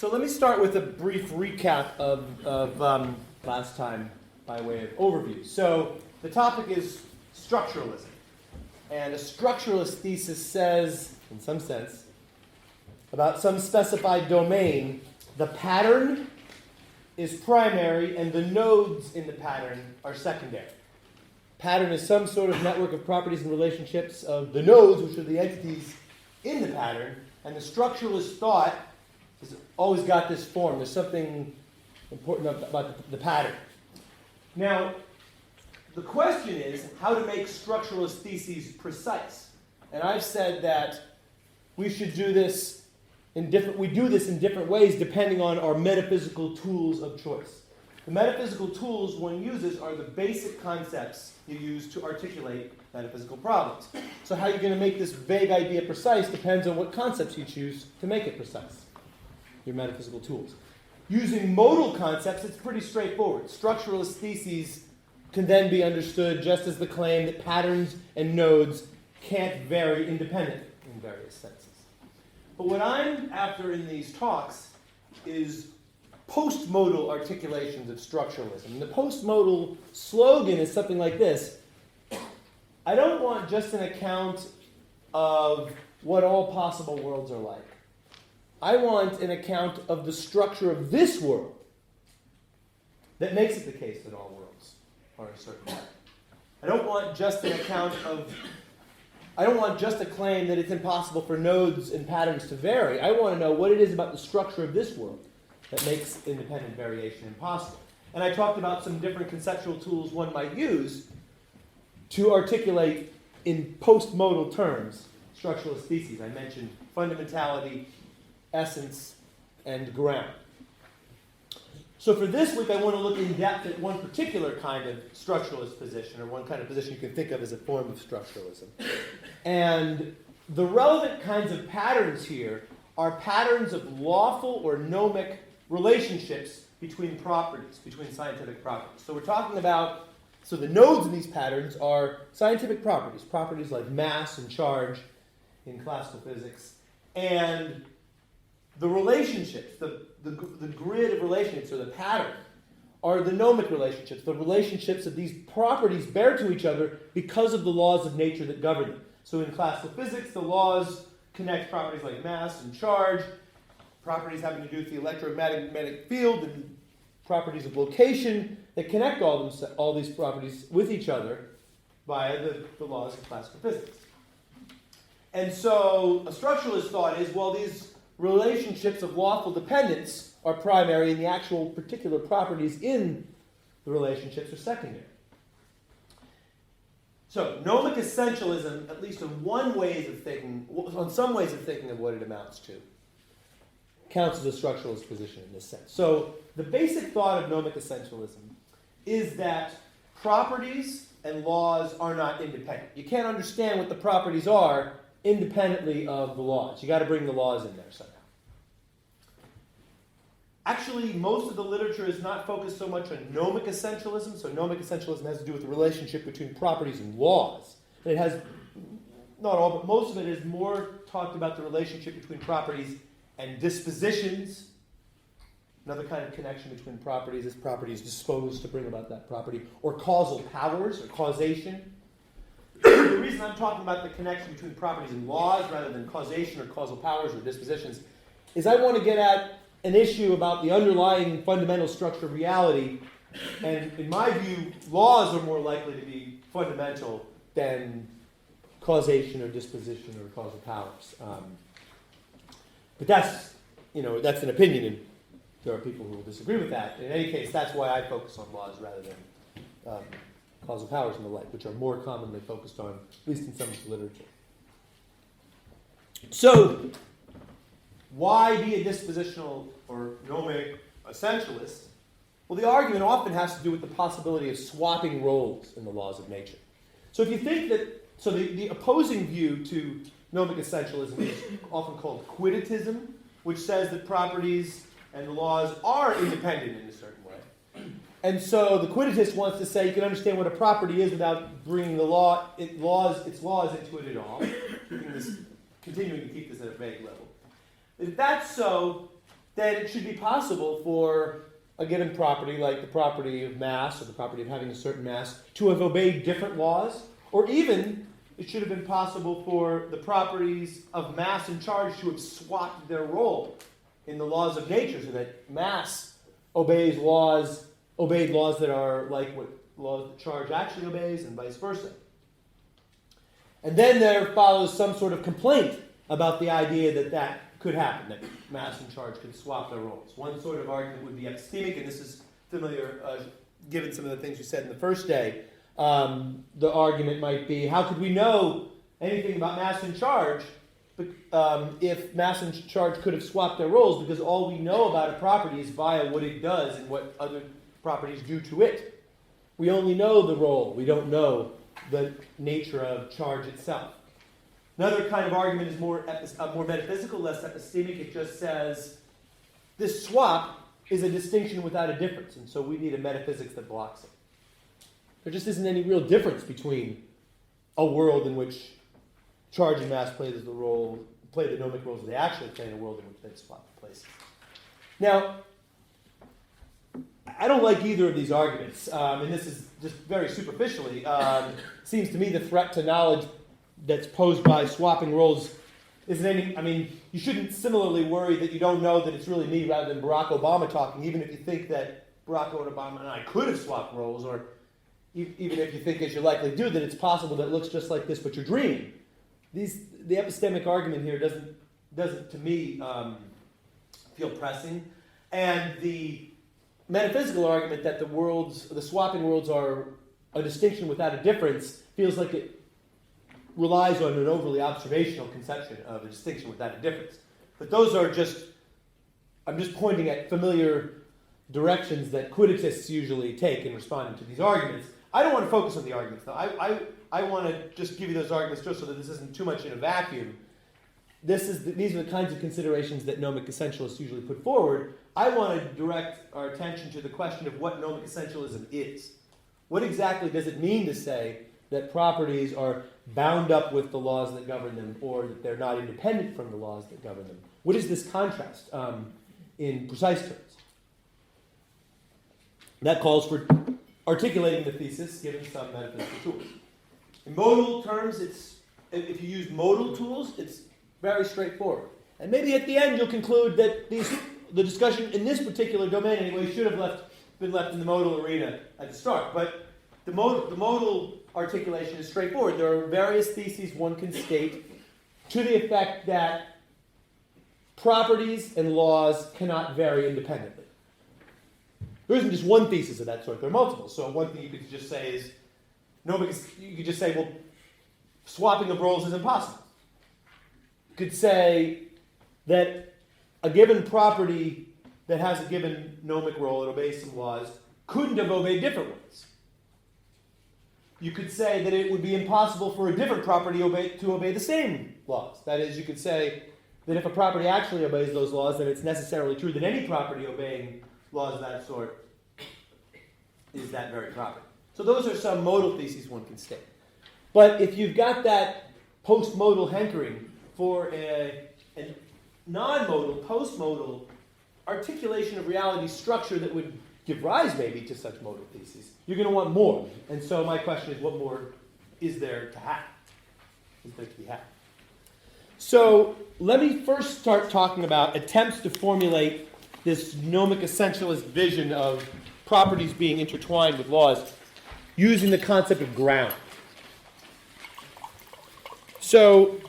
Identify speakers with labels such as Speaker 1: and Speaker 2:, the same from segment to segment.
Speaker 1: So let me start with a brief recap of last time by way of overview. So the topic is structuralism. And a structuralist thesis says, in some sense, about some specified domain, the pattern is primary and the nodes in the pattern are secondary. Pattern is some sort of network of properties and relationships of the nodes, which are the entities in the pattern, and the structuralist thought has always got this form. There's something important about the pattern. Now, the question is how to make structuralist theses precise. And I've said that we should do this we do this in different ways depending on our metaphysical tools of choice. The metaphysical tools one uses are the basic concepts you use to articulate metaphysical problems. So how you're going to make this vague idea precise depends on what concepts you choose to make it precise, your metaphysical tools. Using modal concepts, it's pretty straightforward. Structuralist theses can then be understood just as the claim that patterns and nodes can't vary independently in various senses. But what I'm after in these talks is postmodal articulations of structuralism. And the postmodal slogan is something like this: I don't want just an account of what all possible worlds are like. I want an account of the structure of this world that makes it the case that all worlds are a certain way. I don't want just a claim that it's impossible for nodes and patterns to vary. I want to know what it is about the structure of this world that makes independent variation impossible. And I talked about some different conceptual tools one might use to articulate in postmodal terms structuralist theses. I mentioned fundamentality, essence, and ground. So for this week, I want to look in depth at one particular kind of structuralist position, or one kind of position you can think of as a form of structuralism. And the relevant kinds of patterns here are patterns of lawful or gnomic relationships between properties, between scientific properties. So we're talking about, so the nodes in these patterns are scientific properties like mass and charge in classical physics, and the relationships, the grid of relationships, or the pattern, are the gnomic relationships, the relationships that these properties bear to each other because of the laws of nature that govern them. So in classical physics, the laws connect properties like mass and charge, properties having to do with the electromagnetic field, and properties of location that connect all these properties with each other via the laws of classical physics. And so a structuralist thought is, well, these relationships of lawful dependence are primary and the actual particular properties in the relationships are secondary. So gnomic essentialism, at least on some ways of thinking of what it amounts to, counts as a structuralist position in this sense. So the basic thought of gnomic essentialism is that properties and laws are not independent. You can't understand what the properties are independently of the laws. You've got to bring the laws in there somehow. Actually, most of the literature is not focused so much on gnomic essentialism. So gnomic essentialism has to do with the relationship between properties and laws. It has, not all, but most of it is more talked about the relationship between properties and dispositions. Another kind of connection between properties is property is disposed to bring about that property, or causal powers, or causation. The reason I'm talking about the connection between properties and laws rather than causation or causal powers or dispositions is I want to get at an issue about the underlying fundamental structure of reality. And in my view, laws are more likely to be fundamental than causation or disposition or causal powers. But that's an opinion, and there are people who will disagree with that. In any case, that's why I focus on laws rather than causal powers and the like, which are more commonly focused on, at least in some of the literature. So, why be a dispositional or gnomic essentialist? Well, the argument often has to do with the possibility of swapping roles in the laws of nature. So if you think that, so the opposing view to gnomic essentialism is often called quantitative, which says that properties and the laws are independent in a certain way. And so the quantitativist wants to say you can understand what a property is without bringing its laws into it at all, continuing to keep this at a vague level. If that's so, then it should be possible for a given property, like the property of mass or the property of having a certain mass, to have obeyed different laws, or even it should have been possible for the properties of mass and charge to have swapped their role in the laws of nature, so that mass obeyed laws that are like what laws that charge actually obeys, and vice versa. And then there follows some sort of complaint about the idea that that could happen, that mass and charge could swap their roles. One sort of argument would be epistemic, and this is familiar given some of the things we said in the first day. The argument might be, how could we know anything about mass and charge if mass and charge could have swapped their roles, because all we know about a property is via what it does and what other properties do to it. We only know the role. We don't know the nature of charge itself. Another kind of argument is more metaphysical, less epistemic. It just says this swap is a distinction without a difference, and so we need a metaphysics that blocks it. There just isn't any real difference between a world in which charge and mass play the gnomic roles they actually play, in a world in which they swap places. Now, I don't like either of these arguments, and this is just very superficially. Seems to me the threat to knowledge that's posed by swapping roles isn't any. I mean, you shouldn't similarly worry that you don't know that it's really me rather than Barack Obama talking, even if you think that Barack Obama and I could have swapped roles, or even if you think, as you likely do, that it's possible that it looks just like this, but you're dreaming. The epistemic argument here doesn't to me feel pressing, and the metaphysical argument that the swapping worlds are a distinction without a difference feels like it relies on an overly observational conception of a distinction without a difference. But those are I'm just pointing at familiar directions that quantitatives usually take in responding to these arguments. I don't want to focus on the arguments, though. I want to just give you those arguments just so that this isn't too much in a vacuum. These are the kinds of considerations that gnomic essentialists usually put forward. I want to direct our attention to the question of what gnomic essentialism is. What exactly does it mean to say that properties are bound up with the laws that govern them, or that they're not independent from the laws that govern them? What is this contrast in precise terms? That calls for articulating the thesis, given some metaphysical tools. In modal terms, if you use modal tools, it's very straightforward. And maybe at the end you'll conclude that the discussion in this particular domain anyway should have been left in the modal arena at the start. But the modal articulation is straightforward. There are various theses one can state to the effect that properties and laws cannot vary independently. There isn't just one thesis of that sort. There are multiple. So one thing you could just say is, you could just say, well, swapping of roles is impossible. You could say that a given property that has a given gnomic role, it obeys some laws, couldn't have obeyed different ones. You could say that it would be impossible for a different property to obey the same laws. That is, you could say that if a property actually obeys those laws, then it's necessarily true that any property obeying laws of that sort is that very property. So those are some modal theses one can state. But if you've got that post-modal hankering for a non-modal, post-modal articulation of reality structure that would give rise maybe to such modal theses, you're going to want more. And so my question is, what more is there to have? Is there to be had? So let me first start talking about attempts to formulate this gnomic essentialist vision of properties being intertwined with laws using the concept of ground. So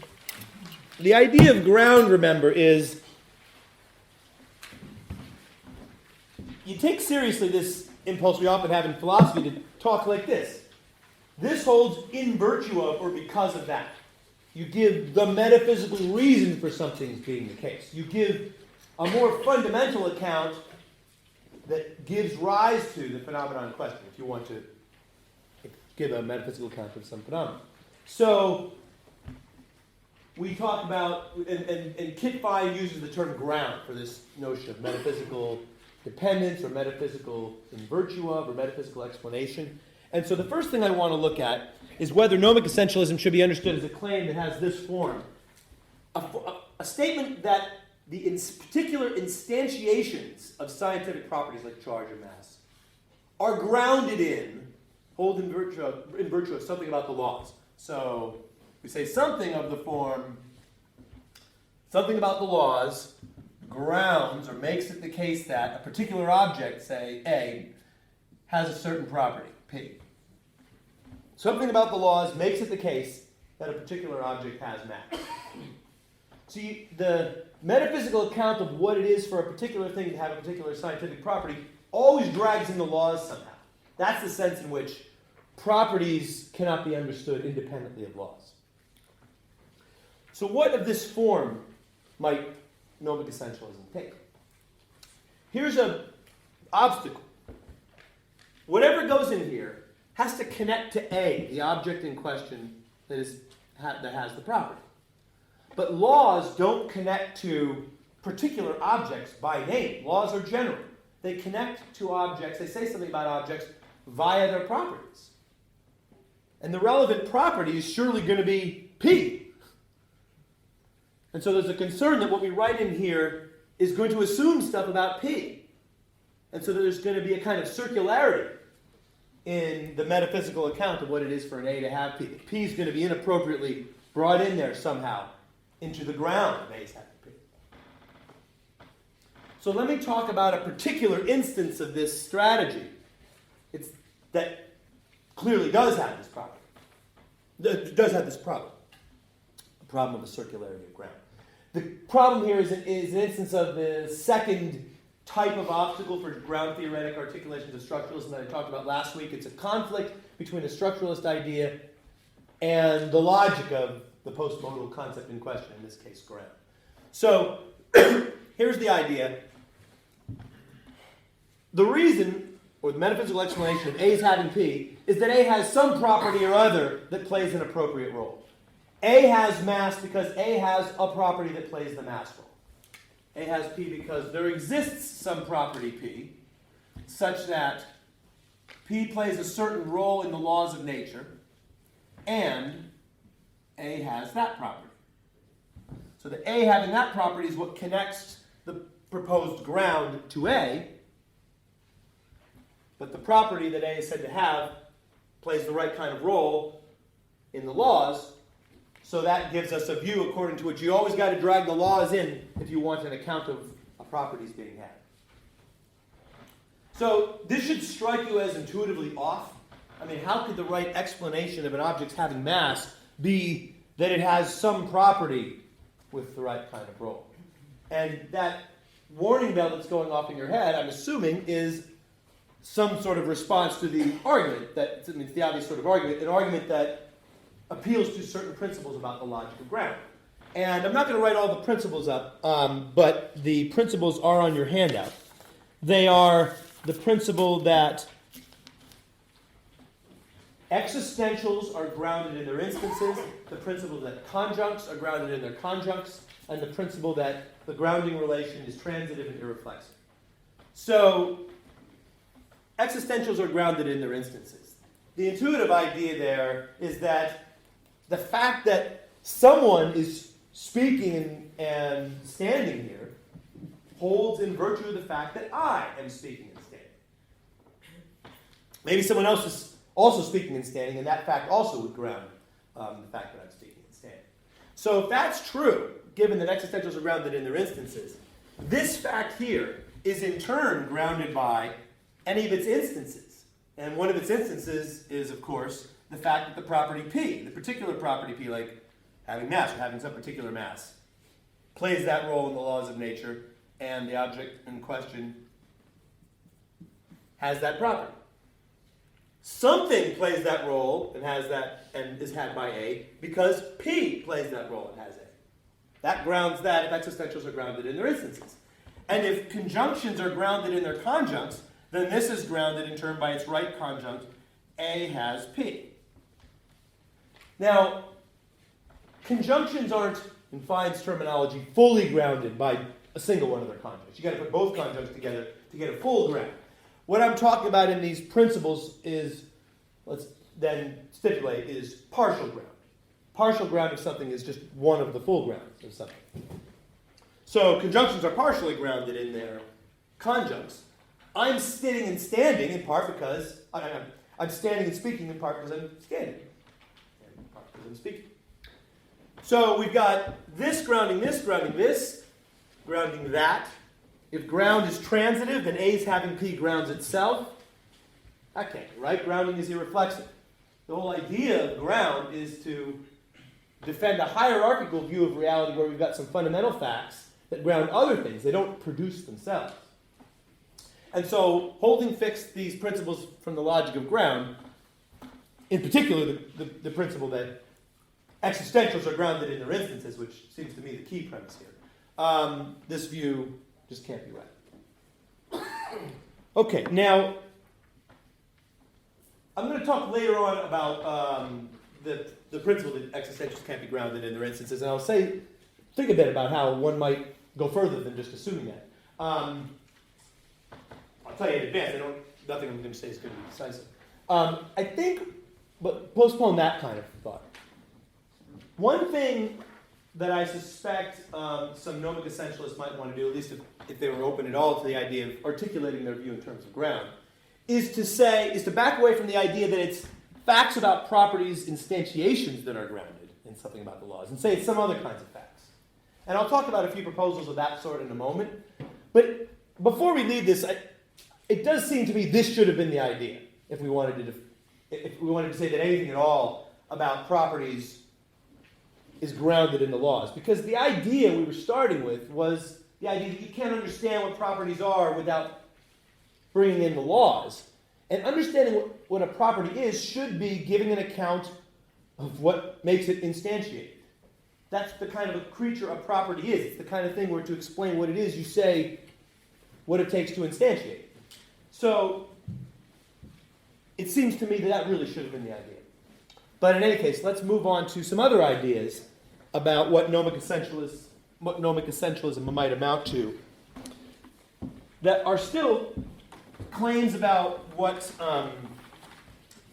Speaker 1: the idea of ground, remember, is you take seriously this impulse we often have in philosophy to talk like this. This holds in virtue of or because of that. You give the metaphysical reason for something being the case. You give a more fundamental account that gives rise to the phenomenon in question, if you want to give a metaphysical account of some phenomenon. So we talk about, and Kit Fine uses the term ground for this notion of metaphysical dependence, or metaphysical in virtue of, or metaphysical explanation. And so the first thing I want to look at is whether gnomic essentialism should be understood as a claim that has this form. A statement that the particular instantiations of scientific properties like charge and mass are grounded in, hold in virtue of something about the laws. So we say something of the form, something about the laws grounds or makes it the case that a particular object, say A, has a certain property, P. Something about the laws makes it the case that a particular object has mass. See, the metaphysical account of what it is for a particular thing to have a particular scientific property always drags in the laws somehow. That's the sense in which properties cannot be understood independently of laws. So what of this form might gnomic essentialism take? Here's an obstacle. Whatever goes in here has to connect to A, the object in question that has the property. But laws don't connect to particular objects by name. Laws are general. They connect to objects, they say something about objects via their properties. And the relevant property is surely going to be P. And so there's a concern that what we write in here is going to assume stuff about P. And so there's going to be a kind of circularity in the metaphysical account of what it is for an A to have P. P is going to be inappropriately brought in there somehow into the ground of A's having P. So let me talk about a particular instance of this strategy that clearly does have this problem. Does have this problem. The problem of the circularity of ground. The problem here is an instance of the second type of obstacle for ground theoretic articulations of structuralism that I talked about last week. It's a conflict between a structuralist idea and the logic of the postmodal concept in question, in this case, ground. So, here's the idea. The reason, or the metaphysical explanation of A's having P, is that A has some property or other that plays an appropriate role. A has mass because A has a property that plays the mass role. A has P because there exists some property P, such that P plays a certain role in the laws of nature, and A has that property. So the A having that property is what connects the proposed ground to A, but the property that A is said to have plays the right kind of role in the laws, so that gives us a view according to which you always got to drag the laws in if you want an account of a properties being had. So this should strike you as intuitively off. I mean, how could the right explanation of an object's having mass be that it has some property with the right kind of role? And that warning bell that's going off in your head, I'm assuming, is some sort of response to the argument. It's the obvious sort of argument, an argument that appeals to certain principles about the logic of ground. And I'm not going to write all the principles up, but the principles are on your handout. They are the principle that existentials are grounded in their instances, the principle that conjuncts are grounded in their conjuncts, and the principle that the grounding relation is transitive and irreflexive. So, existentials are grounded in their instances. The intuitive idea there is that the fact that someone is speaking and standing here holds in virtue of the fact that I am speaking and standing. Maybe someone else is also speaking and standing, and that fact also would ground the fact that I'm speaking and standing. So if that's true, given that existentials are grounded in their instances, this fact here is in turn grounded by any of its instances. And one of its instances is, of course, the fact that the property P, the particular property P, like having mass or having some particular mass, plays that role in the laws of nature, and the object in question has that property. Something plays that role and has that and is had by A because P plays that role and has A. That grounds that if existentials are grounded in their instances. And if conjunctions are grounded in their conjuncts, then this is grounded in turn by its right conjunct, A has P. Now, conjunctions aren't, in Fein's terminology, fully grounded by a single one of their conjuncts. You've got to put both conjuncts together to get a full ground. What I'm talking about in these principles is, let's then stipulate, is partial ground. Partial ground of something is just one of the full grounds of something. So conjunctions are partially grounded in their conjuncts. I'm sitting and standing in part because I'm standing and speaking in part because I'm standing, and in part because I'm speaking. So we've got this grounding this, grounding this, grounding that. If ground is transitive, then A's having P grounds itself. That can't be right. Grounding is irreflexive. The whole idea of ground is to defend a hierarchical view of reality where we've got some fundamental facts that ground other things. They don't produce themselves. And so holding fixed these principles from the logic of ground, in particular the principle that existentials are grounded in their instances, which seems to me the key premise here, this view just can't be right. Okay, now I'm going to talk later on about the principle that existentials can't be grounded in their instances, and I'll think a bit about how one might go further than just assuming that. I'll tell you in advance, nothing I'm going to say is going to be decisive. I think, but postpone that kind of thought. One thing that I suspect some gnomic essentialists might want to do, at least if they were open at all to the idea of articulating their view in terms of ground, is to back away from the idea that it's facts about properties, instantiations that are grounded in something about the laws, and say it's some other kinds of facts. And I'll talk about a few proposals of that sort in a moment. But before we leave this, it does seem to me this should have been the idea if we wanted to say that anything at all about properties is grounded in the laws. Because the idea we were starting with was the idea that you can't understand what properties are without bringing in the laws. And understanding what a property is should be giving an account of what makes it instantiated. That's the kind of a creature a property is. It's the kind of thing where to explain what it is, you say what it takes to instantiate it. So it seems to me that really should have been the idea. But in any case, let's move on to some other ideas about what gnomic essentialism might amount to that are still claims about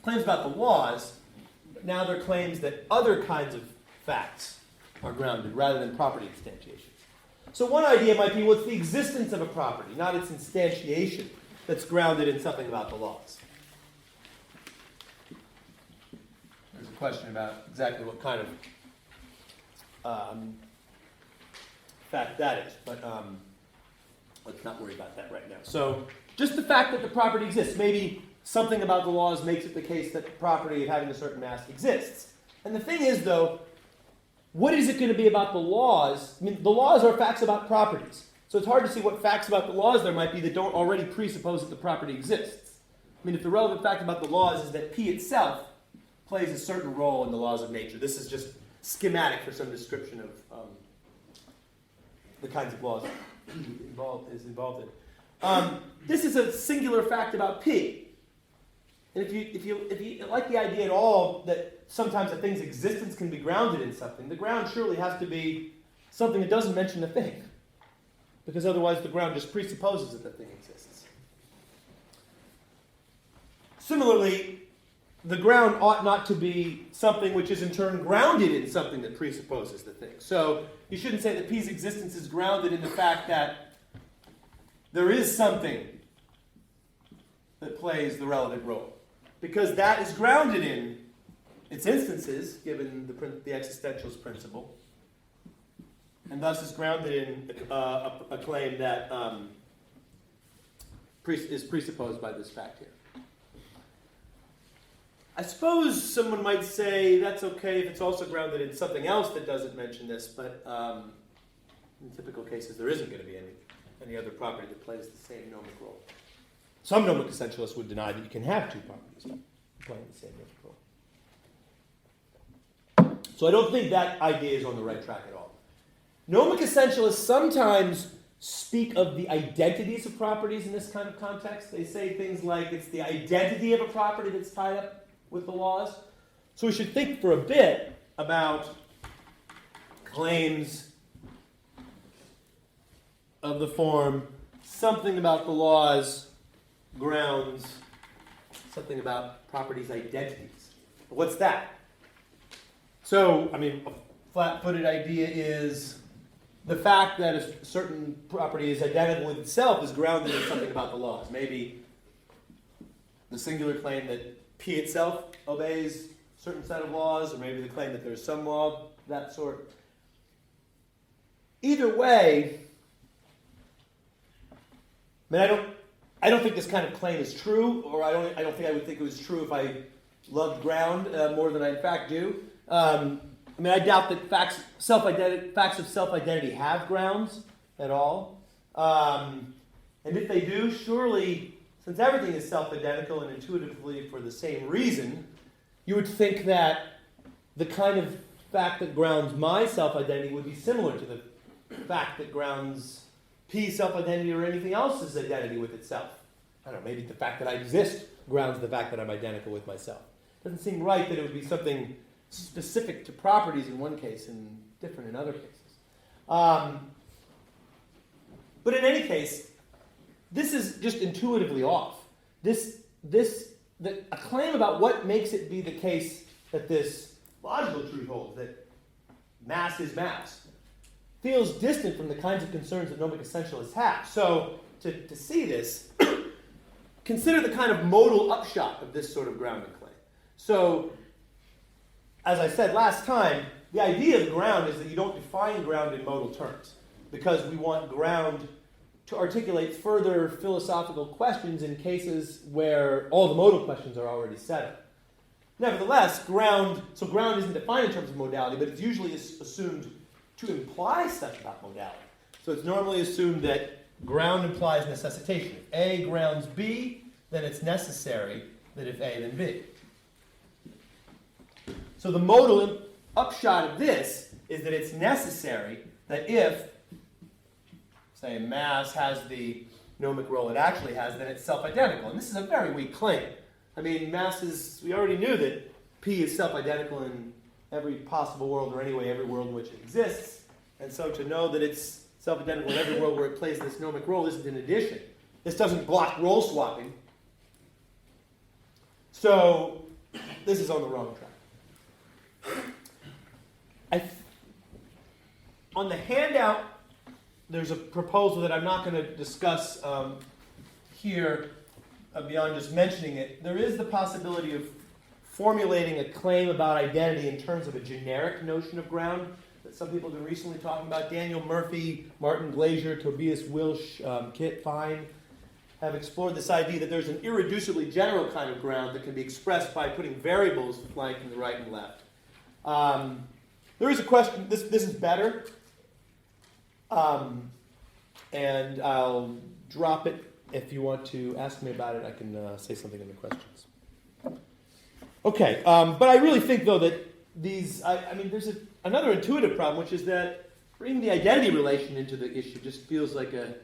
Speaker 1: claims about the laws, but now they're claims that other kinds of facts are grounded rather than property instantiations. So one idea might be, what's the existence of a property, not its instantiation, that's grounded in something about the laws. There's a question about exactly what kind of fact that is, but let's not worry about that right now. So just the fact that the property exists. Maybe something about the laws makes it the case that the property of having a certain mass exists. And the thing is, though, what is it going to be about the laws? I mean, the laws are facts about properties. So it's hard to see what facts about the laws there might be that don't already presuppose that the property exists. I mean, if the relevant fact about the laws is that P itself plays a certain role in the laws of nature. This is just schematic for some description of the kinds of laws is involved in. This is a singular fact about P. And if you like the idea at all that sometimes a thing's existence can be grounded in something, the ground surely has to be something that doesn't mention the thing. Because otherwise the ground just presupposes that the thing exists. Similarly, the ground ought not to be something which is in turn grounded in something that presupposes the thing. So you shouldn't say that P's existence is grounded in the fact that there is something that plays the relevant role. Because that is grounded in its instances, given the existentialist principle, and thus is grounded in a claim that is presupposed by this fact here. I suppose someone might say that's okay if it's also grounded in something else that doesn't mention this, but in typical cases there isn't going to be any other property that plays the same gnomic role. Some gnomic essentialists would deny that you can have two properties playing the same gnomic role. So I don't think that idea is on the right track at all. Gnomic essentialists sometimes speak of the identities of properties in this kind of context. They say things like it's the identity of a property that's tied up with the laws. So we should think for a bit about claims of the form something about the laws grounds something about properties' identities. What's that? So, I mean, a flat-footed idea is the fact that a certain property is identical with itself is grounded in something about the laws. Maybe the singular claim that P itself obeys a certain set of laws, or maybe the claim that there's some law of that sort. Either way, I mean, I don't think this kind of claim is true, or I don't think I would think it was true if I loved ground more than I in fact do. I mean, I doubt that facts of self-identity have grounds at all. And if they do, surely, since everything is self-identical and intuitively for the same reason, you would think that the kind of fact that grounds my self-identity would be similar to the fact that grounds P's self-identity or anything else's identity with itself. I don't know, maybe the fact that I exist grounds the fact that I'm identical with myself. It doesn't seem right that it would be something specific to properties in one case and different in other cases. But in any case, this is just intuitively off. A claim about what makes it be the case that this logical truth holds, that mass is mass, feels distant from the kinds of concerns that gnomic essentialists have. So, to see this, consider the kind of modal upshot of this sort of grounding claim. So, as I said last time, the idea of ground is that you don't define ground in modal terms, because we want ground to articulate further philosophical questions in cases where all the modal questions are already settled. Nevertheless, ground isn't defined in terms of modality, but it's usually assumed to imply stuff about modality. So it's normally assumed that ground implies necessitation. If A grounds B, then it's necessary that if A, then B. So the modal upshot of this is that it's necessary that if, say, mass has the gnomic role it actually has, then it's self-identical. And this is a very weak claim. I mean, we already knew that P is self-identical in every possible world, or anyway, every world in which it exists. And so to know that it's self-identical in every world where it plays this gnomic role isn't an addition. This doesn't block role swapping. So this is on the wrong track. On the handout, there's a proposal that I'm not going to discuss here beyond just mentioning it. There is the possibility of formulating a claim about identity in terms of a generic notion of ground that some people have been recently talking about. Daniel Murphy, Martin Glaser, Tobias Wilsch, Kit Fine have explored this idea that there's an irreducibly general kind of ground that can be expressed by putting variables flanking the right and left. There is a question, this is better, and I'll drop it. If you want to ask me about it, I can say something in the questions. Okay, but I really think, though, that these, I mean, there's another intuitive problem, which is that bringing the identity relation into the issue just feels like an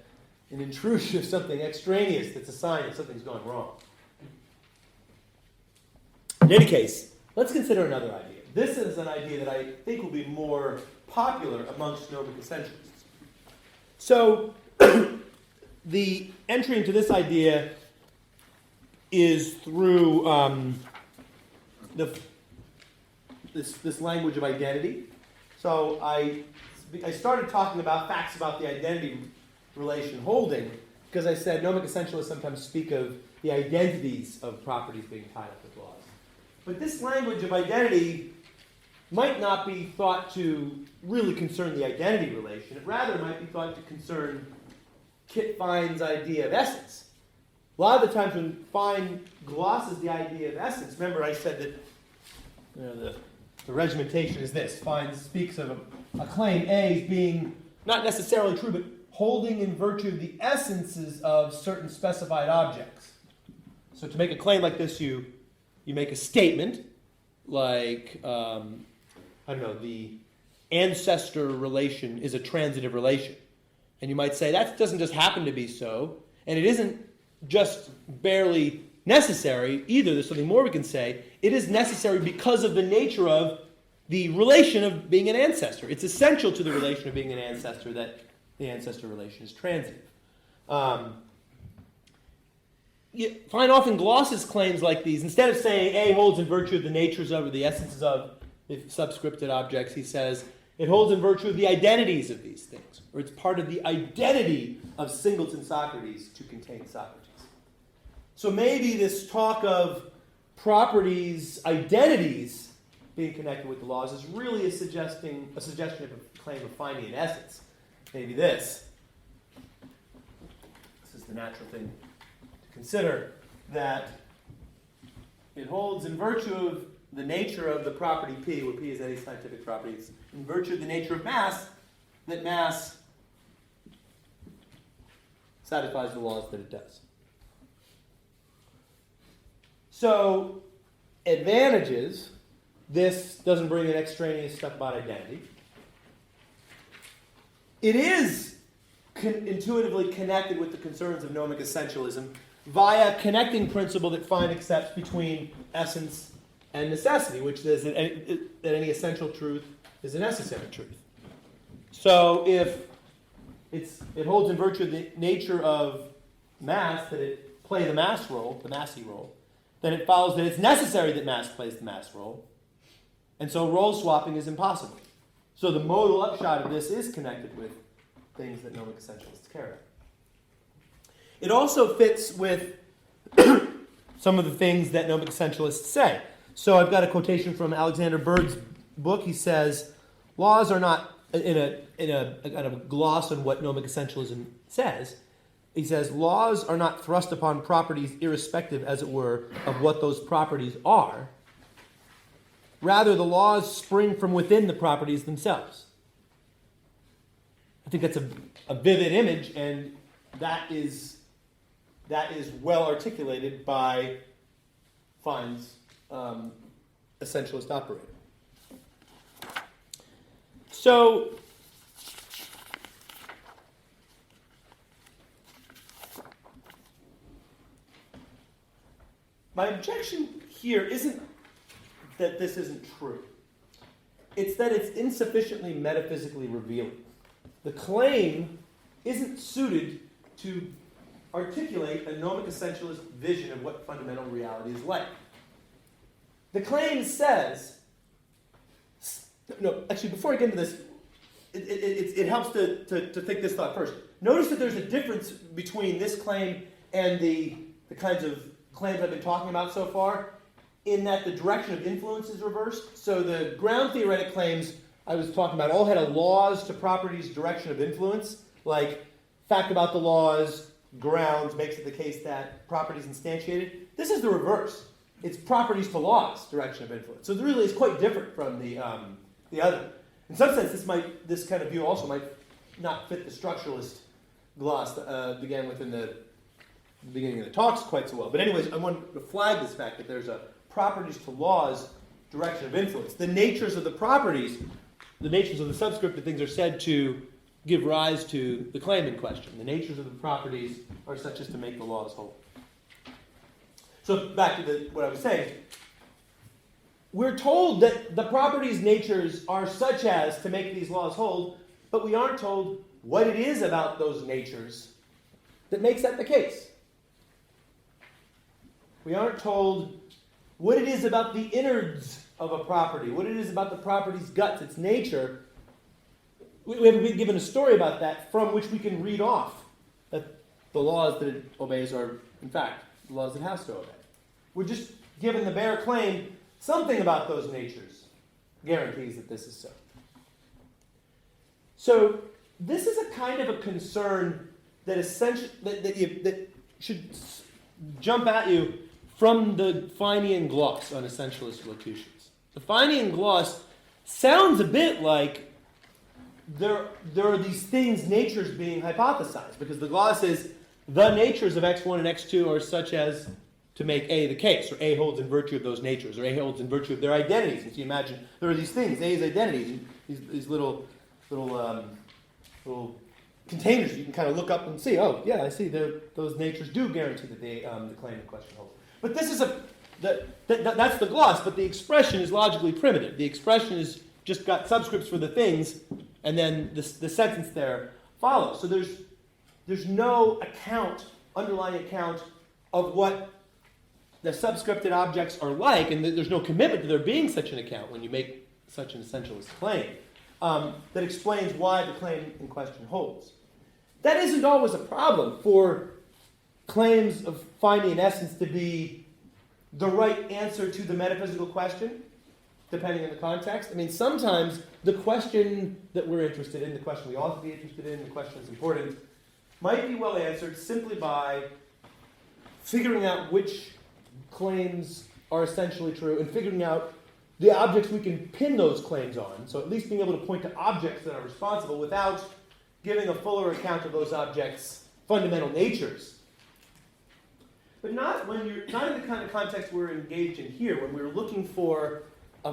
Speaker 1: intrusion of something extraneous that's a sign that something's going wrong. In any case, let's consider another idea. This is an idea that I think will be more popular amongst gnomic essentialists. So, the entry into this idea is through this language of identity. So I started talking about facts about the identity relation holding because I said gnomic essentialists sometimes speak of the identities of properties being tied up with laws. But this language of identity might not be thought to really concern the identity relation. It rather might be thought to concern Kit Fine's idea of essence. A lot of the times when Fine glosses the idea of essence, remember I said that the regimentation is this. Fine speaks of a claim A as being not necessarily true, but holding in virtue of the essences of certain specified objects. So to make a claim like this, you make a statement like, the ancestor relation is a transitive relation. And you might say, that doesn't just happen to be so, and it isn't just barely necessary either. There's something more we can say. It is necessary because of the nature of the relation of being an ancestor. It's essential to the relation of being an ancestor that the ancestor relation is transitive. Fine often glosses claims like these. Instead of saying A holds in virtue of the natures of or the essences of the subscripted objects, he says It holds in virtue of the identities of these things, or it's part of the identity of Singleton Socrates to contain Socrates. So maybe this talk of properties, identities being connected with the laws is really a suggestion of a claim of finding an essence. Maybe this is the natural thing to consider, that it holds in virtue of the nature of the property P, where P is any scientific property, it's in virtue of the nature of mass, that mass satisfies the laws that it does. So, advantages, this doesn't bring in extraneous stuff about identity. It is intuitively connected with the concerns of gnomic essentialism via a connecting principle that Fine accepts between essence and necessity, which says that any essential truth is a necessary truth. So if it holds in virtue of the nature of mass that it play the mass role, the massy role, then it follows that it's necessary that mass plays the mass role, and so role swapping is impossible. So the modal upshot of this is connected with things that gnomic essentialists care about. It also fits with some of the things that gnomic essentialists say. So I've got a quotation from Alexander Bird's book. He says, laws are not, in a kind of a gloss on what gnomic essentialism says, he says, laws are not thrust upon properties irrespective, as it were, of what those properties are. Rather, the laws spring from within the properties themselves. I think that's a vivid image, and that is well articulated by Fine's essentialist operator. So, my objection here isn't that this isn't true. It's that it's insufficiently metaphysically revealing. The claim isn't suited to articulate a gnomic essentialist vision of what fundamental reality is like. The claim says, no, actually, before I get into this, it helps to think this thought first. Notice that there's a difference between this claim and the kinds of claims I've been talking about so far, in that the direction of influence is reversed. So the ground theoretic claims I was talking about all had a laws to properties direction of influence, like fact about the laws, grounds makes it the case that properties instantiated. This is the reverse. It's properties to laws direction of influence. So it really is quite different from the other. In some sense, this kind of view also might not fit the structuralist gloss that began within the beginning of the talks quite so well. But anyways, I want to flag this fact that there's a properties to laws direction of influence. The natures of the properties, the natures of the subscripted things are said to give rise to the claim in question. The natures of the properties are such as to make the laws hold. So back to what I was saying. We're told that the properties' natures are such as to make these laws hold, but we aren't told what it is about those natures that makes that the case. We aren't told what it is about the innards of a property, what it is about the property's guts, its nature. We haven't been given a story about that from which we can read off that the laws that it obeys are, in fact, the laws it has to obey. We're just given the bare claim something about those natures guarantees that this is so. So this is a kind of a concern that that should jump at you from the Finean gloss on essentialist locutions. The Finean gloss sounds a bit like there are these things, natures being hypothesized, because the gloss is the natures of x1 and x2 are such as to make A the case, or A holds in virtue of those natures, or A holds in virtue of their identities. And so you imagine there are these things, A's identities, these little containers you can kind of look up and see, oh, yeah, I see those natures do guarantee that the claim in question holds. But this is that's the gloss, but the expression is logically primitive. The expression is just got subscripts for the things, and then the sentence there follows. So there's no underlying account of what the subscripted objects are like, and there's no commitment to there being such an account when you make such an essentialist claim. that explains why the claim in question holds. That isn't always a problem for claims of finding an essence to be the right answer to the metaphysical question, depending on the context. I mean, sometimes the question that we're interested in, the question we ought to be interested in, the question that's important, might be well answered simply by figuring out which claims are essentially true and figuring out the objects we can pin those claims on. So at least being able to point to objects that are responsible without giving a fuller account of those objects' fundamental natures. But not in the kind of context we're engaged in here, when we're looking for a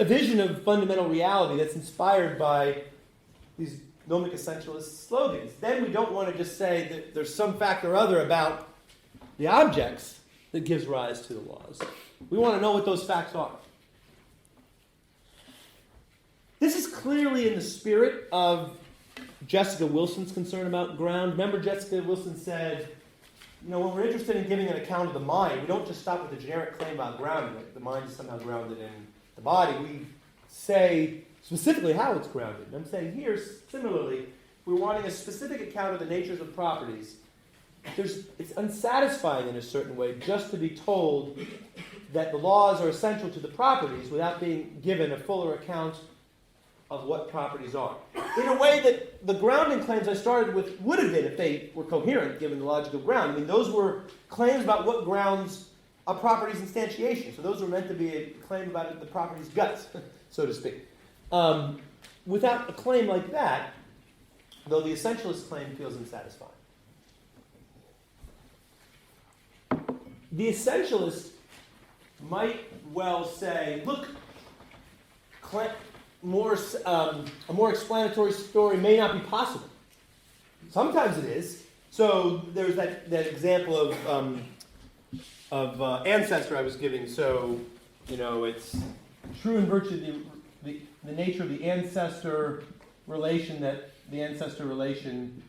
Speaker 1: vision of fundamental reality that's inspired by these gnomic essentialist slogans. Then we don't want to just say that there's some fact or other about the objects that gives rise to the laws. We want to know what those facts are. This is clearly in the spirit of Jessica Wilson's concern about ground. Remember, Jessica Wilson said, when we're interested in giving an account of the mind, we don't just stop with the generic claim about grounding, like the mind is somehow grounded in the body. We say specifically how it's grounded. And I'm saying here, similarly, we're wanting a specific account of the natures of properties. It's unsatisfying in a certain way just to be told that the laws are essential to the properties without being given a fuller account of what properties are. In a way that the grounding claims I started with would have been if they were coherent, given the logical ground. I mean, those were claims about what grounds a property's instantiation. So those were meant to be a claim about the property's guts, so to speak. Without a claim like that, though the essentialist claim feels unsatisfying. The essentialist might well say, look, a more explanatory story may not be possible. Sometimes it is. So there's that example of ancestor I was giving. So, it's true in virtue of the nature of the ancestor relation that the ancestor relation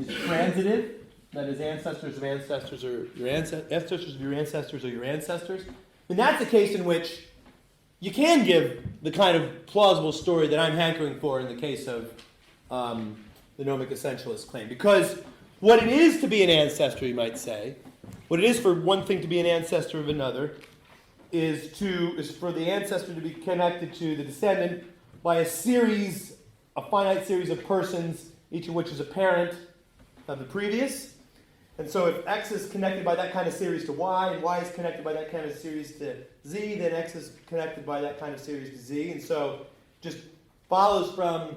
Speaker 1: is transitive. That is, ancestors of ancestors or your ancestors of your ancestors or your ancestors. And that's a case in which you can give the kind of plausible story that I'm hankering for in the case of the gnomic essentialist claim. Because what it is to be an ancestor, you might say, what it is for one thing to be an ancestor of another, is for the ancestor to be connected to the descendant by a finite series of persons, each of which is a parent of the previous. And so if X is connected by that kind of series to Y, and Y is connected by that kind of series to Z, then X is connected by that kind of series to Z. And so just follows from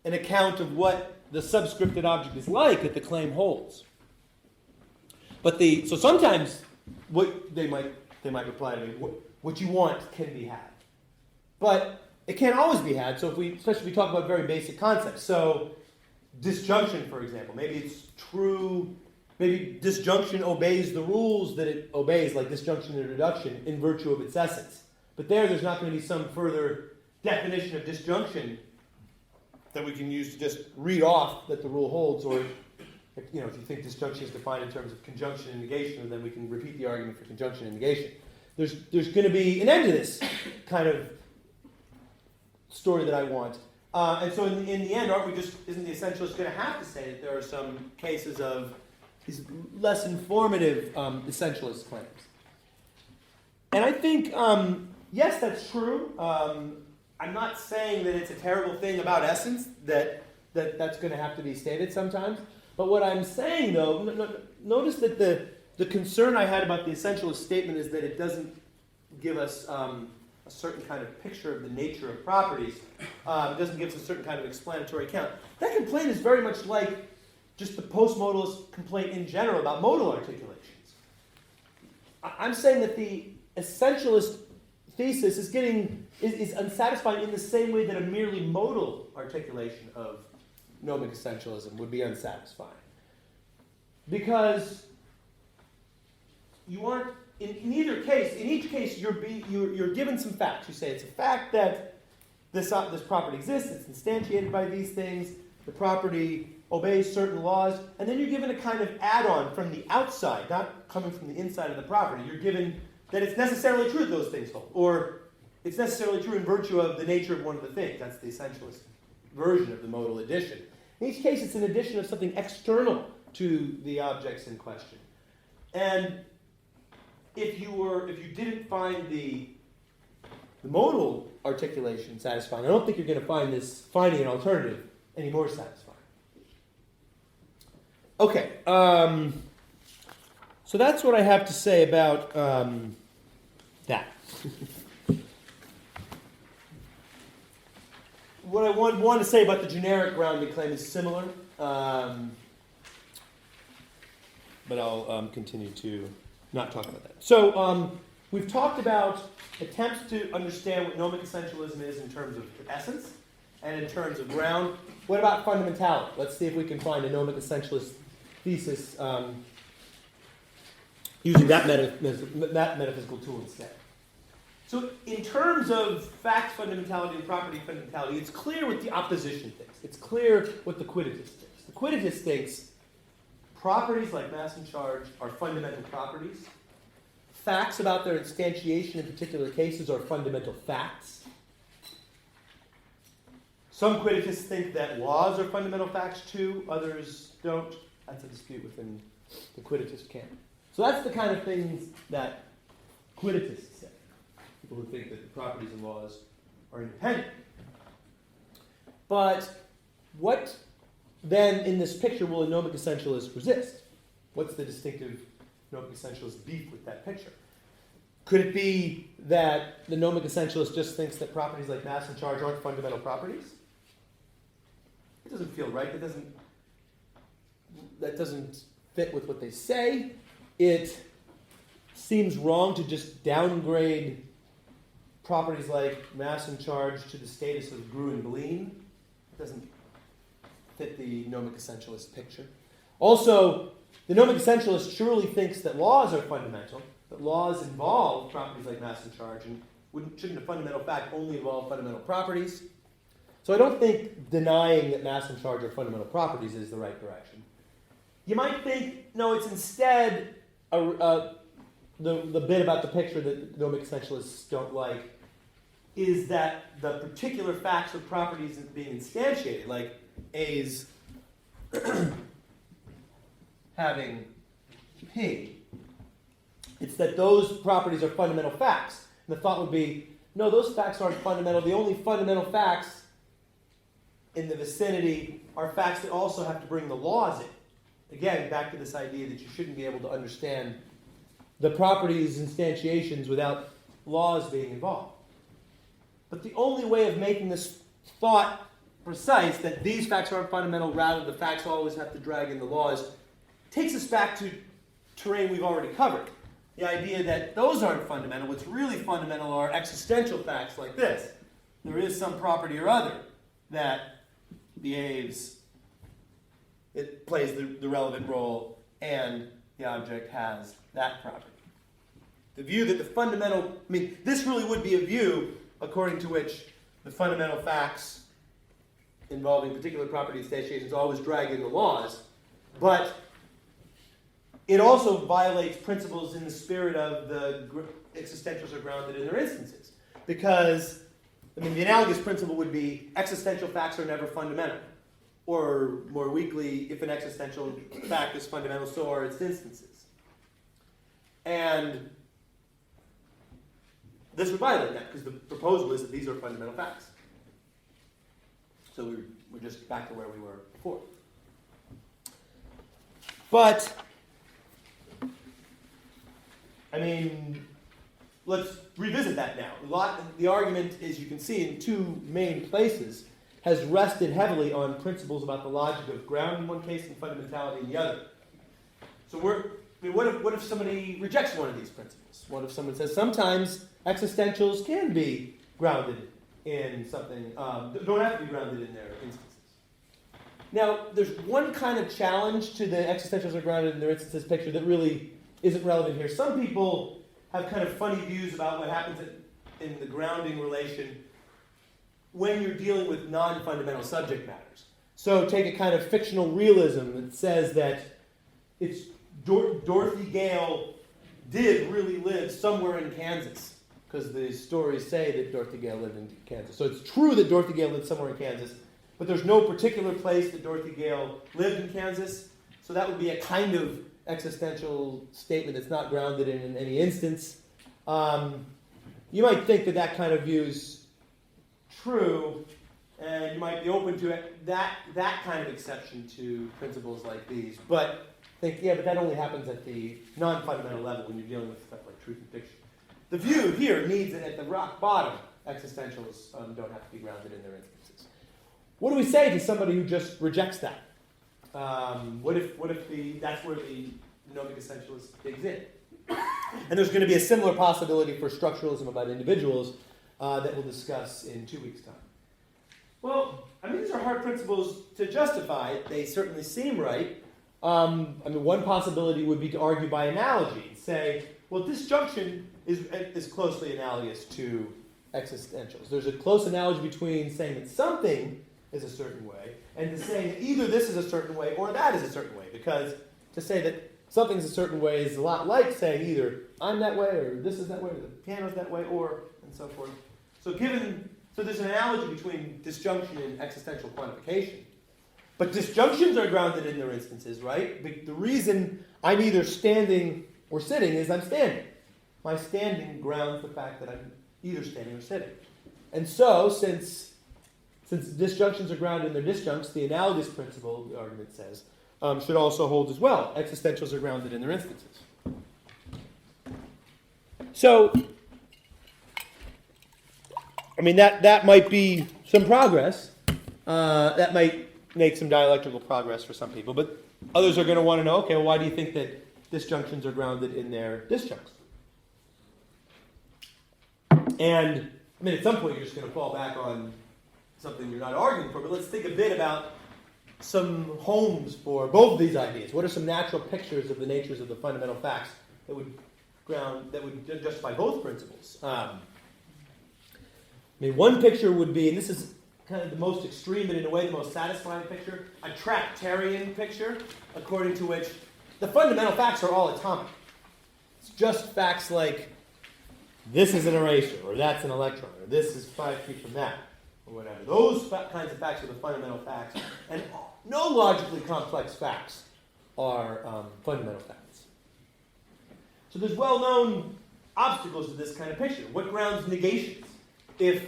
Speaker 1: an account of what the subscripted object is like that the claim holds. So sometimes what they might reply to me, what you want can be had. But it can't always be had, so especially if we talk about very basic concepts. So disjunction, for example, maybe it's true. Maybe disjunction obeys the rules that it obeys, like disjunction and reduction, in virtue of its essence. But there's not going to be some further definition of disjunction that we can use to just read off that the rule holds, or if you think disjunction is defined in terms of conjunction and negation, then we can repeat the argument for conjunction and negation. There's going to be an end to this kind of story that I want. And so in the end, isn't the essentialist going to have to say that there are some cases of these less informative essentialist claims? And I think, yes, that's true. I'm not saying that it's a terrible thing about essence that's going to have to be stated sometimes. But what I'm saying, though, notice that the concern I had about the essentialist statement is that it doesn't give us a certain kind of picture of the nature of properties. It doesn't give us a certain kind of explanatory account. That complaint is very much like just the postmodalist complaint in general about modal articulations. I'm saying that the essentialist thesis is unsatisfying in the same way that a merely modal articulation of gnomic essentialism would be unsatisfying. Because you aren't, in each case, you're given some facts. You say it's a fact that this property exists, it's instantiated by these things, the property obeys certain laws, and then you're given a kind of add-on from the outside, not coming from the inside of the property. You're given that it's necessarily true that those things hold. Or it's necessarily true in virtue of the nature of one of the things. That's the essentialist version of the modal addition. In each case, it's an addition of something external to the objects in question. And if you didn't find the modal articulation satisfying, I don't think you're going to find this finding an alternative any more satisfying. Okay, so that's what I have to say about that. What I want to say about the generic grounding claim is similar, but I'll continue to not talk about that. So we've talked about attempts to understand what gnomic essentialism is in terms of essence and in terms of ground. What about fundamentality? Let's see if we can find a gnomic essentialist thesis using that metaphysical tool instead. So in terms of fact fundamentality and property fundamentality, it's clear what the opposition thinks. It's clear what the quidditist thinks. The quidditist thinks properties like mass and charge are fundamental properties. Facts about their instantiation in particular cases are fundamental facts. Some quidditists think that laws are fundamental facts too, others don't. That's a dispute within the quidditist camp. So that's the kind of things that quidditists say. People who think that the properties and laws are independent. But what then in this picture will a gnomic essentialist resist? What's the distinctive gnomic essentialist beef with that picture? Could it be that the gnomic essentialist just thinks that properties like mass and charge aren't fundamental properties? It doesn't feel right. That doesn't fit with what they say. It seems wrong to just downgrade properties like mass and charge to the status of Grue and Bleen. It doesn't fit the gnomic essentialist picture. Also, the gnomic essentialist surely thinks that laws are fundamental, that laws involve properties like mass and charge, and shouldn't a fundamental fact only involve fundamental properties? So I don't think denying that mass and charge are fundamental properties is the right direction. You might think, no, it's instead the bit about the picture that gnomic essentialists don't like is that the particular facts of properties being instantiated, like A's having P, it's that those properties are fundamental facts. And the thought would be, no, those facts aren't fundamental. The only fundamental facts in the vicinity are facts that also have to bring the laws in. Again, back to this idea that you shouldn't be able to understand the properties instantiations without laws being involved. But the only way of making this thought precise, that these facts aren't fundamental, rather the facts always have to drag in the laws, takes us back to terrain we've already covered. The idea that those aren't fundamental. What's really fundamental are existential facts like this. There is some property or other that behaves, it plays the relevant role, and the object has that property. The view that the fundamental, this really would be a view according to which the fundamental facts involving particular property instantiations always drag in the laws, but it also violates principles in the spirit of the existentials are grounded in their instances. Because, the analogous principle would be existential facts are never fundamental. Or, more weakly, if an existential fact is fundamental, so are its instances. And this would violate that, because the proposal is that these are fundamental facts. So we're just back to where we were before. But, let's revisit that now. The argument, as you can see, in two main places, has rested heavily on principles about the logic of ground in one case and fundamentality in the other. So what if somebody rejects one of these principles? What if someone says sometimes existentials can be grounded in something, don't have to be grounded in their instances? Now, there's one kind of challenge to the existentials are grounded in their instances picture that really isn't relevant here. Some people have kind of funny views about what happens in the grounding relation when you're dealing with non-fundamental subject matters. So take a kind of fictional realism that says that it's Dorothy Gale did really live somewhere in Kansas, because the stories say that Dorothy Gale lived in Kansas. So it's true that Dorothy Gale lived somewhere in Kansas, but there's no particular place that Dorothy Gale lived in Kansas. So that would be a kind of existential statement that's not grounded in any instance. You might think that that kind of view is true, and you might be open to it, that kind of exception to principles like these. But think, yeah, but that only happens at the non-fundamental level when you're dealing with stuff like truth and fiction. The view here needs that at the rock bottom, existentials don't have to be grounded in their instances. What do we say to somebody who just rejects that? What if that's where the gnomic essentialist digs in? And there's going to be a similar possibility for structuralism about individuals that we'll discuss in 2 weeks' time. Well, I mean, these are hard principles to justify. They certainly seem right. One possibility would be to argue by analogy and say, well, disjunction is closely analogous to existentials. There's a close analogy between saying that something is a certain way and to saying that either this is a certain way or that is a certain way. Because to say that something's a certain way is a lot like saying either I'm that way or this is that way or the piano's that way or and so forth. So there's an analogy between disjunction and existential quantification. But disjunctions are grounded in their instances, right? The reason I'm either standing or sitting is I'm standing. My standing grounds the fact that I'm either standing or sitting. And so, since disjunctions are grounded in their disjuncts, the analogous principle, the argument says, should also hold as well. Existentials are grounded in their instances. So, I mean, that might be some progress. That might make some dialectical progress for some people. But others are going to want to know, okay, well, why do you think that disjunctions are grounded in their disjuncts? And, I mean, at some point you're just going to fall back on something you're not arguing for. But let's think a bit about some homes for both of these ideas. What are some natural pictures of the natures of the fundamental facts that would justify both principles? One picture would be, and this is kind of the most extreme, but in a way the most satisfying picture, a Tractarian picture, according to which the fundamental facts are all atomic. It's just facts like this is an eraser, or that's an electron, or this is 5 feet from that, or whatever. Those kinds of facts are the fundamental facts, and no logically complex facts are fundamental facts. So there's well-known obstacles to this kind of picture. What grounds negations? If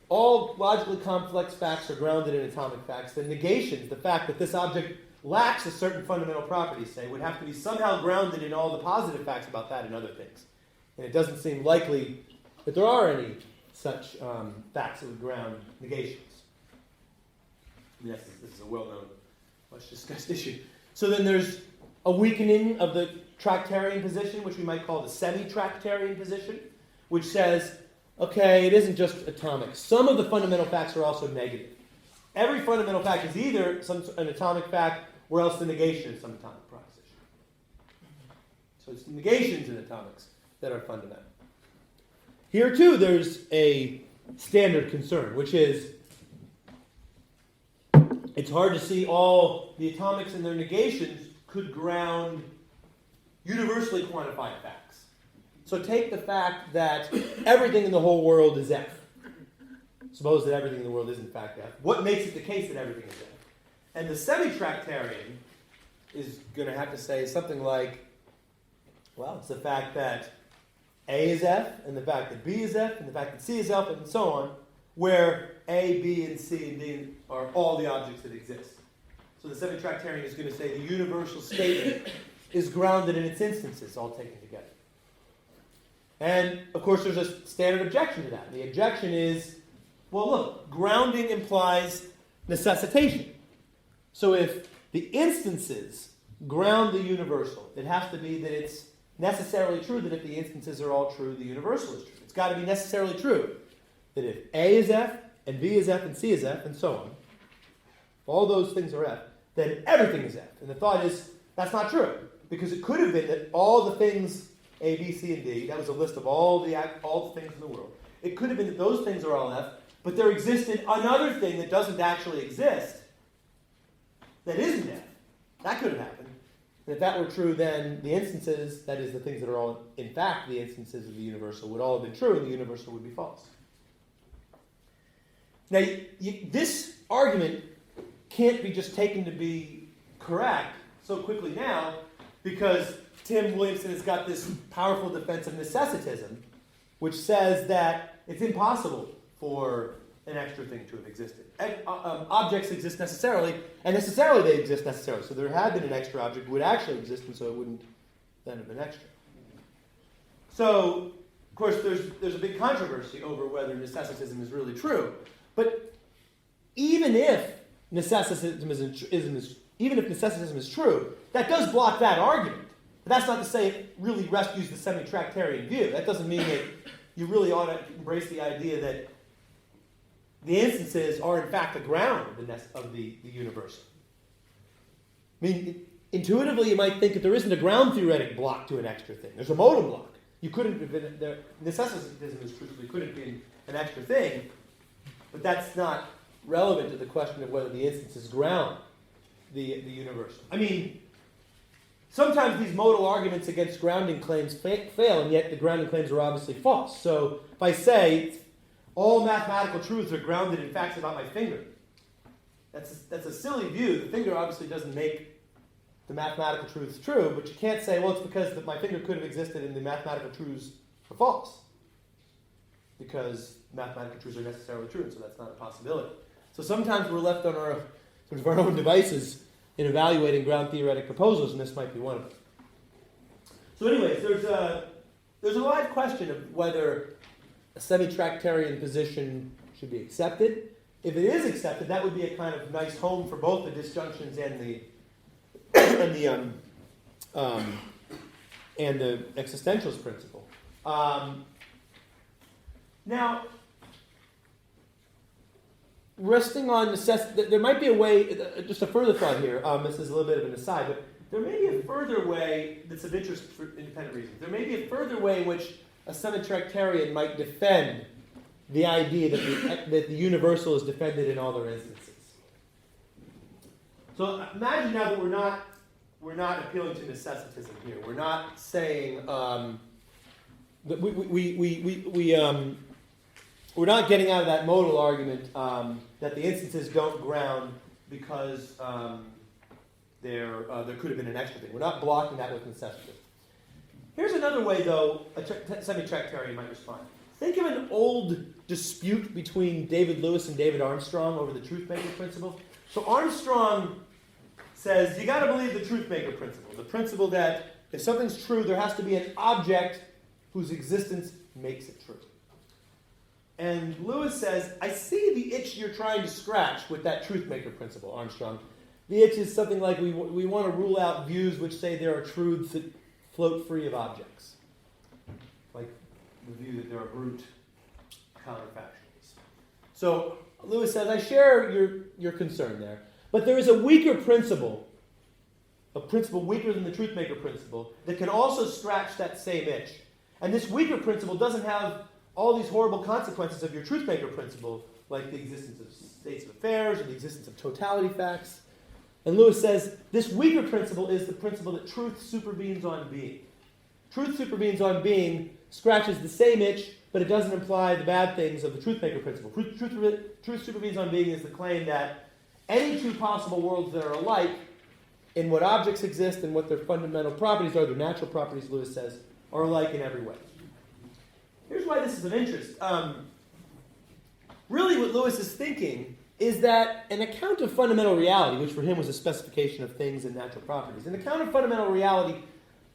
Speaker 1: all logically complex facts are grounded in atomic facts, then negations, the fact that this object lacks a certain fundamental property, say, would have to be somehow grounded in all the positive facts about that and other things. And it doesn't seem likely that there are any such facts that would ground negations. I mean, this is a well-known, much discussed issue. So then there's a weakening of the Tractarian position, which we might call the semi-Tractarian position, which says, okay, it isn't just atomic. Some of the fundamental facts are also negative. Every fundamental fact is either an atomic fact or else the negation of some atomic proposition. So it's negations in atomics that are fundamental. Here, too, there's a standard concern, which is it's hard to see all the atomics and their negations could ground universally quantified facts. So take the fact that everything in the whole world is F. Suppose that everything in the world is in fact F. What makes it the case that everything is F? And the semi-Tractarian is going to have to say something like, well, it's the fact that A is F, and the fact that B is F, and the fact that C is F, and so on, where A, B, and C, and D are all the objects that exist. So the semi-Tractarian is going to say the universal statement is grounded in its instances, all taken together. And, of course, there's a standard objection to that. The objection is, well, look, grounding implies necessitation. So if the instances ground the universal, it has to be that it's necessarily true that if the instances are all true, the universal is true. It's got to be necessarily true that if A is F, and B is F, and C is F, and so on, if all those things are F, then everything is F. And the thought is, that's not true. Because it could have been that all the things A, B, C, and D, that was a list of all the things in the world. It could have been that those things are all F, but there existed another thing that doesn't actually exist that isn't F. That could have happened. And if that were true, then the instances, that is the things that are all in fact the instances of the universal, would all have been true and the universal would be false. Now, this argument can't be just taken to be correct so quickly now, because Tim Williamson has got this powerful defense of necessitism, which says that it's impossible for an extra thing to have existed. Objects exist necessarily, and necessarily they exist necessarily. So there had been an extra object, would actually exist, and so it wouldn't then have been extra. So, of course, there's a big controversy over whether necessitism is really true. But even if necessitism is true, that does block that argument. But that's not to say it really rescues the semi-tractarian view. That doesn't mean that you really ought to embrace the idea that the instances are in fact the ground of the universal. I mean, intuitively you might think that there isn't a ground theoretic block to an extra thing. There's a modal block. You couldn't have been, necessitism is truthfully couldn't be an extra thing, but that's not relevant to the question of whether the instances ground the universal. I mean, sometimes these modal arguments against grounding claims fail, and yet the grounding claims are obviously false. So if I say all mathematical truths are grounded in facts about my finger, that's a silly view. The finger obviously doesn't make the mathematical truths true, but you can't say, well, it's because my finger could have existed and the mathematical truths are false, because mathematical truths are necessarily true, and so that's not a possibility. So sometimes we're left on our own devices in evaluating ground theoretic proposals, and this might be one of them. So anyways, there's a live question of whether a semi-tractarian position should be accepted. If it is accepted, that would be a kind of nice home for both the disjunctions and the existentialist principle. Now, resting on necessity, there might be a way, just a further thought here, this is a little bit of an aside, but there may be a further way that's of interest for independent reasons. There may be a further way in which a semi-tractarian might defend the idea that the universal is defended in all their instances. So imagine now that we're not appealing to necessitism here. We're not saying that we're not getting out of that modal argument that the instances don't ground because there could have been an extra thing. We're not blocking that with necessity. Here's another way, though, a semi-tractarian might respond. Think of an old dispute between David Lewis and David Armstrong over the truth-maker principle. So Armstrong says, you got to believe the truth-maker principle, the principle that if something's true, there has to be an object whose existence makes it true. And Lewis says, I see the itch you're trying to scratch with that truth-maker principle, Armstrong. The itch is something like we want to rule out views which say there are truths that float free of objects. Like the view that there are brute counterfactuals. So Lewis says, I share your concern there. But there is a weaker principle, a principle weaker than the truth-maker principle, that can also scratch that same itch. And this weaker principle doesn't have all these horrible consequences of your truth-maker principle, like the existence of states of affairs or the existence of totality facts. And Lewis says, this weaker principle is the principle that truth supervenes on being. Truth supervenes on being scratches the same itch, but it doesn't imply the bad things of the truth-maker principle. Truth supervenes on being is the claim that any two possible worlds that are alike in what objects exist and what their fundamental properties are, their natural properties, Lewis says, are alike in every way. Here's why this is of interest. Really what Lewis is thinking is that an account of fundamental reality, which for him was a specification of things and natural properties, an account of fundamental reality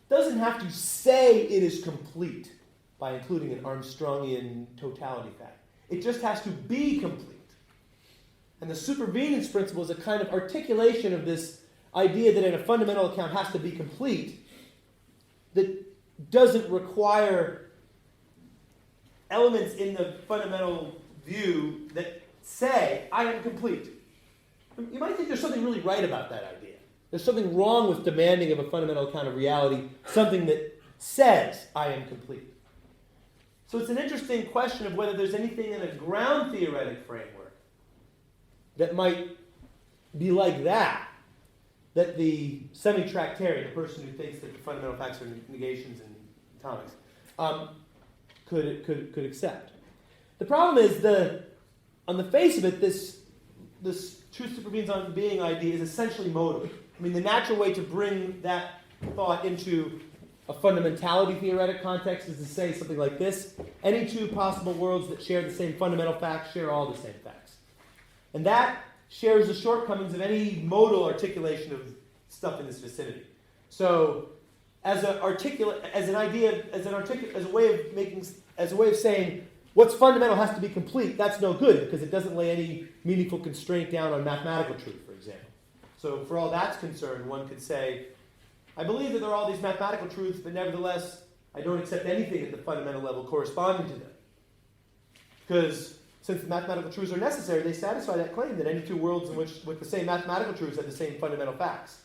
Speaker 1: doesn't have to say it is complete by including an Armstrongian totality fact. It just has to be complete. And the supervenance principle is a kind of articulation of this idea that in a fundamental account has to be complete, that doesn't require elements in the fundamental view that say, I am complete. You might think there's something really right about that idea. There's something wrong with demanding of a fundamental account of reality something that says, I am complete. So it's an interesting question of whether there's anything in a ground theoretic framework that might be like that, that the semi-tractarian, the person who thinks that the fundamental facts are negations in atomics, could accept. The problem is on the face of it, this truth supervenes on being idea is essentially modal. I mean, the natural way to bring that thought into a fundamentality theoretic context is to say something like this: any two possible worlds that share the same fundamental facts share all the same facts. And that shares the shortcomings of any modal articulation of stuff in this vicinity. So, as a way of saying what's fundamental has to be complete, that's no good because it doesn't lay any meaningful constraint down on mathematical truth, for example. So, for all that's concerned, one could say, I believe that there are all these mathematical truths, but nevertheless, I don't accept anything at the fundamental level corresponding to them. Because since the mathematical truths are necessary, they satisfy that claim that any two worlds in which with the same mathematical truths have the same fundamental facts.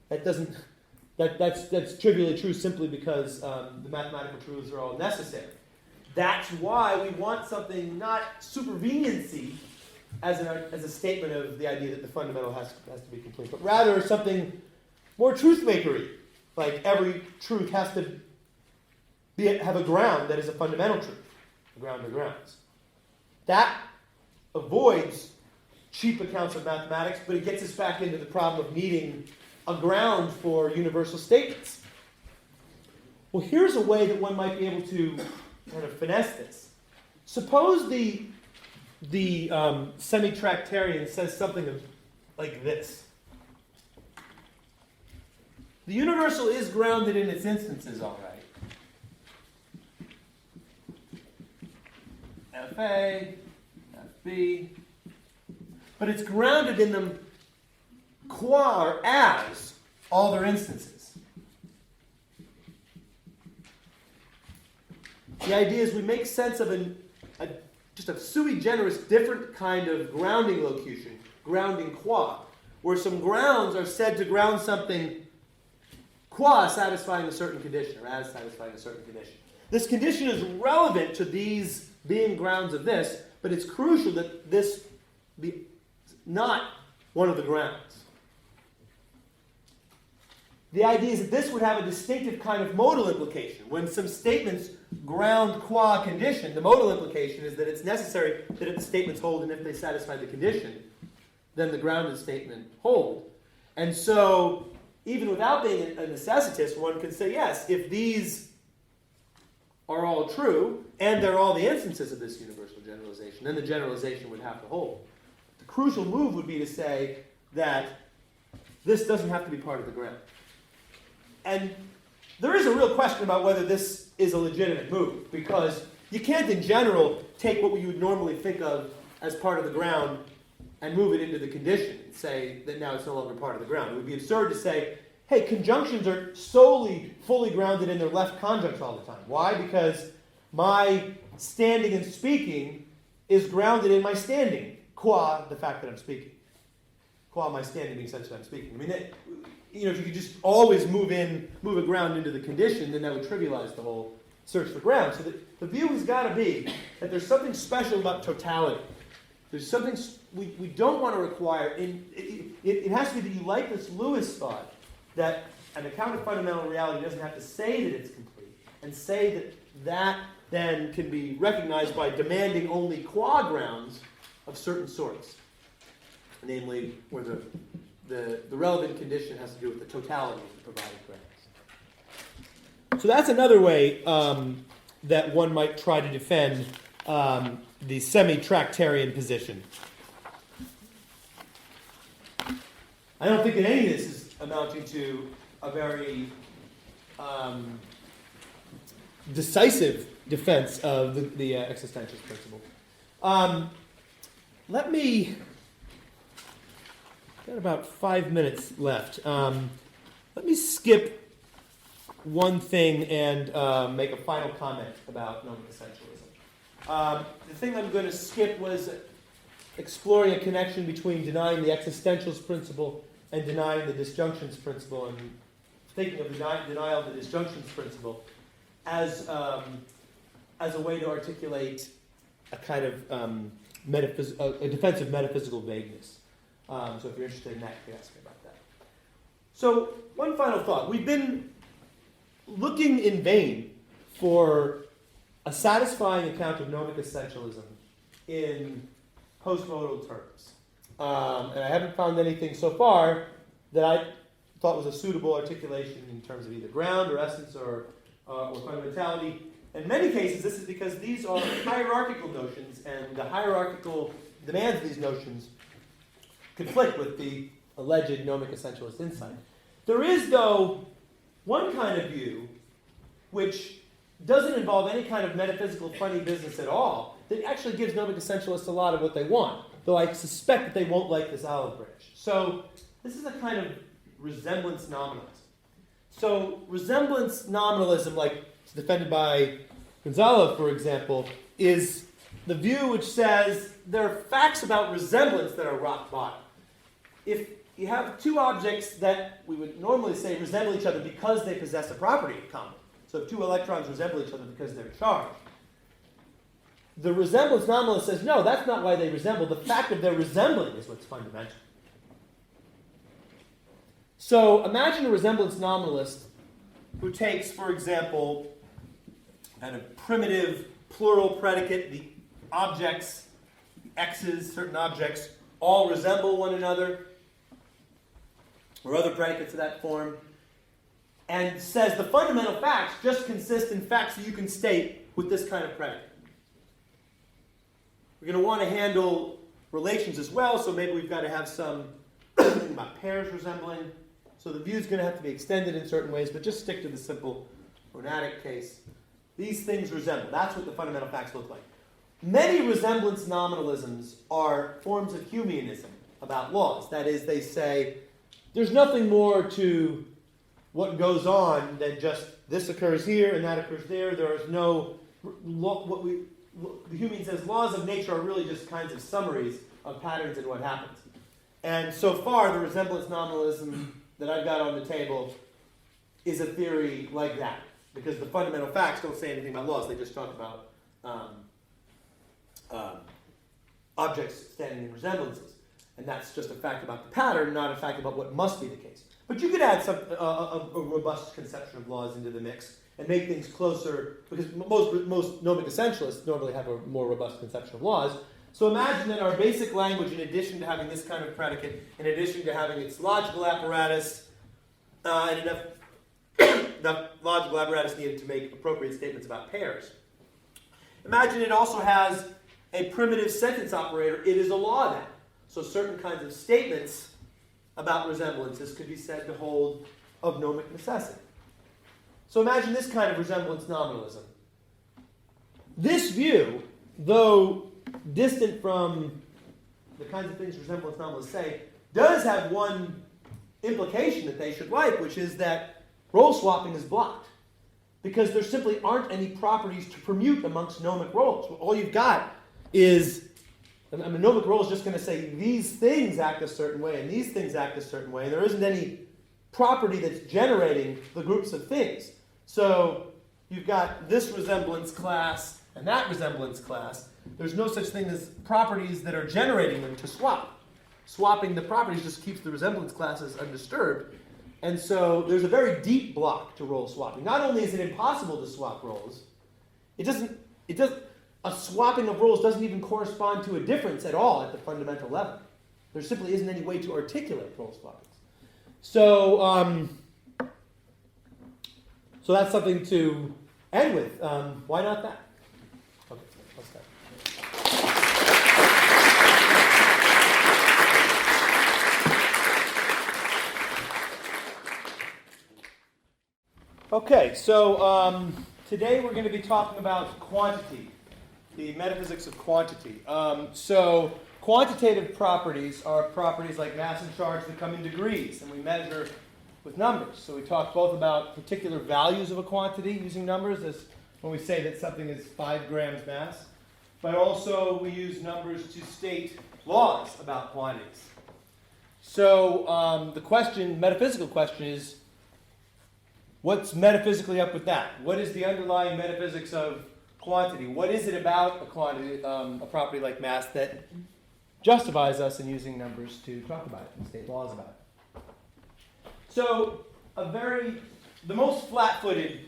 Speaker 1: That's trivially true simply because the mathematical truths are all necessary. That's why we want something not superveniency as a statement of the idea that the fundamental has to be complete, but rather something more truth-makery, like every truth has to have a ground that is a fundamental truth, a ground or grounds. That avoids cheap accounts of mathematics, but it gets us back into the problem of needing a ground for universal statements. Well, here's a way that one might be able to kind of finesse this. Suppose the semi-tractarian says something like this. The universal is grounded in its instances, all right. FA, FB, but it's grounded in them qua or as all their instances. The idea is we make sense of just a sui generis different kind of grounding locution, grounding qua, where some grounds are said to ground something qua satisfying a certain condition, or as satisfying a certain condition. This condition is relevant to these being grounds of this, but it's crucial that this be not one of the grounds. The idea is that this would have a distinctive kind of modal implication. When some statements ground qua condition, the modal implication is that it's necessary that if the statements hold and if they satisfy the condition, then the grounded statement hold. And so, even without being a necessitist, one could say, yes, if these are all true, and they're all the instances of this universal generalization, then the generalization would have to hold. The crucial move would be to say that this doesn't have to be part of the ground. And there is a real question about whether this is a legitimate move, because you can't in general take what you would normally think of as part of the ground and move it into the condition and say that now it's no longer part of the ground. It would be absurd to say, hey, conjunctions are solely fully grounded in their left conjuncts all the time. Why? Because my standing and speaking is grounded in my standing, qua the fact that I'm speaking. Qua my standing being such that I'm speaking. I mean, if you could just always move a ground into the condition, then that would trivialize the whole search for ground. So the view has got to be that there's something special about totality. There's something we don't want to require. It has to be that you like this Lewis thought, that an account of fundamental reality doesn't have to say that it's complete, and say that then can be recognized by demanding only qua grounds of certain sorts, namely where the relevant condition has to do with the totality of the provided grounds. So that's another way that one might try to defend the semi-tractarian position. I don't think that any of this is amounting to a very decisive defense of the existentialist principle. Let me... Got about 5 minutes left. Let me skip one thing and make a final comment about non-essentialism. The thing I'm going to skip was exploring a connection between denying the existentialist principle and denying the disjunctions principle, and thinking of the denial of the disjunctions principle as a way to articulate a kind of a defense of metaphysical vagueness. So if you're interested in that, you can ask me about that. So one final thought. We've been looking in vain for a satisfying account of gnomic essentialism in postmodal terms. And I haven't found anything so far that I thought was a suitable articulation in terms of either ground or essence or fundamentality. In many cases, this is because these are hierarchical notions, and the hierarchical demands of these notions conflict with the alleged gnomic essentialist insight. There is, though, one kind of view which doesn't involve any kind of metaphysical funny business at all, that actually gives gnomic essentialists a lot of what they want, though I suspect that they won't like this olive branch. So this is a kind of resemblance nominalism. So resemblance nominalism, like it's defended by Gonzalo, for example, is the view which says there are facts about resemblance that are rock bottom. If you have two objects that we would normally say resemble each other because they possess a property in common, so if two electrons resemble each other because they're charged, the resemblance nominalist says, no, that's not why they resemble. The fact of their resembling is what's fundamental. So imagine a resemblance nominalist who takes, for example, kind of primitive plural predicate, the objects, x's, certain objects, all resemble one another, or other predicates of that form, and says the fundamental facts just consist in facts that you can state with this kind of predicate. We're going to want to handle relations as well, so maybe we've got to have some thinking about pairs resembling. So the view is going to have to be extended in certain ways, but just stick to the simple monadic case. These things resemble. That's what the fundamental facts look like. Many resemblance nominalisms are forms of Humeanism about laws. That is, they say there's nothing more to what goes on than just this occurs here and that occurs there. There is no, the Humean says laws of nature are really just kinds of summaries of patterns in what happens. And so far, the resemblance nominalism that I've got on the table is a theory like that, because the fundamental facts don't say anything about laws. They just talk about objects standing in resemblances. And that's just a fact about the pattern, not a fact about what must be the case. But you could add some a robust conception of laws into the mix and make things closer, because most gnomic essentialists normally have a more robust conception of laws. So imagine that our basic language, in addition to having this kind of predicate, in addition to having its logical apparatus, and enough logical apparatus needed to make appropriate statements about pairs. Imagine it also has a primitive sentence operator. It is a law then. So certain kinds of statements about resemblances could be said to hold of gnomic necessity. So imagine this kind of resemblance nominalism. This view, though distant from the kinds of things resemblance nominalists say, does have one implication that they should like, which is that role swapping is blocked, because there simply aren't any properties to permute amongst gnomic roles. All you've got is, a gnomic role is just going to say these things act a certain way and these things act a certain way. There isn't any property that's generating the groups of things. So you've got this resemblance class and that resemblance class. There's no such thing as properties that are generating them to swap. Swapping the properties just keeps the resemblance classes undisturbed. And so there's a very deep block to role swapping. Not only is it impossible to swap roles, a swapping of roles doesn't even correspond to a difference at all at the fundamental level. There simply isn't any way to articulate role swappings. So, so that's something to end with. Why not that? Okay, let's start. Okay, so today we're going to be talking about quantity, the metaphysics of quantity. So quantitative properties are properties like mass and charge that come in degrees, and we measure with numbers. So we talk both about particular values of a quantity using numbers, as when we say that something is 5 grams mass, but also we use numbers to state laws about quantities. So the metaphysical question is, what's metaphysically up with that? What is the underlying metaphysics of quantity? What is it about a quantity, a property like mass, that justifies us in using numbers to talk about it and state laws about it. So the most flat-footed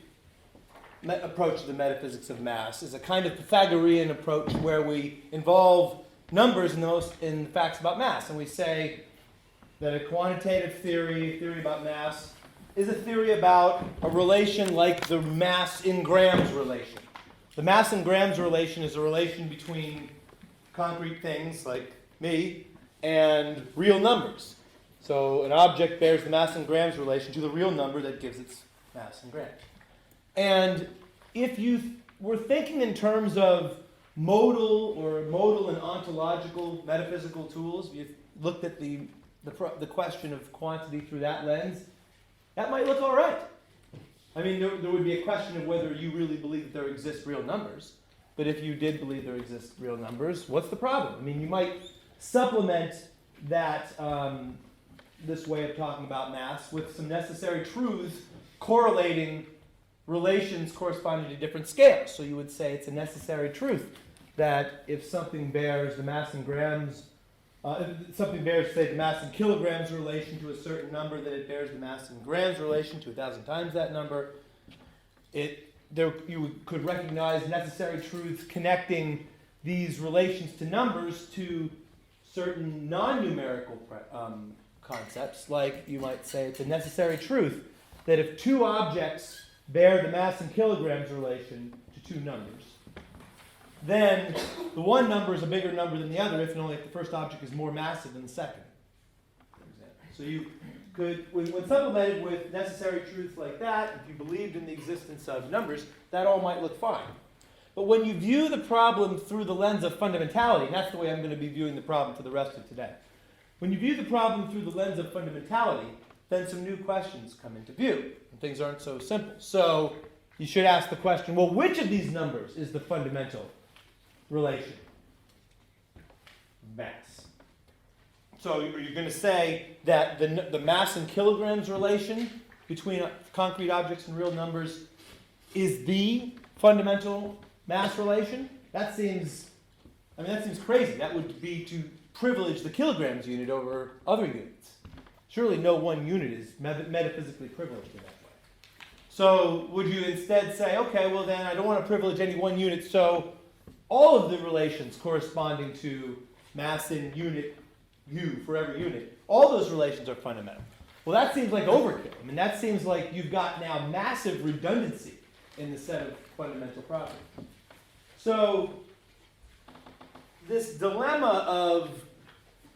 Speaker 1: approach to the metaphysics of mass is a kind of Pythagorean approach where we involve numbers in the facts about mass, and we say that a quantitative theory about mass is a theory about a relation like the mass in grams relation. The mass in grams relation is a relation between concrete things like me and real numbers. So an object bears the mass in grams relation to the real number that gives its mass in grams. And if you were thinking in terms of modal and ontological metaphysical tools, if you looked at the question of quantity through that lens, that might look all right. I mean, there would be a question of whether you really believe that there exist real numbers. But if you did believe there exist real numbers, what's the problem? I mean, you might supplement that this way of talking about mass with some necessary truths correlating relations corresponding to different scales. So you would say it's a necessary truth that if something bears the mass in grams, if something bears, say, the mass in kilograms relation to a certain number, that it bears the mass in grams relation to 1,000 times that number. You could recognize necessary truths connecting these relations to numbers to certain non-numerical concepts, like you might say it's a necessary truth that if two objects bear the mass in kilograms relation to two numbers, then the one number is a bigger number than the other if and only if the first object is more massive than the second, for example. So you could, when supplemented with necessary truths like that, if you believed in the existence of numbers, that all might look fine. But when you view the problem through the lens of fundamentality, and that's the way I'm going to be viewing the problem for the rest of today. When you view the problem through the lens of fundamentality, then some new questions come into view, and things aren't so simple. So you should ask the question, well, which of these numbers is the fundamental relation? Mass. So are you going to say that the mass in kilograms relation between concrete objects and real numbers is the fundamental mass relation? That seems crazy. That would be to privilege the kilograms unit over other units. Surely no one unit is metaphysically privileged in that way. So would you instead say, okay, well then I don't want to privilege any one unit, so all of the relations corresponding to mass in unit U for every unit, all those relations are fundamental. Well, that seems like overkill. I mean, that seems like you've got now massive redundancy in the set of fundamental properties. So this dilemma of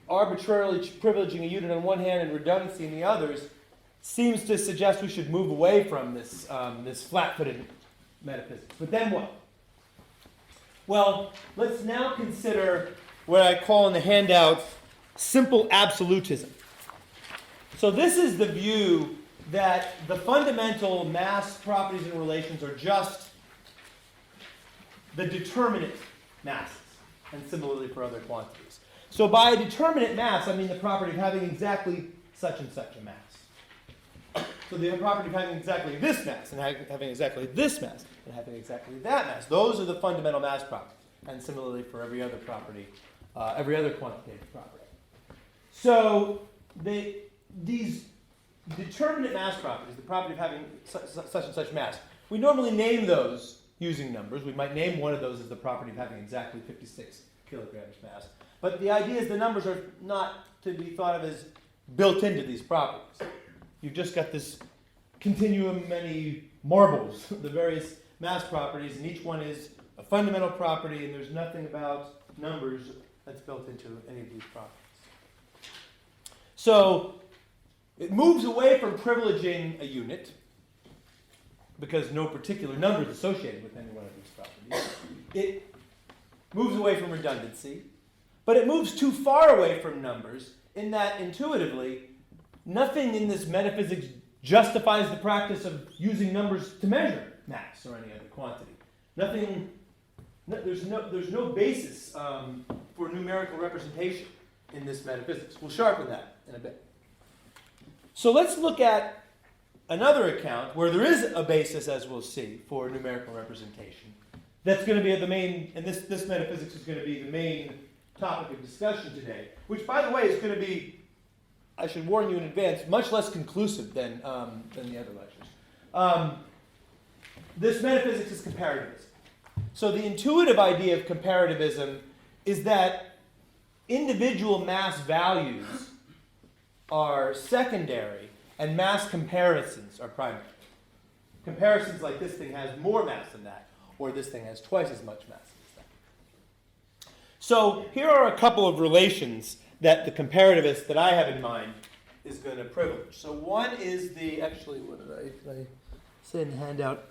Speaker 1: arbitrarily privileging a unit on one hand and redundancy in the others seems to suggest we should move away from this, this flat-footed metaphysics. But then what? Well, let's now consider what I call in the handout simple absolutism. So this is the view that the fundamental mass properties and relations are just the determinate masses, and similarly for other quantities. So by a determinate mass, I mean the property of having exactly such and such a mass. So the property of having exactly this mass, and having exactly this mass, and having exactly that mass. Those are the fundamental mass properties. And similarly for every other property, every other quantitative property. So these determinate mass properties, the property of having such and such mass, we normally name those using numbers. We might name one of those as the property of having exactly 56 kilograms mass. But the idea is the numbers are not to be thought of as built into these properties. You've just got this continuum, many marbles, the various mass properties, and each one is a fundamental property, and there's nothing about numbers that's built into any of these properties. So it moves away from privileging a unit, because no particular number is associated with any one of these properties. It moves away from redundancy, but it moves too far away from numbers in that intuitively, nothing in this metaphysics justifies the practice of using numbers to measure mass or any other quantity. There's no basis for numerical representation in this metaphysics. We'll sharpen that in a bit. So let's look at another account where there is a basis, as we'll see, for numerical representation. That's going to be the main, and this metaphysics is going to be the main topic of discussion today, which, by the way, is going to be, I should warn you in advance, much less conclusive than the other lectures. This metaphysics is comparativism. So the intuitive idea of comparativism is that individual mass values are secondary and mass comparisons are primary. Comparisons like this thing has more mass than that, or this thing has twice as much mass as that. So here are a couple of relations that the comparativist that I have in mind is going to privilege. So one is the, actually, what did I say in the handout?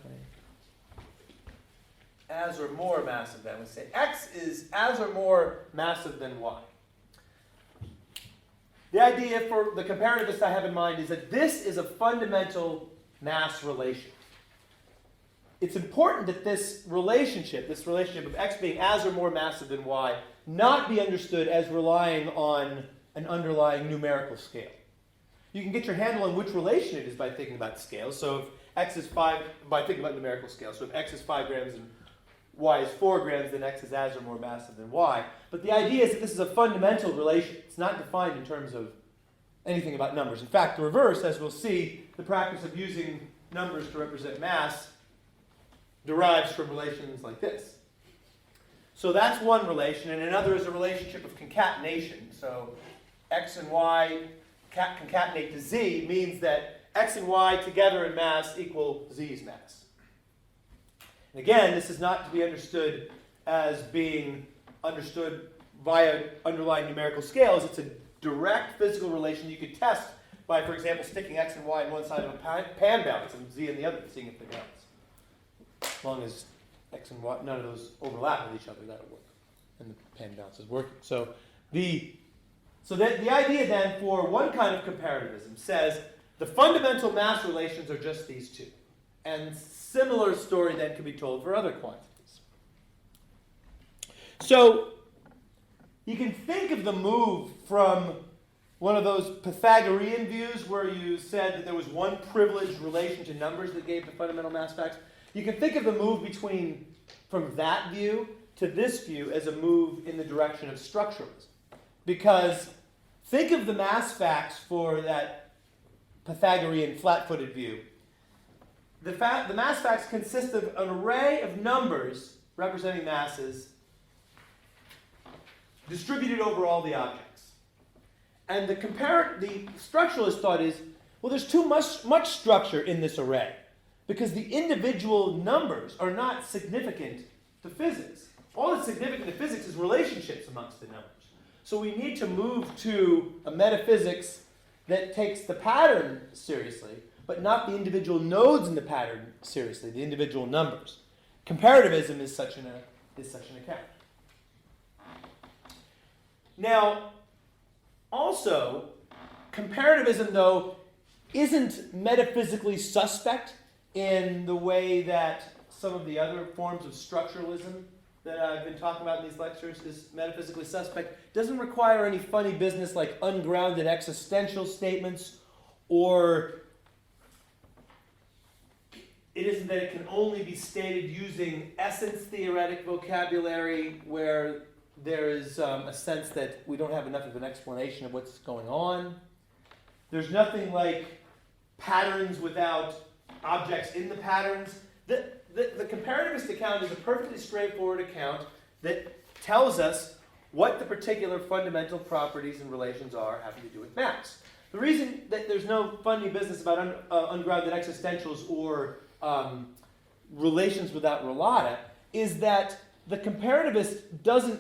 Speaker 1: As or more massive than. We say X is as or more massive than Y. The idea for the comparativist I have in mind is that this is a fundamental mass relation. It's important that this relationship of X being as or more massive than Y, not be understood as relying on an underlying numerical scale. You can get your handle on which relation it is by thinking about scales. So if X is 5, by thinking about numerical scale. So if X is 5 grams and Y is 4 grams, then X is as or more massive than Y. But the idea is that this is a fundamental relation. It's not defined in terms of anything about numbers. In fact, the reverse, as we'll see, the practice of using numbers to represent mass derives from relations like this. So that's one relation, and another is a relationship of concatenation. So X and Y concatenate to Z means that X and Y together in mass equal Z's mass. And again, this is not to be understood as being understood via underlying numerical scales. It's a direct physical relation you could test by, for example, sticking X and Y on one side of a pan balance and Z on the other, seeing if they balance. As long as X and Y, none of those overlap with each other, that'll work. And the pan balance is working. So the idea then for one kind of comparativism says the fundamental mass relations are just these two. And similar story then can be told for other quantities. So you can think of the move from one of those Pythagorean views where you said that there was one privileged relation to numbers that gave the fundamental mass facts. You can think of the move from that view to this view as a move in the direction of structuralism. Because think of the mass facts for that Pythagorean flat-footed view. The mass facts consist of an array of numbers representing masses distributed over all the objects. And the structuralist thought is, well, there's too much structure in this array because the individual numbers are not significant to physics. All that's significant to physics is relationships amongst the numbers. So we need to move to a metaphysics that takes the pattern seriously, but not the individual nodes in the pattern seriously, the individual numbers. Comparativism is such an account. Now, also, comparativism, though, isn't metaphysically suspect in the way that some of the other forms of structuralism that I've been talking about in these lectures is metaphysically suspect. It doesn't require any funny business like ungrounded existential statements, or it isn't that it can only be stated using essence-theoretic vocabulary where there is a sense that we don't have enough of an explanation of what's going on. There's nothing like patterns without objects in the patterns. The comparativist account is a perfectly straightforward account that tells us what the particular fundamental properties and relations are having to do with mass. The reason that there's no funny business about ungrounded existentials or relations without relata is that the comparativist doesn't,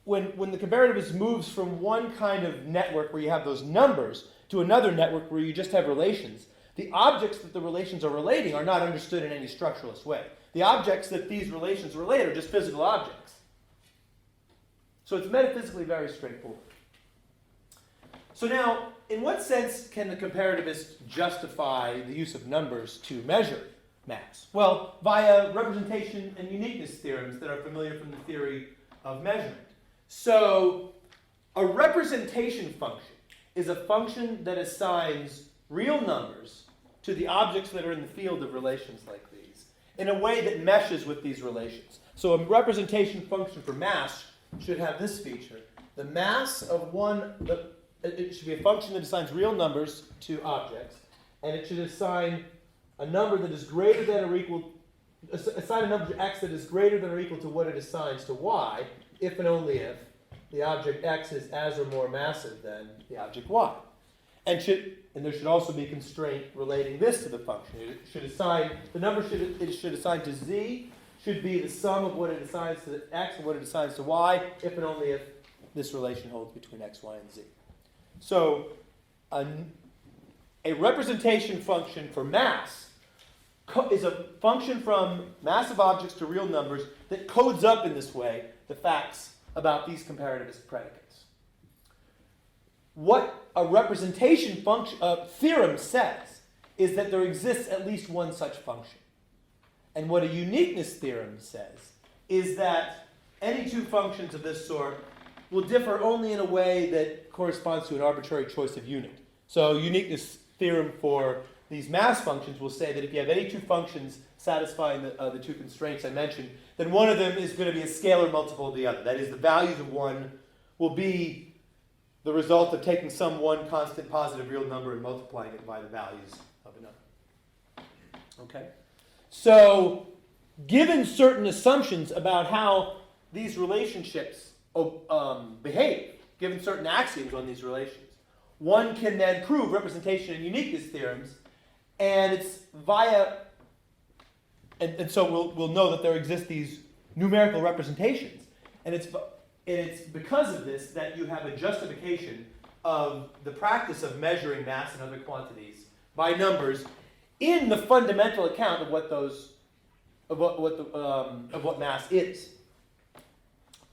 Speaker 1: when the comparativist moves from one kind of network where you have those numbers to another network where you just have relations, the objects that the relations are relating are not understood in any structuralist way. The objects that these relations relate are just physical objects. So it's metaphysically very straightforward. So now, in what sense can the comparativist justify the use of numbers to measure mass? Well, via representation and uniqueness theorems that are familiar from the theory of measurement. So a representation function is a function that assigns real numbers to the objects that are in the field of relations like these in a way that meshes with these relations. So a representation function for mass should have this feature. the mass of it should be a function that assigns real numbers to objects, and it should assign a number that is greater than or equal, assign a number to x that is greater than or equal to what it assigns to y, if and only if the object x is as or more massive than the object y. And there should also be a constraint relating this to the function. It should assign, the number it should assign to z should be the sum of what it assigns to x and what it assigns to y, if and only if this relation holds between x, y, and z. So a representation function for mass is a function from massive objects to real numbers that codes up in this way the facts about these comparativist predicates. What a representation function theorem says is that there exists at least one such function. And what a uniqueness theorem says is that any two functions of this sort will differ only in a way that corresponds to an arbitrary choice of unit. So uniqueness theorem for these mass functions will say that if you have any two functions satisfying the two constraints I mentioned, then one of them is going to be a scalar multiple of the other. That is, the values of one will be the result of taking some one constant positive real number and multiplying it by the values of another. Okay? So, given certain assumptions about how these relationships behave, given certain axioms on these relations, one can then prove representation and uniqueness theorems, and it's via, and so we'll know that there exist these numerical representations, and it's because of this that you have a justification of the practice of measuring mass and other quantities by numbers in the fundamental account of what mass is.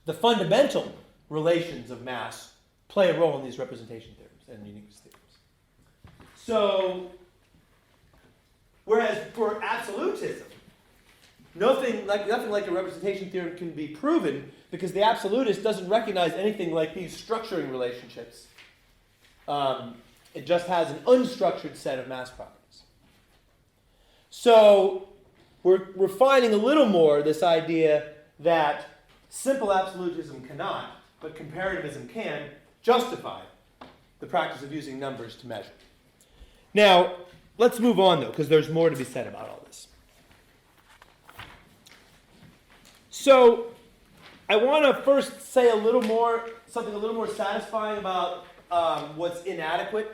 Speaker 1: The fundamental relations of mass play a role in these representation theorems and uniqueness theorems. So, whereas for absolutism, nothing like a representation theorem can be proven because the absolutist doesn't recognize anything like these structuring relationships. It just has an unstructured set of mass properties. So, we're refining a little more this idea that simple absolutism cannot, but comparativism can, justify the practice of using numbers to measure. Now, let's move on, though, because there's more to be said about all this. So, I want to first say something a little more satisfying about what's inadequate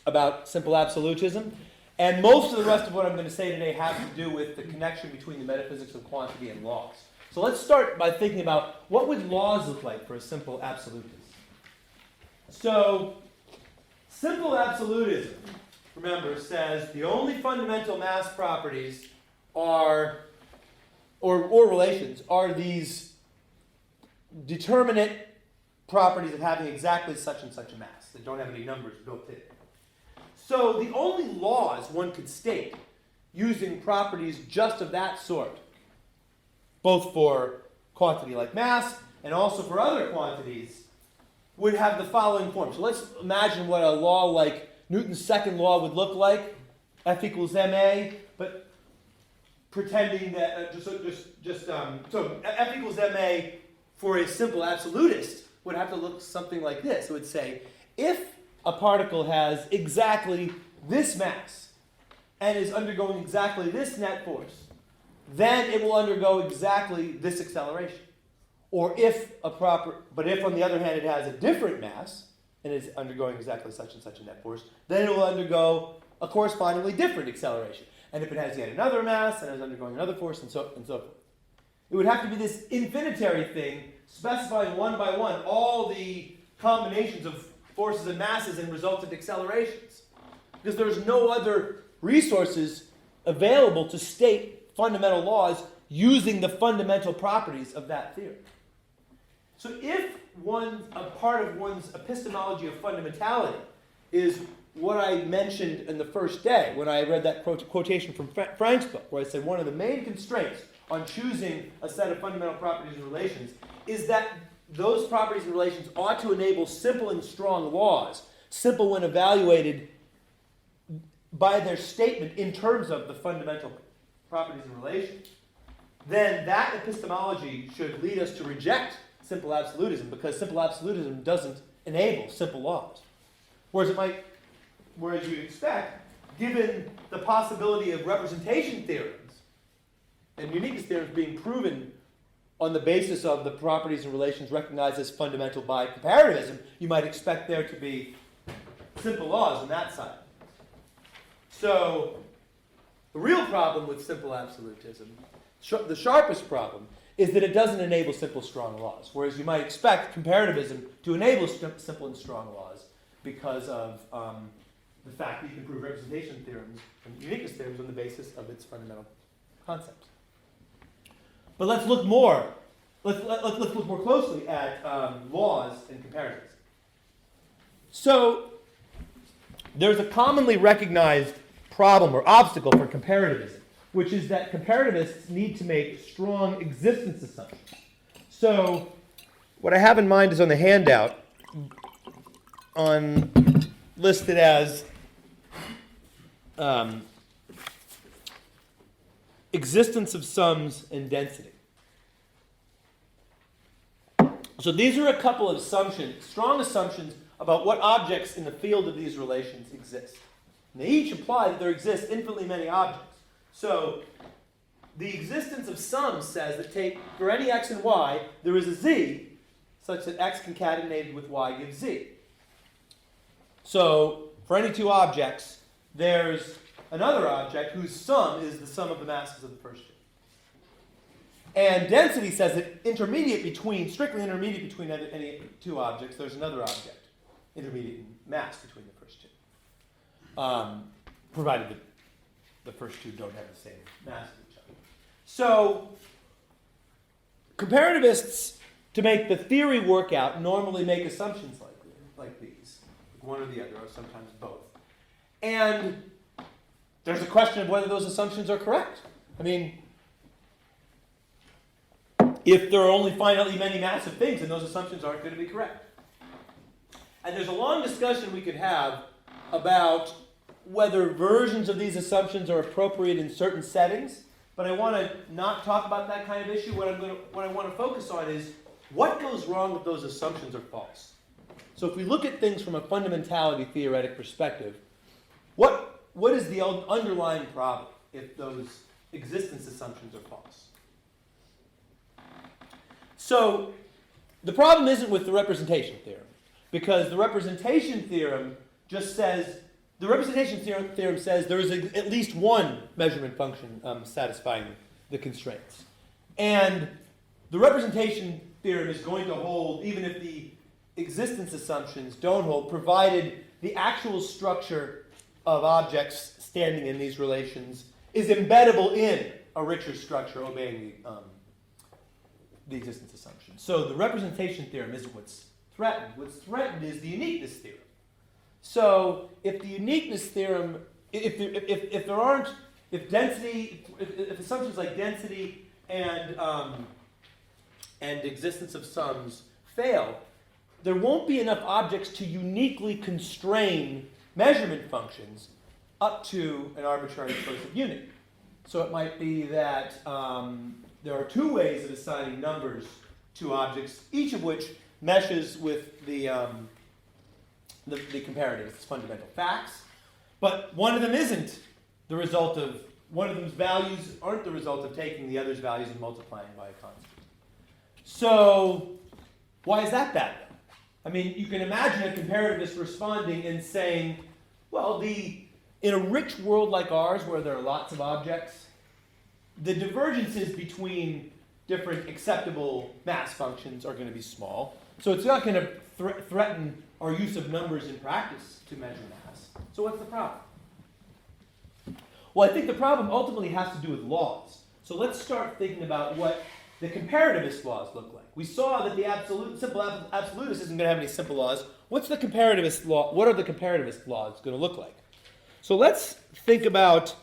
Speaker 1: about simple absolutism. And most of the rest of what I'm going to say today has to do with the connection between the metaphysics of quantity and laws. So let's start by thinking about what would laws look like for a simple absolutist. So, simple absolutism, remember, says the only fundamental mass properties are, or relations, are these determinate properties of having exactly such and such a mass that don't have any numbers built in. So the only laws one could state using properties just of that sort, both for quantity like mass and also for other quantities, would have the following form. So let's imagine what a law like Newton's second law would look like, F equals ma, but pretending that, so F equals ma for a simple absolutist would have to look something like this. It would say, if a particle has exactly this mass and is undergoing exactly this net force, then it will undergo exactly this acceleration. Or if on the other hand it has a different mass and is undergoing exactly such and such a net force, then it will undergo a correspondingly different acceleration. And if it has yet another mass and is undergoing another force, and so forth. It would have to be this infinitary thing, specifying one by one all the combinations of forces and masses and resultant accelerations. Because there's no other resources available to state fundamental laws using the fundamental properties of that theory. So if a part of one's epistemology of fundamentality is what I mentioned in the first day when I read that quotation from Frank's book, where I said one of the main constraints on choosing a set of fundamental properties and relations is that those properties and relations ought to enable simple and strong laws, simple when evaluated by their statement in terms of the fundamental properties and relations, then that epistemology should lead us to reject simple absolutism, because simple absolutism doesn't enable simple laws. Whereas you'd expect, given the possibility of representation theorems and uniqueness theorems being proven on the basis of the properties and relations recognized as fundamental by comparativism, you might expect there to be simple laws on that side. So the real problem with simple absolutism, the sharpest problem, is that it doesn't enable simple strong laws, whereas you might expect comparativism to enable simple and strong laws because of the fact that you can prove representation theorems and uniqueness theorems on the basis of its fundamental concepts. But let's look more. Let's look more closely at laws and comparativism. So there's a commonly recognized problem or obstacle for comparativism, which is that comparativists need to make strong existence assumptions. So what I have in mind is on the handout, listed as existence of sums and density. So these are a couple of assumptions, strong assumptions about what objects in the field of these relations exist. And they each imply that there exist infinitely many objects. So the existence of sums says that for any x and y, there is a z such that x concatenated with y gives z. So for any two objects, there's another object whose sum is the sum of the masses of the first two. And density says that strictly intermediate between any two objects, there's another object, intermediate in mass between the first two, provided that the first two don't have the same mass as each other. So comparativists, to make the theory work out, normally make assumptions like these, one or the other, or sometimes both. And there's a question of whether those assumptions are correct. I mean, if there are only finitely many massive things, then those assumptions aren't going to be correct. And there's a long discussion we could have about whether versions of these assumptions are appropriate in certain settings, but I want to not talk about that kind of issue. What I want to focus on is what goes wrong if those assumptions are false. So if we look at things from a fundamentality theoretic perspective, what is the underlying problem if those existence assumptions are false? So the problem isn't with the representation theorem, because the representation theorem just says, the representation theorem says there is at least one measurement function satisfying the constraints. And the representation theorem is going to hold even if the existence assumptions don't hold, provided the actual structure of objects standing in these relations is embeddable in a richer structure obeying the existence assumption. So the representation theorem isn't what's threatened. What's threatened is the uniqueness theorem. So if the uniqueness theorem, if assumptions like density and existence of sums fail, there won't be enough objects to uniquely constrain measurement functions up to an arbitrary explosive unit. So it might be that there are two ways of assigning numbers to objects, each of which meshes with the comparative, its fundamental facts, but one of them isn't the result of, one of them's values aren't the result of taking the other's values and multiplying by a constant. So why is that bad then? I mean, you can imagine a comparativist responding and saying, well, in a rich world like ours where there are lots of objects, the divergences between different acceptable mass functions are going to be small. So it's not going to threaten our use of numbers in practice to measure mass. So what's the problem? Well, I think the problem ultimately has to do with laws. So let's start thinking about what the comparativist laws look like. We saw that the simple absolutist isn't going to have any simple laws. What's the comparativist law? What are the comparativist laws going to look like? So let's think about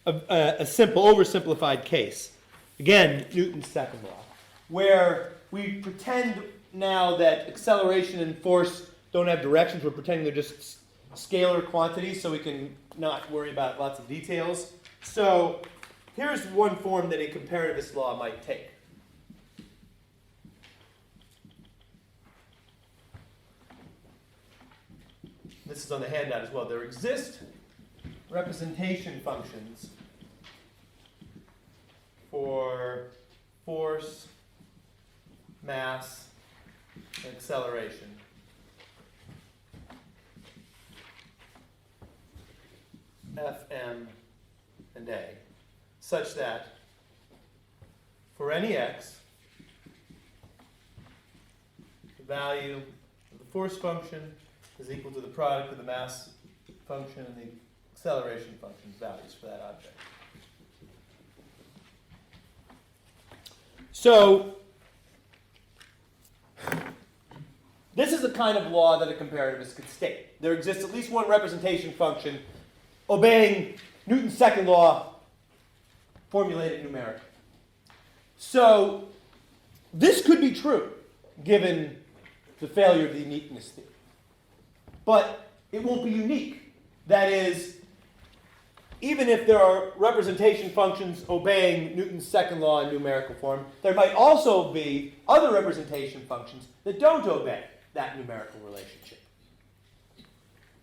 Speaker 1: a simple, oversimplified case. Again, Newton's second law, where we pretend now that acceleration and force don't have directions. We're pretending they're just scalar quantities, so we can not worry about lots of details. So here's one form that a comparativist law might take. this is on the handout as well, there exist representation functions for force, mass, and acceleration. F, M, and A, such that for any x, the value of the force function is equal to the product of the mass function and the acceleration function's values for that object. So, this is the kind of law that a comparativist could state. There exists at least one representation function obeying Newton's second law formulated numerically. So, this could be true, given the failure of the uniqueness theory. But it won't be unique. That is, even if there are representation functions obeying Newton's second law in numerical form, there might also be other representation functions that don't obey that numerical relationship.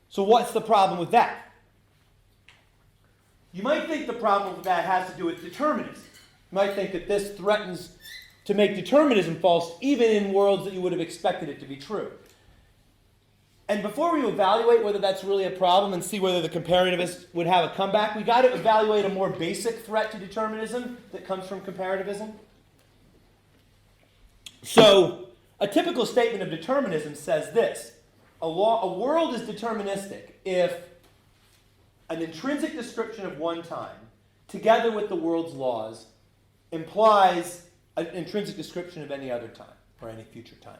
Speaker 1: So what's the problem with that? You might think the problem with that has to do with determinism. You might think that this threatens to make determinism false even in worlds that you would have expected it to be true. And before we evaluate whether that's really a problem and see whether the comparativists would have a comeback, we've got to evaluate a more basic threat to determinism that comes from comparativism. So, a typical statement of determinism says this: a world is deterministic if an intrinsic description of one time, together with the world's laws, implies an intrinsic description of any other time, or any future time.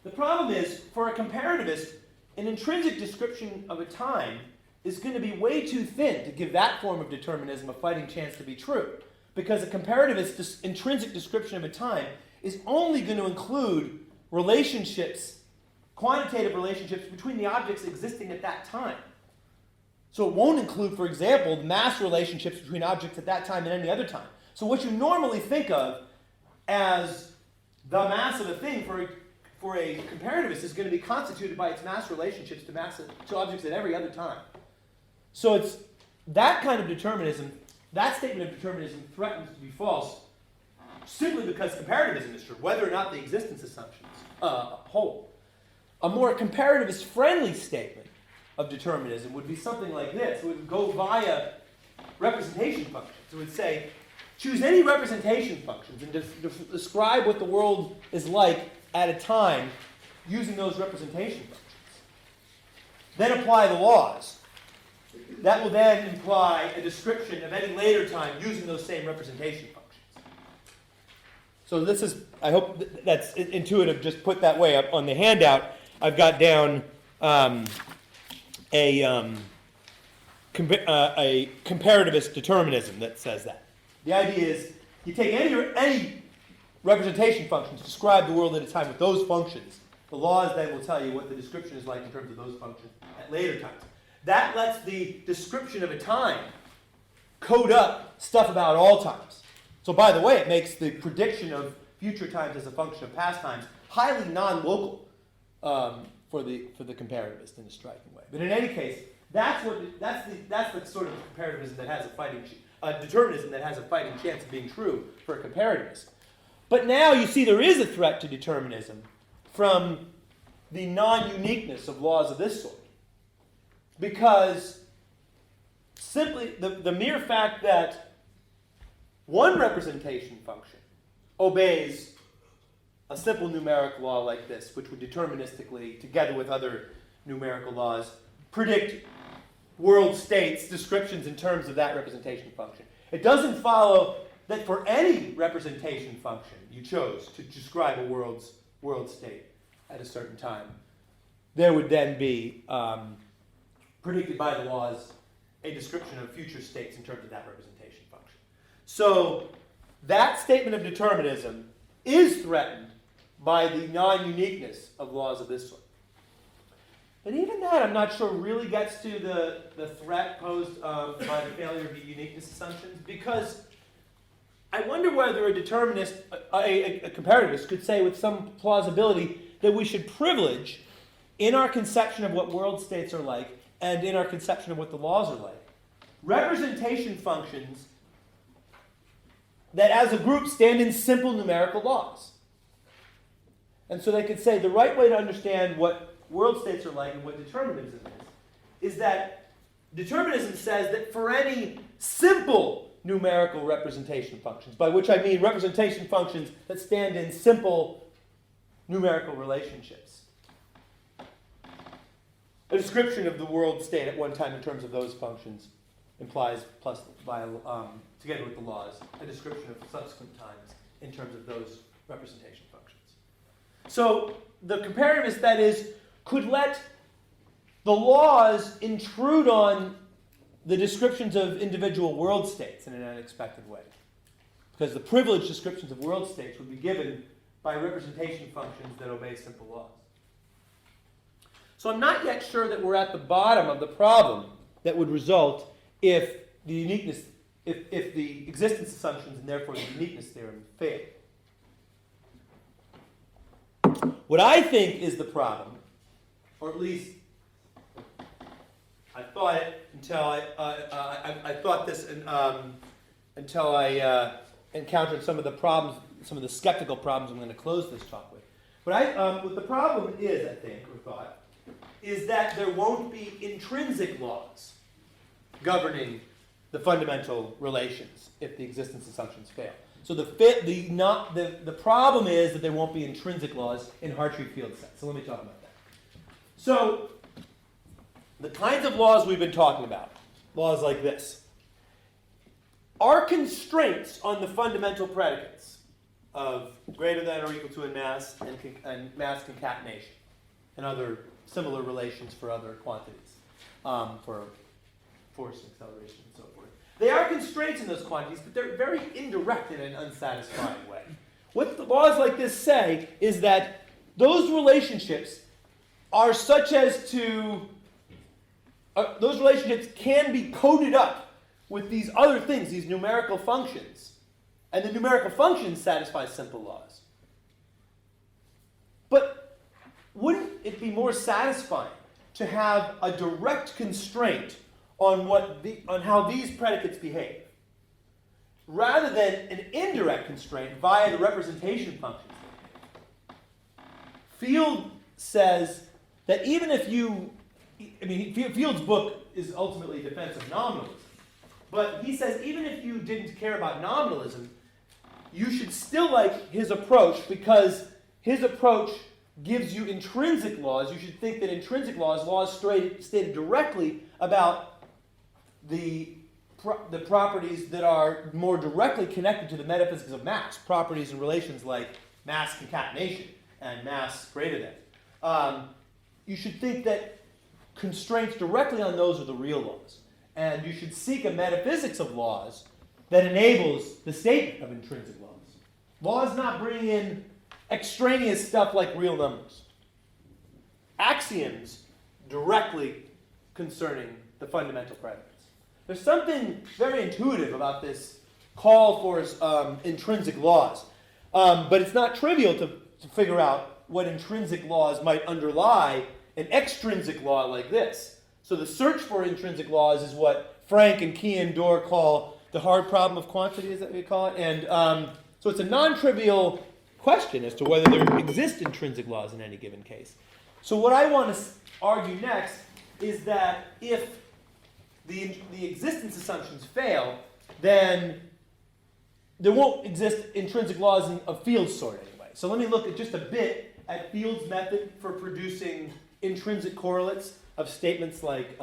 Speaker 1: The problem is, for a comparativist, an intrinsic description of a time is going to be way too thin to give that form of determinism a fighting chance to be true. Because a comparativist's intrinsic description of a time is only going to include relationships, quantitative relationships between the objects existing at that time. So it won't include, for example, mass relationships between objects at that time and any other time. So what you normally think of as the mass of a thing for a comparativist is going to be constituted by its mass relationships to objects at every other time. So it's that kind of determinism, that statement of determinism threatens to be false simply because comparativism is true, whether or not the existence assumptions hold. A more comparativist-friendly statement of determinism would be something like this. It would go via representation functions. It would say, choose any representation functions and describe what the world is like at a time using those representation functions. Then apply the laws. That will then imply a description of any later time using those same representation functions. So this is, I hope that's intuitive, just put that way up on the handout. I've got down a comparativist determinism that says that. The idea is you take any representation functions, describe the world at a time with those functions. The laws then will tell you what the description is like in terms of those functions at later times. That lets the description of a time code up stuff about all times. So by the way, it makes the prediction of future times as a function of past times highly non-local for the comparativist in a striking way. But in any case, that's the sort of comparativism that has determinism that has a fighting chance of being true for a comparativist. But now you see there is a threat to determinism from the non-uniqueness of laws of this sort. Because simply the mere fact that one representation function obeys a simple numerical law like this, which would deterministically, together with other numerical laws, predict world states, descriptions in terms of that representation function. It doesn't follow that for any representation function you chose to describe a world state at a certain time, there would then be, predicted by the laws, a description of future states in terms of that representation function. So that statement of determinism is threatened by the non-uniqueness of laws of this sort. But even that, I'm not sure, really gets to the threat posed by the failure of the uniqueness assumptions, because I wonder whether a comparativist could say with some plausibility that we should privilege in our conception of what world states are like and in our conception of what the laws are like, representation functions that as a group stand in simple numerical laws. And so they could say the right way to understand what world states are like and what determinism is that determinism says that for any simple numerical representation functions, by which I mean representation functions that stand in simple numerical relationships. A description of the world state at one time in terms of those functions implies, plus together with the laws, a description of subsequent times in terms of those representation functions. So the comparativist, that is, could let the laws intrude on the descriptions of individual world states in an unexpected way. Because the privileged descriptions of world states would be given by representation functions that obey simple laws. So I'm not yet sure that we're at the bottom of the problem that would result if the uniqueness, if the existence assumptions and therefore the uniqueness theorem fail. What I think is the problem, or at least I thought it until I thought this until I encountered some of the problems, some of the skeptical problems I'm going to close this talk with. What the problem is, I think, or thought, is that there won't be intrinsic laws governing the fundamental relations if the existence assumptions fail. So the problem is that there won't be intrinsic laws in Hartree field sets. So let me talk about that. So the kinds of laws we've been talking about, laws like this, are constraints on the fundamental predicates of greater than or equal to in mass and mass concatenation and other similar relations for other quantities, for force, acceleration, and so forth. They are constraints in those quantities, but they're very indirect in an unsatisfying way. What the laws like this say is that those relationships are such as to, those relationships can be coded up with these other things, these numerical functions. And the numerical functions satisfy simple laws. But wouldn't it be more satisfying to have a direct constraint on how these predicates behave, rather than an indirect constraint via the representation functions? Field says that even if Field's book is ultimately a defense of nominalism, but he says even if you didn't care about nominalism, you should still like his approach because his approach gives you intrinsic laws. You should think that intrinsic laws stated directly about the properties that are more directly connected to the metaphysics of mass, properties and relations like mass concatenation and mass greater than. You should think that constraints directly on those are the real laws. And you should seek a metaphysics of laws that enables the statement of intrinsic laws. Laws not bring in extraneous stuff like real numbers. Axioms directly concerning the fundamental predicates. There's something very intuitive about this call for intrinsic laws. But it's not trivial to figure out what intrinsic laws might underlie an extrinsic law like this. So the search for intrinsic laws is what Frank and Key and Dorr call the hard problem of quantity, is that what you call it? And so it's a non-trivial question as to whether there exist intrinsic laws in any given case. So what I want to argue next is that if the existence assumptions fail, then there won't exist intrinsic laws of Field's sort anyway. So let me look at just a bit at Field's method for producing intrinsic correlates of statements like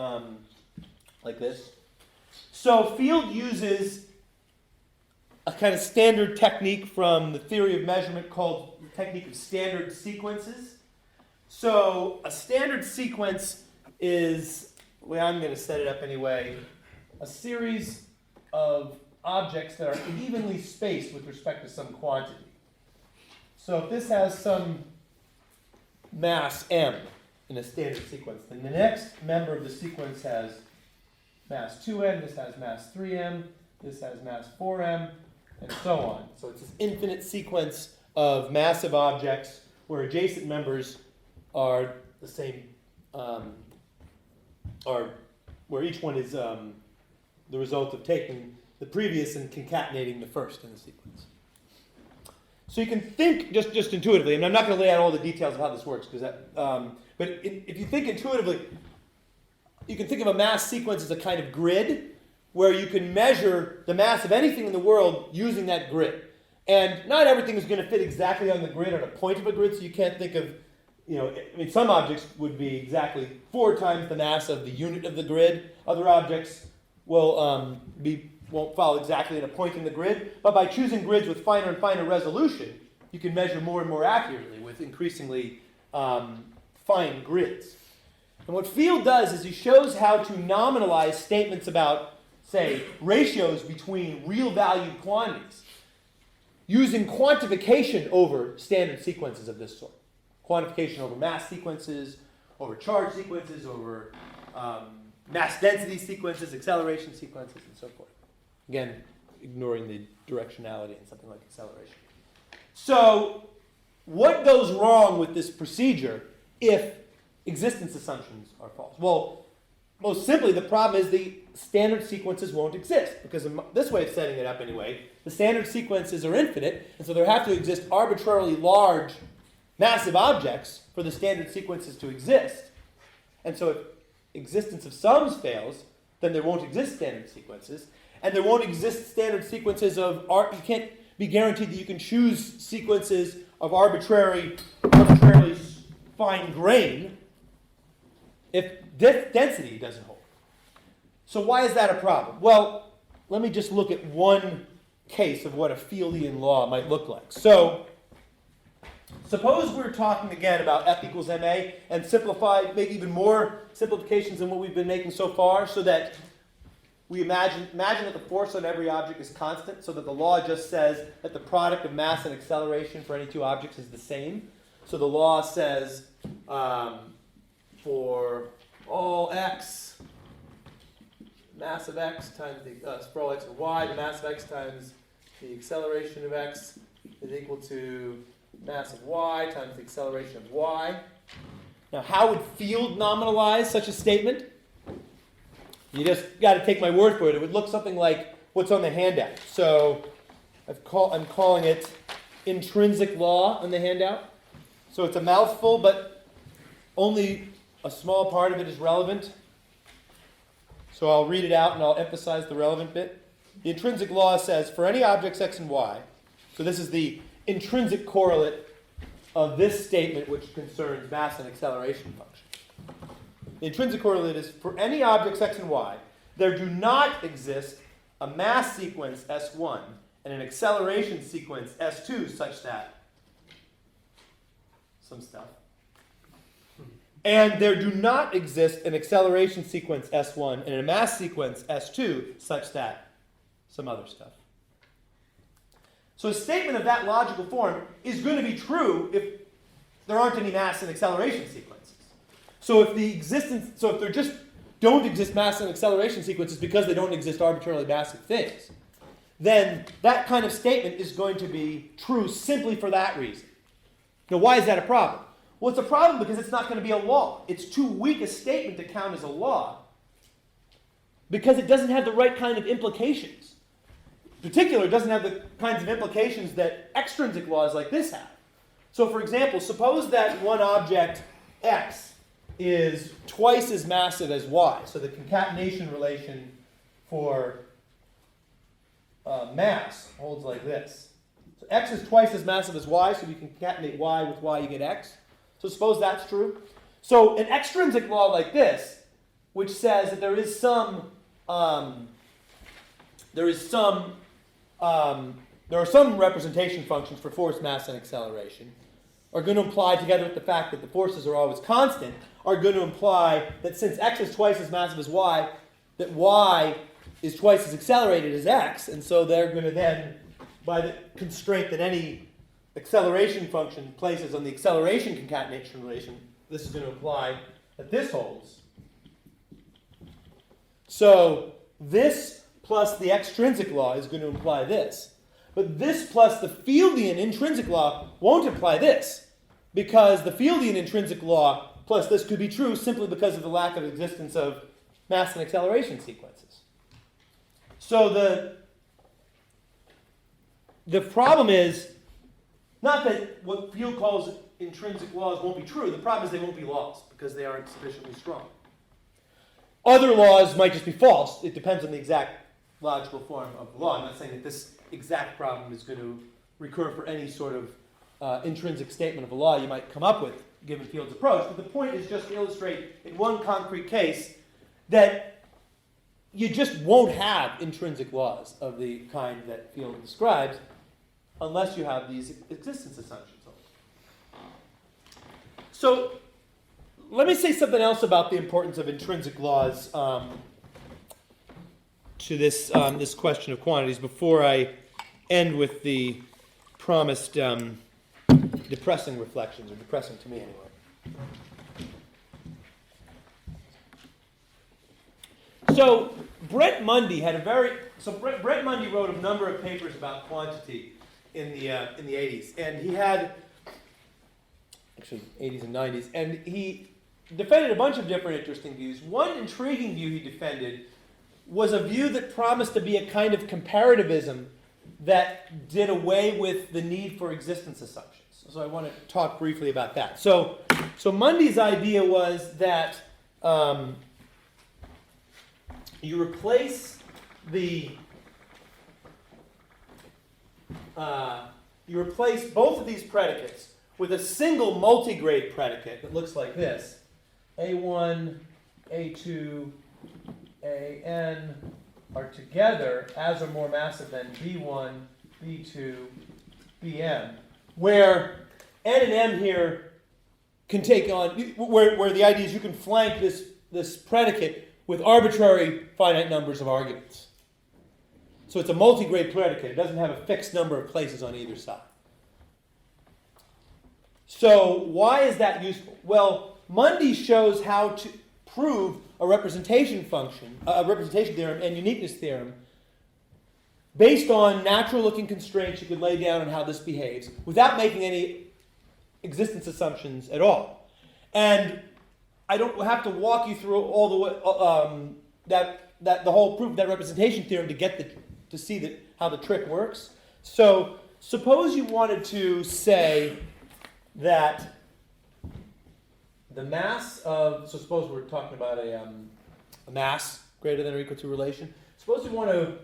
Speaker 1: this. So Field uses a kind of standard technique from the theory of measurement called the technique of standard sequences. So a standard sequence is, the way I'm going to set it up anyway, a series of objects that are evenly spaced with respect to some quantity. So if this has some mass m in a standard sequence, then the next member of the sequence has mass 2m, this has mass 3m, this has mass 4m, and so on. So it's this infinite sequence of massive objects where adjacent members are the same, or where each one is the result of taking the previous and concatenating the first in the sequence. So you can think just intuitively, and I'm not going to lay out all the details of how this works, because if you think intuitively, you can think of a mass sequence as a kind of grid where you can measure the mass of anything in the world using that grid. And not everything is going to fit exactly on the grid, on a point of a grid, so you can't think of, some objects would be exactly 4 times the mass of the unit of the grid. Other objects won't follow exactly in a point in the grid. But by choosing grids with finer and finer resolution, you can measure more and more accurately with increasingly fine grids. And what Field does is he shows how to nominalize statements about, say, ratios between real valued quantities using quantification over standard sequences of this sort. Quantification over mass sequences, over charge sequences, over mass density sequences, acceleration sequences, and so forth. Again, ignoring the directionality in something like acceleration. So, what goes wrong with this procedure if existence assumptions are false? Well, most simply, the problem is the standard sequences won't exist, because in this way of setting it up anyway, the standard sequences are infinite, and so there have to exist arbitrarily large, massive objects for the standard sequences to exist. And so if existence of sums fails, then there won't exist standard sequences, and there won't exist standard sequences of you can't be guaranteed that you can choose sequences of arbitrarily fine grain if density doesn't hold. So why is that a problem? Well, let me just look at one case of what a Fieldian law might look like. So, suppose we're talking again about F equals ma and make even more simplifications than what we've been making so far, so that we imagine that the force on every object is constant, so that the law just says that the product of mass and acceleration for any 2 objects is the same. So the law says for all x, mass of x times for all x and y, the mass of x times the acceleration of x is equal to mass of y times the acceleration of y. Now, how would Field nominalize such a statement? You just got to take my word for it. It would look something like what's on the handout. So I'm calling it intrinsic law on the handout. So it's a mouthful, but only a small part of it is relevant. So I'll read it out and I'll emphasize the relevant bit. The intrinsic law says for any objects x and y, so this is the intrinsic correlate of this statement which concerns mass and acceleration function. The intrinsic correlate is for any objects x and y, there do not exist a mass sequence S1 and an acceleration sequence S2 such that some stuff. And there do not exist an acceleration sequence S1 and a mass sequence S2 such that some other stuff. So a statement of that logical form is going to be true if there aren't any mass and acceleration sequences. So if there just don't exist mass and acceleration sequences because they don't exist arbitrarily massive things, then that kind of statement is going to be true simply for that reason. Now, why is that a problem? Well, it's a problem because it's not going to be a law. It's too weak a statement to count as a law because it doesn't have the right kind of implications. In particular, it doesn't have the kinds of implications that extrinsic laws like this have. So, for example, suppose that one object, x, is twice as massive as y. So the concatenation relation for mass holds like this. So x is twice as massive as y, so we can concatenate y with y, you get x. So suppose that's true. So an extrinsic law like this, which says that there are some representation functions for force, mass, and acceleration, are going to imply, together with the fact that the forces are always constant, are going to imply that since x is twice as massive as y, that y is twice as accelerated as x, and so they're going to then, by the constraint that any acceleration function places on the acceleration concatenation relation, this is going to imply that this holds. So this plus the extrinsic law is going to imply this. But this plus the Fieldian intrinsic law won't imply this, because the Fieldian intrinsic law Plus, this could be true simply because of the lack of existence of mass and acceleration sequences. So the problem is not that what Field calls intrinsic laws won't be true. The problem is they won't be laws because they aren't sufficiently strong. Other laws might just be false. It depends on the exact logical form of the law. I'm not saying that this exact problem is going to recur for any sort of intrinsic statement of a law you might come up with, given Field's approach. But the point is just to illustrate in one concrete case that you just won't have intrinsic laws of the kind that Field describes unless you have these existence assumptions. So let me say something else about the importance of intrinsic laws to this question of quantities before I end with the promised depressing reflections, or depressing to me anyway. So Brett Mundy Brett Mundy wrote a number of papers about quantity in the 80s, and he had actually 80s and 90s, and he defended a bunch of different interesting views. One intriguing view he defended was a view that promised to be a kind of comparativism that did away with the need for existence assumptions. So I want to talk briefly about that. So Mundy's idea was that you replace both of these predicates with a single multigrade predicate that looks like this. A1, A2, AN are together as or more massive than B1, B2, Bm, where N and M here can take on, where the idea is you can flank this predicate with arbitrary finite numbers of arguments. So it's a multigrade predicate. It doesn't have a fixed number of places on either side. So why is that useful? Well, Mundy shows how to prove a representation theorem and uniqueness theorem based on natural-looking constraints you could lay down on how this behaves without making any existence assumptions at all. And I don't have to walk you through all the way the whole proof of that representation theorem to see how the trick works. So suppose you wanted to say that the mass of, so suppose we're talking about a mass greater than or equal to relation. Suppose we want to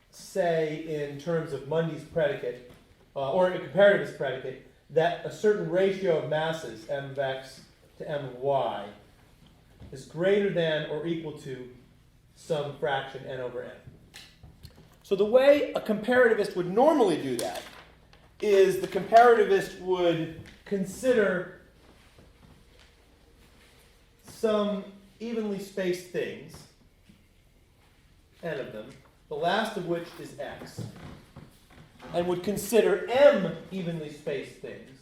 Speaker 1: say in terms of Mundy's predicate, or a comparativist predicate, that a certain ratio of masses, m of x to m of y, is greater than or equal to some fraction n over n. So the way a comparativist would normally do that is the comparativist would consider some evenly spaced things, n of them, the last of which is x, and would consider m evenly spaced things,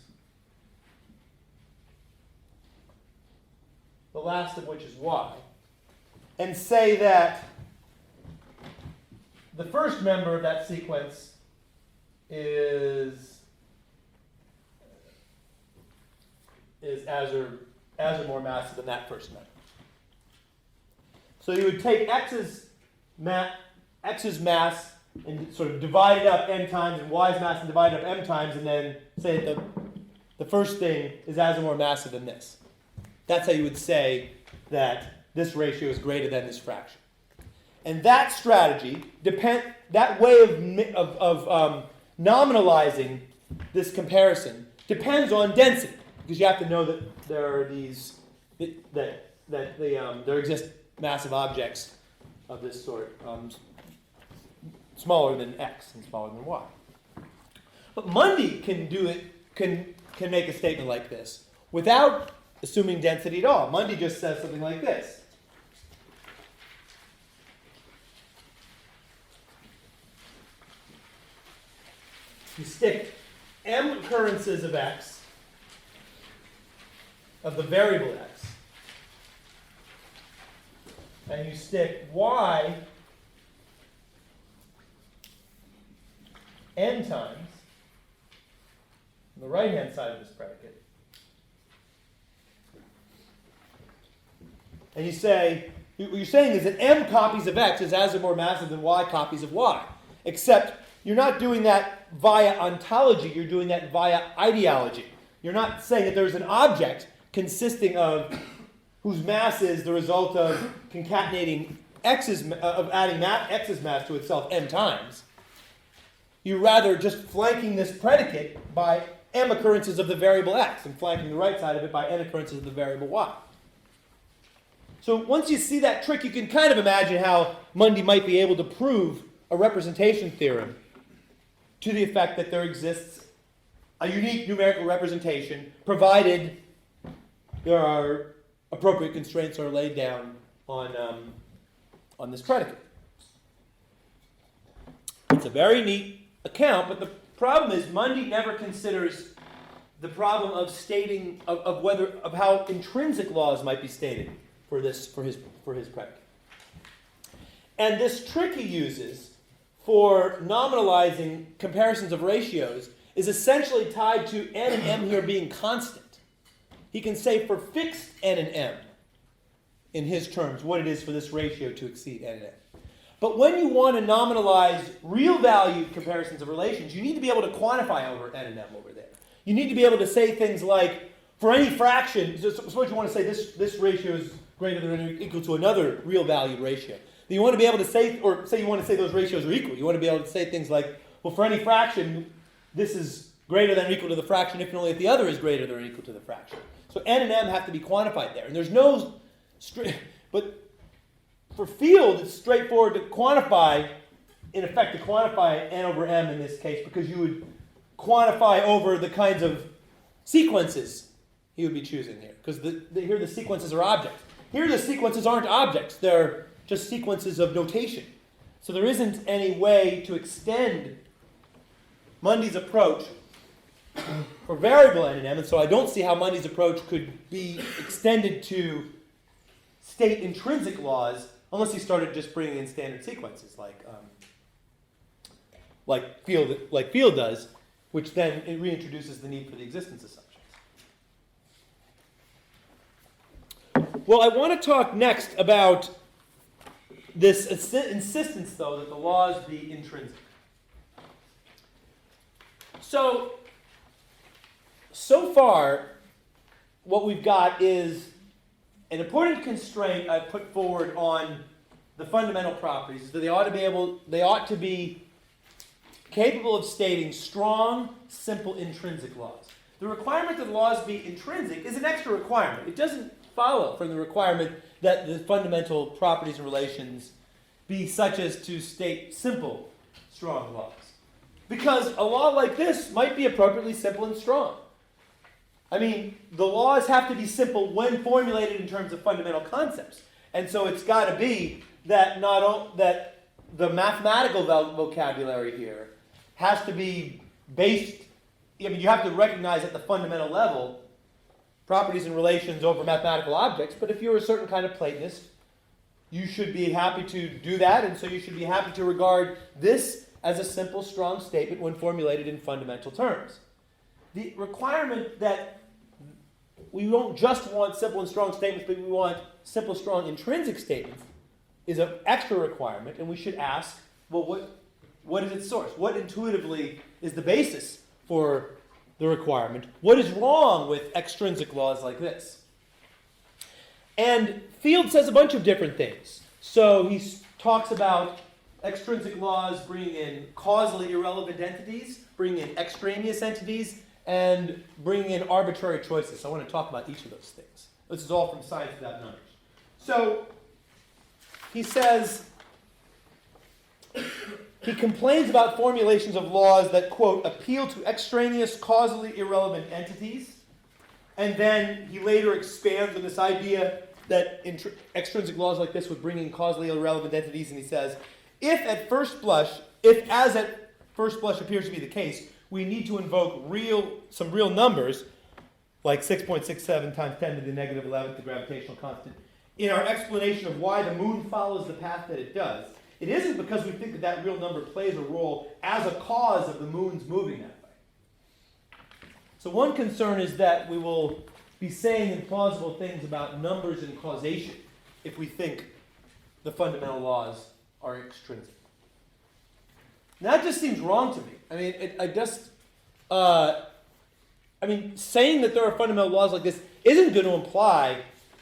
Speaker 1: the last of which is y, and say that the first member of that sequence is as or more massive than that first member. So you would take x's mass and sort of divide it up n times, and y's mass and divide it up m times, and then say that the first thing is as or more massive than this. That's how you would say that this ratio is greater than this fraction. And that strategy, that way of nominalizing this comparison depends on density, because you have to know that there are there exist massive objects of this sort, smaller than x and smaller than y. But Mundy can make a statement like this without assuming density at all. Mundy just says something like this. You stick m occurrences of x, of the variable x, and you stick y n times on the right-hand side of this predicate, And you say, what you're saying is that m copies of x is as or more massive than y copies of y. Except you're not doing that via ontology, you're doing that via ideology. You're not saying that there's an object consisting of whose mass is the result of concatenating of adding x's mass to itself n times. You're rather just flanking this predicate by m occurrences of the variable x and flanking the right side of it by n occurrences of the variable y. So once you see that trick, you can kind of imagine how Mundy might be able to prove a representation theorem to the effect that there exists a unique numerical representation provided there are appropriate constraints are laid down on this predicate. It's a very neat account, but the problem is Mundy never considers the problem of stating of how intrinsic laws might be stated for his predicate. And this trick he uses for nominalizing comparisons of ratios is essentially tied to n and m here being constant. He can say for fixed n and m, in his terms, what it is for this ratio to exceed n and m. But when you want to nominalize real valued comparisons of relations, you need to be able to quantify over n and m over there. You need to be able to say things like, for any fraction, suppose you want to say this ratio is greater than or equal to another real valued ratio. Then you want to be able to say, or say you want to say those ratios are equal. You want to be able to say things like, well, for any fraction, this is greater than or equal to the fraction if and only if the other is greater than or equal to the fraction. So n and m have to be quantified there. And there's no, but for field, it's straightforward to quantify, in effect, to quantify n over m in this case, because you would quantify over the kinds of sequences he would be choosing here. Because here the sequences are objects. Here the sequences aren't objects. They're just sequences of notation. So there isn't any way to extend Mundy's approach for variable n and m, and so I don't see how Mundy's approach could be extended to state intrinsic laws unless he started just bringing in standard sequences like field does, which then it reintroduces the need for the existence assumptions. Well, I want to talk next about this insistence, though, that the laws be intrinsic. So far, what we've got is an important constraint I've put forward on the fundamental properties is that they ought to be capable of stating strong, simple, intrinsic laws. The requirement that laws be intrinsic is an extra requirement. It doesn't follow from the requirement that the fundamental properties and relations be such as to state simple, strong laws. Because a law like this might be appropriately simple and strong. I mean, the laws have to be simple when formulated in terms of fundamental concepts. And so it's got to be that that the mathematical vocabulary here has to be based, I mean, you have to recognize at the fundamental level properties and relations over mathematical objects, but if you're a certain kind of Platonist, you should be happy to do that, and so you should be happy to regard this as a simple, strong statement when formulated in fundamental terms. The requirement that we don't just want simple and strong statements, but we want simple, strong, intrinsic statements is an extra requirement, and we should ask, well, what is its source? What intuitively is the basis for the requirement? What is wrong with extrinsic laws like this? And Field says a bunch of different things. So he talks about extrinsic laws bringing in causally irrelevant entities, bringing in extraneous entities, and bringing in arbitrary choices. So I want to talk about each of those things. This is all from Science Without Numbers. So he says, he complains about formulations of laws that, quote, appeal to extraneous, causally irrelevant entities. And then he later expands on this idea that extrinsic laws like this would bring in causally irrelevant entities. And he says, if as at first blush appears to be the case, we need to invoke some real numbers, like 6.67 times 10 to the negative 11th, the gravitational constant, in our explanation of why the moon follows the path that it does. It isn't because we think that real number plays a role as a cause of the moon's moving that way. So one concern is that we will be saying implausible things about numbers and causation. if we think the fundamental laws are extrinsic. Now, that just seems wrong to me. I mean, saying that there are fundamental laws like this isn't going to imply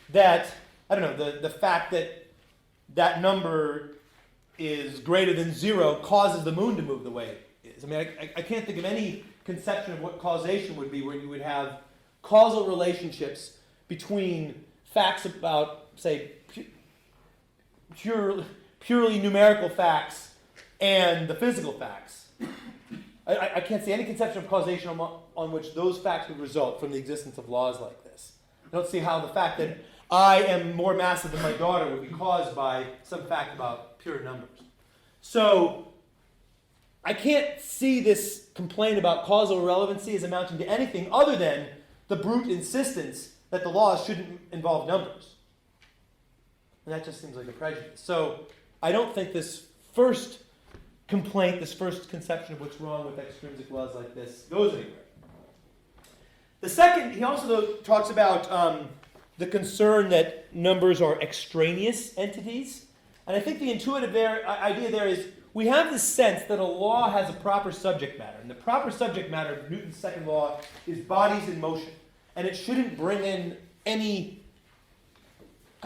Speaker 1: that, I don't know, the fact that that number is greater than 0 causes the moon to move the way it is. I mean, I can't think of any conception of what causation would be where you would have causal relationships between facts about, say, purely numerical facts and the physical facts. I can't see any conception of causation on which those facts would result from the existence of laws like this. I don't see how the fact that I am more massive than my daughter would be caused by some fact about pure numbers. So I can't see this complaint about causal relevancy as amounting to anything other than the brute insistence that the laws shouldn't involve numbers. And that just seems like a prejudice. So I don't think this first complaint, this first conception of what's wrong with extrinsic laws like this goes anywhere. The second, he also though talks about the concern that numbers are extraneous entities. And I think the intuitive idea there is we have this sense that a law has a proper subject matter. And the proper subject matter of Newton's second law is bodies in motion. And it shouldn't bring in any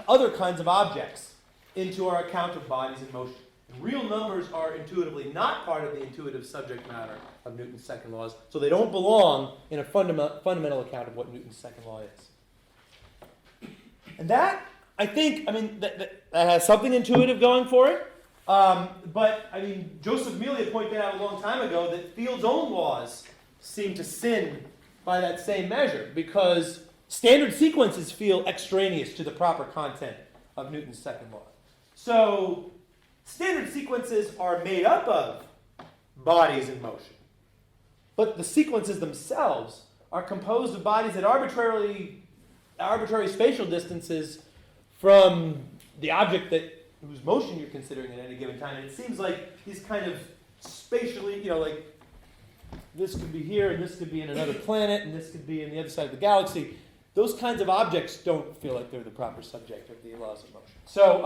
Speaker 1: other kinds of objects into our account of bodies in motion. And real numbers are intuitively not part of the intuitive subject matter of Newton's second laws, so they don't belong in a fundamental account of what Newton's second law is. And that, I think, that has something intuitive going for it. But, Joseph Melia pointed out a long time ago that Field's own laws seem to sin by that same measure because standard sequences feel extraneous to the proper content of Newton's second law. So, standard sequences are made up of bodies in motion. But the sequences themselves are composed of bodies at arbitrary spatial distances from the object whose motion you're considering at any given time. And it seems like these kind of spatially, like this could be here, and this could be in another planet, and this could be in the other side of the galaxy. Those kinds of objects don't feel like they're the proper subject of the laws of motion. So,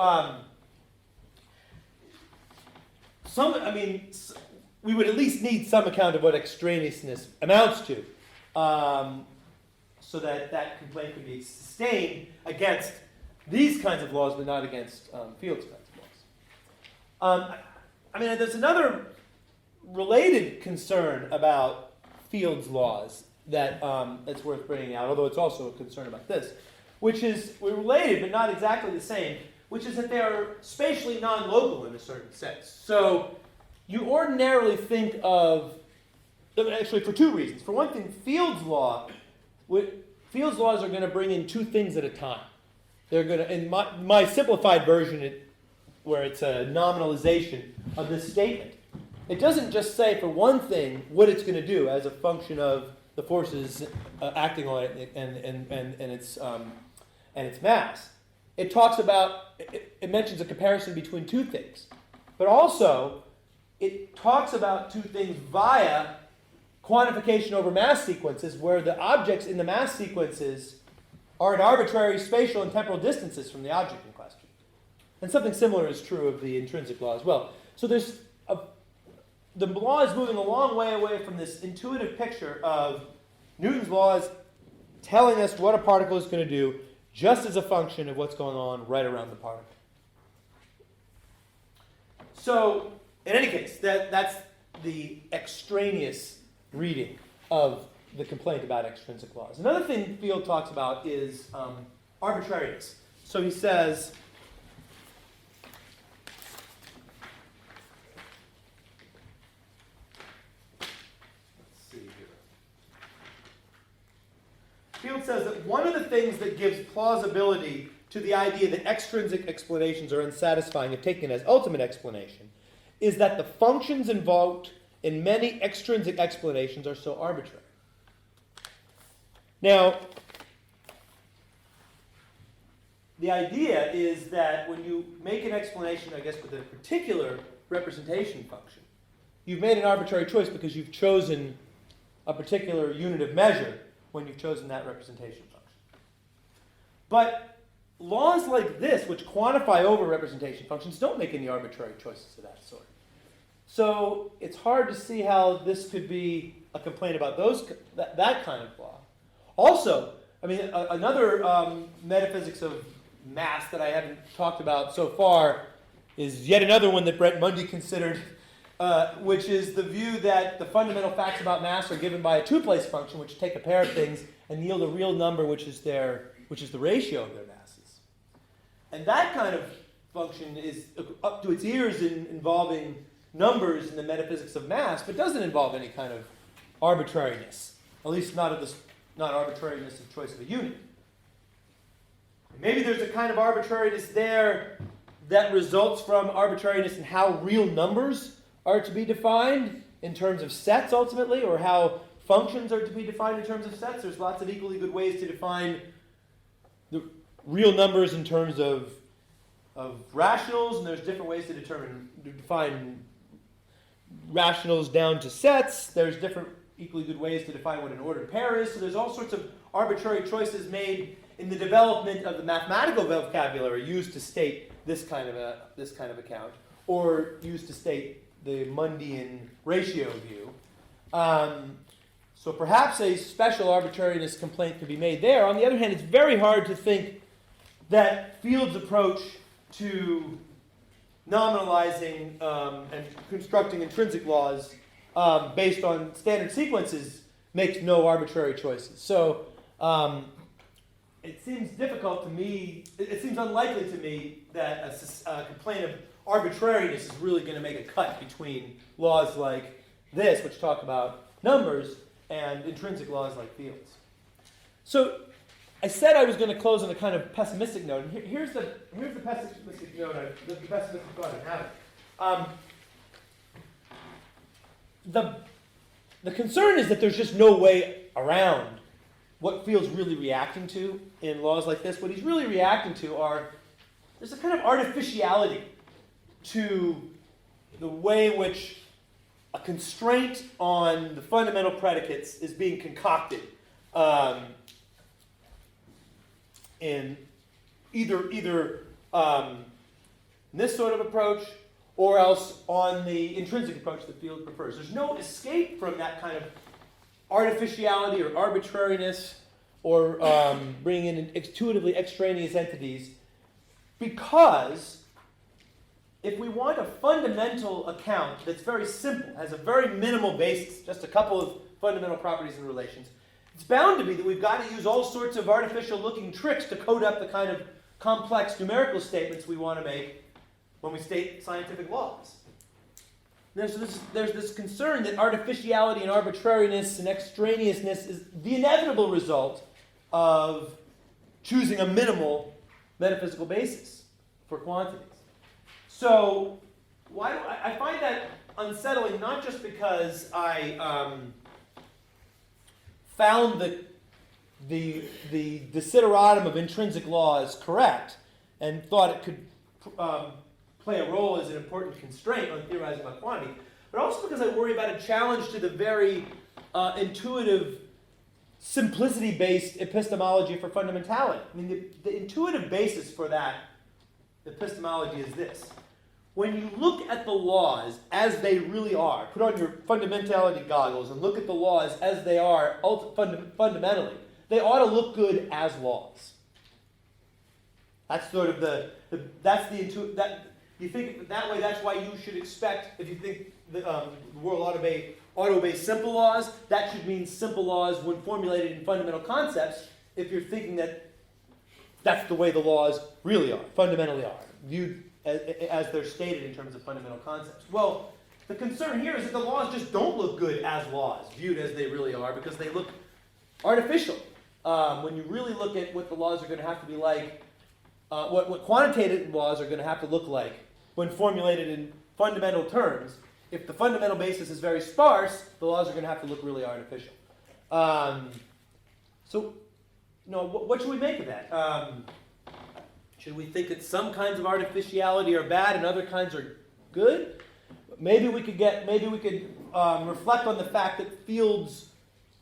Speaker 1: we would at least need some account of what extraneousness amounts to, so that complaint could be sustained against these kinds of laws, but not against Field's kinds of laws. There's another related concern about Field's laws that's worth bringing out, although it's also a concern about this, which is related but not exactly the same, which is that they are spatially non-local in a certain sense. So you ordinarily think of, actually for two reasons. For one thing, Field's laws are going to bring in two things at a time. They're going to, in my simplified version, where it's a nominalization of this statement, it doesn't just say for one thing what it's going to do as a function of the forces acting on it and its mass. It talks about, it mentions a comparison between two things, but also it talks about two things via quantification over mass sequences, where the objects in the mass sequences are at arbitrary spatial and temporal distances from the object in question. And something similar is true of the intrinsic law as well. So the law is moving a long way away from this intuitive picture of Newton's laws telling us what a particle is going to do just as a function of what's going on right around the particle. So, in any case, that's the extraneous reading of the complaint about extrinsic laws. Another thing Field talks about is arbitrariness. So he says, Field says that one of the things that gives plausibility to the idea that extrinsic explanations are unsatisfying if taken as ultimate explanation is that the functions invoked in many extrinsic explanations are so arbitrary. Now, the idea is that when you make an explanation, I guess, with a particular representation function, you've made an arbitrary choice because you've chosen a particular unit of measure when you've chosen that representation function. But laws like this, which quantify over-representation functions, don't make any arbitrary choices of that sort. So it's hard to see how this could be a complaint about that kind of law. Also, I mean, another metaphysics of mass that I haven't talked about so far is yet another one that Brett Mundy considered, which is the view that the fundamental facts about mass are given by a two-place function, which take a pair of things and yield a real number, which is the ratio of their masses. And that kind of function is up to its ears in involving numbers in the metaphysics of mass, but doesn't involve any kind of arbitrariness, at least not arbitrariness of choice of a unit. Maybe there's a kind of arbitrariness there that results from arbitrariness in how real numbers are to be defined in terms of sets ultimately, or how functions are to be defined in terms of sets. There's lots of equally good ways to define the real numbers in terms of rationals, and there's different ways to define rationals down to sets. There's different equally good ways to define what an ordered pair is. So there's all sorts of arbitrary choices made in the development of the mathematical vocabulary used to state this kind of account, or used to state the Mundian ratio view. So perhaps a special arbitrariness complaint could be made there. On the other hand, it's very hard to think that Field's approach to nominalizing and constructing intrinsic laws based on standard sequences makes no arbitrary choices. So it seems difficult to me, it seems unlikely to me that a complaint of arbitrariness is really going to make a cut between laws like this, which talk about numbers, and intrinsic laws like Field's. So I said I was going to close on a kind of pessimistic note, and here's the pessimistic note, the pessimistic thought I'm having. The concern is that there's just no way around what Field's really reacting to in laws like this. What he's really reacting to there's a kind of artificiality to the way in which a constraint on the fundamental predicates is being concocted in either this sort of approach or else on the intrinsic approach that Field prefers. There's no escape from that kind of artificiality or arbitrariness or bringing in intuitively extraneous entities, because if we want a fundamental account that's very simple, has a very minimal basis, just a couple of fundamental properties and relations, it's bound to be that we've got to use all sorts of artificial-looking tricks to code up the kind of complex numerical statements we want to make when we state scientific laws. There's this concern that artificiality and arbitrariness and extraneousness is the inevitable result of choosing a minimal metaphysical basis for quantities. So I find that unsettling, not just because I found the desideratum of intrinsic laws correct and thought it could play a role as an important constraint on theorizing about quantity, but also because I worry about a challenge to the very intuitive, simplicity-based epistemology for fundamentality. I mean, the intuitive basis for that epistemology is this. When you look at the laws as they really are, put on your fundamentality goggles and look at the laws as they are fundamentally, they ought to look good as laws. That's sort of you think that way, that's why you should expect, if you think the world ought to obey simple laws, that should mean simple laws when formulated in fundamental concepts, if you're thinking that that's the way the laws really are, fundamentally are, viewed as they're stated in terms of fundamental concepts. Well, the concern here is that the laws just don't look good as laws, viewed as they really are, because they look artificial. When you really look at what the laws are going to have to be like, what quantitative laws are going to have to look like when formulated in fundamental terms, if the fundamental basis is very sparse, the laws are going to have to look really artificial. What should we make of that? Should we think that some kinds of artificiality are bad and other kinds are good? Maybe we could reflect on the fact that Field's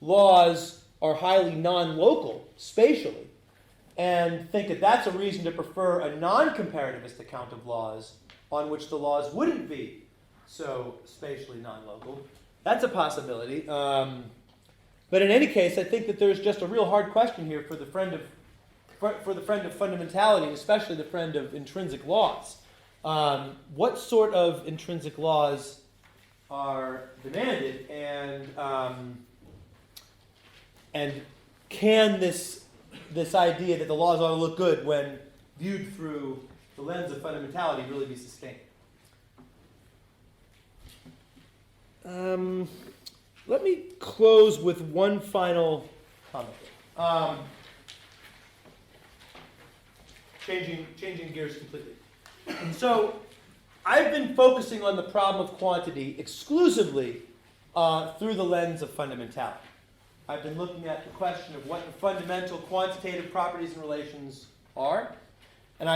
Speaker 1: laws are highly non-local spatially, and think that that's a reason to prefer a non-comparativist account of laws on which the laws wouldn't be so spatially non-local. That's a possibility. But in any case, I think that there's just a real hard question here for the friend of fundamentality, especially the friend of intrinsic laws. What sort of intrinsic laws are demanded, and can this idea that the laws ought to look good when viewed through the lens of fundamentality really be sustained? Let me close with one final comment. Changing gears completely. And so I've been focusing on the problem of quantity exclusively through the lens of fundamentality. I've been looking at the question of what the fundamental quantitative properties and relations are, and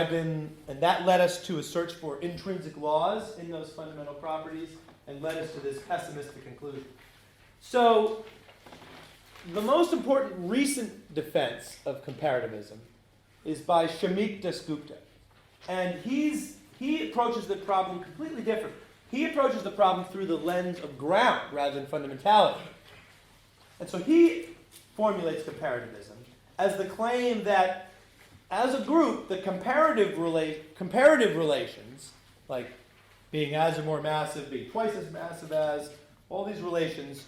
Speaker 1: that led us to a search for intrinsic laws in those fundamental properties, and led us to this pessimistic conclusion. So the most important recent defense of comparativism is by Shamik Dasgupta. And he approaches the problem completely different. He approaches the problem through the lens of ground rather than fundamentality. And so he formulates comparativism as the claim that as a group, the comparative relations, like being as or more massive, being twice as massive as, all these relations,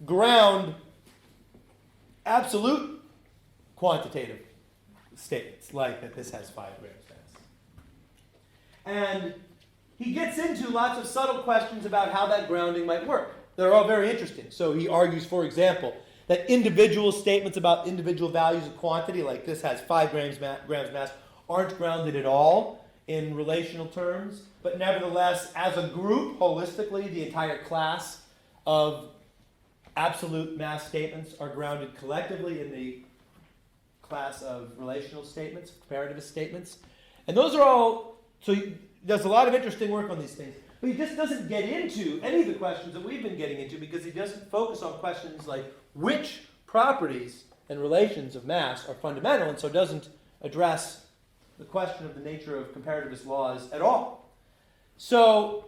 Speaker 1: ground absolute quantitative statements, like that this has 5 grams mass. And he gets into lots of subtle questions about how that grounding might work. They're all very interesting. So he argues, for example, that individual statements about individual values of quantity, like this has 5 grams mass, aren't grounded at all in relational terms. But nevertheless, as a group, holistically, the entire class of absolute mass statements are grounded collectively in the class of relational statements, comparativist statements. And those are all, so he does a lot of interesting work on these things. But he just doesn't get into any of the questions that we've been getting into because he doesn't focus on questions like which properties and relations of mass are fundamental, and so doesn't address the question of the nature of comparativist laws at all. So,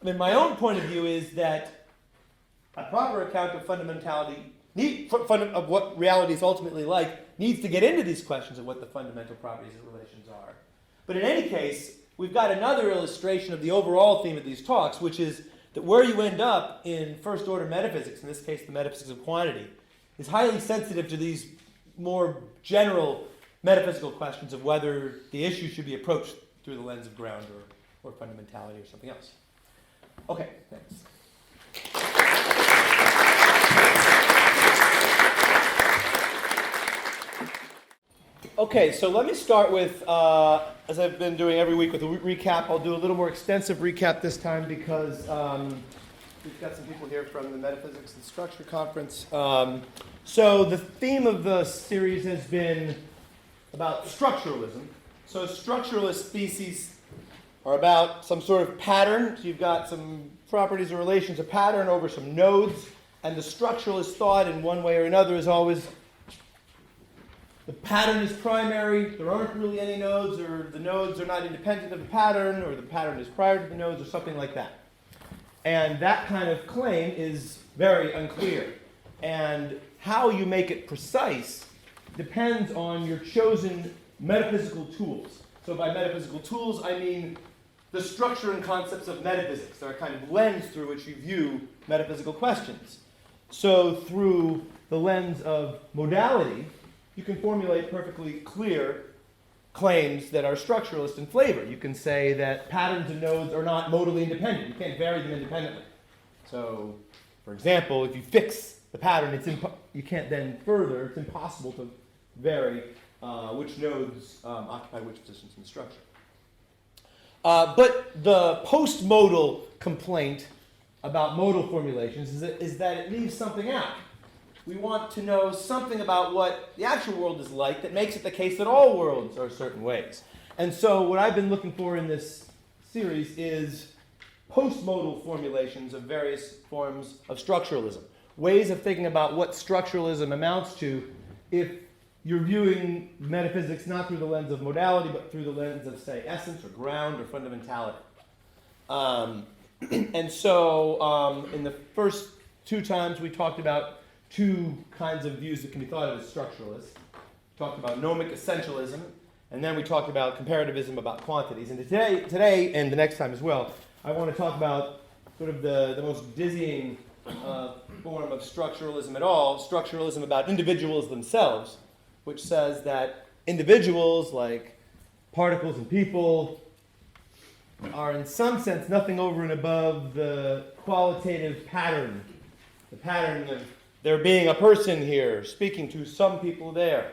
Speaker 1: I mean, my own point of view is that a proper account of fundamentality, of what reality is ultimately like, needs to get into these questions of what the fundamental properties and relations are. But in any case, we've got another illustration of the overall theme of these talks, which is that where you end up in first-order metaphysics, in this case the metaphysics of quantity, is highly sensitive to these more general metaphysical questions of whether the issue should be approached through the lens of ground or fundamentality or something else. Okay, thanks. Okay, so let me start with, as I've been doing every week with a recap. I'll do a little more extensive recap this time because we've got some people here from the Metaphysics and Structure Conference. So the theme of the series has been about structuralism. So structuralist theses are about some sort of pattern. So you've got some properties or relations, a pattern over some nodes, and the structuralist thought in one way or another is always the pattern is primary, there aren't really any nodes, or the nodes are not independent of the pattern, or the pattern is prior to the nodes, or something like that. And that kind of claim is very unclear. And how you make it precise depends on your chosen metaphysical tools. So by metaphysical tools, I mean the structure and concepts of metaphysics. They're a kind of lens through which you view metaphysical questions. So through the lens of modality, you can formulate perfectly clear claims that are structuralist in flavor. You can say that patterns and nodes are not modally independent. You can't vary them independently. So, for example, if you fix the pattern, you can't then further, it's impossible to vary which nodes occupy which positions in the structure. But the post-modal complaint about modal formulations is that it leaves something out. We want to know something about what the actual world is like that makes it the case that all worlds are certain ways. And so what I've been looking for in this series is post-modal formulations of various forms of structuralism, ways of thinking about what structuralism amounts to if you're viewing metaphysics not through the lens of modality, but through the lens of, say, essence or ground or fundamentality. And so in the first two times we talked about two kinds of views that can be thought of as structuralists. We talked about gnomic essentialism, and then we talked about comparativism about quantities. And today and the next time as well, I want to talk about sort of the most dizzying form of structuralism at all, structuralism about individuals themselves, which says that individuals, like particles and people, are in some sense nothing over and above the qualitative pattern, the pattern of there being a person here speaking to some people there.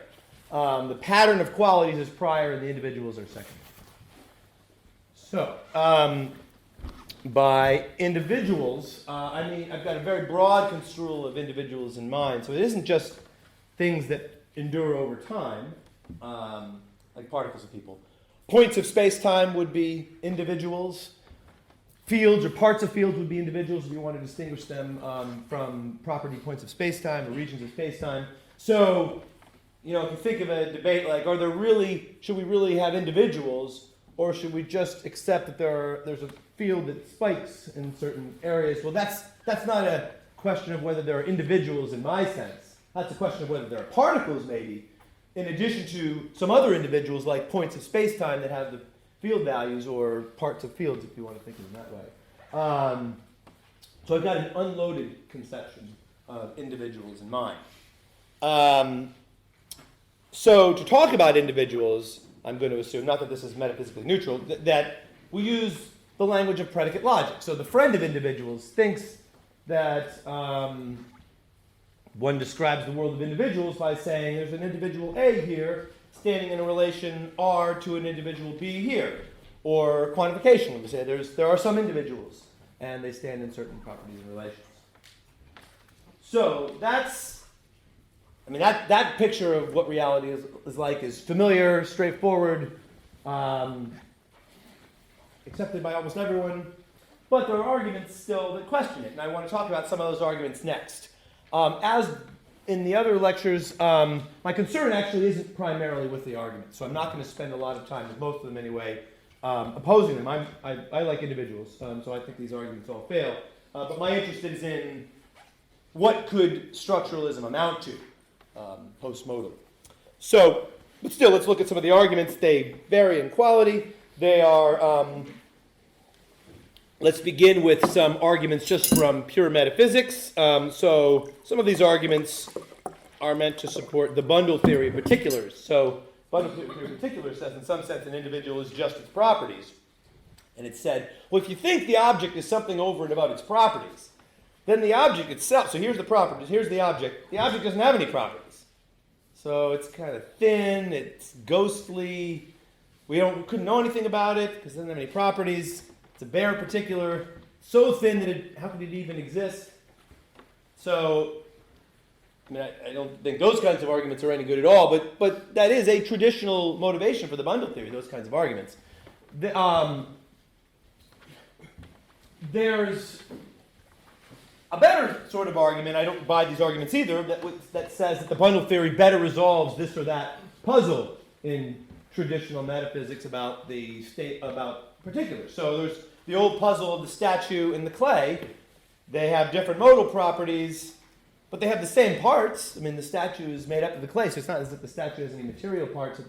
Speaker 1: The pattern of qualities is prior and the individuals are second. So, by individuals, I mean, I've got a very broad construal of individuals in mind. So it isn't just things that endure over time, like particles of people. Points of space-time would be individuals. Fields or parts of fields would be individuals if you want to distinguish them from property points of space-time or regions of space-time. So, you know, if you think of a debate like, should we really have individuals, or should we just accept that there's a field that spikes in certain areas? Well, that's not a question of whether there are individuals in my sense. That's a question of whether there are particles, maybe, in addition to some other individuals like points of space-time that have the field values or parts of fields, if you want to think of them that way. So I've got an unloaded conception of individuals in mind. So to talk about individuals, I'm going to assume, not that this is metaphysically neutral, that we use the language of predicate logic. So the friend of individuals thinks that one describes the world of individuals by saying there's an individual A here standing in a relation R to an individual B here. Or quantification, when we say there are some individuals and they stand in certain properties and relations. So that picture of what reality is like is familiar, straightforward, accepted by almost everyone, but there are arguments still that question it, and I want to talk about some of those arguments next. As in the other lectures, my concern actually isn't primarily with the arguments, so I'm not going to spend a lot of time, with most of them anyway, opposing them. I like individuals, so I think these arguments all fail. But my interest is in what could structuralism amount to post-modal. So, but still, let's look at some of the arguments. They vary in quality. They are, let's begin with some arguments just from pure metaphysics. So some of these arguments are meant to support the bundle theory of particulars. So bundle theory of particulars says in some sense an individual is just its properties. And it said, well, if you think the object is something over and above its properties, then the object itself, so here's the properties, here's the object doesn't have any properties. So it's kind of thin, it's ghostly, we couldn't know anything about it because it doesn't have any properties. It's a bare particular, so thin that how could it even exist? So, I don't think those kinds of arguments are any good at all, but that is a traditional motivation for the bundle theory, those kinds of arguments. There's a better sort of argument, I don't buy these arguments either, that says that the bundle theory better resolves this or that puzzle in traditional metaphysics about particulars. So there's the old puzzle of the statue and the clay. They have different modal properties, but they have the same parts. I mean, the statue is made up of the clay, so it's not as if the statue has any material parts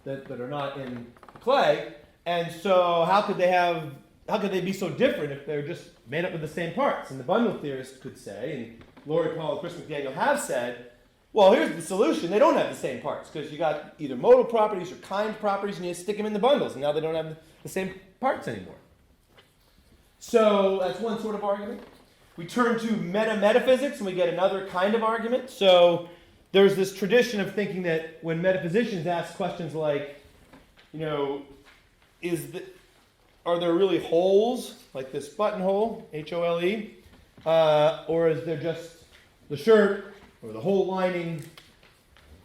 Speaker 1: that are not in the clay. And so how could they be so different if they're just made up of the same parts? And the bundle theorists could say, and Laurie Paul and Chris McDaniel have said, well, here's the solution. They don't have the same parts because you got either modal properties or kind properties, and you stick them in the bundles, and now they don't have the same parts anymore. So that's one sort of argument. We turn to metaphysics, and we get another kind of argument. So there's this tradition of thinking that when metaphysicians ask questions like, are there really holes, like this buttonhole, H-O-L-E, or is there just the shirt, or the whole lining,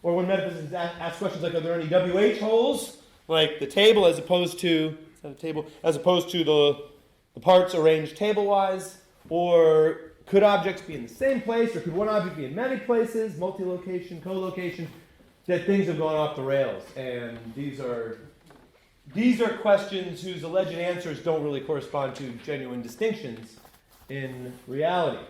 Speaker 1: or when metaphysicians ask questions like, are there any WH holes, like the table as opposed to the parts arranged table-wise, or could objects be in the same place, or could one object be in many places, multi-location, co-location? that things have gone off the rails, and these are questions whose alleged answers don't really correspond to genuine distinctions in reality.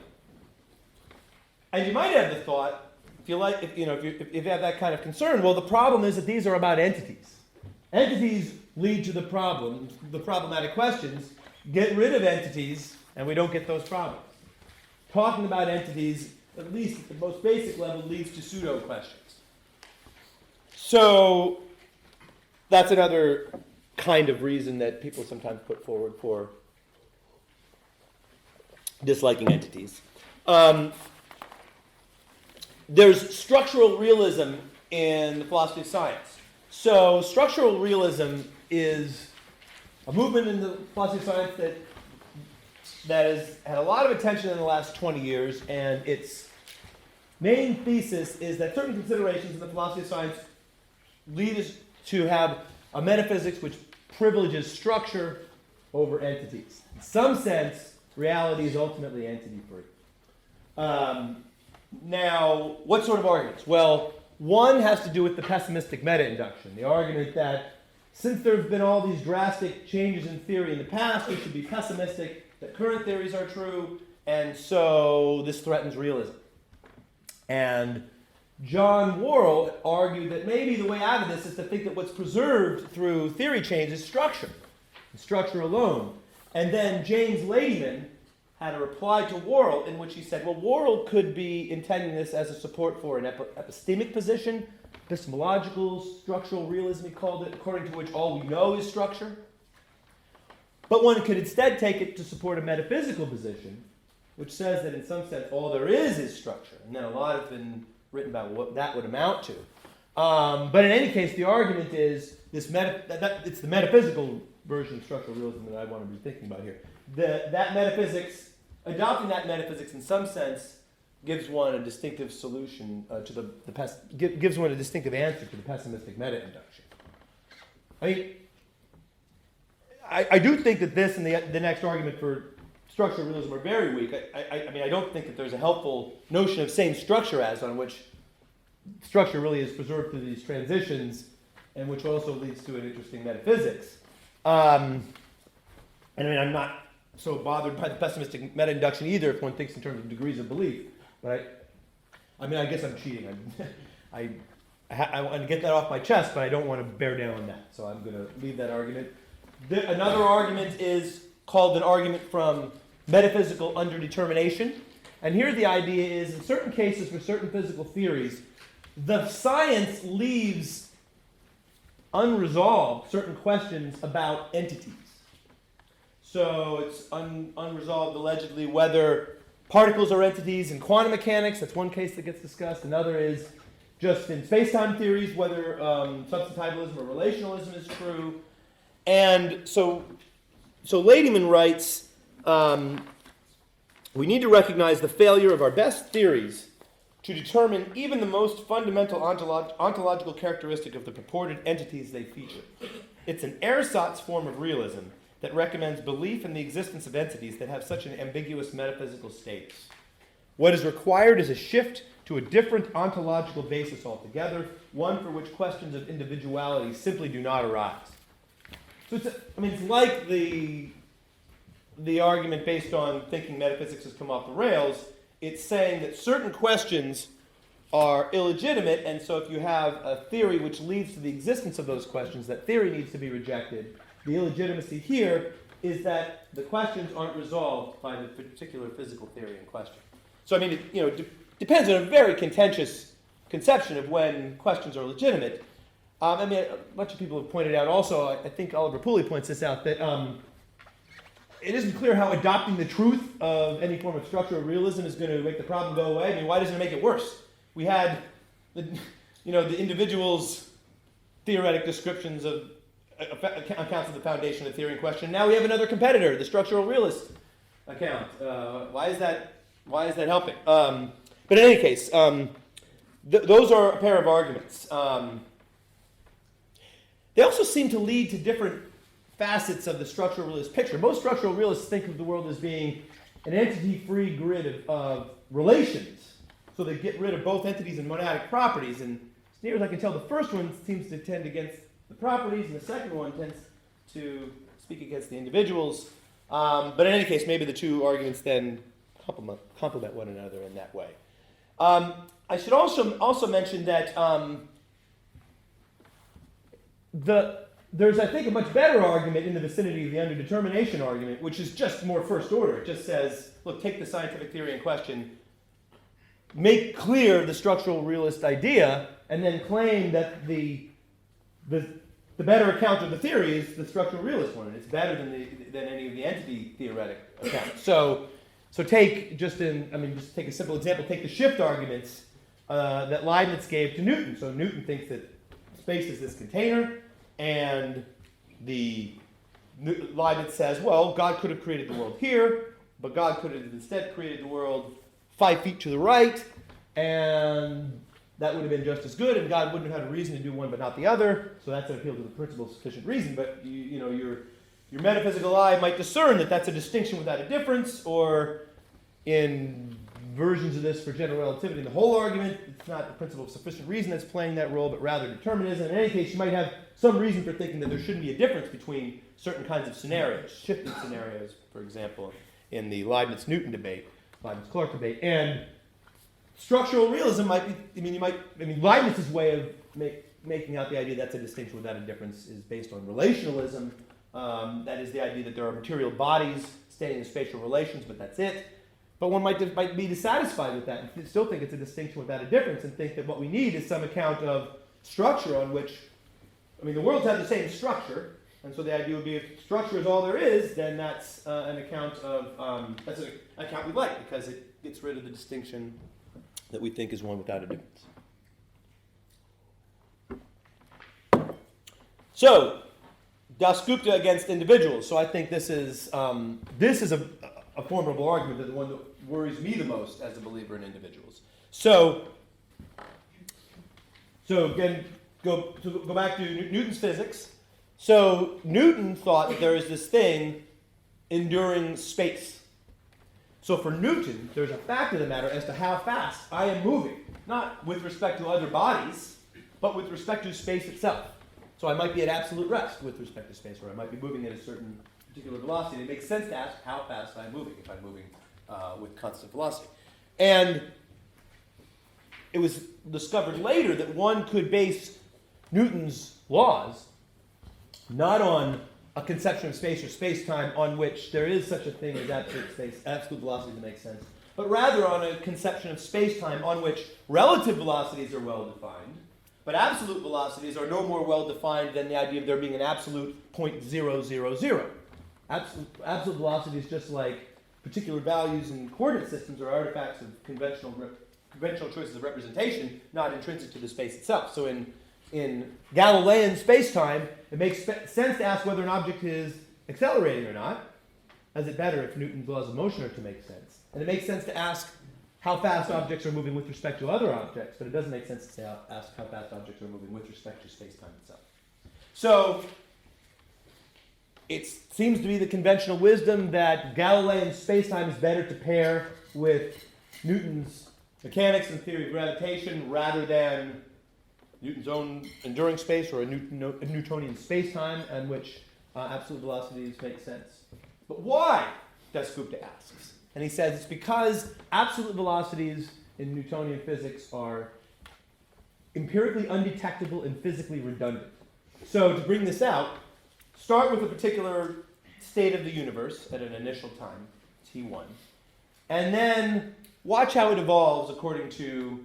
Speaker 1: And you might have the thought, if you have that kind of concern, well, the problem is that these are about entities. Entities lead to the problematic questions. Get rid of entities, and we don't get those problems. Talking about entities, at least at the most basic level, leads to pseudo questions. So that's another kind of reason that people sometimes put forward for disliking entities. There's structural realism in the philosophy of science. So structural realism is a movement in the philosophy of science that has had a lot of attention in the last 20 years, and its main thesis is that certain considerations in the philosophy of science lead us to have a metaphysics which privileges structure over entities. In some sense, reality is ultimately entity-free. Now, what sort of arguments? Well, one has to do with the pessimistic meta-induction, the argument that since there have been all these drastic changes in theory in the past, we should be pessimistic that current theories are true, and so this threatens realism. And John Worrell argued that maybe the way out of this is to think that what's preserved through theory change is structure, and structure alone. And then James Ladyman had a reply to Worrell in which he said, well, Worrell could be intending this as a support for an epistemic position, epistemological structural realism, he called it, according to which all we know is structure. But one could instead take it to support a metaphysical position, which says that in some sense all there is structure. And then a lot has been written about what that would amount to. But in any case, the argument is it's the metaphysical version of structural realism that I want to be thinking about here. That metaphysics, adopting that metaphysics in some sense, gives one a distinctive solution gives one a distinctive answer to the pessimistic meta-induction. I do think that this and the next argument for structural realism are very weak. I don't think that there's a helpful notion of same structure as on which structure really is preserved through these transitions, and which also leads to an interesting metaphysics. I'm not so bothered by the pessimistic meta-induction either if one thinks in terms of degrees of belief. But I guess I'm cheating. I want to get that off my chest, but I don't want to bear down on that. So I'm going to leave that argument. Another argument is called an argument from metaphysical underdetermination. And here the idea is, in certain cases for certain physical theories, the science leaves unresolved certain questions about entities. So it's unresolved, allegedly, whether particles are entities in quantum mechanics. That's one case that gets discussed. Another is just in space-time theories, whether substantivalism or relationalism is true. And so Ladyman writes, we need to recognize the failure of our best theories to determine even the most fundamental ontological characteristic of the purported entities they feature. It's an ersatz form of realism that recommends belief in the existence of entities that have such an ambiguous metaphysical status. What is required is a shift to a different ontological basis altogether, one for which questions of individuality simply do not arise. So it's like the argument based on thinking metaphysics has come off the rails. It's saying that certain questions are illegitimate, and so if you have a theory which leads to the existence of those questions, that theory needs to be rejected. The illegitimacy here is that the questions aren't resolved by the particular physical theory in question. So it depends on a very contentious conception of when questions are legitimate. A bunch of people have pointed out also, I think Oliver Pooley points this out, that it isn't clear how adopting the truth of any form of structural realism is going to make the problem go away. Why doesn't it make it worse? We had the individual's theoretic descriptions of accounts of the foundation of the theory in question. Now we have another competitor, the structural realist account. Why is that helping? But in any case, those are a pair of arguments. They also seem to lead to different facets of the structural realist picture. Most structural realists think of the world as being an entity-free grid of relations. So they get rid of both entities and monadic properties. And near as I can tell, the first one seems to tend against the properties, and the second one tends to speak against the individuals. But in any case, maybe the two arguments then complement one another in that way. I should also mention that there's, I think, a much better argument in the vicinity of the underdetermination argument, which is just more first order. It just says, look, take the scientific theory in question, make clear the structural realist idea, and then claim that the better account of the theory is the structural realist one, and it's better than any of the entity theoretic accounts. So take just take a simple example. Take the shift arguments that Leibniz gave to Newton. So Newton thinks that space is this container, and Leibniz says, well, God could have created the world here, but God could have instead created the world 5 feet to the right, and that would have been just as good, and God wouldn't have had a reason to do one but not the other. So that's an appeal to the principle of sufficient reason. But your metaphysical eye might discern that that's a distinction without a difference, or in versions of this for general relativity in the whole argument, it's not the principle of sufficient reason that's playing that role, but rather determinism. In any case, you might have some reason for thinking that there shouldn't be a difference between certain kinds of scenarios, shifting scenarios, for example, in the Leibniz-Newton debate, Leibniz-Clark debate, and structural realism might be, Leibniz's way of making out the idea that's a distinction without a difference is based on relationalism. That is the idea that there are material bodies staying in spatial relations, but that's it. But one might be dissatisfied with that and still think it's a distinction without a difference, and think that what we need is some account of structure on which, the worlds have the same structure, and so the idea would be if structure is all there is, then that's an account of, that's an account we like, because it gets rid of the distinction that we think is one without a difference. So, Dasgupta against individuals. So I think this is a formidable argument, that the one that worries me the most as a believer in individuals. So again, go back to Newton's physics. So Newton thought that there is this thing enduring space. So for Newton, there's a fact of the matter as to how fast I am moving, not with respect to other bodies, but with respect to space itself. So I might be at absolute rest with respect to space, or I might be moving at a certain particular velocity. It makes sense to ask how fast I'm moving, if I'm moving with constant velocity. And it was discovered later that one could base Newton's laws not on a conception of space or space-time on which there is such a thing as absolute velocity that makes sense, but rather on a conception of space-time on which relative velocities are well-defined, but absolute velocities are no more well-defined than the idea of there being an absolute 0.000. Absolute velocities, just like particular values in coordinate systems, are artifacts of conventional choices of representation, not intrinsic to the space itself. So in Galilean space-time, it makes sense to ask whether an object is accelerating or not. Is it better if Newton's laws of motion are to make sense? And it makes sense to ask how fast objects are moving with respect to other objects, but it doesn't make sense to ask how fast objects are moving with respect to space-time itself. So it seems to be the conventional wisdom that Galilean space-time is better to pair with Newton's mechanics and theory of gravitation rather than Newton's own enduring space, or a Newtonian space-time in which absolute velocities make sense. But why, Dasgupta asks. And he says it's because absolute velocities in Newtonian physics are empirically undetectable and physically redundant. So to bring this out, start with a particular state of the universe at an initial time, t1, and then watch how it evolves according to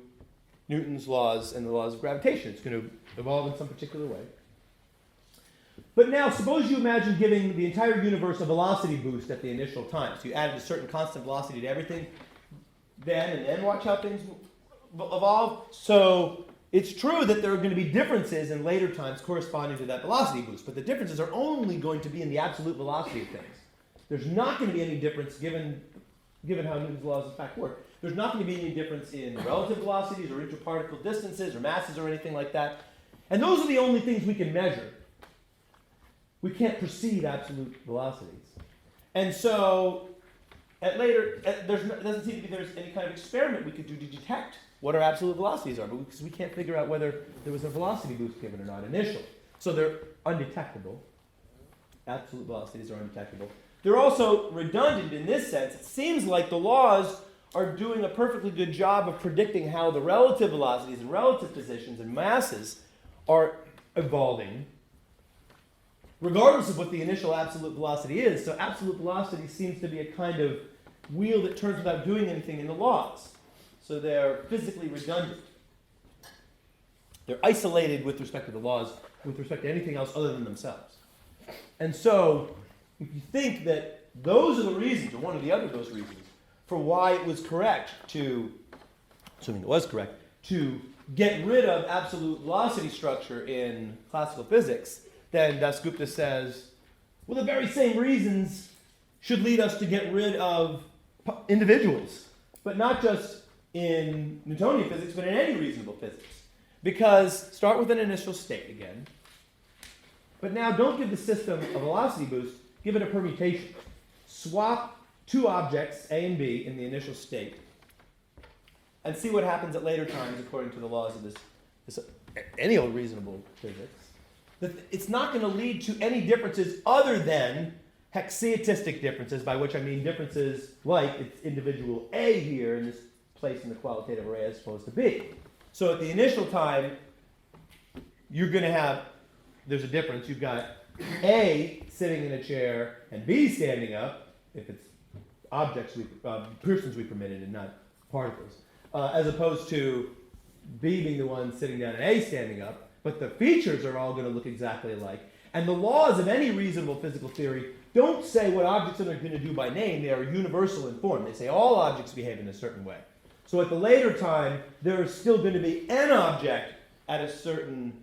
Speaker 1: Newton's laws and the laws of gravitation. It's going to evolve in some particular way. But now, suppose you imagine giving the entire universe a velocity boost at the initial time. So you added a certain constant velocity to everything, and then watch how things evolve. So it's true that there are going to be differences in later times corresponding to that velocity boost, but the differences are only going to be in the absolute velocity of things. There's not going to be any difference given how Newton's laws in fact work. There's not going to be any difference in relative velocities or interparticle distances or masses or anything like that. And those are the only things we can measure. We can't perceive absolute velocities. And so, there doesn't seem to be there's any kind of experiment we could do to detect what our absolute velocities are, because we can't figure out whether there was a velocity boost given or not initially. So they're undetectable. Absolute velocities are undetectable. They're also redundant in this sense. It seems like the laws are doing a perfectly good job of predicting how the relative velocities and relative positions and masses are evolving, regardless of what the initial absolute velocity is. So absolute velocity seems to be a kind of wheel that turns without doing anything in the laws. So they're physically redundant. They're isolated with respect to the laws, with respect to anything else other than themselves. And so, if you think that those are the reasons, or one or the other of those reasons, for why it was correct to, assuming it was correct, to get rid of absolute velocity structure in classical physics, then Dasgupta says, well, the very same reasons should lead us to get rid of individuals, but not just in Newtonian physics, but in any reasonable physics. Because start with an initial state again, but now don't give the system a velocity boost, give it a permutation. Swap two objects, A and B, in the initial state, and see what happens at later times according to the laws of this any old reasonable physics. It's not going to lead to any differences other than hexaetistic differences, by which I mean differences like it's individual A here in this place in the qualitative array as opposed to B. So at the initial time, you're going to have, there's a difference. You've got A sitting in a chair and B standing up, if it's objects, persons we permitted and not particles, as opposed to B being the one sitting down and A standing up. But the features are all going to look exactly alike. And the laws of any reasonable physical theory don't say what objects are going to do by name. They are universal in form. They say all objects behave in a certain way. So at the later time, there is still going to be an object at a certain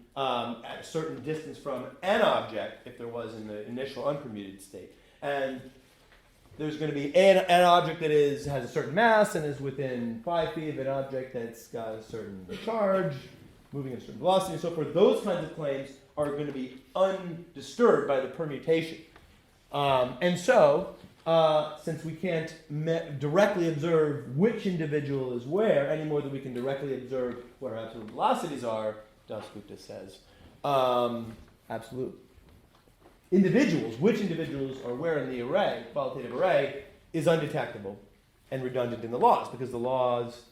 Speaker 1: distance from an object, if there was in the initial unpermuted state. And there's going to be an object that has a certain mass and is within 5 feet of an object that's got a certain charge, moving at a certain velocity and so forth. Those kinds of claims are going to be undisturbed by the permutation. And so, since we can't directly observe which individual is where, any more than we can directly observe what our absolute velocities are, Dasgupta says, absolute individuals, which individuals are where in the array, qualitative array, is undetectable and redundant in the laws, because the laws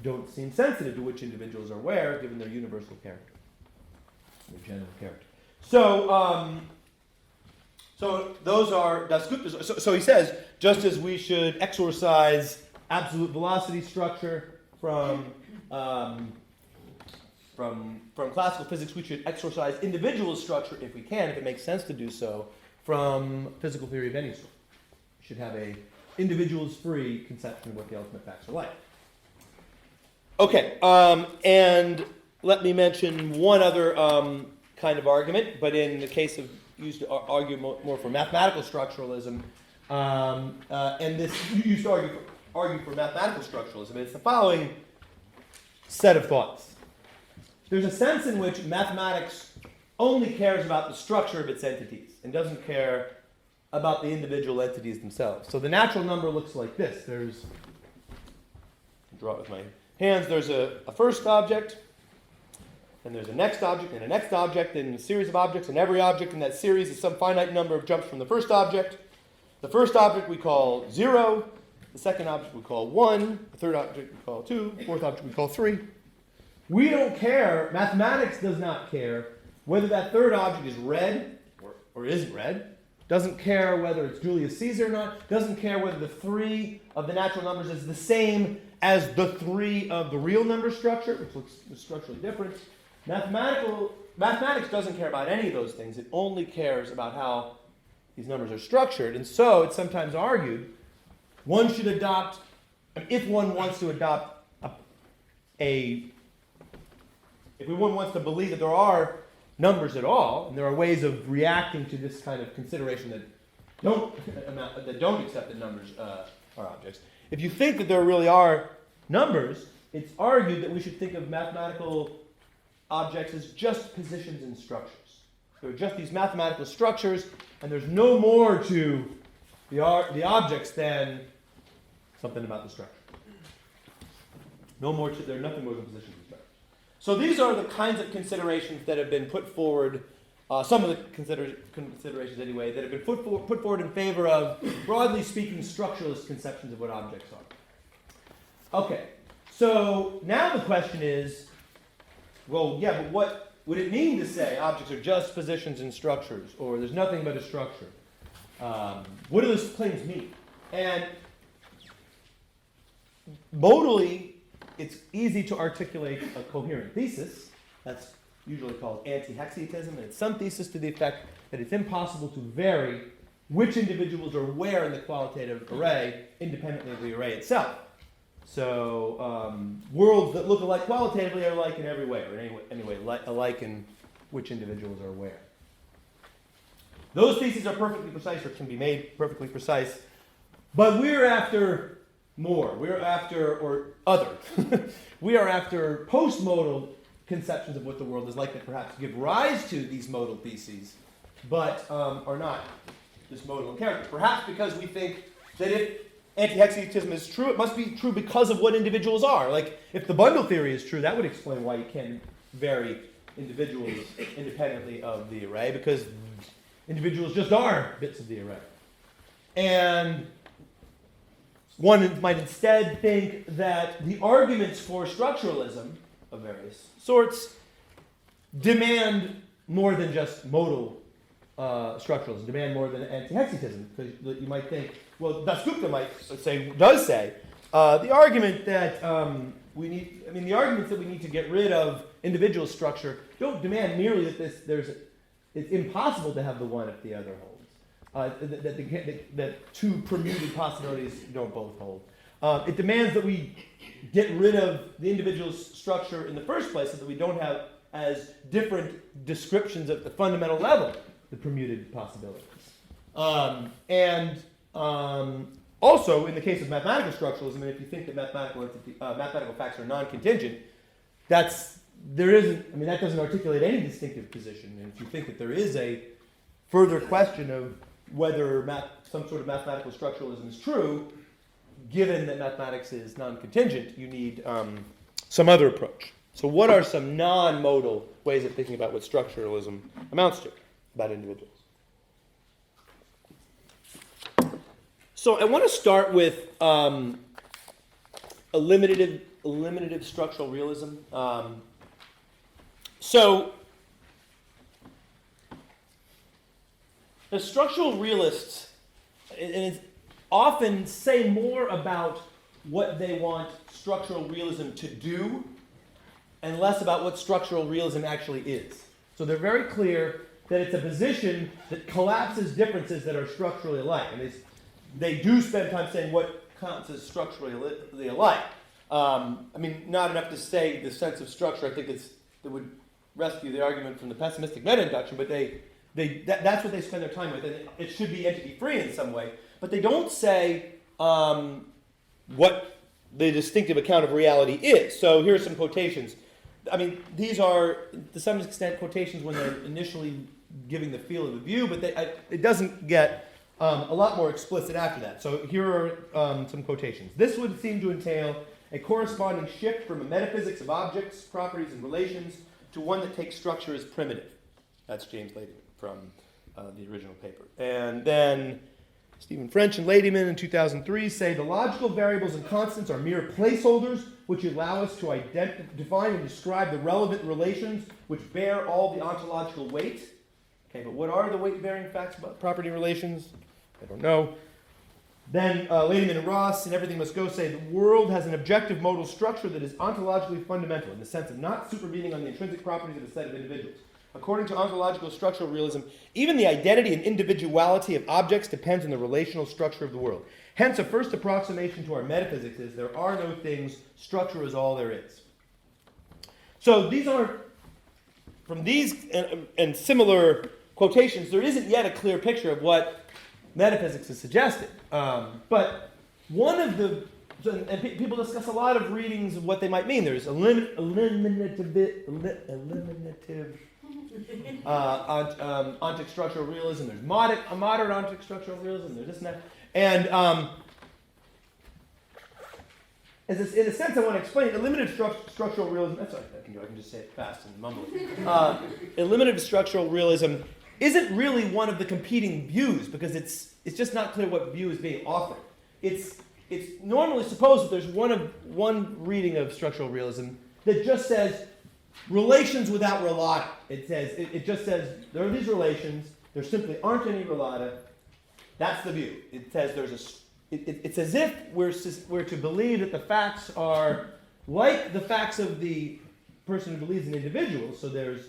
Speaker 1: don't seem sensitive to which individuals are where, given their universal character, their general character. So, so those are Dasgupta's. So he says, just as we should exorcise absolute velocity structure from classical physics, we should exorcise individual structure if we can, if it makes sense to do so, from physical theory of any sort. We should have a individuals-free conception of what the ultimate facts are like. Okay, and let me mention one other kind of argument, but in the case of used to argue more for mathematical structuralism, and this used to argue for mathematical structuralism. And it's the following set of thoughts. There's a sense in which mathematics only cares about the structure of its entities and doesn't care about the individual entities themselves. So the natural number looks like this. There's, I'll draw it with my hands. There's a first object, and there's a next object, and a next object, and a series of objects, and every object in that series is some finite number of jumps from the first object. The first object we call 0, the second object we call 1, the third object we call 2, the fourth object we call 3. We don't care, mathematics does not care whether that third object is red or isn't red, doesn't care whether it's Julius Caesar or not, doesn't care whether the 3 of the natural numbers is the same as the 3 of the real number structure, which looks structurally different. Mathematics doesn't care about any of those things. It only cares about how these numbers are structured. And so it's sometimes argued one should adopt, if one wants to adopt if one wants to believe that there are numbers at all, and there are ways of reacting to this kind of consideration that don't accept that numbers are objects. If you think that there really are numbers, it's argued that we should think of mathematical objects as just positions in structures. There are just these mathematical structures, and there's no more to the objects than something about the structure. There are nothing more than positions and terms. So these are the kinds of considerations that have been put forward, some of the considerations anyway, that have been put forward in favor of, broadly speaking, structuralist conceptions of what objects are. Okay, so now the question is, well, yeah, but what would it mean to say objects are just positions and structures, or there's nothing but a structure? What do those claims mean? And modally, it's easy to articulate a coherent thesis. That's usually called anti-hexietism, and it's some thesis to the effect that it's impossible to vary which individuals are where in the qualitative array independently of the array itself. So worlds that look alike qualitatively are alike in every way, or anyway, alike in which individuals are where. Those theses are perfectly precise, or can be made perfectly precise, but we're after more. We're after, or other. We are after post-modal conceptions of what the world is like that perhaps give rise to these modal theses, but are not just modal in character. Perhaps because we think that if anti-hexietism is true, it must be true because of what individuals are. Like, if the bundle theory is true, that would explain why you can vary individuals independently of the array, because individuals just are bits of the array. And one might instead think that the arguments for structuralism of various sorts demand more than just modal structuralism, demand more than anti-hexietism. Because you might think, well, Dasgupta does say, the argument that the arguments that we need to get rid of individual structure don't demand merely that it's impossible to have the one if the other holds. That two permuted possibilities don't both hold. It demands that we get rid of the individual's structure in the first place so that we don't have as different descriptions at the fundamental level the permuted possibilities. Also, in the case of mathematical structuralism, and if you think that mathematical facts are non-contingent, that doesn't articulate any distinctive position. And if you think that there is a further question of whether some sort of mathematical structuralism is true, given that mathematics is non-contingent, you need some other approach. So what are some non-modal ways of thinking about what structuralism amounts to about individuals? So I want to start with eliminative structural realism. The structural realists often say more about what they want structural realism to do and less about what structural realism actually is. So they're very clear that it's a position that collapses differences that are structurally alike. And they do spend time saying what counts as structurally alike. Not enough to say the sense of structure. I think that would rescue the argument from the pessimistic meta-induction, but that's what they spend their time with, and it should be entity-free in some way. But they don't say what the distinctive account of reality is. So here are some quotations. These are, to some extent, quotations when they're initially giving the feel of the view, but it doesn't get a lot more explicit after that. So here are some quotations. This would seem to entail a corresponding shift from a metaphysics of objects, properties, and relations to one that takes structure as primitive. That's James Ladyman from the original paper. And then Stephen French and Ladyman in 2003 say the logical variables and constants are mere placeholders which allow us to define and describe the relevant relations which bear all the ontological weight. Okay, but what are the weight-bearing facts about property relations? I don't know. Then Ladyman and Ross and Everything Must Go say the world has an objective modal structure that is ontologically fundamental in the sense of not supervening on the intrinsic properties of a set of individuals. According to ontological structural realism, even the identity and individuality of objects depends on the relational structure of the world. Hence, a first approximation to our metaphysics is there are no things, structure is all there is. So these are, from these and similar quotations, there isn't yet a clear picture of what metaphysics is suggesting. But one of the, and people discuss a lot of readings of what they might mean. There's eliminative ontic structural realism. There's moderate ontic structural realism. There's this and that. in a sense, I want to explain eliminative structural realism. That's all right, I can just say it fast and mumble. Eliminative structural realism isn't really one of the competing views because it's just not clear what view is being offered. It's normally supposed that there's one reading of structural realism that just says relations without relata. It just says there are these relations. There simply aren't any relata. That's the view. It says it's as if we're to believe that the facts are like the facts of the person who believes in individuals. So there's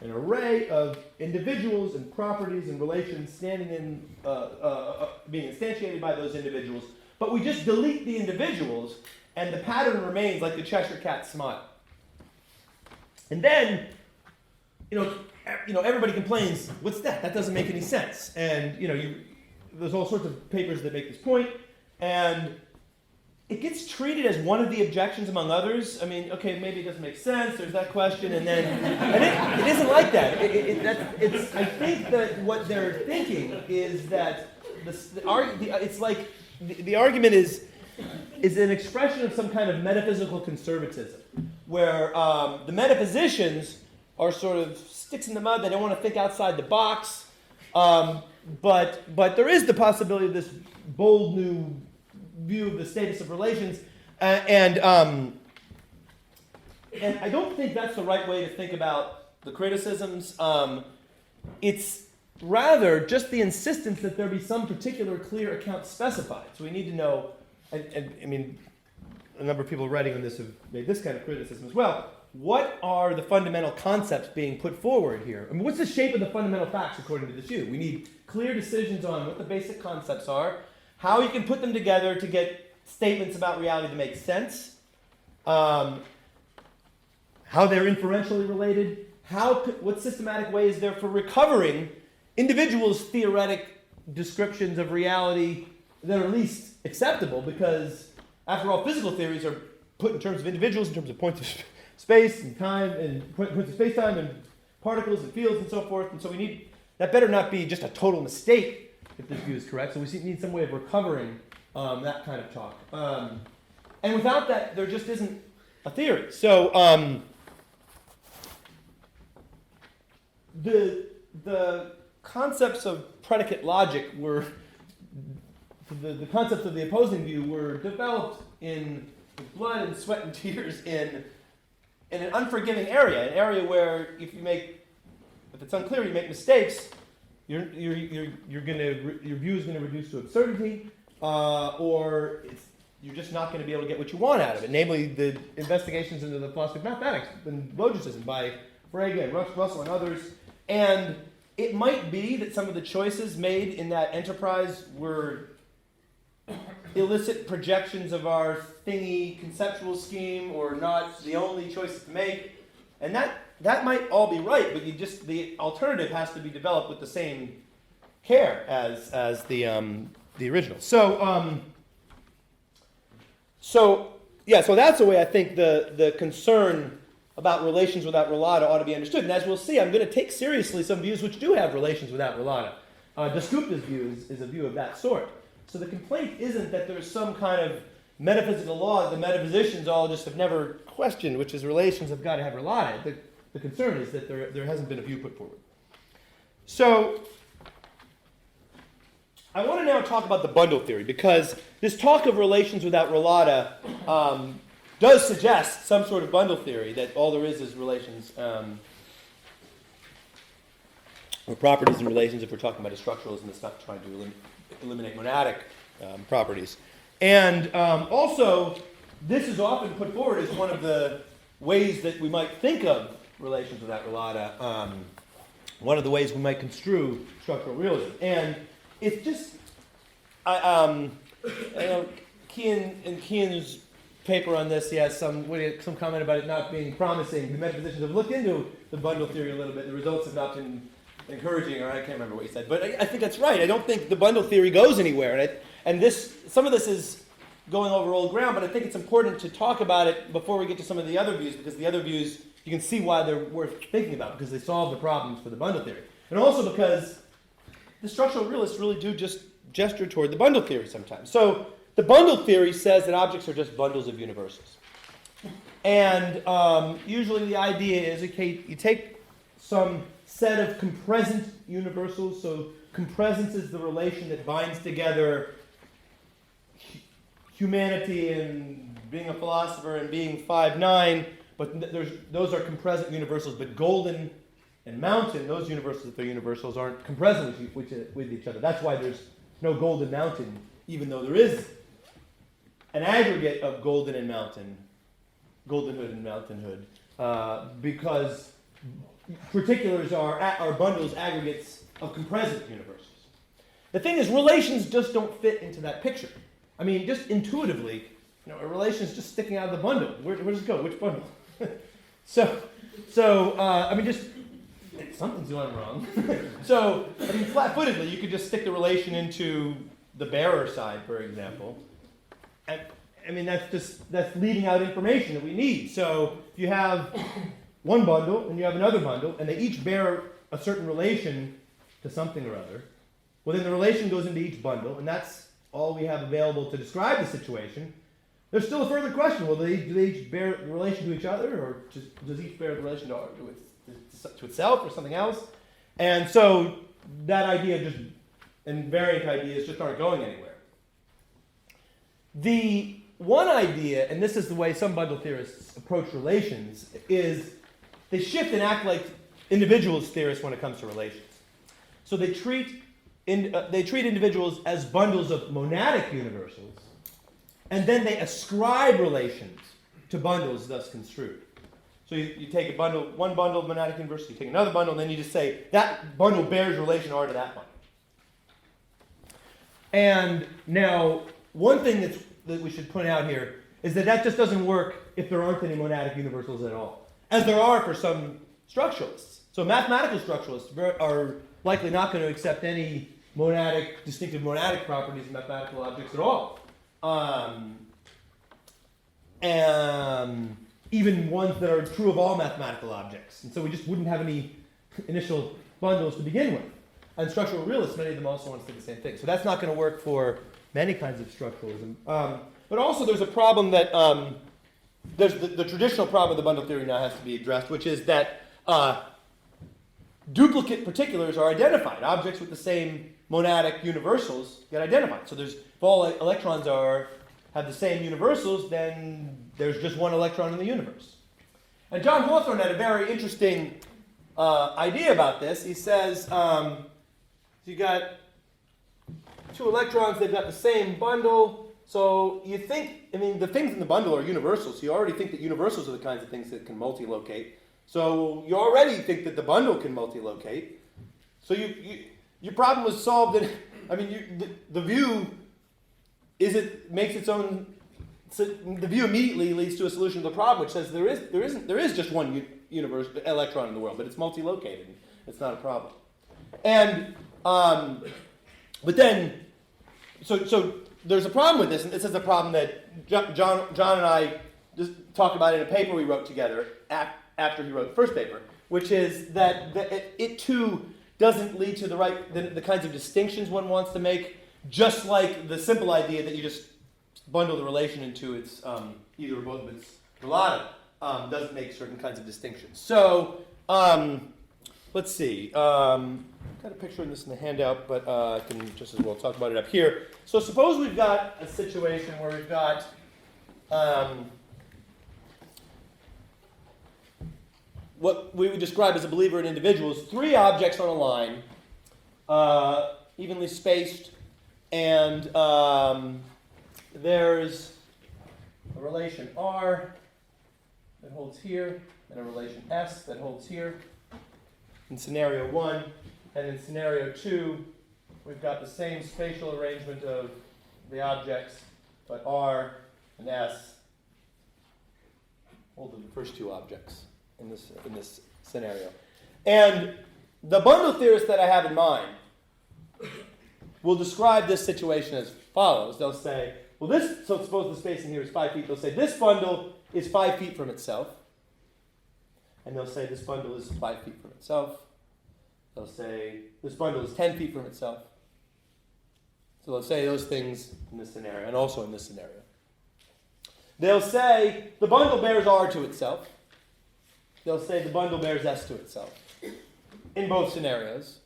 Speaker 1: an array of individuals and properties and relations standing in, being instantiated by those individuals. But we just delete the individuals, and the pattern remains like the Cheshire Cat smile. And then, everybody complains, what's that? That doesn't make any sense. And, there's all sorts of papers that make this point, and it gets treated as one of the objections among others. I mean, okay, maybe it doesn't make sense, there's that question, and then, and it isn't like that. I think that what they're thinking is that the argument is an expression of some kind of metaphysical conservatism, where the metaphysicians are sort of sticks in the mud. They don't want to think outside the box, but there is the possibility of this bold new view of the status of relations, and I don't think that's the right way to think about the criticisms. It's rather just the insistence that there be some particular clear account specified. So we need to know, and I mean, a number of people writing on this have made this kind of criticism as well. What are the fundamental concepts being put forward here? I mean, what's the shape of the fundamental facts according to this view? We need clear decisions on what the basic concepts are, how you can put them together to get statements about reality that make sense, how they're inferentially related, what systematic way is there for recovering individuals' theoretic descriptions of reality that are least acceptable, because after all, physical theories are put in terms of individuals, in terms of points of space and time, and points of space-time and particles and fields and so forth. And so that better not be just a total mistake if this view is correct. So we need some way of recovering that kind of talk. And without that, there just isn't a theory. So the concepts of predicate logic were, the concepts of the opposing view were developed in blood and sweat and tears in an unforgiving area, an area where if it's unclear, you make mistakes, your view is going to reduce to absurdity, or you're just not going to be able to get what you want out of it. Namely, the investigations into the philosophy of mathematics and logicism by Frege and Russell and others. And it might be that some of the choices made in that enterprise were illicit projections of our thingy conceptual scheme, or not the only choices to make, and that might all be right, but the alternative has to be developed with the same care as the original. So that's the way I think the concern about relations without relata ought to be understood. And as we'll see, I'm going to take seriously some views which do have relations without relata. Dasgupta's view is a view of that sort. So the complaint isn't that there's some kind of metaphysical law that the metaphysicians all just have never questioned, which is relations have got to have relata. The concern is that there hasn't been a view put forward. So I want to now talk about the bundle theory, because this talk of relations without relata does suggest some sort of bundle theory, that all there is relations, or properties and relations if we're talking about a structuralism that's not trying to eliminate monadic properties. And also, this is often put forward as one of the ways that we might think of relations without relata, one of the ways we might construe structural realism. And it's just, Kean's paper on this, he has some comment about it not being promising. The metaphysicians have looked into the bundle theory a little bit. The results have not been encouraging, or I can't remember what he said. But I think that's right. I don't think the bundle theory goes anywhere. And some of this is going over old ground, but I think it's important to talk about it before we get to some of the other views, because the other views, you can see why they're worth thinking about, because they solve the problems for the bundle theory. And also because the structural realists really do just gesture toward the bundle theory sometimes. So the bundle theory says that objects are just bundles of universals. And usually the idea is, okay, you take some set of compresent universals. So compresence is the relation that binds together humanity and being a philosopher and being 5'9", but those are compresent universals. But golden and mountain, those universals, if they're universals, aren't compresent with each other. That's why there's no golden mountain, even though there is an aggregate of golden and mountain, goldenhood and mountainhood, because particulars are bundles, aggregates of compresent universals. The thing is, relations just don't fit into that picture. I mean, just intuitively, a relation is just sticking out of the bundle. Where does it go? Which bundle? I mean, just something's going wrong. So, I mean, flat-footedly, you could just stick the relation into the bearer side, for example. And, I mean, that's leaving out information that we need. So, if you have one bundle and you have another bundle, and they each bear a certain relation to something or other, well, then the relation goes into each bundle, and that's all we have available to describe the situation. There's still a further question. Well, do they each bear the relation to each other, or does each bear the relation to itself or something else? And so that idea and variant ideas just aren't going anywhere. The one idea, and this is the way some bundle theorists approach relations, is they shift and act like individualist theorists when it comes to relations. So they treat individuals as bundles of monadic universals, and then they ascribe relations to bundles thus construed. So you take one bundle of monadic universals, you take another bundle, and then you just say that bundle bears relation R to that bundle. And now, one thing that we should point out here is that just doesn't work if there aren't any monadic universals at all, as there are for some structuralists. So mathematical structuralists are likely not going to accept any distinctive monadic properties of mathematical objects at all. And even ones that are true of all mathematical objects. And so we just wouldn't have any initial bundles to begin with. And structural realists, many of them also want to do the same thing. So that's not going to work for many kinds of structuralism. But also there's a problem that, there's the traditional problem of the bundle theory now has to be addressed, which is that duplicate particulars are identified. Objects with the same monadic universals get identified. So if all electrons have the same universals, then there's just one electron in the universe. And John Hawthorne had a very interesting idea about this. He says, you got two electrons, they've got the same bundle. So you think, the things in the bundle are universals. So you already think that universals are the kinds of things that can multi-locate. So you already think that the bundle can multi-locate. So your problem was solved. The view makes its own. So the view immediately leads to a solution to the problem, which says there is just one electron in the world, but it's multi-located. It's not a problem. And but then so there's a problem with this, and this is a problem that John and I just talked about in a paper we wrote together after he wrote the first paper, which is that it too doesn't lead to the kinds of distinctions one wants to make, just like the simple idea that you just bundle the relation into its either or both of its relata doesn't make certain kinds of distinctions. So let's see. Got a picture of this in the handout, but I can just as well talk about it up here. So suppose we've got a situation where we've got what we would describe as a believer in individuals, three objects on a line, evenly spaced, and there's a relation R that holds here, and a relation S that holds here in scenario 1. And in scenario 2, we've got the same spatial arrangement of the objects, but R and S hold the first two objects in this scenario. And the bundle theorists that I have in mind will describe this situation as follows. They'll say, so suppose the spacing here is 5 feet. They'll say this bundle is 5 feet from itself. And they'll say this bundle is 5 feet from itself. They'll say this bundle is 10 feet from itself. So they'll say those things in this scenario, and also in this scenario. They'll say the bundle bears R to itself. They'll say the bundle bears S to itself. In both scenarios.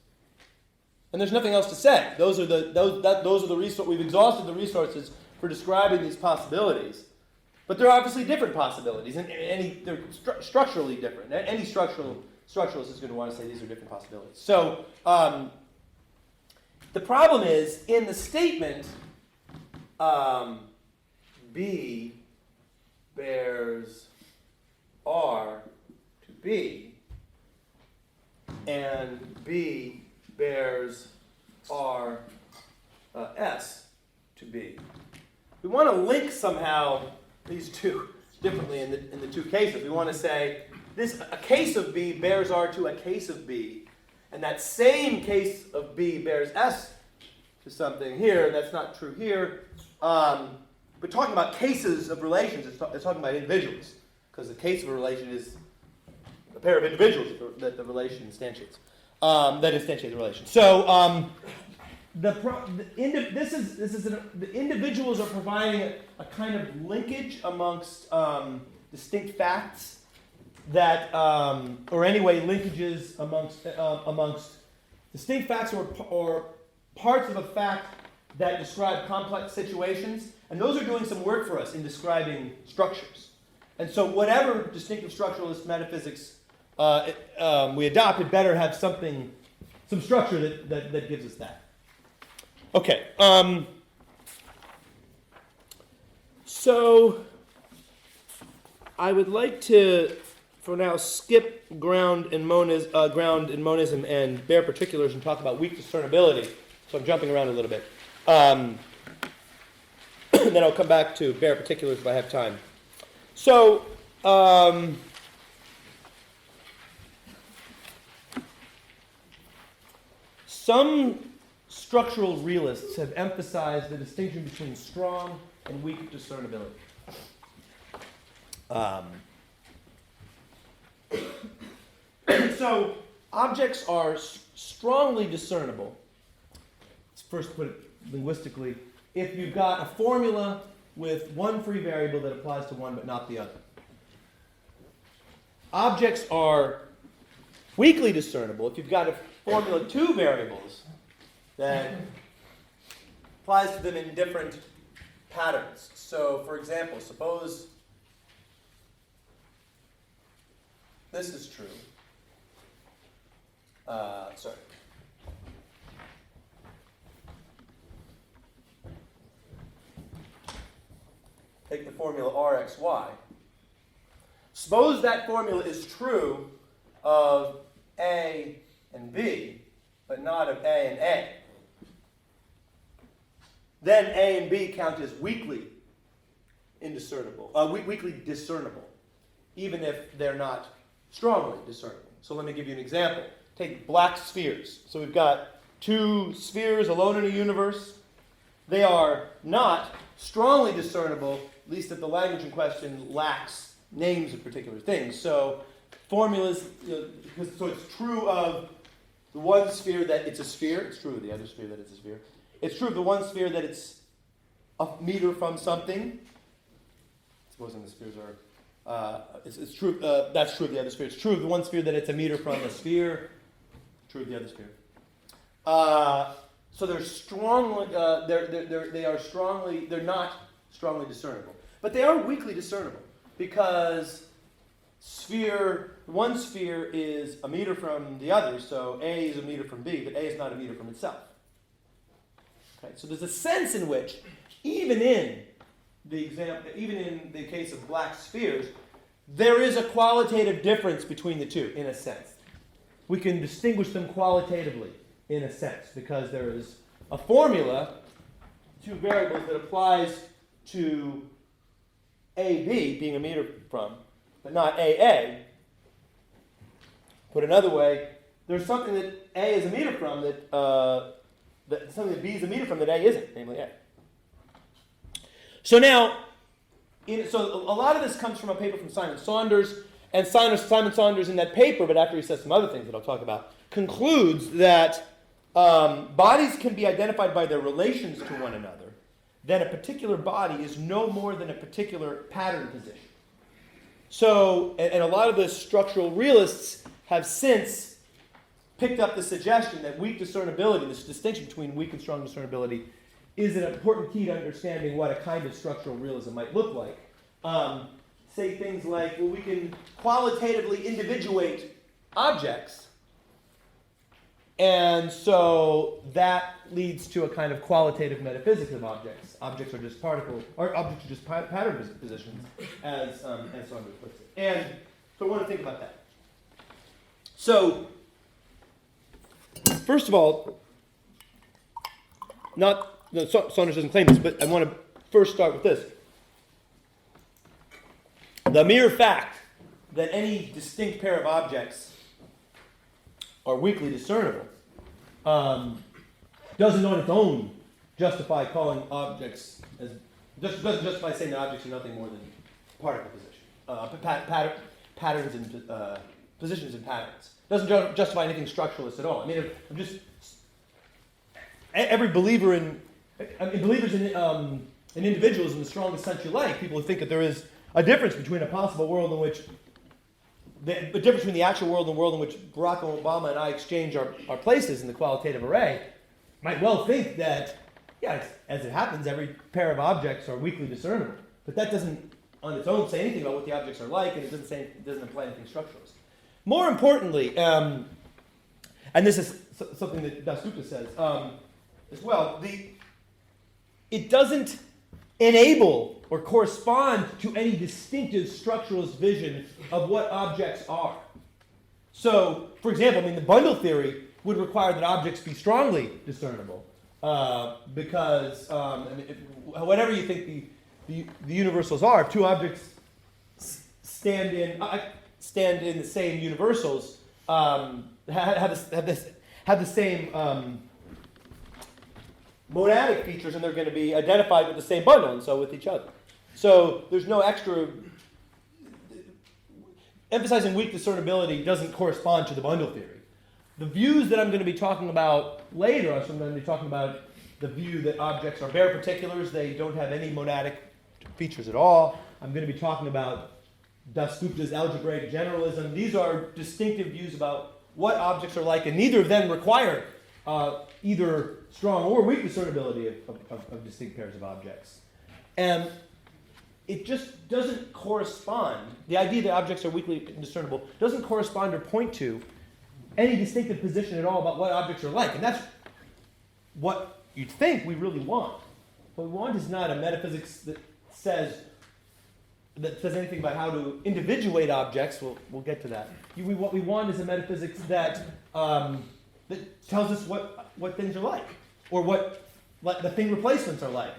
Speaker 1: And there's nothing else to say. Those are the resources. We've exhausted the resources for describing these possibilities. But they're obviously different possibilities, and they're structurally different. Any structuralist is going to want to say these are different possibilities. So the problem is, in the statement, B bears R to B, and B bears R S to B. We want to link somehow these two differently in the two cases. We want to say a case of B bears R to a case of B, and that same case of B bears S to something here. That's not true here. We're talking about cases of relations. It's talking about individuals, because the case of a relation is a pair of individuals that the relation instantiates. That instantiate the relation. So the individuals are providing a kind of linkage amongst distinct facts that, or anyway, linkages amongst distinct facts or parts of a fact that describe complex situations, and those are doing some work for us in describing structures. And so whatever distinctive structuralist metaphysics we adopt, it better have some structure that gives us that. Okay. So I would like to, for now, skip ground in monism and bare particulars and talk about weak discernibility. So I'm jumping around a little bit. And then I'll come back to bare particulars if I have time. So some structural realists have emphasized the distinction between strong and weak discernibility. So objects are strongly discernible. Let's first put it linguistically. If you've got a formula with one free variable that applies to one but not the other. Objects are weakly discernible if you've got a formula with two variables that applies to them in different patterns. So, for example, suppose this is true. Take the formula Rxy. Suppose that formula is true of A and B, but not of A and A. Then A and B count as weakly discernible, even if they're not strongly discernible. So let me give you an example. Take black spheres. So we've got two spheres alone in a universe. They are not strongly discernible, at least if the language in question lacks names of particular things. So formulas, so it's true of the one sphere that it's a sphere. It's true of the other sphere that it's a sphere. It's true of the one sphere that it's a meter from something. Supposing the spheres are, it's true. That's true of the other sphere. It's true of the one sphere that it's a meter from a sphere. True of the other sphere. So they're strongly. They're not strongly discernible, but they are weakly discernible because one sphere is a meter from the other. So A is a meter from B, but A is not a meter from itself. Okay, so there's a sense in which, even in the case of black spheres, there is a qualitative difference between the two, in a sense. We can distinguish them qualitatively, in a sense, because there is a formula, two variables, that applies to AB, being a meter from, but not AA. Put another way, there's something that A is a meter from something that B is a meter from that A isn't, namely A. So now, so a lot of this comes from a paper from Simon Saunders, and Simon Saunders in that paper, but after he says some other things that I'll talk about, concludes that bodies can be identified by their relations to one another, then a particular body is no more than a particular pattern position. So, and a lot of the structural realists have since picked up the suggestion that weak discernibility, this distinction between weak and strong discernibility, is an important key to understanding what a kind of structural realism might look like. Say things like, well, we can qualitatively individuate objects, and so that leads to a kind of qualitative metaphysics of objects. Objects are just objects are just pattern positions, as Saunders puts it. And so I want to think about that. So, first of all, Saunders doesn't claim this, but I want to first start with this. The mere fact that any distinct pair of objects are weakly discernible doesn't on its own justify calling objects as doesn't justify saying that objects are nothing more than particle position, patterns and positions and patterns. Doesn't justify anything structuralist at all. I mean, I'm just every believer in believers in individuals in the strongest sense you like. People who think that there is a difference between a possible world in which the difference between the actual world and the world in which Barack Obama and I exchange our places in the qualitative array might well think that, yeah, as it happens, every pair of objects are weakly discernible. But that doesn't, on its own, say anything about what the objects are like, and it doesn't imply anything structuralist. More importantly, and this is something that Dasgupta says as well, it doesn't enable or correspond to any distinctive structuralist vision of what objects are. So, for example, I mean, the bundle theory would require that objects be strongly discernible, because whatever you think the universals are, if two objects stand in the same universals, have the same monadic features, and they're going to be identified with the same bundle, and so with each other. So there's no extra. Emphasizing weak discernibility doesn't correspond to the bundle theory. The views that I'm going to be talking about later, I'm going to be talking about the view that objects are bare particulars, they don't have any monadic features at all. I'm going to be talking about Dasgupta's algebraic generalism. These are distinctive views about what objects are like, and neither of them require either strong or weak discernibility of distinct pairs of objects. And it just doesn't correspond, the idea that objects are weakly discernible doesn't correspond or point to any distinctive position at all about what objects are like. And that's what you'd think we really want. What we want is not a metaphysics that says anything about how to individuate objects. We'll get to that. What we want is a metaphysics that tells us what things are like, or what the thing replacements are like,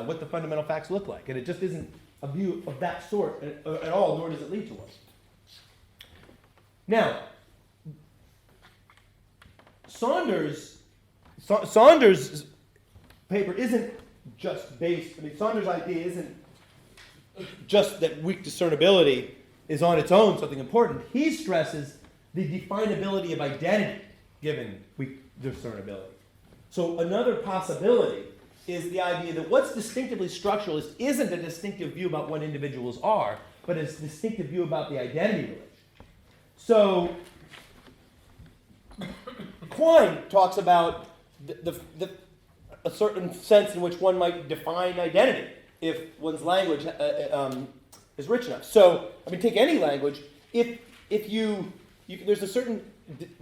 Speaker 1: what the fundamental facts look like. And it just isn't a view of that sort at all, nor does it lead to one. Now, Saunders' paper isn't just based, Saunders' idea isn't just that weak discernibility is on its own something important. He stresses the definability of identity given weak discernibility. So another possibility is the idea that what's distinctively structuralist isn't a distinctive view about what individuals are, but a distinctive view about the identity relationship. So Quine talks about a certain sense in which one might define identity if one's language is rich enough. So, take any language. If you there's a certain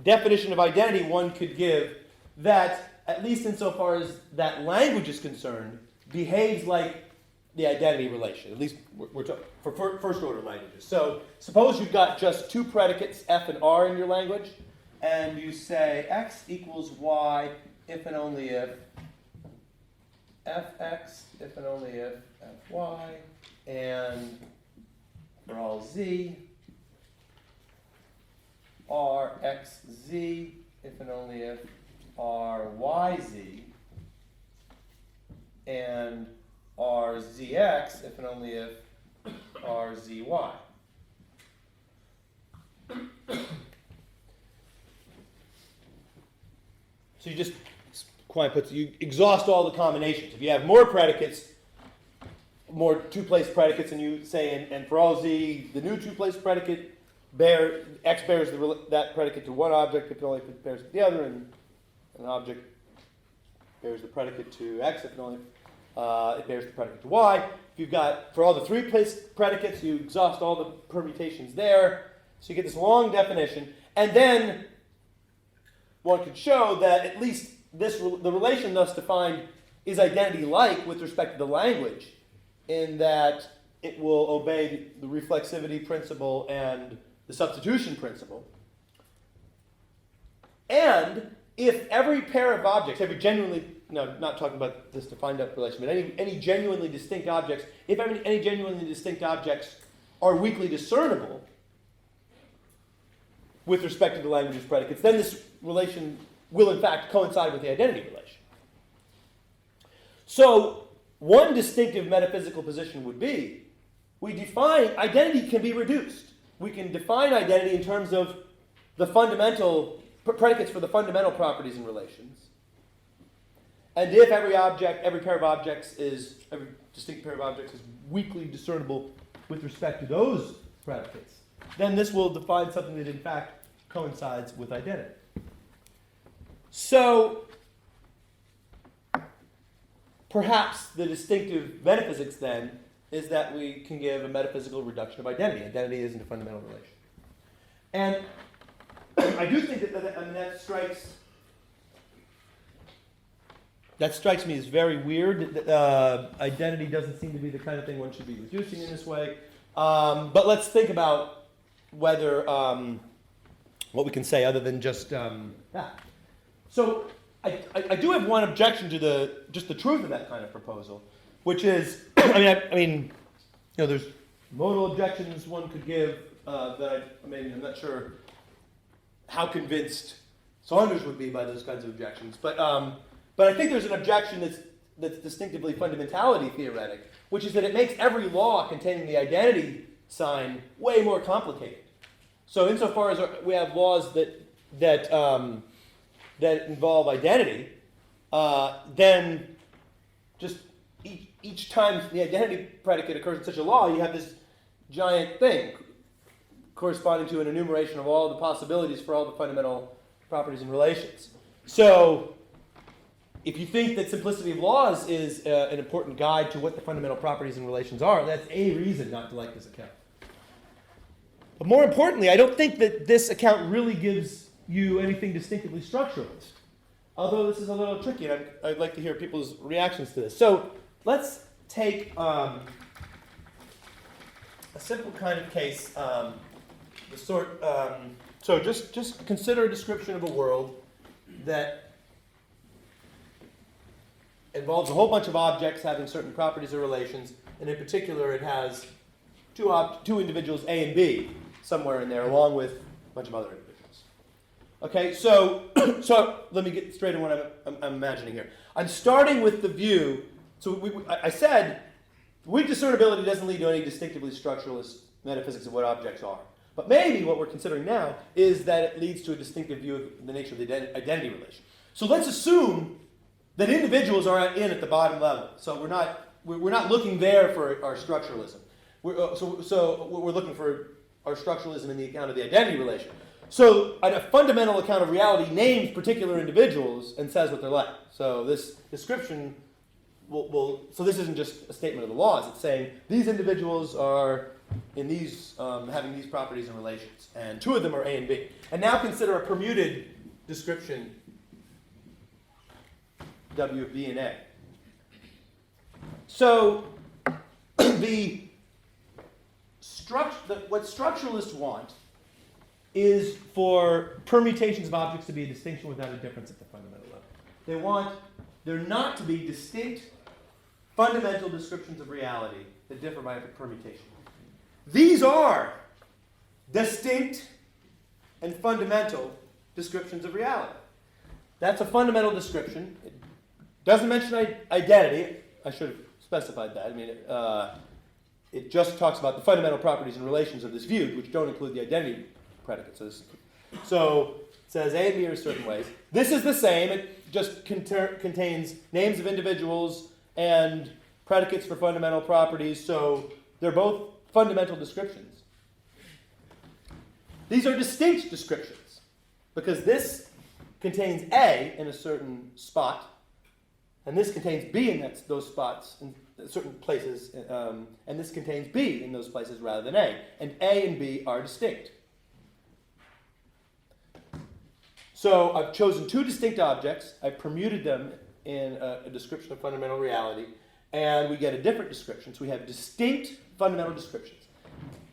Speaker 1: definition of identity one could give that, at least insofar as that language is concerned, behaves like the identity relation. At least we're talking for first-order languages. So, suppose you've got just two predicates, F and R, in your language, and you say X equals Y if and only if Fx, if and only if Fy, and for all Z, Rxz, if and only if Ryz, and Rzx, if and only if Rzy. So you just, Quine puts, you exhaust all the combinations. If you have more predicates, more two-place predicates, and you say, and for all z, the new two-place predicate x bears that predicate to one object if it only bears to the other, and an object bears the predicate to x if it only it bears the predicate to y. If you've got, for all the three-place predicates, you exhaust all the permutations there, so you get this long definition, and then one could show that at least the relation thus defined is identity-like with respect to the language, in that it will obey the reflexivity principle and the substitution principle. And if every pair of objects, not talking about this defined up relation, but any genuinely distinct objects, if any genuinely distinct objects are weakly discernible with respect to the language's predicates, then this relation will in fact coincide with the identity relation. So one distinctive metaphysical position would be, identity can be reduced. We can define identity in terms of the fundamental predicates for the fundamental properties in relations. And if every distinct pair of objects is weakly discernible with respect to those predicates, then this will define something that in fact coincides with identity. So perhaps the distinctive metaphysics then is that we can give a metaphysical reduction of identity. Identity isn't a fundamental relation. And I do think that strikes me as very weird. Identity doesn't seem to be the kind of thing one should be reducing in this way. But let's think about whether what we can say other than just that. So I do have one objection to the truth of that kind of proposal, which is, there's modal objections one could give I'm not sure how convinced Saunders would be by those kinds of objections, but I think there's an objection that's distinctively fundamentality theoretic, which is that it makes every law containing the identity sign way more complicated. So insofar as we have laws that involve identity, then just each time the identity predicate occurs in such a law, you have this giant thing corresponding to an enumeration of all the possibilities for all the fundamental properties and relations. So if you think that simplicity of laws is an important guide to what the fundamental properties and relations are, that's a reason not to like this account. But more importantly, I don't think that this account really gives you anything distinctively structuralist. Although this is a little tricky, and I'd like to hear people's reactions to this. So let's take a simple kind of case. So just consider a description of a world that involves a whole bunch of objects having certain properties or relations, and in particular it has two individuals, A and B, somewhere in there, along with a bunch of other individuals. Okay, so let me get straight to what I'm imagining here. I'm starting with the view, I said weak discernibility doesn't lead to any distinctively structuralist metaphysics of what objects are. But maybe what we're considering now is that it leads to a distinctive view of the nature of the identity relation. So let's assume that individuals are at the bottom level. So we're not looking there for our structuralism. So we're looking for our structuralism in the account of the identity relation. So a fundamental account of reality names particular individuals and says what they're like. So this description so this isn't just a statement of the laws. It's saying these individuals are in these having these properties and relations, and two of them are A and B. And now consider a permuted description W of B and A. So what structuralists want is for permutations of objects to be a distinction without a difference at the fundamental level. They want there not to be distinct fundamental descriptions of reality that differ by permutation. These are distinct and fundamental descriptions of reality. That's a fundamental description. It doesn't mention identity. I should have specified that. It just talks about the fundamental properties and relations of this view, which don't include the identity predicates. So says A and B are certain ways. This is the same. It just contains names of individuals and predicates for fundamental properties, so they're both fundamental descriptions. These are distinct descriptions because this contains A in a certain spot, and this contains B in those spots in certain places, and this contains B in those places rather than A. And A and B are distinct. So I've chosen two distinct objects. I've permuted them in a description of fundamental reality, and we get a different description. So we have distinct fundamental descriptions.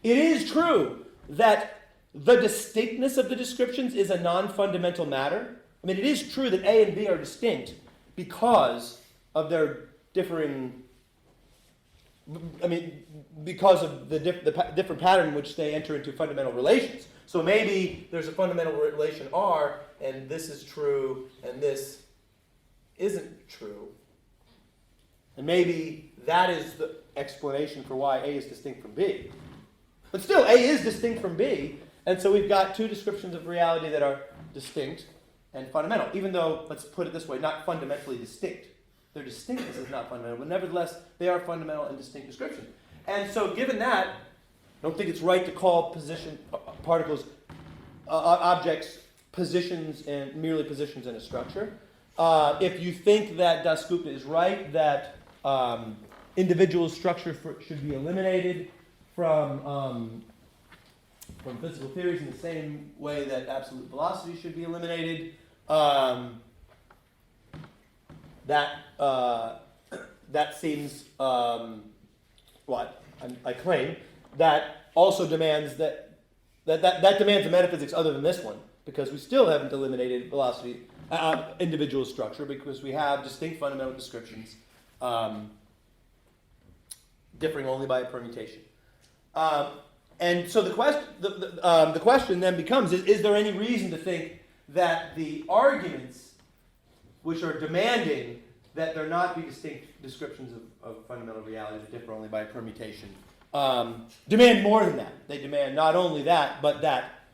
Speaker 1: It is true that the distinctness of the descriptions is a non-fundamental matter. I mean, it is true that A and B are distinct because of their differing, because of the different pattern in which they enter into fundamental relations. So maybe there's a fundamental relation R, and this is true, and this isn't true. And maybe that is the explanation for why A is distinct from B. But still, A is distinct from B, and so we've got two descriptions of reality that are distinct and fundamental, even though, let's put it this way, not fundamentally distinct. Their distinctness is not fundamental, but nevertheless, they are fundamental and distinct descriptions. And so given that, I don't think it's right to call particles, objects, positions and merely positions in a structure. If you think that Das Gupta is right, that individual structure should be eliminated from physical theories in the same way that absolute velocity should be eliminated, that seems I claim that also demands that demands a metaphysics other than this one, because we still haven't eliminated velocity individual structure, because we have distinct fundamental descriptions differing only by a permutation. And so the question then becomes, is there any reason to think that the arguments which are demanding that there not be distinct descriptions of fundamental reality that differ only by permutation demand more than that? They demand not only that, but that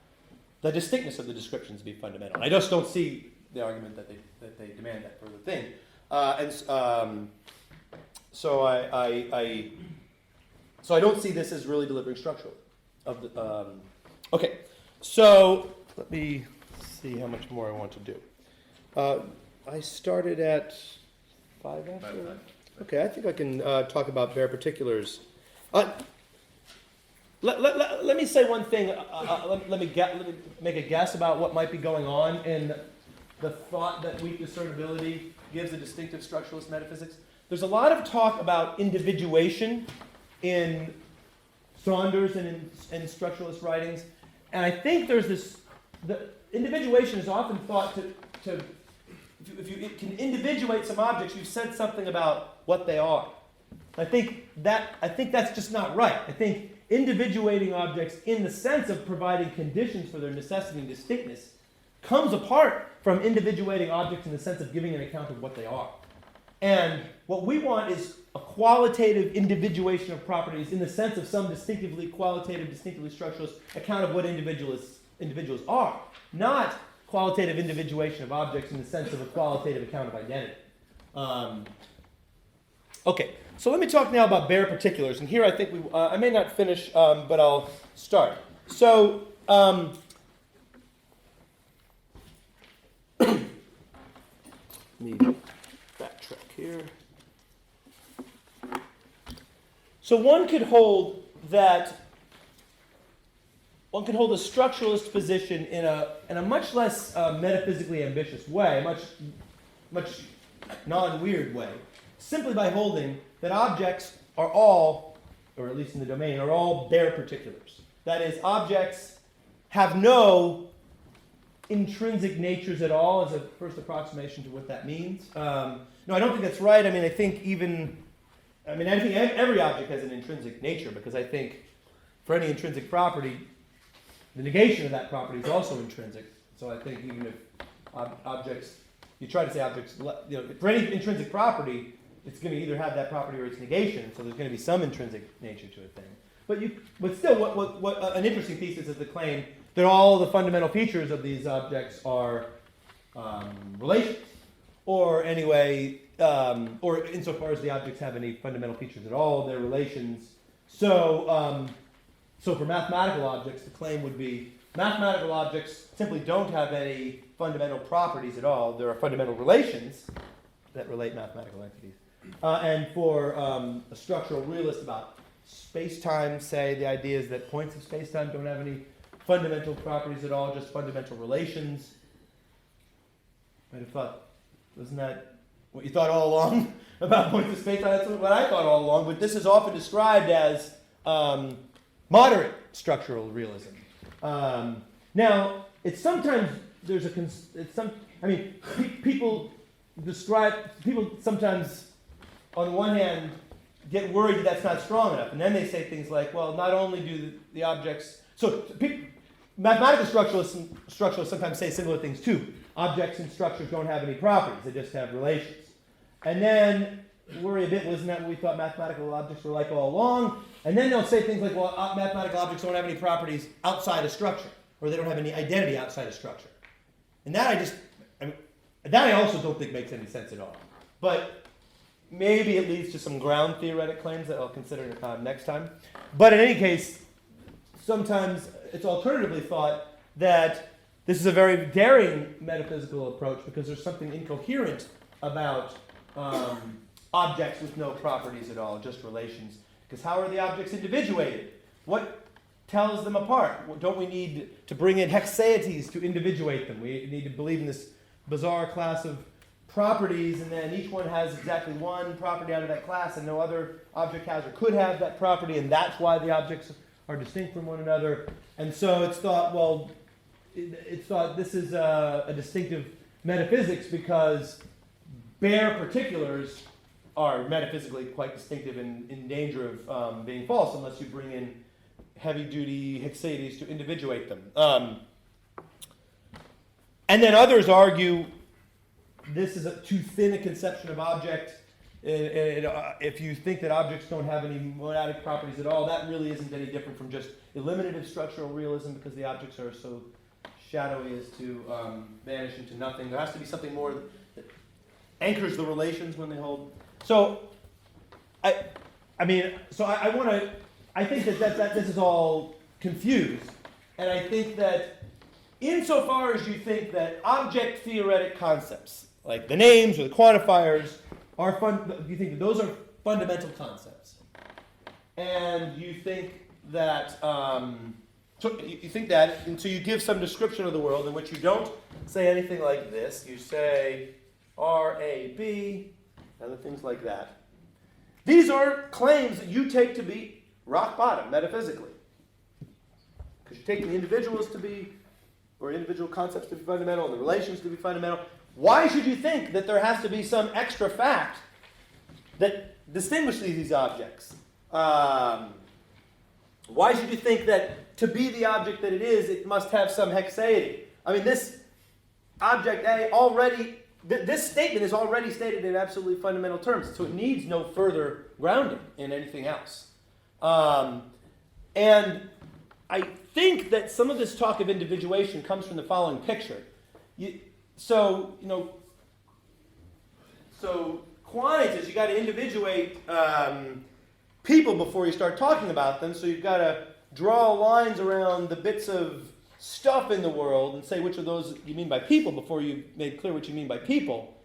Speaker 1: the distinctness of the descriptions be fundamental. I just don't see the argument that they demand that further thing. So I don't see this as really delivering structural. Okay, so let me see how much more I want to do. I started at 5 after? Okay, I think I can talk about bare particulars. Let me say one thing. Let me make a guess about what might be going on in the thought that weak discernibility gives a distinctive structuralist metaphysics. There's a lot of talk about individuation in Saunders and in structuralist writings, and I think there's this. The individuation is often thought to if you can individuate some objects, you've said something about what they are. I think that's just not right. I think individuating objects in the sense of providing conditions for their necessity and distinctness comes apart from individuating objects in the sense of giving an account of what they are. And what we want is a qualitative individuation of properties in the sense of some distinctively qualitative, distinctively structuralist account of what individuals are, not qualitative individuation of objects in the sense of a qualitative account of identity. Okay, so let me talk now about bare particulars. And here I think I may not finish, but I'll start. So, let me backtrack here. So one could hold a structuralist position in a much less metaphysically ambitious way, much non-weird way, simply by holding that objects are all, or at least in the domain, are all bare particulars. That is, objects have no intrinsic natures at all, as a first approximation to what that means. No, I don't think that's right. I think every object has an intrinsic nature, because I think for any intrinsic property, the negation of that property is also intrinsic. So I think even if objects, you try to say objects, for any intrinsic property, it's going to either have that property or its negation. So there's going to be some intrinsic nature to a thing. But still, what an interesting thesis is the claim that all the fundamental features of these objects are relations, or anyway, or insofar as the objects have any fundamental features at all, they're relations. So, so for mathematical objects, the claim would be mathematical objects simply don't have any fundamental properties at all. There are fundamental relations that relate mathematical entities. And for a structural realist about space-time, say, the idea is that points of space-time don't have any fundamental properties at all, just fundamental relations. Might have thought, wasn't that what you thought all along about points of space-time? That's what I thought all along, but this is often described as moderate structural realism. Now, it's sometimes, there's people sometimes, on the one hand, get worried that that's not strong enough, and then they say things like, well, not only do the objects, mathematical structuralists sometimes say similar things too. Objects and structures don't have any properties, they just have relations. And then worry a bit, well, isn't that what we thought mathematical objects were like all along? And then they'll say things like, well, mathematical objects don't have any properties outside of structure, or they don't have any identity outside of structure. And that I also don't think makes any sense at all. But maybe it leads to some ground theoretic claims that I'll consider next time. But in any case, sometimes it's alternatively thought that this is a very daring metaphysical approach because there's something incoherent about objects with no properties at all, just relations. Because how are the objects individuated? What tells them apart? Don't we need to bring in hexaeties to individuate them? We need to believe in this bizarre class of properties, and then each one has exactly one property out of that class, and no other object has or could have that property, and that's why the objects are distinct from one another. And so it's thought, well, this is a distinctive metaphysics because bare particulars are metaphysically quite distinctive and in danger of being false unless you bring in heavy-duty hexaeties to individuate them. And then others argue this is too thin a conception of object. If you think that objects don't have any monadic properties at all, that really isn't any different from just eliminative structural realism because the objects are so shadowy as to vanish into nothing. There has to be something more that anchors the relations when they hold. So, I think that this is all confused, and I think that insofar as you think that object theoretic concepts, like the names or the quantifiers, you think that those are fundamental concepts, and you think that, and so you give some description of the world in which you don't say anything like this. You say R-A-B, and things like that. These are claims that you take to be rock bottom, metaphysically. Because you take the individuals to be, or individual concepts to be fundamental, and the relations to be fundamental. Why should you think that there has to be some extra fact that distinguishes these objects? Why should you think that to be the object that it is, it must have some hexaety? I mean, this object A already, this statement is already stated in absolutely fundamental terms, so it needs no further grounding in anything else. And I think that some of this talk of individuation comes from the following picture. So quantitative, you got to individuate people before you start talking about them. So you've got to draw lines around the bits of stuff in the world and say which of those you mean by people before you've made clear what you mean by people.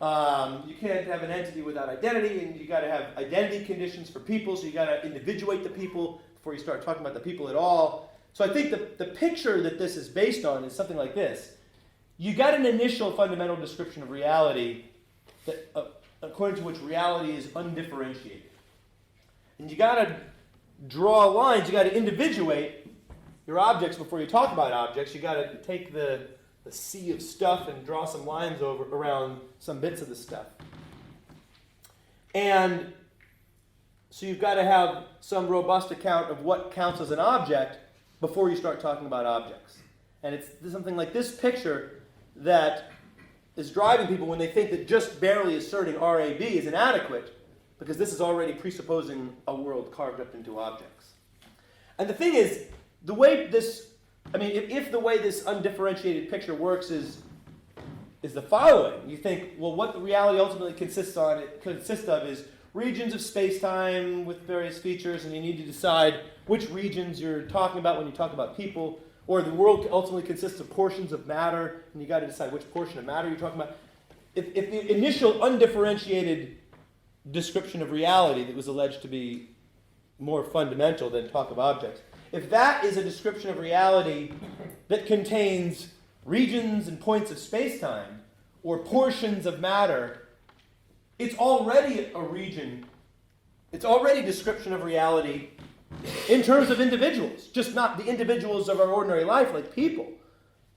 Speaker 1: You can't have an entity without identity, and you got to have identity conditions for people, so you got to individuate the people before you start talking about the people at all. So I think the picture that this is based on is something like this. You got an initial fundamental description of reality that, according to which reality is undifferentiated. And you got to draw lines, you got to individuate your objects before you talk about objects. You got to take the sea of stuff and draw some lines around some bits of the stuff. And so you've got to have some robust account of what counts as an object before you start talking about objects. And it's something like this picture that is driving people when they think that just barely asserting RAB is inadequate, because this is already presupposing a world carved up into objects. And the thing is, the way this I mean, if the way this undifferentiated picture works is the following, you think, well, what the reality ultimately consists of is regions of space-time with various features, and you need to decide which regions you're talking about when you talk about people, or the world ultimately consists of portions of matter, and you got to decide which portion of matter you're talking about. If the initial undifferentiated description of reality that was alleged to be more fundamental than talk of objects, if that is a description of reality that contains regions and points of space-time, or portions of matter, it's already a region, it's already a description of reality in terms of individuals, just not the individuals of our ordinary life like people,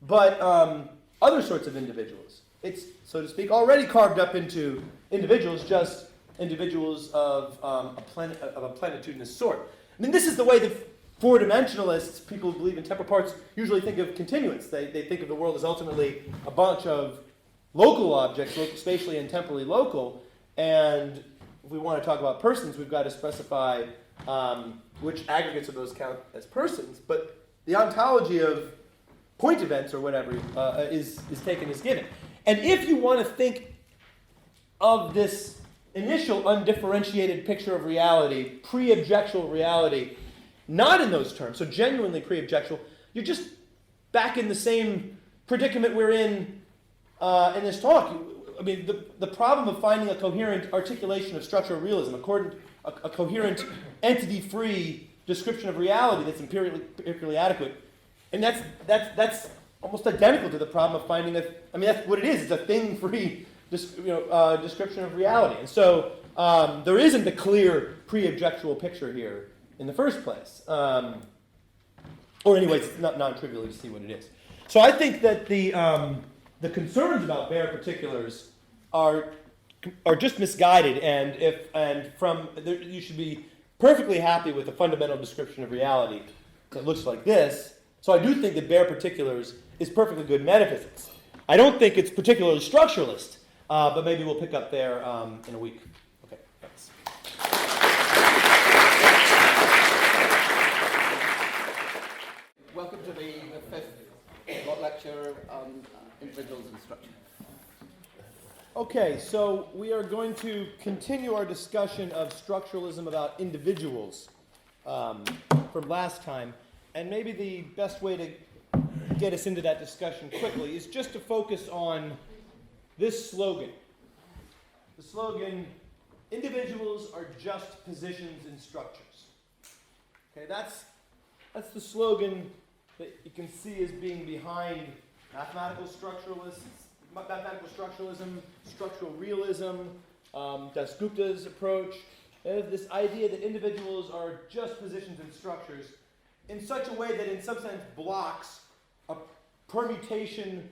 Speaker 1: but other sorts of individuals. It's, so to speak, already carved up into individuals, just individuals of a plenitudinous sort. I mean, this is the way that four-dimensionalists, people who believe in temporal parts, usually think of continuance. They think of the world as ultimately a bunch of local objects, spatially and temporally local, and if we want to talk about persons, we've got to specify which aggregates of those count as persons, but the ontology of point events or whatever is taken as given. And if you want to think of this initial undifferentiated picture of reality, pre-objectual reality, not in those terms, so genuinely pre-objectual, you're just back in the same predicament we're in this talk. I mean, the problem of finding a coherent articulation of structural realism, a coherent entity-free description of reality that's empirically adequate, and that's almost identical to the problem of finding that's what it is. It's a thing-free description of reality. And so there isn't a clear pre-objectual picture here in the first place. Or anyways, it's not non-trivial to see what it is. So I think that the concerns about bare particulars are just misguided, you should be perfectly happy with a fundamental description of reality that looks like this. So I do think that bare particulars is perfectly good metaphysics. I don't think it's particularly structuralist, but maybe we'll pick up there in a week. Okay, thanks.
Speaker 2: Welcome to the fifth Locke lecture on individuals and structure.
Speaker 1: Okay, so we are going to continue our discussion of structuralism about individuals from last time. And maybe the best way to get us into that discussion quickly is just to focus on this slogan. The slogan, individuals are just positions in structures. Okay, that's the slogan that you can see as being behind mathematical structuralism, structural realism, Dasgupta's approach. This idea that individuals are just positions in structures in such a way that in some sense blocks a permutation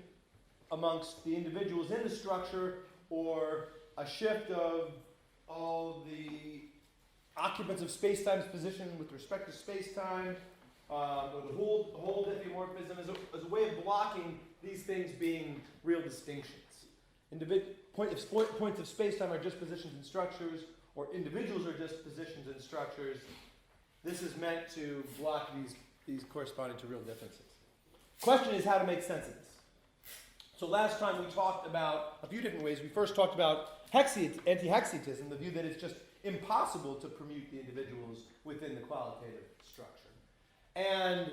Speaker 1: amongst the individuals in the structure or a shift of all the occupants of space-time's position with respect to space-time, or the whole diffeomorphism as a way of blocking these things being real distinctions. Points of space-time are just positions in structures, or individuals are just positions in structures. This is meant to block these corresponding to real differences. Question is how to make sense of this. So last time we talked about a few different ways. We first talked about anti-hexietism, the view that it's just impossible to permute the individuals within the qualitative structure. And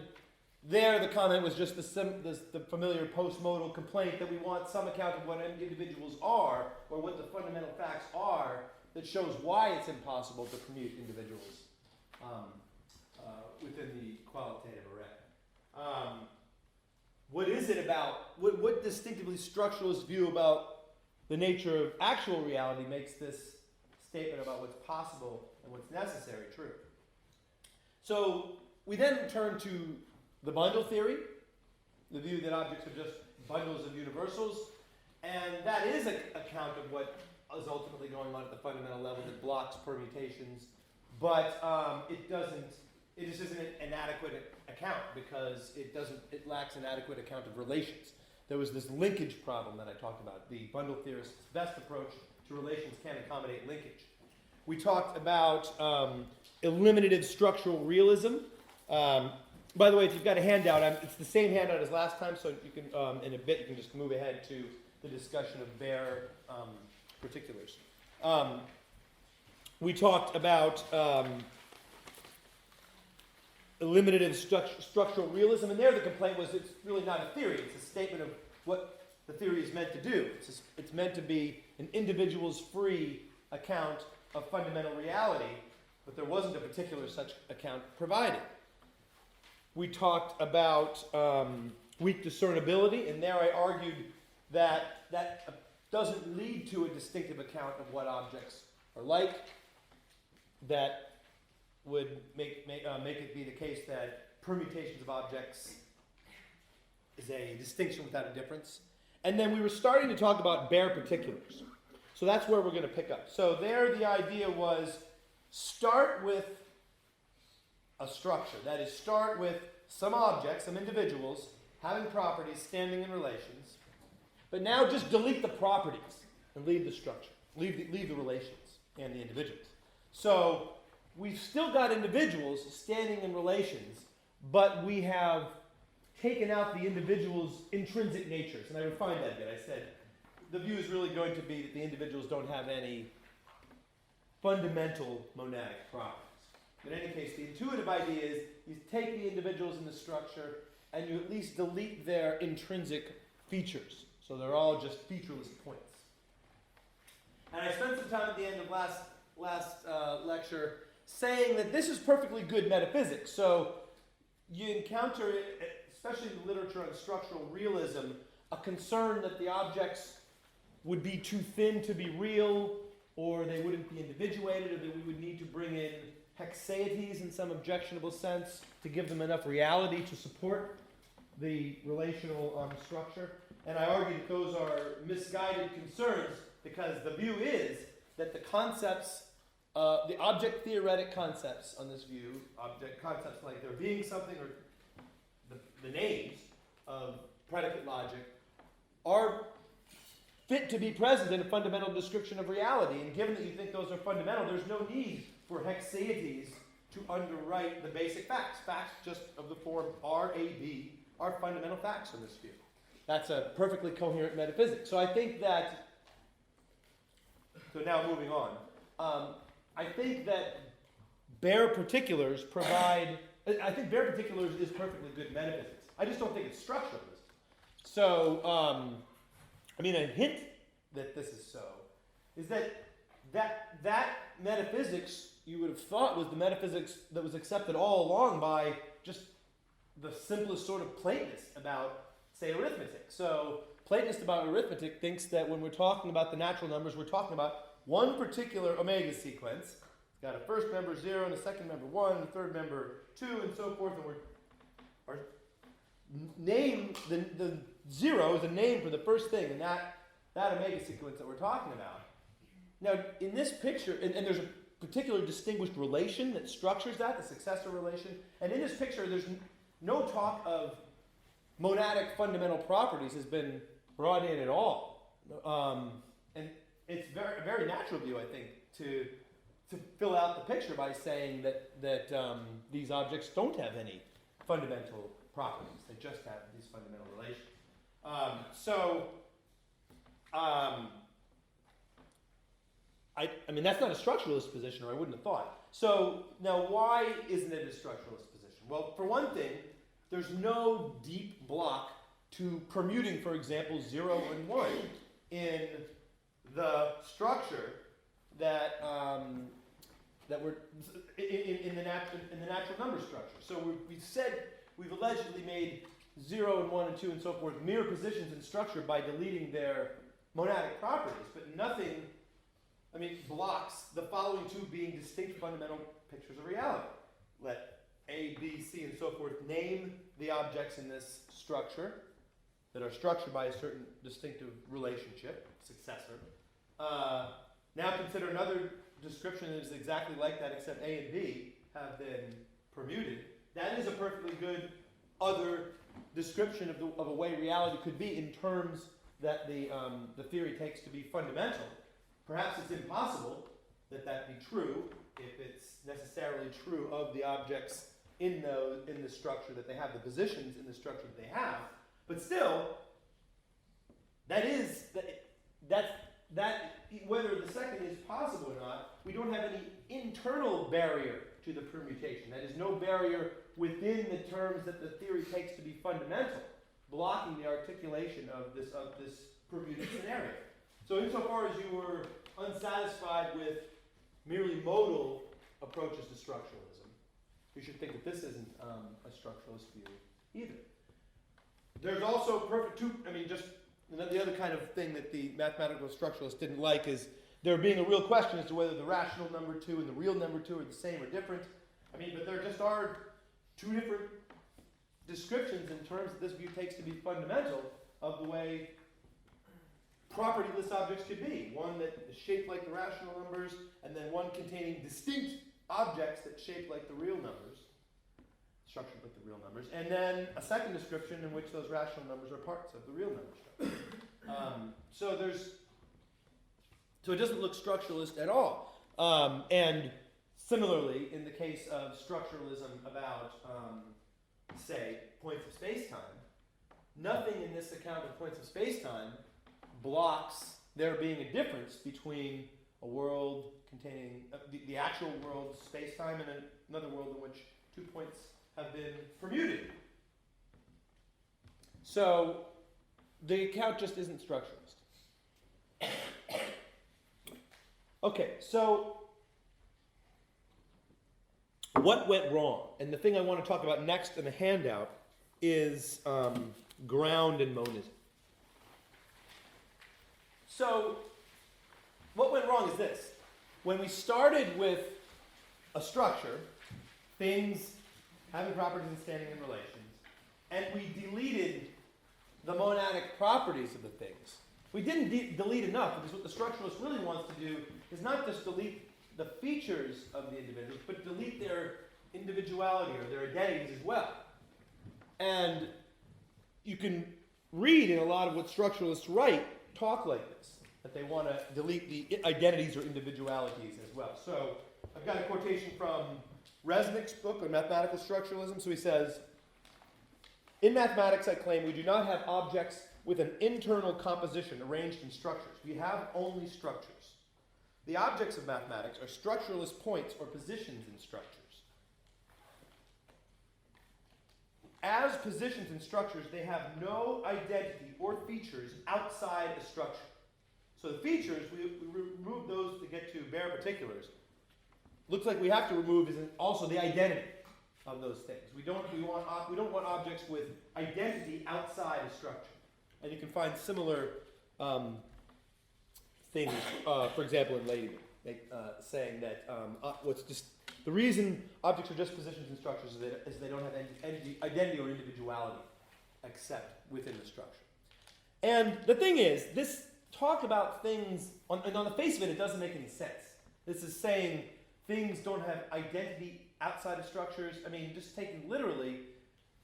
Speaker 1: there the comment was just the familiar postmodal complaint that we want some account of what individuals are, or what the fundamental facts are, that shows why it's impossible to permute individuals within the qualitative array. What is it about, what distinctively structuralist view about the nature of actual reality makes this statement about what's possible and what's necessary true? So we then turn to the bundle theory, the view that objects are just bundles of universals, and that is an account of what is ultimately going on at the fundamental level that blocks permutations, but it just isn't an adequate account because it lacks an adequate account of relations. There was this linkage problem that I talked about. The bundle theorist's best approach to relations can accommodate linkage. We talked about eliminative structural realism, by the way, if you've got a handout, it's the same handout as last time, so you can, in a bit, you can just move ahead to the discussion of bare particulars. We talked about eliminative structural realism, and there the complaint was it's really not a theory, it's a statement of what the theory is meant to do. It's meant to be an individual's free account of fundamental reality, but there wasn't a particular such account provided. We talked about weak discernibility, and there I argued that that doesn't lead to a distinctive account of what objects are like. That would make it be the case that permutations of objects is a distinction without a difference. And then we were starting to talk about bare particulars. So that's where we're going to pick up. So there the idea was start with a structure. That is, start with some objects, some individuals, having properties, standing in relations. But now just delete the properties and leave the structure. Leave the relations and the individuals. So we've still got individuals standing in relations, but we have taken out the individual's intrinsic natures. And I refined that a bit. I said the view is really going to be that the individuals don't have any fundamental monadic properties. In any case, the intuitive idea is you take the individuals in the structure and you at least delete their intrinsic features. So they're all just featureless points. And I spent some time at the end of last lecture saying that this is perfectly good metaphysics. So you encounter, especially in the literature on structural realism, a concern that the objects would be too thin to be real, or they wouldn't be individuated, or that we would need to bring in hexaeties in some objectionable sense to give them enough reality to support the relational structure. And I argue that those are misguided concerns because the view is that the concepts, the object theoretic concepts on this view, object concepts like there being something or the names of predicate logic, are fit to be present in a fundamental description of reality. And given that you think those are fundamental, there's no need for hexaeties to underwrite the basic facts. Facts just of the form R, A, B are fundamental facts in this view. That's a perfectly coherent metaphysics. So I think that, so now moving on, I think that bare particulars provide, I think bare particulars is perfectly good metaphysics. I just don't think it's structuralist. So, I mean, a hint that this is so is that metaphysics you would have thought was the metaphysics that was accepted all along by just the simplest sort of Platonist about, say, arithmetic. So Platonist about arithmetic thinks that when we're talking about the natural numbers, we're talking about one particular omega sequence. It's got a first member 0 and a second member 1 and a third member 2 and so forth. And our name, the 0 is a name for the first thing in that omega sequence that we're talking about. Now, in this picture, and there's a particular distinguished relation that structures that, the successor relation. And in this picture, there's no talk of monadic fundamental properties has been brought in at all. And it's a very natural view, I think, to fill out the picture by saying that these objects don't have any fundamental properties. They just have these fundamental relations. I mean, that's not a structuralist position, or I wouldn't have thought. So now why isn't it a structuralist position? Well, for one thing, there's no deep block to permuting, for example, 0 and 1 in the structure that we're in the natural number structure. So we've allegedly made 0 and 1 and 2 and so forth mere positions in structure by deleting their monadic properties, but nothing, blocks the following two being distinct fundamental pictures of reality. Let A, B, C, and so forth name the objects in this structure that are structured by a certain distinctive relationship, successor. Now consider another description that is exactly like that, except A and B have been permuted. That is a perfectly good other description of a way reality could be in terms that the theory takes to be fundamental. Perhaps it's impossible that be true if it's necessarily true of the objects in the structure that they have, the positions in the structure that they have. But still, that whether the second is possible or not, we don't have any internal barrier to the permutation. That is, no barrier within the terms that the theory takes to be fundamental, blocking the articulation of this permuted scenario. So insofar as you were unsatisfied with merely modal approaches to structuralism, you should think that this isn't a structuralist view either. There's also the other kind of thing that the mathematical structuralists didn't like is there being a real question as to whether the rational number 2 and the real number 2 are the same or different. But there just are two different descriptions in terms that this view takes to be fundamental of the way propertyless objects could be. One that is shaped like the rational numbers, and then one containing distinct objects that shape like the real numbers, structured like the real numbers, and then a second description in which those rational numbers are parts of the real number structure. So it doesn't look structuralist at all. And similarly, in the case of structuralism about, say, points of space-time, nothing in this account of points of space-time blocks there being a difference between a world containing the actual world space-time and another world in which 2 points have been permuted. So the account just isn't structuralist. Okay, so what went wrong? And the thing I want to talk about next in the handout is ground and monism. So what went wrong is this. When we started with a structure, things having properties and standing in relations, and we deleted the monadic properties of the things, we didn't delete enough, because what the structuralist really wants to do is not just delete the features of the individuals, but delete their individuality or their identities as well. And you can read in a lot of what structuralists write talk like this, that they want to delete the identities or individualities as well. So I've got a quotation from Resnick's book on mathematical structuralism. So he says, "In mathematics, I claim we do not have objects with an internal composition arranged in structures. We have only structures. The objects of mathematics are structureless points or positions in structures. As positions in structures, they have no identity or features outside a structure." So the features, we remove those to get to bare particulars. Looks like we have to remove is also the identity of those things. We don't want objects with identity outside a structure. And you can find similar things, for example, in Ladybird, saying that the reason objects are just positions in structures is they don't have any identity or individuality except within the structure. And the thing is, this talk about things, and on the face of it, it doesn't make any sense. This is saying things don't have identity outside of structures. Just taken literally,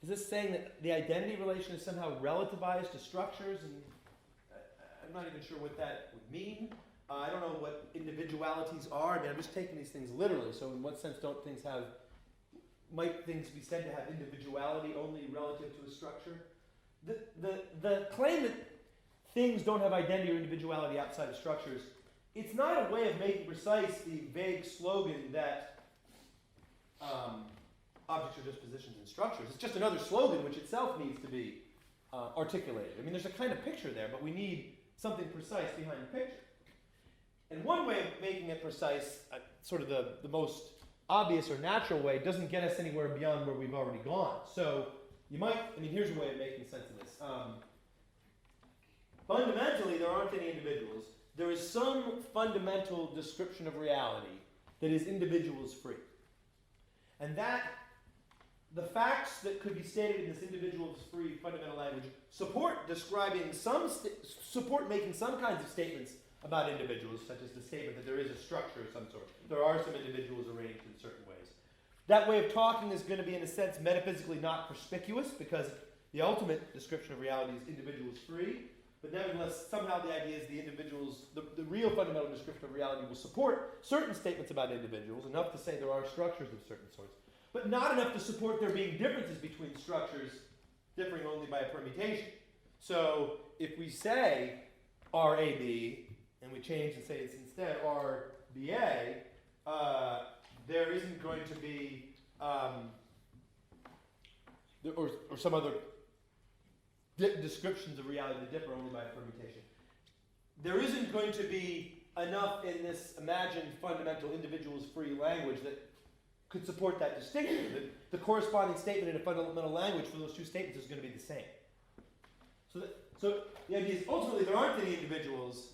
Speaker 1: is this saying that the identity relation is somehow relativized to structures? And I'm not even sure what that would mean. I don't know what individualities are. I'm just taking these things literally. So in what sense might things be said to have individuality only relative to a structure? The claim that things don't have identity or individuality outside of structures, it's not a way of making precise the vague slogan that objects are just positions in structures. It's just another slogan which itself needs to be articulated. There's a kind of picture there, but we need something precise behind the picture. And one way of making it precise, sort of the most obvious or natural way, doesn't get us anywhere beyond where we've already gone. So you might, here's a way of making sense of this. Fundamentally, there aren't any individuals. There is some fundamental description of reality that is individuals free. And that the facts that could be stated in this individuals free fundamental language support making some kinds of statements about individuals, such as the statement that there is a structure of some sort. There are some individuals arranged in certain ways. That way of talking is going to be, in a sense, metaphysically not perspicuous, because the ultimate description of reality is individuals free. But nevertheless, somehow the idea is the real fundamental description of reality will support certain statements about individuals, enough to say there are structures of certain sorts. but not enough to support there being differences between structures differing only by a permutation. So if we say RAB, and we change and say it's instead RBA, there isn't going to be, or some other descriptions of reality that differ only by a permutation. There isn't going to be enough in this imagined fundamental individual's free language that could support that distinction. The corresponding statement in a fundamental language for those two statements is going to be the same. So the idea is ultimately there aren't any individuals,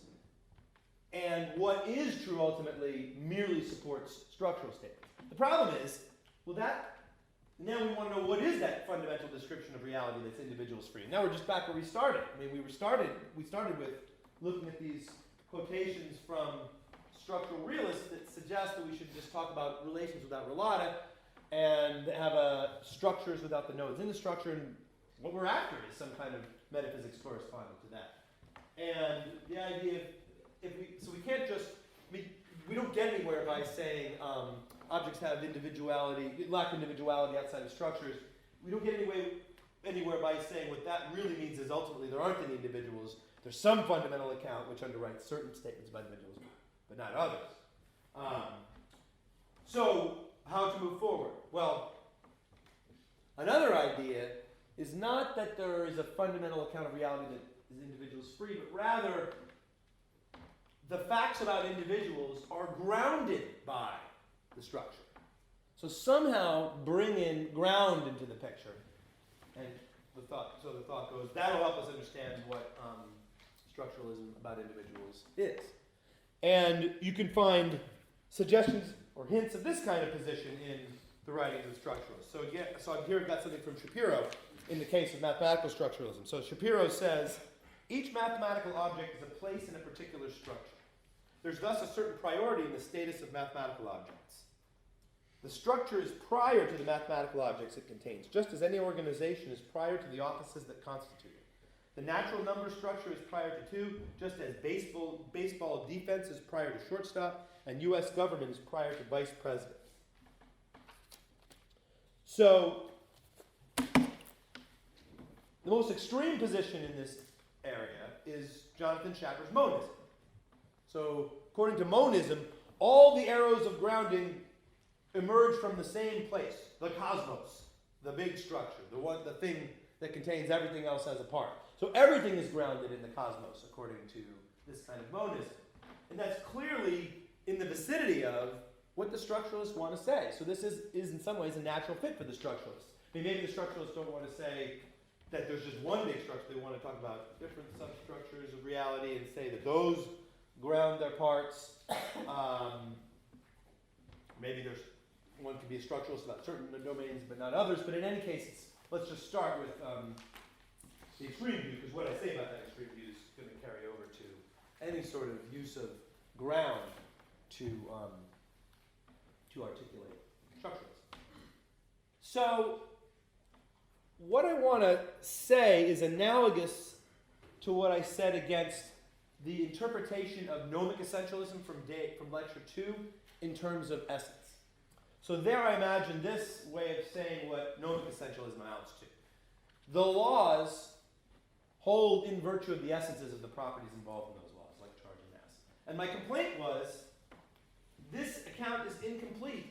Speaker 1: and what is true ultimately merely supports structural statements. The problem is, well, now we want to know what is that fundamental description of reality that's individuals free. Now we're just back where we started. I mean, we started with looking at these quotations from structural realists that suggest that we should just talk about relations without relata and have structures without the nodes in the structure, and what we're after is some kind of metaphysics corresponding to that. And the idea we can't just, we don't get anywhere by saying objects have individuality, lack individuality outside of structures. We don't get anywhere by saying what that really means is ultimately there aren't any individuals. There's some fundamental account which underwrites certain statements about individuals, but not others. So how to move forward? Well, another idea is not that there is a fundamental account of reality that is individuals free, but rather the facts about individuals are grounded by the structure. So somehow bring in ground into the picture. And the thought goes, that'll help us understand what structuralism about individuals is. And you can find suggestions or hints of this kind of position in the writings of structuralists. So here I've got something from Shapiro in the case of mathematical structuralism. So Shapiro says, each mathematical object is a place in a particular structure. There's thus a certain priority in the status of mathematical objects. The structure is prior to the mathematical objects it contains, just as any organization is prior to the offices that constitute it. The natural number structure is prior to 2, just as baseball defense is prior to shortstop, and U.S. government is prior to vice president. So, the most extreme position in this area is Jonathan Schaffer's monism. So, according to monism, all the arrows of grounding emerge from the same place, the cosmos, the big structure, the thing that contains everything else as a part. So everything is grounded in the cosmos, according to this kind of monism. And that's clearly in the vicinity of what the structuralists want to say. So this is in some ways a natural fit for the structuralists. I mean, maybe the structuralists don't want to say that there's just one big structure. They want to talk about different substructures of reality and say that those ground their parts. Maybe one can be a structuralist about certain domains but not others. But in any case, let's just start with the extreme view, because what I say about that extreme view is going to carry over to any sort of use of ground to articulate structuralism. So what I want to say is analogous to what I said against the interpretation of gnomic essentialism from lecture 2 in terms of essence. So there I imagine this way of saying what gnomic essentialism amounts to. The laws hold in virtue of the essences of the properties involved in those laws, like charge and mass. And my complaint was, this account is incomplete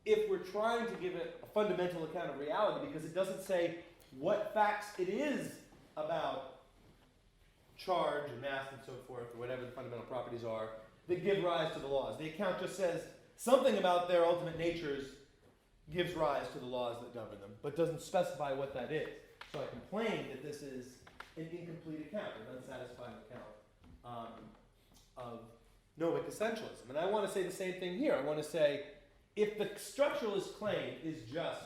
Speaker 1: if we're trying to give it a fundamental account of reality, because it doesn't say what facts it is about charge and mass and so forth, or whatever the fundamental properties are, that give rise to the laws. The account just says something about their ultimate natures gives rise to the laws that govern them, but doesn't specify what that is. So I complain that this is an incomplete account, an unsatisfying account of gnomic essentialism. And I want to say the same thing here. I want to say, if the structuralist claim is just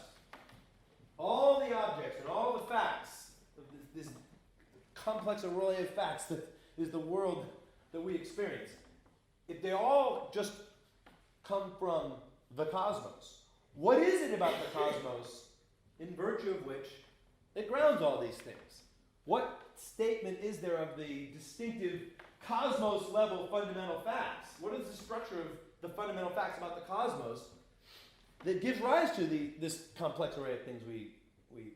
Speaker 1: all the objects and all the facts, this complex array of facts that is the world that we experience, if they all just come from the cosmos, what is it about the cosmos in virtue of which it grounds all these things? What statement is there of the distinctive cosmos-level fundamental facts? What is the structure of the fundamental facts about the cosmos that gives rise to this complex array of things we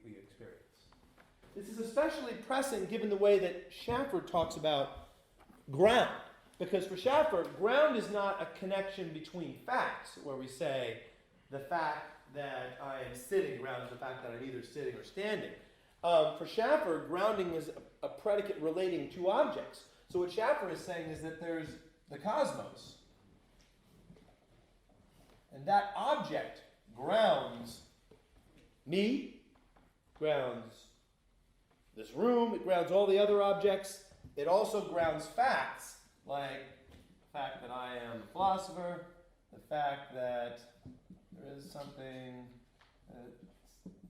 Speaker 1: experience. This is especially pressing given the way that Schaffer talks about ground. Because for Schaffer, ground is not a connection between facts, where we say the fact that I am sitting grounds the fact that I'm either sitting or standing. For Schaffer, grounding is a predicate relating to objects. So what Schaffer is saying is that there's the cosmos. And that object grounds me, grounds this room, it grounds all the other objects. It also grounds facts, like the fact that I am a philosopher, the fact that there is something that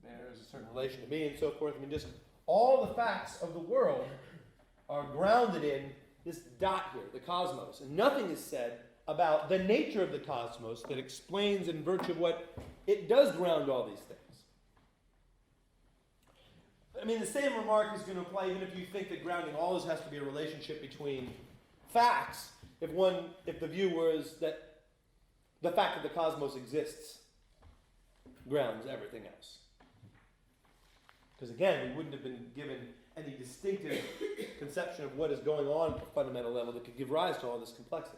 Speaker 1: bears a certain relation to me, and so forth. I mean, just all the facts of the world are grounded in this dot here, the cosmos. And nothing is said about the nature of the cosmos that explains in virtue of what it does ground all these things. I mean, the same remark is going to apply even if you think that grounding always has to be a relationship between facts. If the view was that the fact that the cosmos exists grounds everything else. Because again, we wouldn't have been given any distinctive conception of what is going on at the fundamental level that could give rise to all this complexity.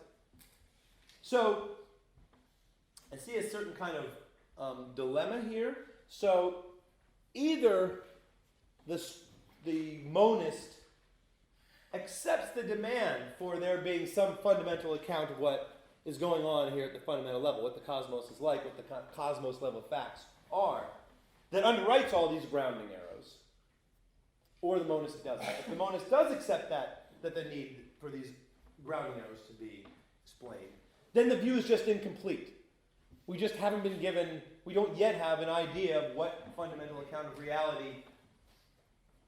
Speaker 1: So, I see a certain kind of dilemma here. So, either the monist accepts the demand for there being some fundamental account of what is going on here at the fundamental level, what the cosmos is like, what the cosmos level facts are, that underwrites all these grounding arrows, or the monist doesn't. If the monist does accept that the need for these grounding arrows to be explained, then the view is just incomplete. We just haven't been given, we don't yet have an idea of what fundamental account of reality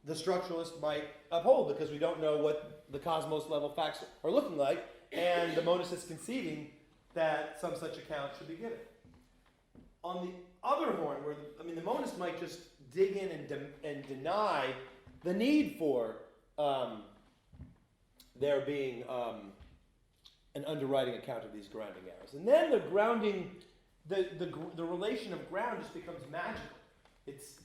Speaker 1: the structuralist might uphold, because we don't know what the cosmos level facts are looking like, and the monist is conceding that some such account should be given. On the other horn, where the monist might just dig in and deny the need for there being an underwriting account of these grounding arrows. And then the grounding, the relation of ground just becomes magical. It's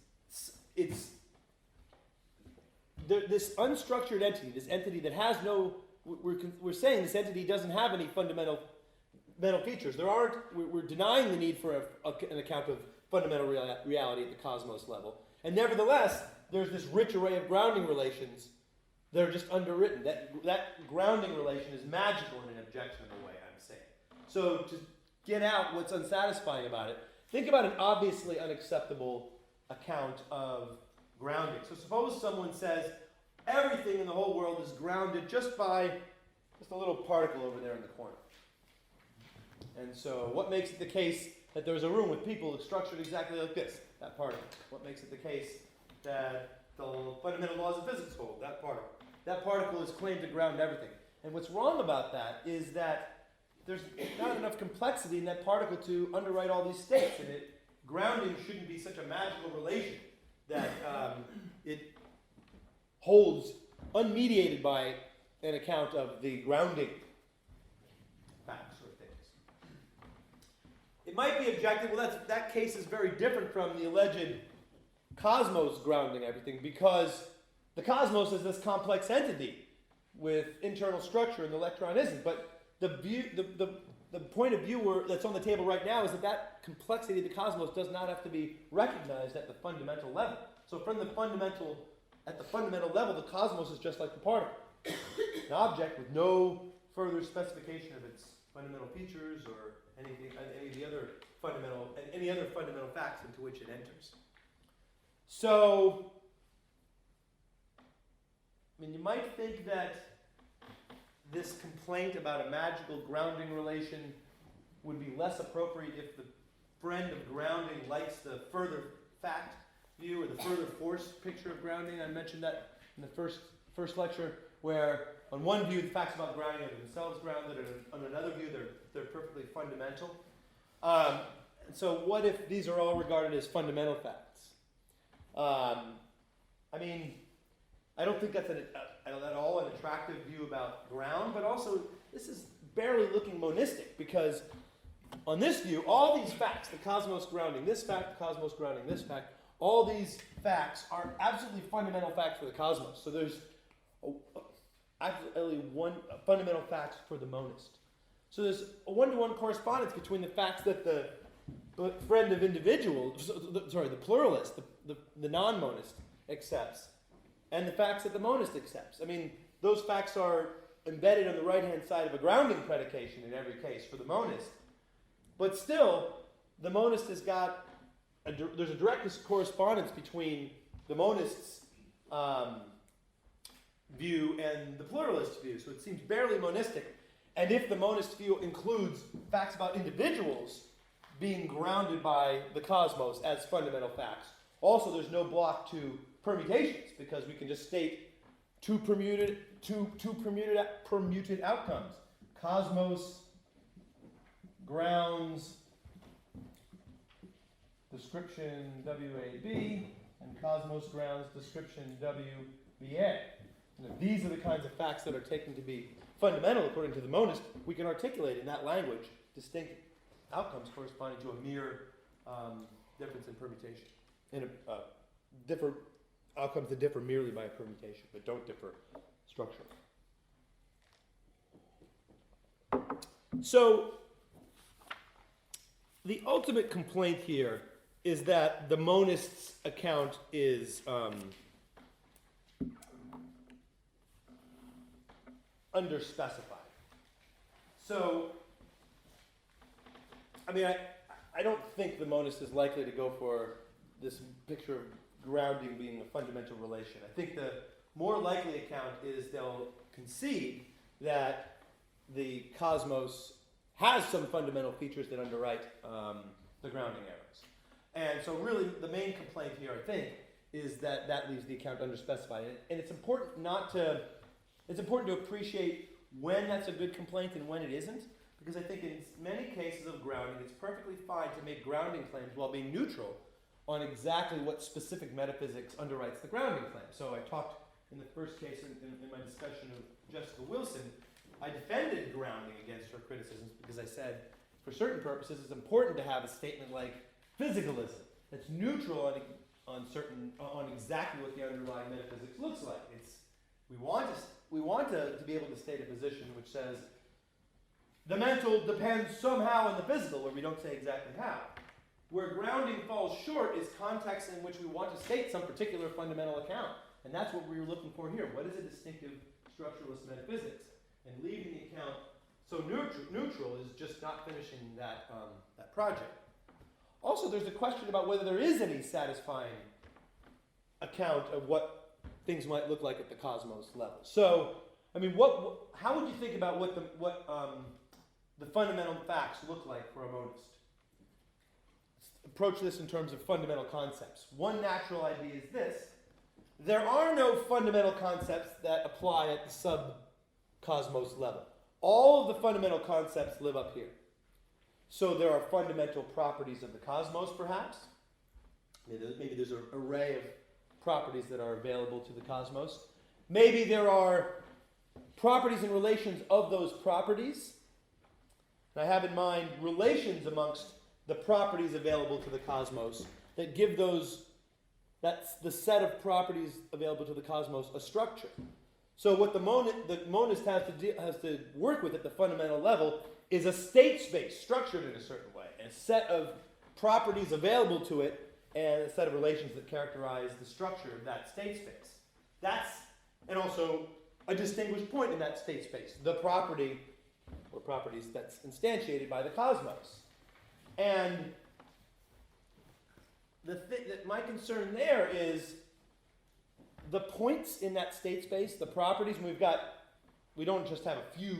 Speaker 1: this unstructured entity, this entity that has no, we're saying this entity doesn't have any fundamental features. We're denying the need for an account of fundamental reality at the cosmos level. And nevertheless, there's this rich array of grounding relations that are just underwritten. That grounding relation is magical in an objectionable way, I'm saying. So to get out what's unsatisfying about it, think about an obviously unacceptable account of grounding. So suppose someone says everything in the whole world is grounded just by a little particle over there in the corner. And so what makes it the case that there's a room with people structured exactly like this? That particle. What makes it the case that the fundamental laws of physics hold? That particle. That particle is claimed to ground everything. And what's wrong about that is that there's not enough complexity in that particle to underwrite all these states. And grounding shouldn't be such a magical relation that it holds unmediated by an account of the grounding facts or things. It might be objected, well, that case is very different from the alleged cosmos grounding everything, because the cosmos is this complex entity with internal structure and the electron isn't. But the point of view that's on the table right now is that complexity of the cosmos does not have to be recognized at the fundamental level. So at the fundamental level, the cosmos is just like the particle. An object with no further specification of its fundamental features or any other fundamental facts into which it enters. So, you might think that this complaint about a magical grounding relation would be less appropriate if the friend of grounding likes the further fact view or the further force picture of grounding. I mentioned that in the first lecture, where on one view the facts about grounding are themselves grounded, and on another view they're perfectly fundamental. So what if these are all regarded as fundamental facts? I don't think that's at all an attractive view about ground, but also this is barely looking monistic, because on this view, all these facts, the cosmos grounding this fact, the cosmos grounding this fact, all these facts are absolutely fundamental facts for the cosmos. So there's absolutely one fundamental facts for the monist. So there's a one-to-one correspondence between the facts that the friend of individuals, the pluralist, the non-monist accepts, and the facts that the monist accepts. I mean, those facts are embedded on the right-hand side of a grounding predication in every case for the monist. But still, the monist has got, there's a direct correspondence between the monist's view and the pluralist view. So it seems barely monistic. And if the monist view includes facts about individuals being grounded by the cosmos as fundamental facts, also there's no block to permutations, because we can just state two permuted outcomes. Cosmos grounds description WAB, and cosmos grounds description WBA. These are the kinds of facts that are taken to be fundamental according to the monist. We can articulate in that language distinct outcomes corresponding to a mere difference in permutation. Different outcomes that differ merely by a permutation, but don't differ structurally. So, the ultimate complaint here is that the monist's account is underspecified. So, I mean, I don't think the monist is likely to go for this picture of grounding being a fundamental relation. I think the more likely account is they'll concede that the cosmos has some fundamental features that underwrite the grounding errors. And so really the main complaint here, I think, is that that leaves the account underspecified. And it's important to appreciate when that's a good complaint and when it isn't, because I think in many cases of grounding, it's perfectly fine to make grounding claims while being neutral on exactly what specific metaphysics underwrites the grounding claim. So I talked in the first case in my discussion of Jessica Wilson, I defended grounding against her criticisms because I said, for certain purposes, it's important to have a statement like physicalism that's neutral on exactly what the underlying metaphysics looks like. We want to be able to state a position which says the mental depends somehow on the physical, where we don't say exactly how. Where grounding falls short is contexts in which we want to state some particular fundamental account. And that's what we were looking for here. What is a distinctive structuralist metaphysics? And leaving the account so neutral is just not finishing that project. Also, there's a question about whether there is any satisfying account of what things might look like at the cosmos level. So, I mean, how would you think about what the fundamental facts look like for a monist? Let's approach this in terms of fundamental concepts. One natural idea is this: there are no fundamental concepts that apply at the sub-cosmos level. All of the fundamental concepts live up here. So there are fundamental properties of the cosmos, perhaps. Maybe there's an array of properties that are available to the cosmos. Maybe there are properties and relations of those properties. And I have in mind relations amongst the properties available to the cosmos that give that's the set of properties available to the cosmos a structure. So what the monist has to work with at the fundamental level is a state space structured in a certain way, and a set of properties available to it, and a set of relations that characterize the structure of that state space. And also a distinguished point in that state space, the property or properties that's instantiated by the cosmos. And my concern there is the points in that state space, the properties, and we don't just have a few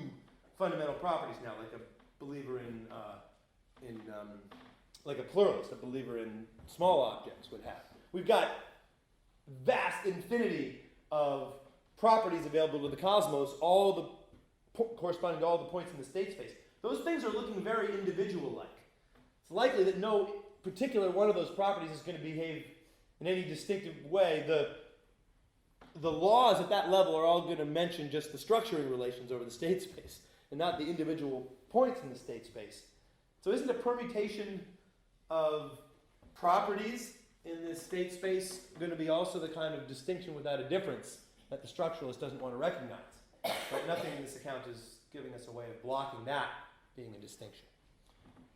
Speaker 1: fundamental properties now, like a believer like a pluralist, a believer in small objects would have. We've got vast infinity of properties available to the cosmos, corresponding to all the points in the state space. Those things are looking very individual-like. It's likely that no particular one of those properties is going to behave in any distinctive way. The laws at that level are all going to mention just the structuring relations over the state space and not the individual points in the state space. So isn't a permutation of properties in this state space going to be also the kind of distinction without a difference that the structuralist doesn't want to recognize? But nothing in this account is giving us a way of blocking that being a distinction.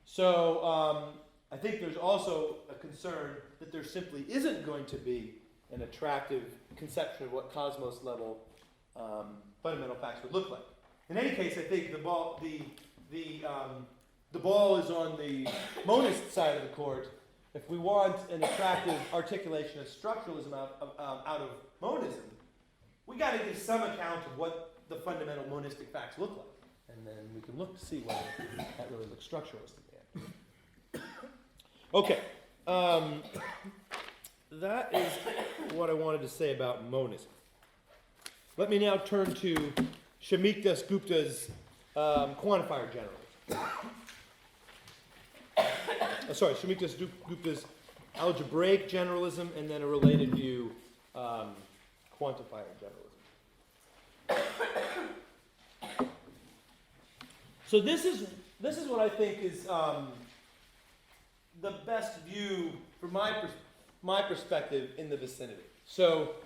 Speaker 1: So I think there's also a concern that there simply isn't going to be an attractive conception of what cosmos level fundamental facts would look like. In any case, I think the ball is on the monist side of the court. If we want an attractive articulation of structuralism out of monism, we got to give some account of what the fundamental monistic facts look like, and then we can look to see whether that really looks structuralistic. Okay, that is what I wanted to say about monism. Let me now turn to Shamik Dasgupta's quantifier generalism. Shamik Dasgupta's algebraic generalism, and then a related view, quantifier generalism. So this is what I think is the best view from my perspective in the vicinity. So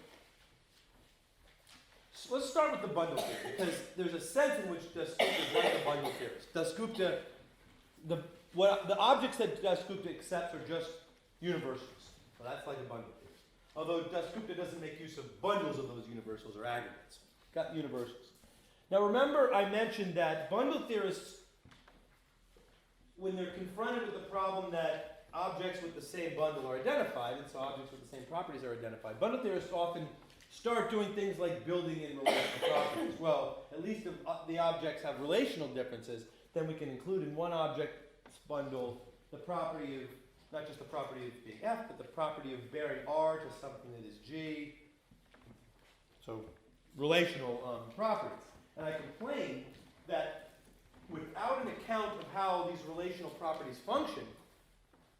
Speaker 1: let's start with the bundle theory, because there's a sense in which Dasgupta is like a bundle theorist. Dasgupta, the objects that Dasgupta accepts are just universals. So that's like a bundle theorist. Although Dasgupta doesn't make use of bundles of those universals or aggregates. Got universals. Now remember I mentioned that bundle theorists, when they're confronted with the problem that objects with the same bundle are identified, and so objects with the same properties are identified, bundle theorists often start doing things like building in relational properties. Well, at least if the objects have relational differences, then we can include in one object's bundle the property of, not just the property of being F, but the property of bearing R to something that is G. So relational properties. And I complain that without an account of how these relational properties function,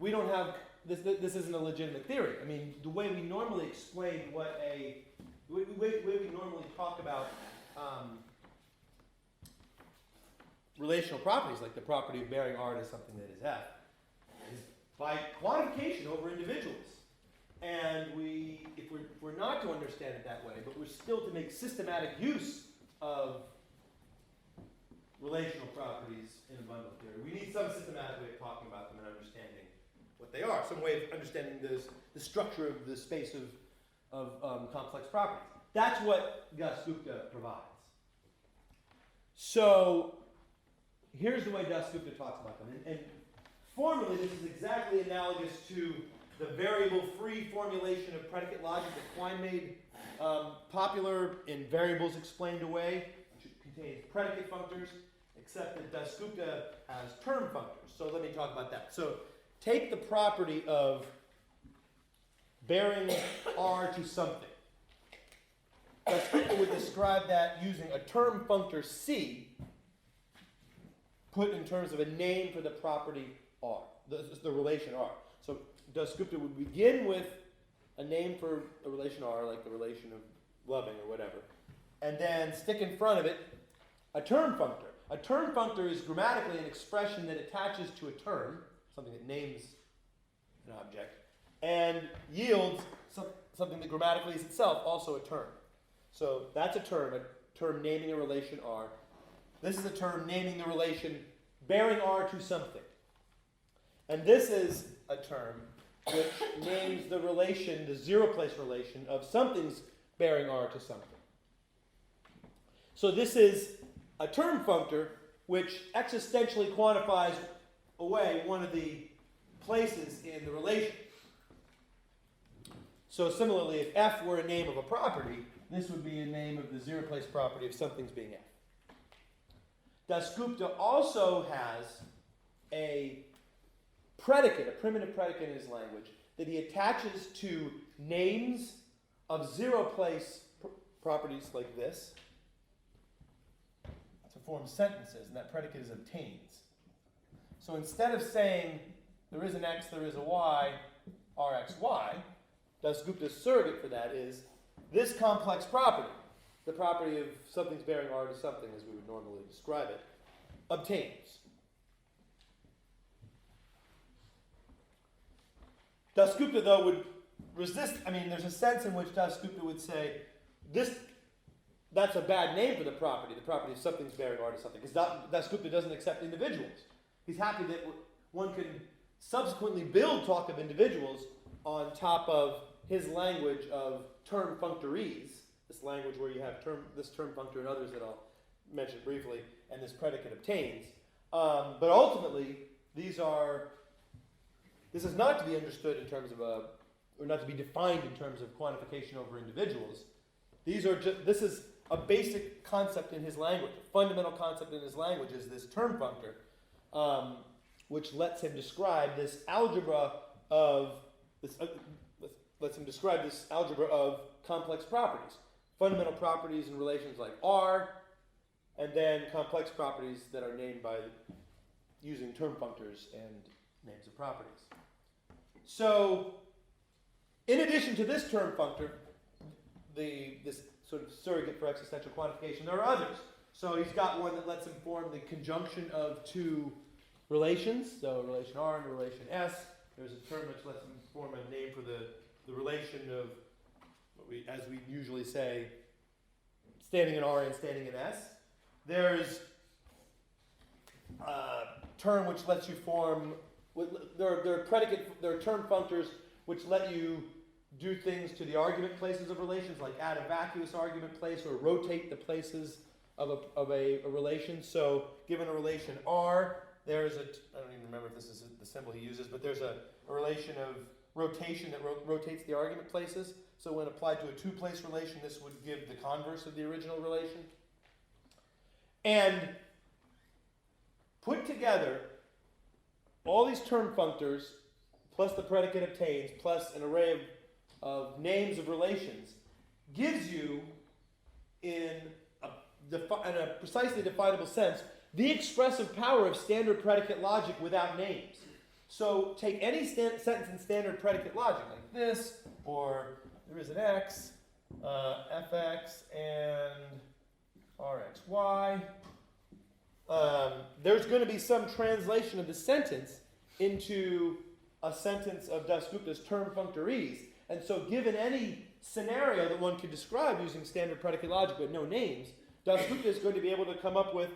Speaker 1: we don't have, this isn't a legitimate theory. I mean, the way we normally explain the way we normally talk about relational properties, like the property of bearing R to something that is F, is by quantification over individuals. And if we're not to understand it that way, but we're still to make systematic use of relational properties in a bundle theory, we need some systematic way of talking about them and understanding what they are, some way of understanding the structure of the space of complex properties. That's what Dasgupta provides. So here's the way Dasgupta talks about them. And formally, this is exactly analogous to the variable-free formulation of predicate logic that Quine made popular in Variables Explained Away, which contains predicate functors, except that Dasgupta has term functors. So let me talk about that. So take the property of bearing R to something. Dasgupta would describe that using a term functor C put in terms of a name for the property R, the relation R. So Dasgupta would begin with a name for a relation R, like the relation of loving or whatever, and then stick in front of it a term functor. A term functor is grammatically an expression that attaches to a term, something that names an object, and yields something that grammatically is itself also a term. So that's a term naming a relation R. This is a term naming the relation bearing R to something. And this is a term which names the relation, the zero-place relation of something's bearing R to something. So this is a term functor which existentially quantifies away one of the places in the relation. So similarly, if F were a name of a property, this would be a name of the zero-place property of something's being F. Dasgupta also has a predicate, a primitive predicate in his language, that he attaches to names of zero-place properties like this to form sentences, and that predicate is obtains. So instead of saying there is an X, there is a Y, Rxy, Dasgupta's surrogate for that is this complex property, the property of something's bearing R to something as we would normally describe it, obtains. Dasgupta, though, would resist. I mean, there's a sense in which Dasgupta would say, that's a bad name for the property. The property of something's bearing art of something. Because Dasgupta doesn't accept individuals. He's happy that one can subsequently build talk of individuals on top of his language of term functories, this language where you have this term functor and others that I'll mention briefly, and this predicate obtains. But ultimately, this is not to be understood in terms of or not to be defined in terms of quantification over individuals. This is a basic concept in his language. A fundamental concept in his language is this term functor, which lets him describe this algebra of complex properties, fundamental properties in relations like R, and then complex properties that are named by using term functors and names of properties. So, in addition to this term functor, this sort of surrogate for existential quantification, there are others. So he's got one that lets him form the conjunction of two relations, so relation R and relation S. There's a term which lets him form a name for the relation of, as we usually say, standing in R and standing in S. There's a term which lets you form, there are term functors which let you do things to the argument places of relations, like add a vacuous argument place or rotate the places of a relation. So given a relation R, there's I don't even remember if this is the symbol he uses, but there's a relation of rotation that rotates the argument places. So when applied to a two-place relation, this would give the converse of the original relation. And put together, all these term functors, plus the predicate obtains, plus an array of names of relations, gives you, in a precisely definable sense, the expressive power of standard predicate logic without names. So take any sentence in standard predicate logic, like this, or there is an x, fx, and rxy. There's going to be some translation of the sentence into a sentence of Dasgupta's term functories. And so given any scenario that one could describe using standard predicate logic but no names, Dasgupta is going to be able to come up with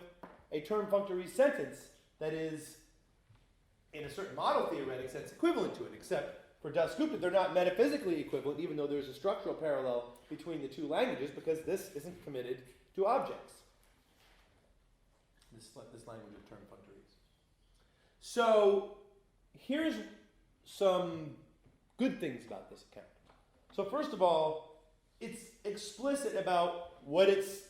Speaker 1: a term functory sentence that is, in a certain model theoretic sense, equivalent to it, except for Dasgupta, they're not metaphysically equivalent, even though there's a structural parallel between the two languages, because this isn't committed to objects, this language of term functories. So here's some good things about this account. So first of all, it's explicit about what it's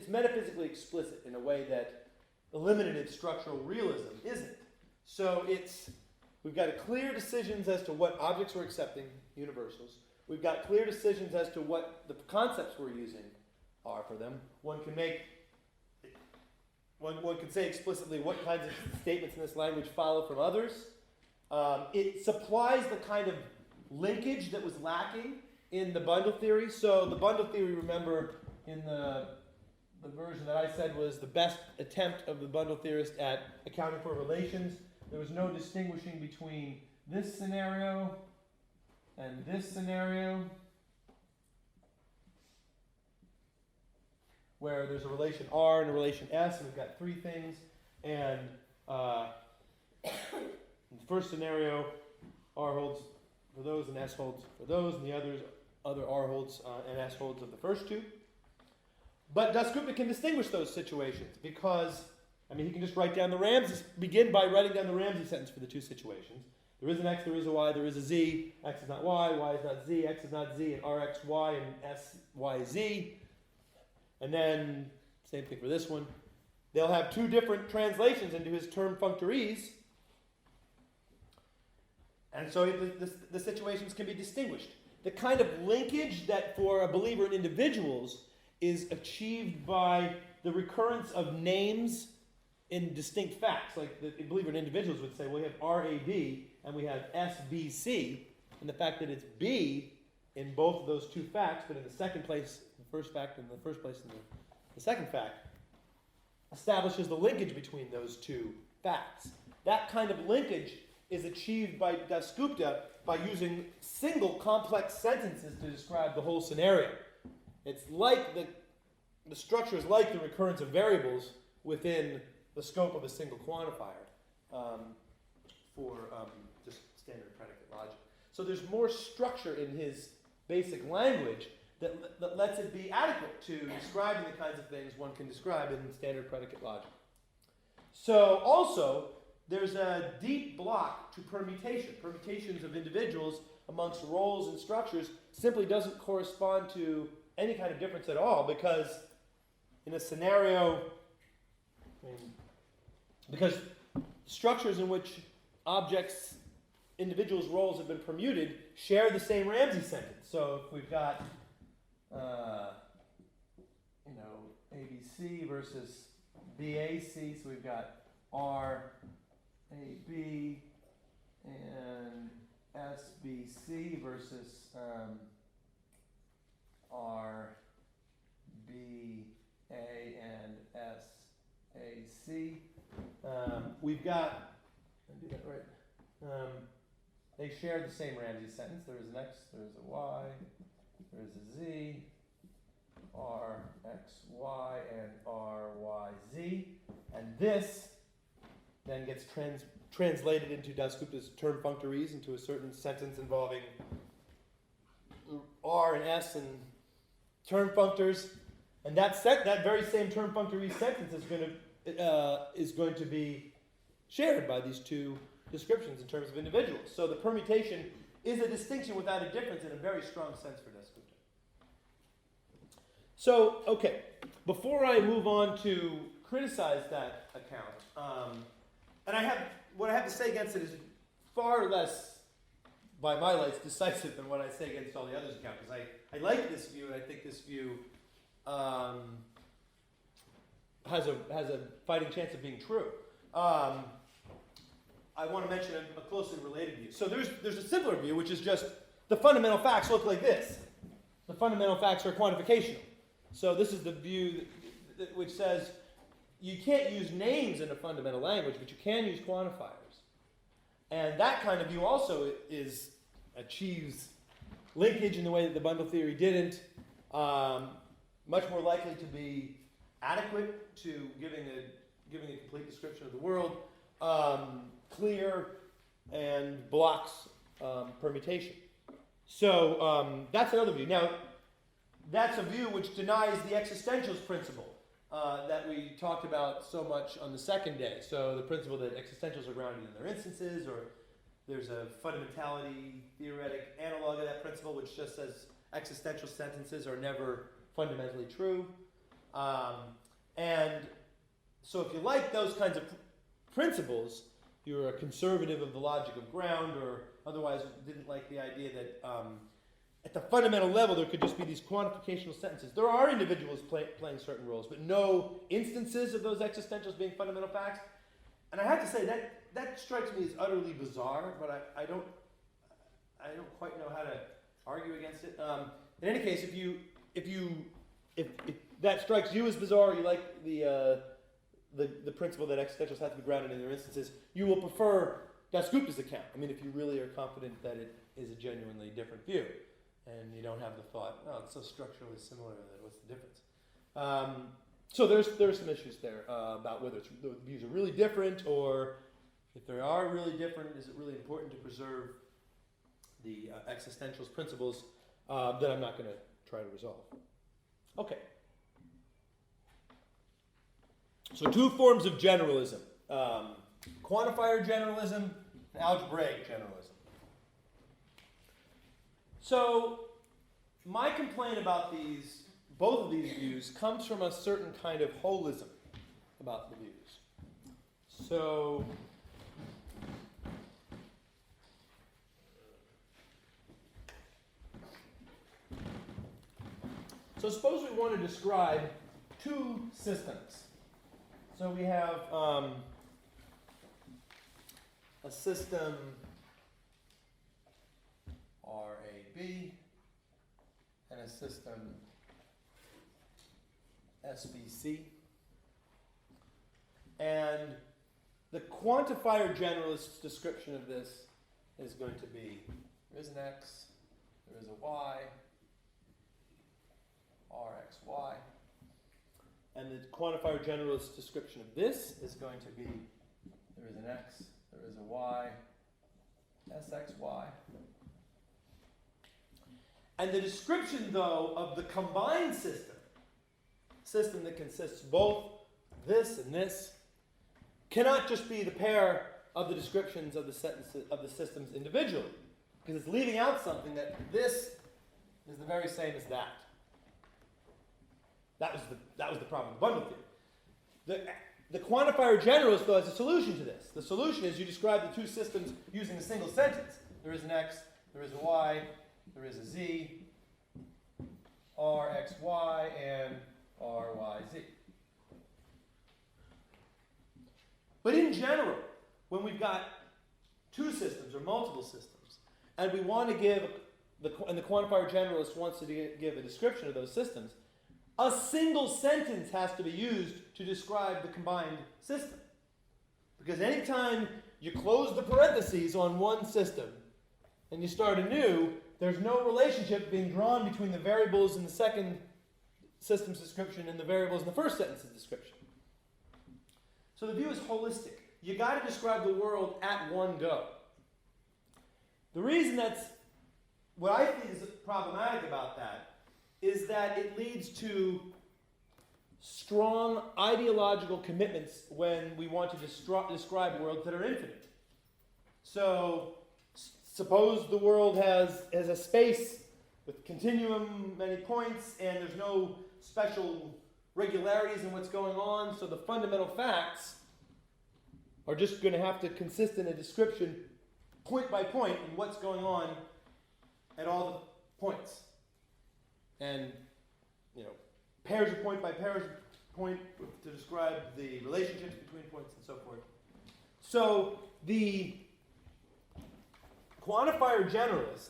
Speaker 1: metaphysically explicit in a way that eliminative structural realism isn't. So we've got clear decisions as to what objects we're accepting, universals. We've got clear decisions as to what the concepts we're using are for them. One can say explicitly what kinds of statements in this language follow from others. It supplies the kind of linkage that was lacking in the bundle theory. So the bundle theory, remember, in the version that I said was the best attempt of the bundle theorist at accounting for relations. There was no distinguishing between this scenario and this scenario, where there's a relation R and a relation S, and we've got three things. And in the first scenario, R holds for those and S holds for those, and the other R holds and S holds of the first two. But Dasgupta can distinguish those situations because, he can just begin by writing down the Ramsey sentence for the two situations. There is an X, there is a Y, there is a Z. X is not Y is not Z, X is not Z, and RXY and SYZ. And then, same thing for this one. They'll have two different translations into his term functories. And so the situations can be distinguished. The kind of linkage that for a believer in individuals is achieved by the recurrence of names in distinct facts. Like the believer in individuals would say, well, we have RAB and we have SBC, and the fact that it's B in both of those two facts, but in the second place, the first fact, and the first place in the second fact, establishes the linkage between those two facts. That kind of linkage is achieved by Dasgupta by using single complex sentences to describe the whole scenario. It's like the structure is like the recurrence of variables within the scope of a single quantifier for just standard predicate logic. So there's more structure in his basic language that lets it be adequate to describing the kinds of things one can describe in standard predicate logic. So also, there's a deep block to permutation. Permutations of individuals amongst roles and structures simply doesn't correspond to any kind of difference at all, because in a scenario, because structures in which objects, individuals' roles have been permuted share the same Ramsey sentence. So if we've got, ABC versus BAC, so we've got RAB and SBC versus RBA and SAC. We've got, did I do that right? They share the same Ramsey sentence. There is an X, there is a Y, there is a Z, RXY and RYZ. And this then gets translated into Dasgupta's term functories into a certain sentence involving R and S and term functors. And that very same term functory sentence is going to be shared by these two descriptions in terms of individuals. So the permutation is a distinction without a difference in a very strong sense for Dasgupta. So, okay, before I move on to criticize that account, and what I have to say against it is far less, by my lights, decisive than what I say against all the others' account, because I like this view, and I think this view has a fighting chance of being true. I want to mention a closely related view. So there's a simpler view, which is just the fundamental facts look like this. The fundamental facts are quantificational. So this is the view which says you can't use names in a fundamental language, but you can use quantifiers. And that kind of view also achieves linkage in the way that the bundle theory didn't. Much more likely to be adequate to giving a complete description of the world. Clear and blocks permutation. So that's another view. Now, that's a view which denies the existentials principle that we talked about so much on the second day. So the principle that existentials are grounded in their instances, or there's a fundamentality theoretic analog of that principle which just says existential sentences are never fundamentally true. And so if you like those kinds of principles, you're a conservative of the logic of ground, or otherwise didn't like the idea that at the fundamental level there could just be these quantificational sentences. There are individuals playing certain roles, but no instances of those existentials being fundamental facts. And I have to say that strikes me as utterly bizarre, but I don't quite know how to argue against it. In any case, if that strikes you as bizarre, you like the principle that existentials have to be grounded in their instances, you will prefer Dasgupta's account. I mean, if you really are confident that it is a genuinely different view, and you don't have the thought, oh, it's so structurally similar that what's the difference? So there's some issues there about whether the views are really different, or if they are really different, is it really important to preserve the existentialist principles that I'm not going to try to resolve. Okay. So two forms of generalism. Quantifier generalism and algebraic generalism. So my complaint about both of these views comes from a certain kind of holism about the views. So suppose we want to describe two systems. So we have a system RAB and a system SBC. And the quantifier generalist description of this is going to be, there is an x, there is a y, rxy. And the quantifier generalist description of this is going to be, there is an x, there is a y, sxy. And the description, though, of the combined system that consists both this and this, cannot just be the pair of the descriptions of the systems individually, because it's leaving out something that this is the very same as that. That was the problem with bundle theory. The quantifier generalist, though, has a solution to this. The solution is you describe the two systems using a single sentence. There is an x, there is a y, there is a z, rxy, and ryz. But in general, when we've got two systems or multiple systems, and we want to give, and the quantifier generalist wants to give a description of those systems, a single sentence has to be used to describe the combined system. Because anytime you close the parentheses on one system and you start anew, there's no relationship being drawn between the variables in the second system's description and the variables in the first sentence's description. So the view is holistic. You got to describe the world at one go. The reason that's what I think is problematic about that is that it leads to strong ideological commitments when we want to describe worlds that are infinite. So suppose the world has a space with continuum, many points, and there's no special regularities in what's going on, so the fundamental facts are just going to have to consist in a description point by point in what's going on at all the points. And, pairs of point by pairs of point to describe the relationships between points and so forth. So the quantifier generalist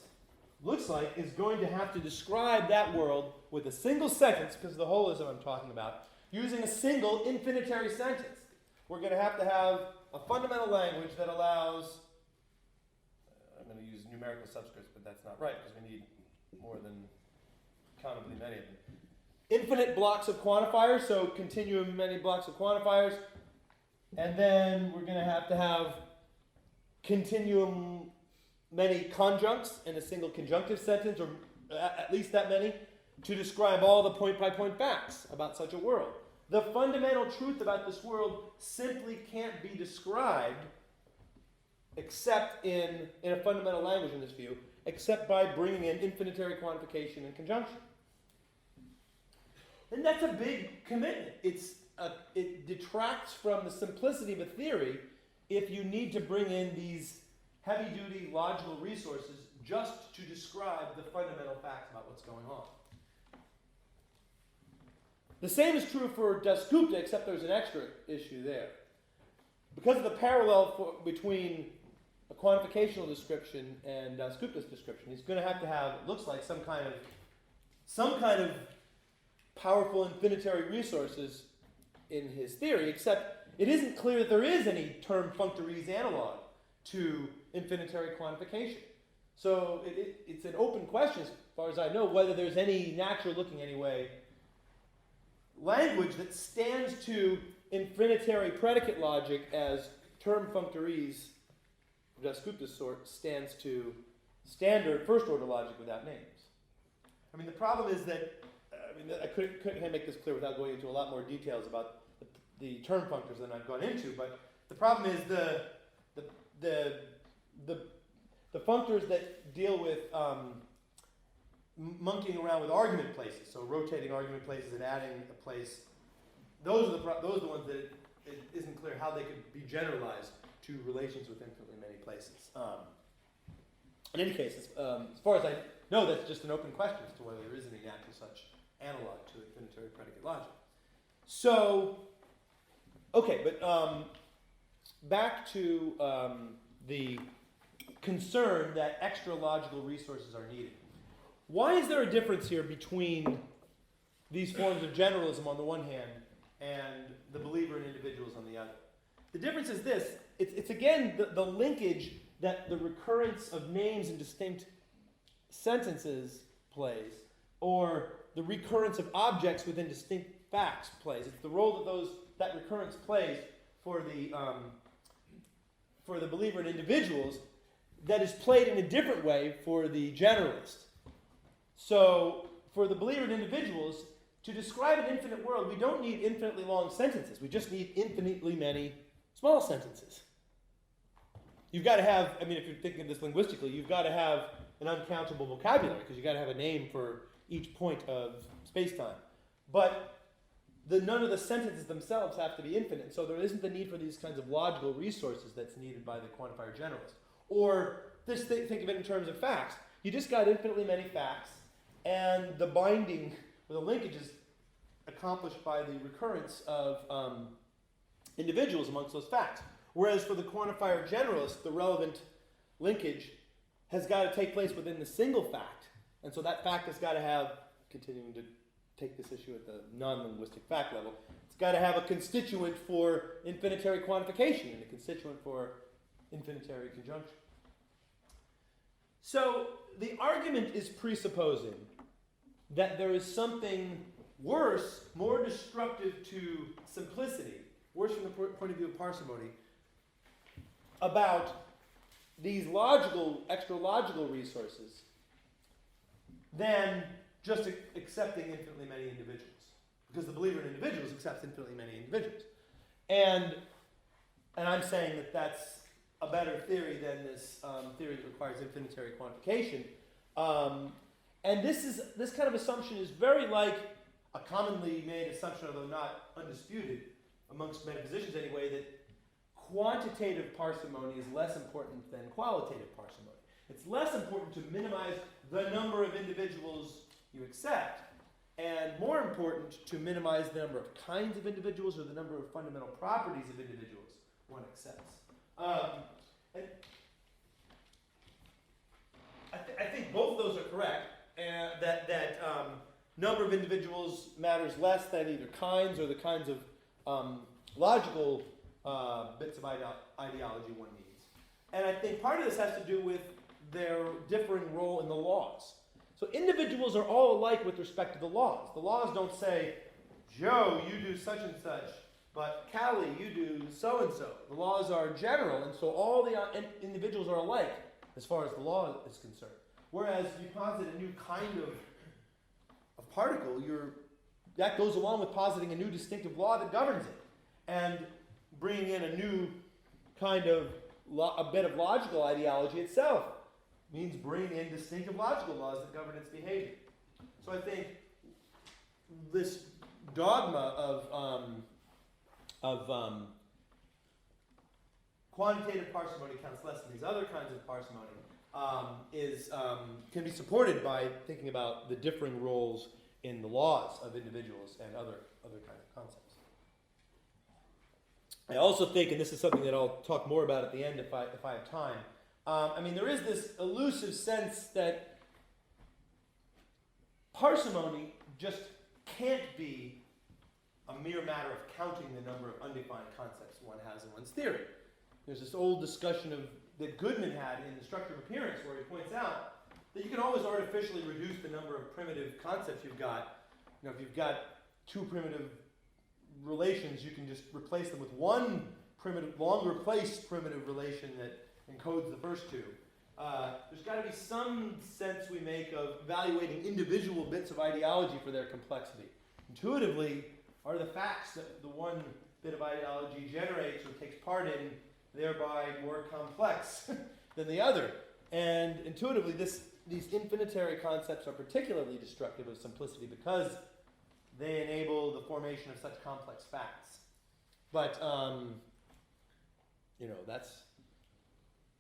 Speaker 1: looks like is going to have to describe that world with a single sentence, because of the holism I'm talking about, using a single infinitary sentence. We're going to have a fundamental language that allows, I'm going to use numerical subscripts, but that's not right, because we need more than countably many of them. Infinite blocks of quantifiers, so continuum many blocks of quantifiers, and then we're going to have continuum many conjuncts in a single conjunctive sentence, or at least that many, to describe all the point-by-point facts about such a world. The fundamental truth about this world simply can't be described except in a fundamental language in this view, except by bringing in infinitary quantification and conjunction. And that's a big commitment. It detracts from the simplicity of a theory if you need to bring in these heavy-duty logical resources just to describe the fundamental facts about what's going on. The same is true for Dasgupta, except there's an extra issue there. Because of the parallel between a quantificational description and Dasgupta's description, he's going to have, it looks like, some kind of powerful infinitary resources in his theory, except it isn't clear that there is any term functories analog to infinitary quantification. So it's an open question, as far as I know, whether there's any natural-looking, anyway, language that stands to infinitary predicate logic as term functories of Dasgupta's sort stands to standard first-order logic without names. I mean, the problem is that, I couldn't make this clear without going into a lot more details about the term functors than I've gone into, but the problem is the functors that deal with monkeying around with argument places, so rotating argument places and adding a place, those are the ones that it isn't clear how they could be generalized to relations with infinitely many places. In any case, as far as I know, that's just an open question as to whether there is any natural such analog to infinitary predicate logic. So, okay, but back to the concern that extra logical resources are needed. Why is there a difference here between these forms of generalism on the one hand and the believer in individuals on the other? The difference is this. It's again the linkage that the recurrence of names in distinct sentences plays, or the recurrence of objects within distinct facts plays. It's the role that recurrence plays for the believer in individuals that is played in a different way for the generalist. So, for the believer in individuals, to describe an infinite world, we don't need infinitely long sentences. We just need infinitely many small sentences. You've got to have, if you're thinking of this linguistically, you've got to have an uncountable vocabulary because you've got to have a name for each point of space-time. But none of the sentences themselves have to be infinite, so there isn't the need for these kinds of logical resources that's needed by the quantifier generalist. Or think of it in terms of facts. You just got infinitely many facts, and the binding, or the linkage is accomplished by the recurrence of individuals amongst those facts. Whereas for the quantifier generalist, the relevant linkage has got to take place within the single fact. And so that fact has got to have, continuing to take this issue at the non-linguistic fact level, it's got to have a constituent for infinitary quantification and a constituent for infinitary conjunction. So the argument is presupposing that there is something worse, more destructive to simplicity, worse from the point of view of parsimony, about these extra logical resources than just accepting infinitely many individuals. Because the believer in individuals accepts infinitely many individuals. And I'm saying that that's a better theory than this theory that requires infinitary quantification. And this kind of assumption is very like a commonly made assumption, although not undisputed, amongst metaphysicians anyway, that quantitative parsimony is less important than qualitative parsimony. It's less important to minimize the number of individuals you accept, and more important to minimize the number of kinds of individuals or the number of fundamental properties of individuals one accepts. And I think both of those are correct, and that number of individuals matters less than either kinds or the kinds of logical bits of ideology one needs. And I think part of this has to do with their differing role in the laws. So individuals are all alike with respect to the laws. The laws don't say, Joe, you do such and such, but Callie, you do so-and-so. The laws are general, and so all the individuals are alike as far as the law is concerned. Whereas if you posit a new kind of particle, that goes along with positing a new distinctive law that governs it. And bringing in a new kind of a bit of logical ideology itself means bringing in distinctive logical laws that govern its behavior. So I think this dogma of quantitative parsimony counts less than these other kinds of parsimony can be supported by thinking about the differing roles in the laws of individuals and other kinds of concepts. I also think, and this is something that I'll talk more about at the end if I have time, there is this elusive sense that parsimony just can't be a mere matter of counting the number of undefined concepts one has in one's theory. There's this old discussion that Goodman had in The Structure of Appearance, where he points out that you can always artificially reduce the number of primitive concepts you've got. If you've got two primitive relations, you can just replace them with one primitive, long-replaced primitive relation that encodes the first two. There's got to be some sense we make of evaluating individual bits of ideology for their complexity. Intuitively, are the facts that the one bit of ideology generates or takes part in thereby more complex than the other? And intuitively, these infinitary concepts are particularly destructive of simplicity because they enable the formation of such complex facts. But,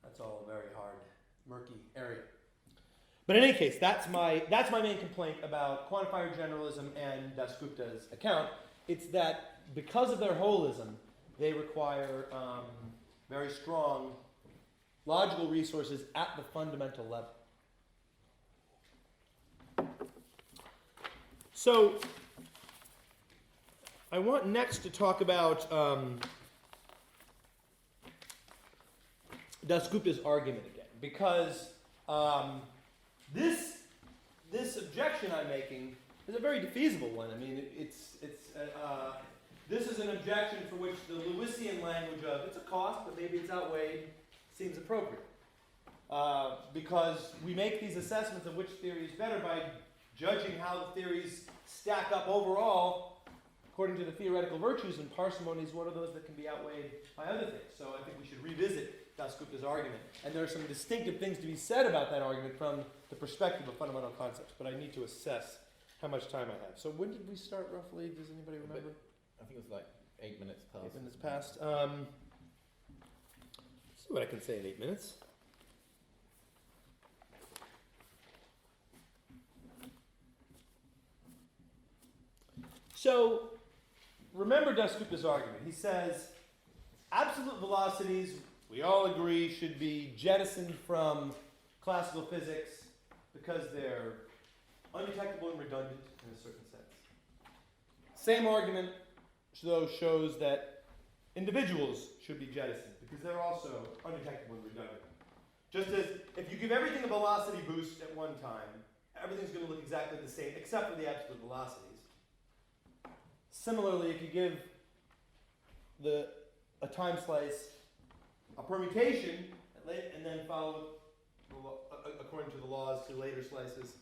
Speaker 1: that's all a very hard, murky area. But in any case, that's my main complaint about quantifier generalism and Dasgupta's account. It's that because of their holism, they require very strong logical resources at the fundamental level. So, I want next to talk about Dasgupta's argument again, because this objection I'm making is a very defeasible one. I mean, this is an objection for which the Lewisian language of it's a cost, but maybe it's outweighed seems appropriate. Because we make these assessments of which theory is better by judging how the theories stack up overall according to the theoretical virtues, and parsimony is one of those that can be outweighed by other things. So I think we should revisit Dasgupta's argument. And there are some distinctive things to be said about that argument from the perspective of fundamental concepts, but I need to assess how much time I have. So when did we start roughly? Does anybody remember?
Speaker 2: I think it was like 8 minutes past.
Speaker 1: 8 minutes past. Let's see what I can say in 8 minutes. So, remember Dasgupta's argument. He says, absolute velocities, we all agree, should be jettisoned from classical physics because they're undetectable and redundant in a certain sense. Same argument, though, shows that individuals should be jettisoned because they're also undetectable and redundant. Just as if you give everything a velocity boost at one time, everything's going to look exactly the same except for the absolute velocities. Similarly, if you give a time slice a permutation and then follow according to the laws to later slices,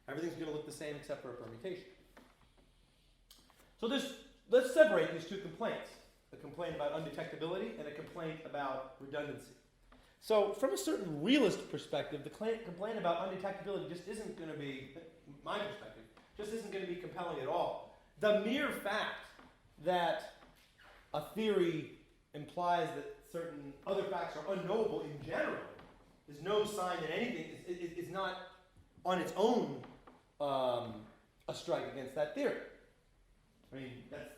Speaker 1: everything's going to look the same except for a permutation. So let's separate these two complaints, a complaint about undetectability and a complaint about redundancy. So from a certain realist perspective, the complaint about undetectability just isn't going to be, my perspective, just isn't going to be compelling at all. The mere fact that a theory implies that certain other facts are unknowable in general is no sign that anything is not on its own a strike against that theory. I mean, that's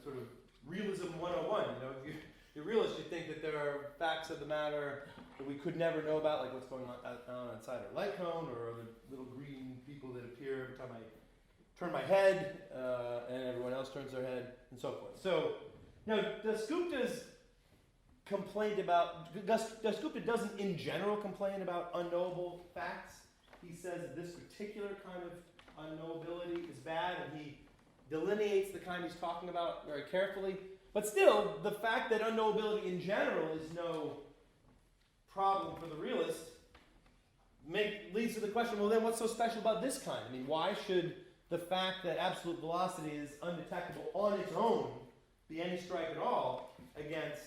Speaker 1: sort of realism 101. If you're a realist, you think that there are facts of the matter that we could never know about, like what's going on inside our light cone, or the little green people that appear every time I turn my head, and everyone else turns their head, and so forth. So, now, Dasgupta's complaint about, Dasgupta doesn't in general complain about unknowable facts. He says that this particular kind of unknowability is bad, and he delineates the kind he's talking about very carefully. But still, the fact that unknowability in general is no problem for the realist leads to the question, well then what's so special about this kind? I mean, why should the fact that absolute velocity is undetectable on its own be any strike at all against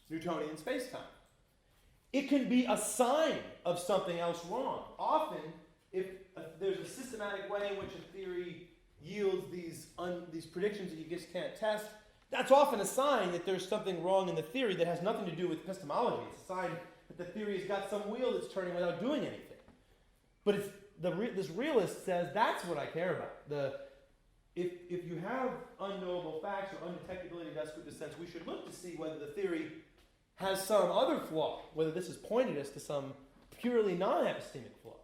Speaker 1: Newtonian spacetime? It can be a sign of something else wrong. Often, if there's a systematic way in which a theory yields these predictions that you just can't test, that's often a sign that there's something wrong in the theory that has nothing to do with epistemology. It's a sign that the theory has got some wheel that's turning without doing anything. But this realist says that's what I care about. If you have unknowable facts or undetectability in Dasgupta's sense, we should look to see whether the theory has some other flaw, whether this is pointing us to some purely non-epistemic flaw.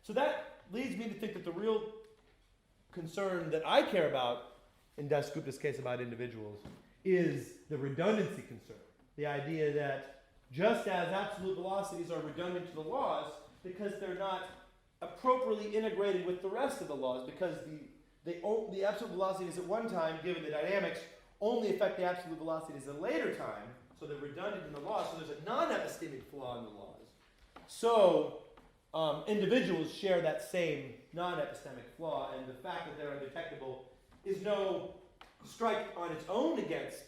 Speaker 1: So that leads me to think that the real concern that I care about in Dasgupta's case about individuals is the redundancy concern. The idea that just as absolute velocities are redundant to the laws because they're not appropriately integrated with the rest of the laws, because the absolute velocities at one time, given the dynamics, only affect the absolute velocities at a later time, so they're redundant in the laws, so there's a non-epistemic flaw in the laws. So individuals share that same non-epistemic flaw, and the fact that they're undetectable is no strike on its own against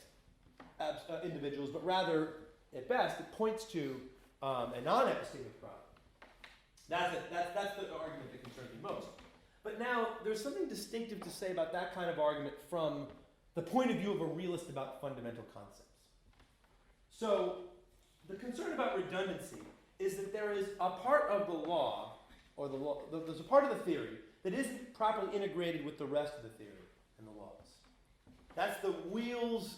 Speaker 1: individuals, but rather, at best, it points to a non-epistemic problem. That's the argument that concerns me most. But now, there's something distinctive to say about that kind of argument from the point of view of a realist about fundamental concepts. So, the concern about redundancy is that there is a part of the law, or there's a part of the theory that isn't properly integrated with the rest of the theory and the laws. That's the wheels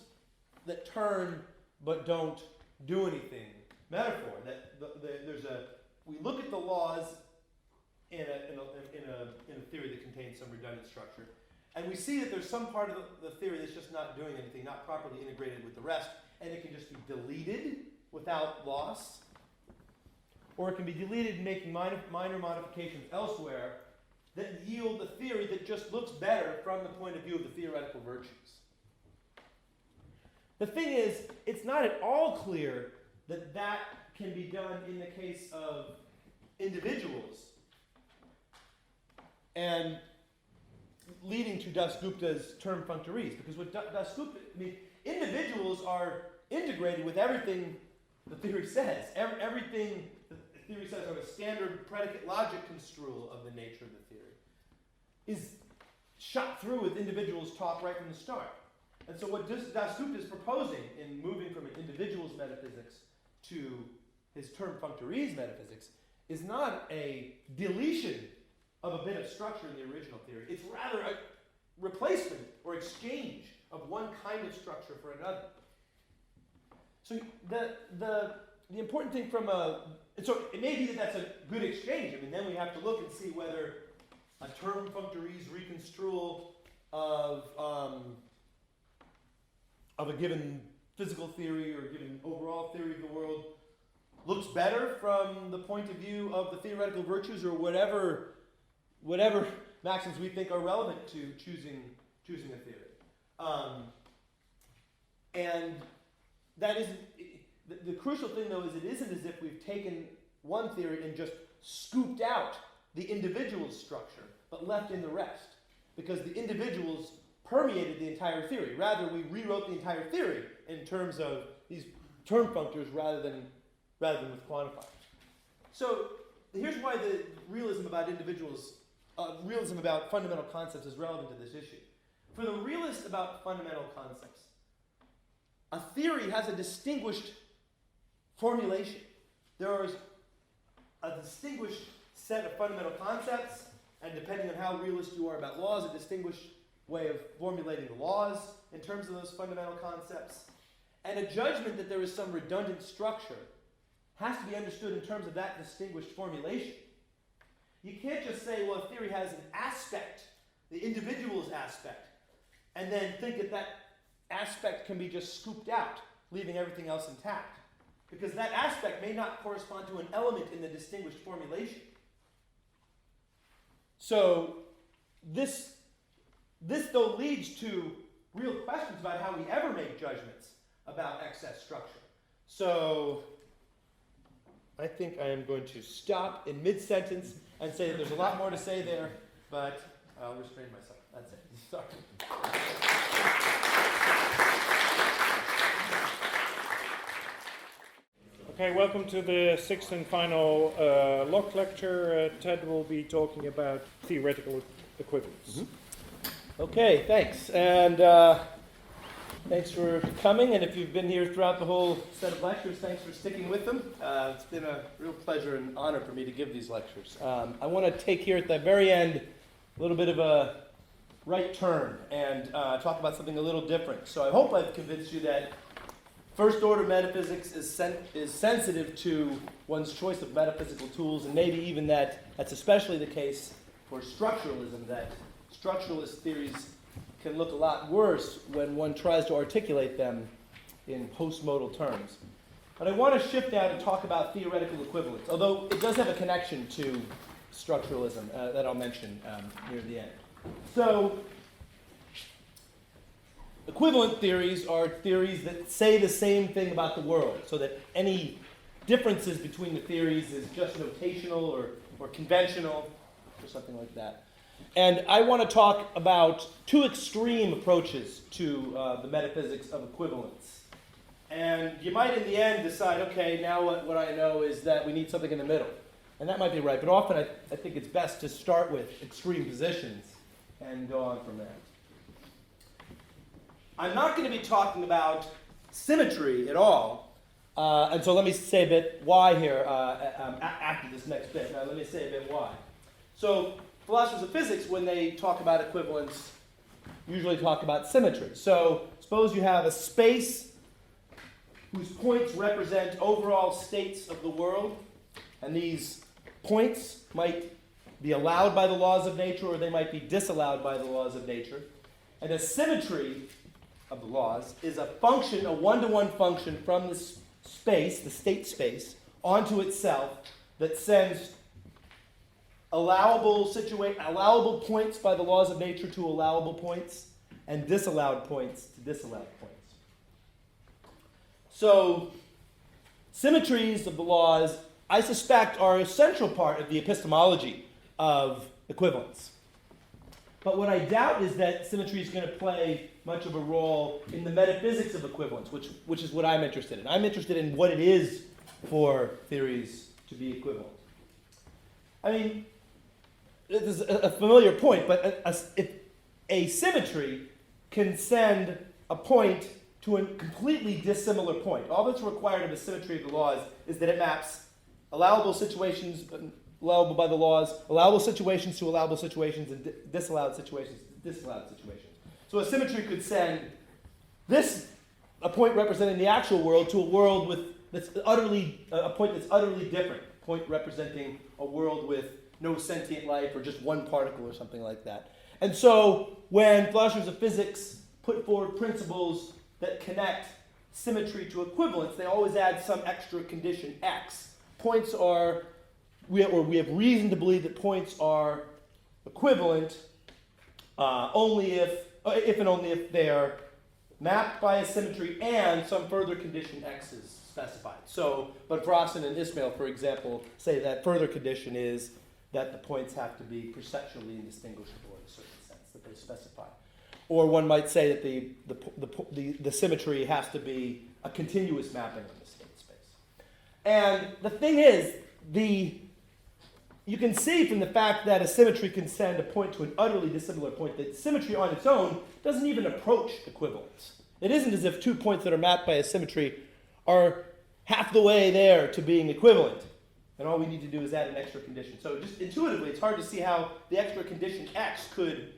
Speaker 1: that turn but don't do anything metaphor. That we look at the laws in a theory that contains some redundant structure, and we see that there's some part of the theory that's just not doing anything, not properly integrated with the rest, and it can just be deleted without loss, or it can be deleted making minor modifications elsewhere that yield a theory that just looks better from the point of view of the theoretical virtues. The thing is, it's not at all clear that that can be done in the case of individuals, and leading to Dasgupta's term functories, because what Dasgupta, individuals are integrated with everything the theory says. Everything the theory says on a standard predicate logic construal of the nature of the theory is shot through with individuals taught right from the start. And so what Dasgupta is proposing in moving from an individual's metaphysics to his term functories metaphysics is not a deletion of a bit of structure in the original theory. It's rather a replacement or exchange of one kind of structure for another. So the important thing so it may be that that's a good exchange. Then we have to look and see whether a term functories reconstrual of a given physical theory or a given overall theory of the world looks better from the point of view of the theoretical virtues, or whatever maxims we think are relevant to choosing a theory. And that isn't, the crucial thing though is it isn't as if we've taken one theory and just scooped out the individual's structure, but left in the rest, because the individuals permeated the entire theory. Rather, we rewrote the entire theory in terms of these term functors rather than with quantifiers. So here's why the realism about individuals, realism about fundamental concepts is relevant to this issue. For the realist about fundamental concepts, a theory has a distinguished formulation. There is a distinguished set of fundamental concepts, and depending on how realist you are about laws, a distinguished way of formulating the laws in terms of those fundamental concepts. And a judgment that there is some redundant structure has to be understood in terms of that distinguished formulation. You can't just say, well, a theory has an aspect, the individual's aspect, and then think that that aspect can be just scooped out, leaving everything else intact. Because that aspect may not correspond to an element in the distinguished formulation. So this though leads to real questions about how we ever make judgments about excess structure. So I think I am going to stop in mid-sentence and say that there's a lot more to say there, but I'll restrain myself. That's it. Sorry.
Speaker 3: Okay, welcome to the sixth and final Locke lecture. Ted will be talking about theoretical equivalence.
Speaker 1: Mm-hmm. Okay, thanks. And thanks for coming. And if you've been here throughout the whole set of lectures, thanks for sticking with them. It's been a real pleasure and honor for me to give these lectures. I want to take here at the very end a little bit of a right turn and talk about something a little different. So I hope I've convinced you that first order metaphysics is sensitive to one's choice of metaphysical tools, and maybe even that's especially the case for structuralism, that structuralist theories can look a lot worse when one tries to articulate them in postmodal terms. But I want to shift now to talk about theoretical equivalence, although it does have a connection to structuralism that I'll mention near the end. So, equivalent theories are theories that say the same thing about the world, so that any differences between the theories is just notational or conventional or something like that. And I want to talk about two extreme approaches to the metaphysics of equivalence. And you might in the end decide, okay, now what I know is that we need something in the middle. And that might be right, but often I think it's best to start with extreme positions and go on from there. I'm not going to be talking about symmetry at all, and so let me say a bit why here after this next bit. Now let me say a bit why. So philosophers of physics, when they talk about equivalence, usually talk about symmetry. So suppose you have a space whose points represent overall states of the world, and these points might be allowed by the laws of nature or they might be disallowed by the laws of nature. And a symmetry of the laws is a function, a one-to-one function from space, the state space, onto itself that sends allowable points by the laws of nature to allowable points and disallowed points to disallowed points. So symmetries of the laws, I suspect, are a central part of the epistemology of equivalence. But what I doubt is that symmetry is going to play much of a role in the metaphysics of equivalence, which is what I'm interested in. I'm interested in what it is for theories to be equivalent. I mean, this is a familiar point, but if a symmetry can send a point to a completely dissimilar point. All that's required of a symmetry of the laws is that it maps allowable situations, allowable by the laws, allowable situations to allowable situations, and disallowed situations to disallowed situations. So a symmetry could send a point representing the actual world to a world a point that's utterly different, a point representing a world with no sentient life or just one particle or something like that. And so when philosophers of physics put forward principles that connect symmetry to equivalence, they always add some extra condition X. Points are, we have reason to believe that points are equivalent only if and only if they are mapped by a symmetry and some further condition X is specified. So, but Brosnan and Ismail, for example, say that further condition is that the points have to be perceptually indistinguishable in a certain sense that they specify. Or one might say that the symmetry has to be a continuous mapping of the state space. And the thing is, you can see from the fact that a symmetry can send a point to an utterly dissimilar point that symmetry on its own doesn't even approach equivalence. It isn't as if two points that are mapped by a symmetry are half the way there to being equivalent. And all we need to do is add an extra condition. So just intuitively, it's hard to see how the extra condition X could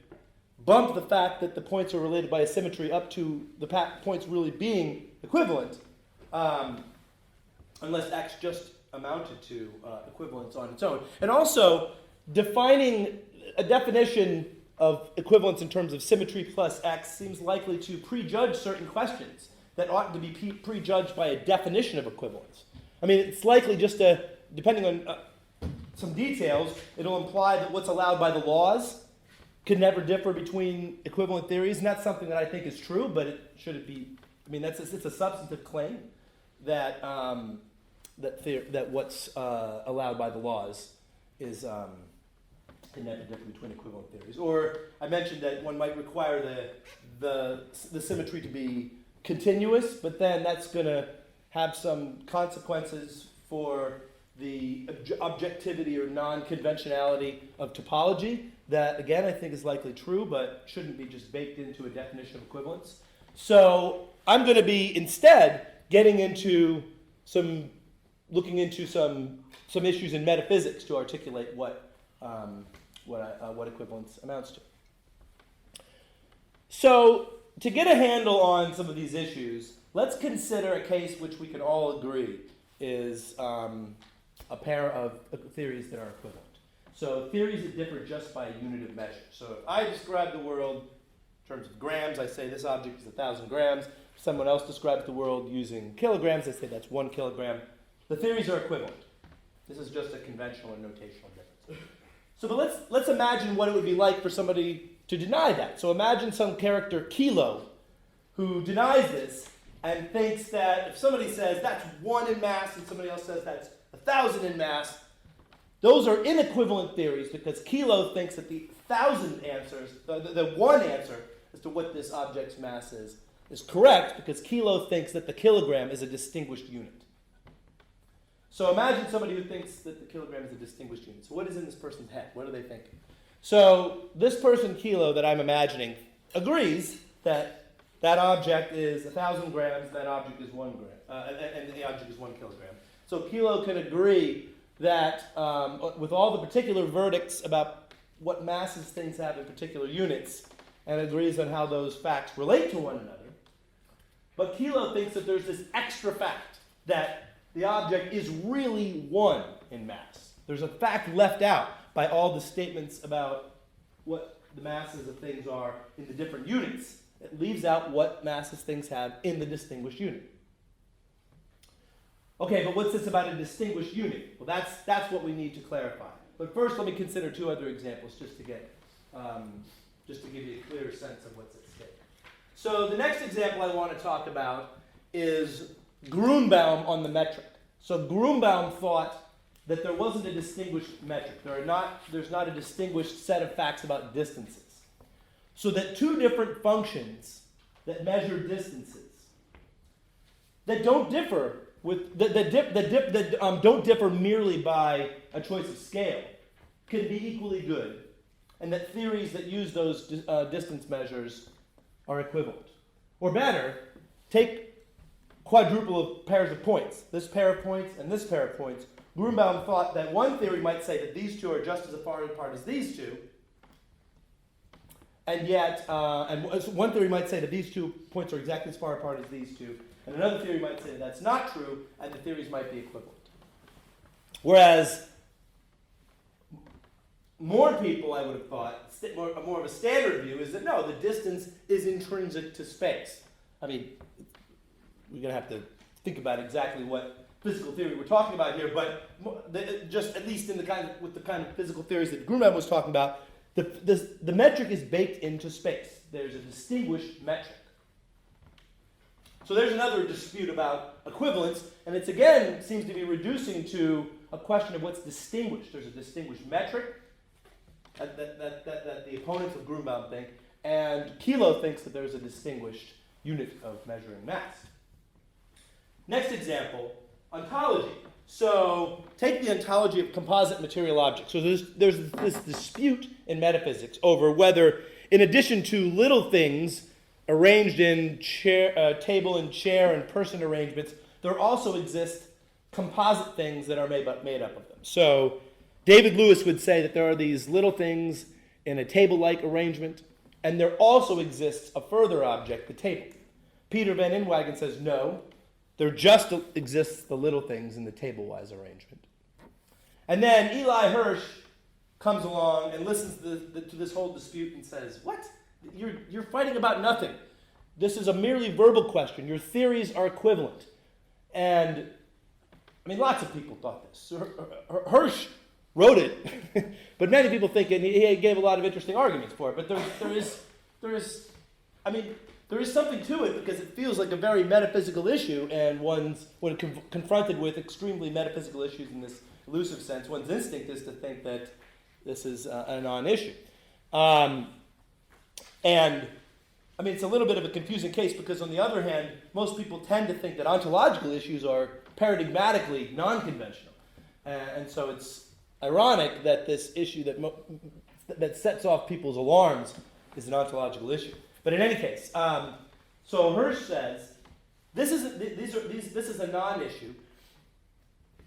Speaker 1: bump the fact that the points are related by a symmetry up to the points really being equivalent, unless X just amounted to equivalence on its own. And also, defining a definition of equivalence in terms of symmetry plus X seems likely to prejudge certain questions that ought to be prejudged by a definition of equivalence. I mean, it's likely just depending on some details, it'll imply that what's allowed by the laws could never differ between equivalent theories, and that's something that I think is true, but should it be? I mean, it's a substantive claim that that what's allowed by the laws is can never differ between equivalent theories. Or I mentioned that one might require the symmetry to be continuous, but then that's going to have some consequences for the objectivity or non-conventionality of topology that, again, I think is likely true, but shouldn't be just baked into a definition of equivalence. So I'm going to be instead looking into some issues in metaphysics to articulate what equivalence amounts to. So to get a handle on some of these issues, let's consider a case which we can all agree is a pair of theories that are equivalent. So theories that differ just by a unit of measure. So if I describe the world in terms of grams, I say this object is 1,000 grams. If someone else describes the world using kilograms, I say that's 1 kilogram. The theories are equivalent. This is just a conventional or notational difference. So but let's imagine what it would be like for somebody to deny that. So imagine some character, Kilo, who denies this and thinks that if somebody says that's 1 in mass and somebody else says that's 1,000 in mass, those are inequivalent theories because Kilo thinks that the 1,000 answers, the one answer as to what this object's mass is correct because Kilo thinks that the kilogram is a distinguished unit. So imagine somebody who thinks that the kilogram is a distinguished unit. So what is in this person's head? What are they thinking? So this person, Kilo, that I'm imagining, agrees that that object is 1,000 grams, that object is 1 gram, and the object is 1 kilogram. So Kilo can agree that with all the particular verdicts about what masses things have in particular units, and agrees on how those facts relate to one another. But Kilo thinks that there's this extra fact that the object is really 1 in mass. There's a fact left out by all the statements about what the masses of things are in the different units. It leaves out what masses things have in the distinguished unit. Okay, but what's this about a distinguished unit? Well, that's what we need to clarify. But first, let me consider two other examples just to give you a clearer sense of what's at stake. So the next example I want to talk about is Grunbaum on the metric. So Grunbaum thought that there wasn't a distinguished metric. There's not a distinguished set of facts about distances. So that two different functions that measure distances that don't differ don't differ merely by a choice of scale can be equally good, and that theories that use those distance measures are equivalent. Or better, take quadruple of pairs of points, this pair of points and this pair of points. Grunbaum thought that one theory might say that these two are just as far apart as these two, and yet, one theory might say that these 2 points are exactly as far apart as these two, and another theory might say that that's not true, and the theories might be equivalent. Whereas, more people, I would have thought, more of a standard view is that no, the distance is intrinsic to space. I mean, we're going to have to think about exactly what physical theory we're talking about here, but just at least with the kind of physical theories that Grunbaum was talking about, the metric is baked into space. There's a distinguished metric. So there's another dispute about equivalence, and it's again seems to be reducing to a question of what's distinguished. There's a distinguished metric that the opponents of Grunbaum think, and Kilo thinks that there's a distinguished unit of measuring mass. Next example, ontology. So take the ontology of composite material objects. So there's this dispute in metaphysics over whether, in addition to little things arranged in table and chair and person arrangements, there also exist composite things that are made up of them. So David Lewis would say that there are these little things in a table-like arrangement, and there also exists a further object, the table. Peter van Inwagen says no, there just exists the little things in the table-wise arrangement. And then Eli Hirsch comes along and listens to this whole dispute and says, what? You're fighting about nothing. This is a merely verbal question. Your theories are equivalent. And, I mean, lots of people thought this. Hirsch wrote it, but many people think, and he gave a lot of interesting arguments for it, but there is something to it because it feels like a very metaphysical issue, and when confronted with extremely metaphysical issues in this elusive sense, one's instinct is to think that this is a non-issue. And, I mean, it's a little bit of a confusing case because, on the other hand, most people tend to think that ontological issues are paradigmatically non-conventional. And so it's ironic that this issue that sets off people's alarms is an ontological issue. But in any case, so Hirsch says, this is a non-issue.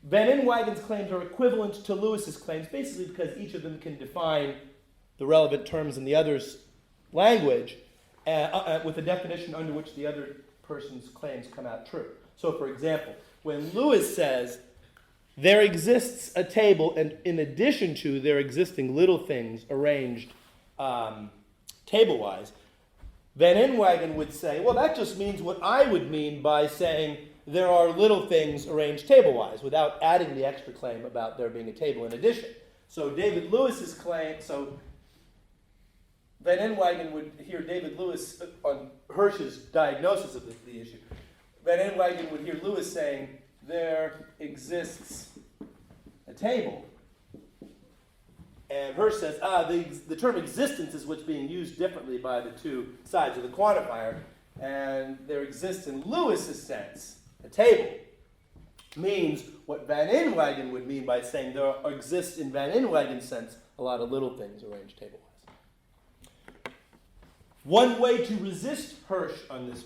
Speaker 1: Van Inwagen's claims are equivalent to Lewis's claims, basically because each of them can define the relevant terms in the other's language with a definition under which the other person's claims come out true. So, for example, when Lewis says, there exists a table, and in addition to there existing little things arranged table-wise, Van Inwagen would say, well, that just means what I would mean by saying there are little things arranged table-wise, without adding the extra claim about there being a table in addition. So David Lewis's claim, so Van Inwagen would hear David Lewis on Hirsch's diagnosis of the issue. Van Inwagen would hear Lewis saying, there exists a table. And Hirsch says, the term existence is what's being used differently by the two sides of the quantifier. And there exists in Lewis's sense, a table, means what Van Inwagen would mean by saying there exists in Van Inwagen's sense a lot of little things arranged table-wise. One way to resist Hirsch on this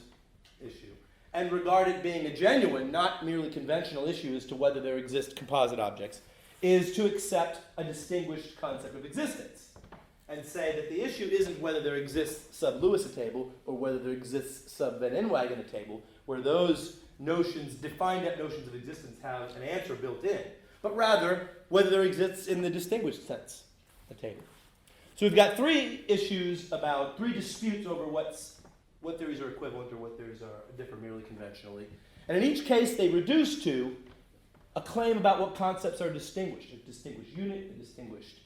Speaker 1: issue and regard it being a genuine, not merely conventional issue as to whether there exist composite objects, is to accept a distinguished concept of existence and say that the issue isn't whether there exists sub-Lewis a table or whether there exists sub-Van Inwagen a table, where those notions, defined notions of existence, have an answer built in, but rather whether there exists in the distinguished sense a table. So we've got three disputes over what theories are equivalent or what theories differ merely conventionally. And in each case, they reduce to a claim about what concepts are distinguished, a distinguished unit, a distinguished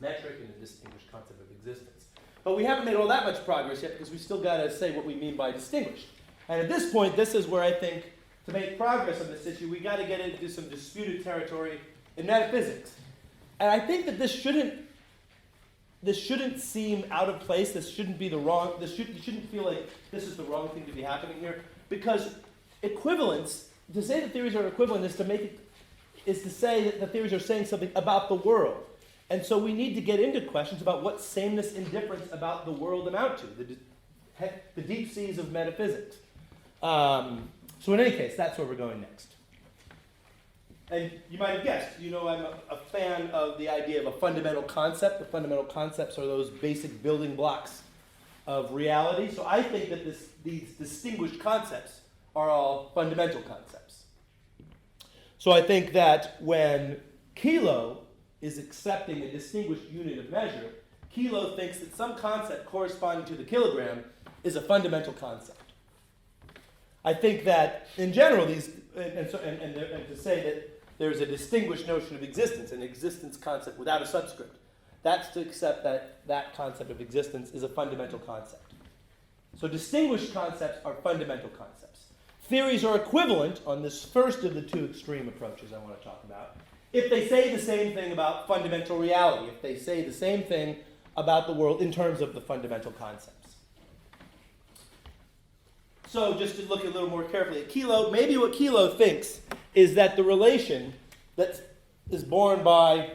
Speaker 1: metric, and a distinguished concept of existence. But we haven't made all that much progress yet because we still got to say what we mean by distinguished. And at this point, this is where I think to make progress on this issue, we got to get into some disputed territory in metaphysics. And I think that this shouldn't seem out of place. This shouldn't be the wrong. You shouldn't feel like this is the wrong thing to be happening here, because equivalence, to say that theories are equivalent, is to say that the theories are saying something about the world. And so we need to get into questions about what sameness and difference about the world amount to, the deep seas of metaphysics. So in any case, that's where we're going next. And you might have guessed, I'm a fan of the idea of a fundamental concept. The fundamental concepts are those basic building blocks of reality. So I think that these distinguished concepts are all fundamental concepts. So I think that when Kilo is accepting a distinguished unit of measure, Kilo thinks that some concept corresponding to the kilogram is a fundamental concept. I think that in general, to say that there's a distinguished notion of existence, an existence concept without a subscript, that's to accept that that concept of existence is a fundamental concept. So distinguished concepts are fundamental concepts. Theories are equivalent on this first of the two extreme approaches I want to talk about, if they say the same thing about fundamental reality, if they say the same thing about the world in terms of the fundamental concepts. So just to look a little more carefully at Kilo, maybe what Kilo thinks is that the relation that is borne by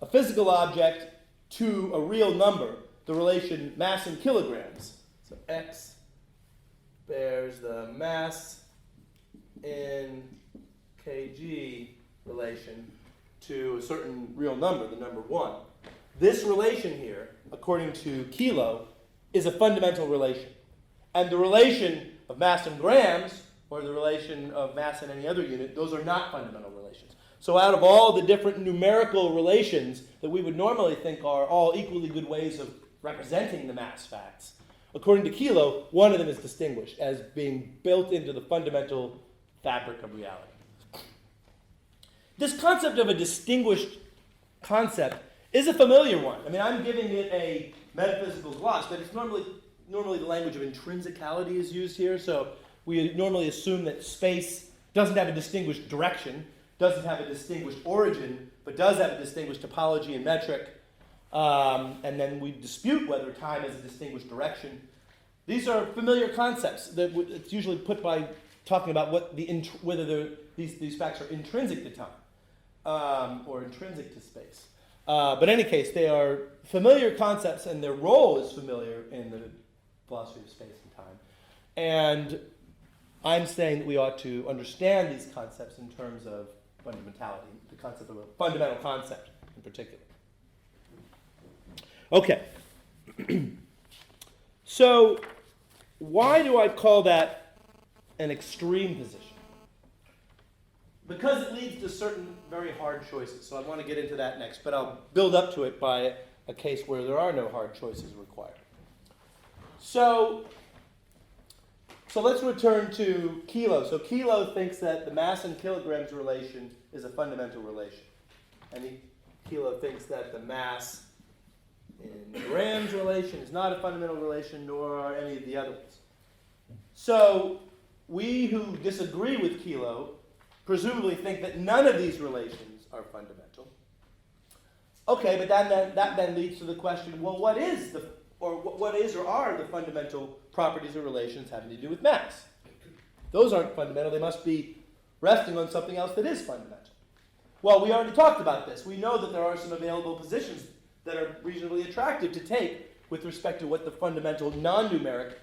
Speaker 1: a physical object to a real number, the relation mass in kilograms. So X bears the mass in kg relation to a certain real number, the number 1. This relation here, according to Kilo, is a fundamental relation. And the relation of mass in grams, or the relation of mass in any other unit, those are not fundamental relations. So out of all the different numerical relations that we would normally think are all equally good ways of representing the mass facts, according to Kilo, one of them is distinguished as being built into the fundamental fabric of reality. This concept of a distinguished concept is a familiar one. I mean, I'm giving it a metaphysical gloss, but it's normally the language of intrinsicality is used here. So we normally assume that space doesn't have a distinguished direction, doesn't have a distinguished origin, but does have a distinguished topology and metric. And then we dispute whether time has a distinguished direction. These are familiar concepts that it's usually put by talking about whether these facts are intrinsic to time or intrinsic to space. But in any case, they are familiar concepts, and their role is familiar in the philosophy of space and time. And I'm saying that we ought to understand these concepts in terms of fundamentality, the concept of a fundamental concept in particular. Okay. So why do I call that an extreme position? Because it leads to certain very hard choices. So I want to get into that next, but I'll build up to it by a case where there are no hard choices required. So let's return to Kilo. So Kilo thinks that the mass in kilograms relation is a fundamental relation. And Kilo thinks that the mass in grams relation is not a fundamental relation, nor are any of the other ones. So we who disagree with Kilo presumably think that none of these relations are fundamental. Okay, but that then leads to the question, well, what is or are the fundamental properties of relations having to do with mass? Those aren't fundamental. They must be resting on something else that is fundamental. Well, we already talked about this. We know that there are some available positions that are reasonably attractive to take with respect to what the fundamental non-numeric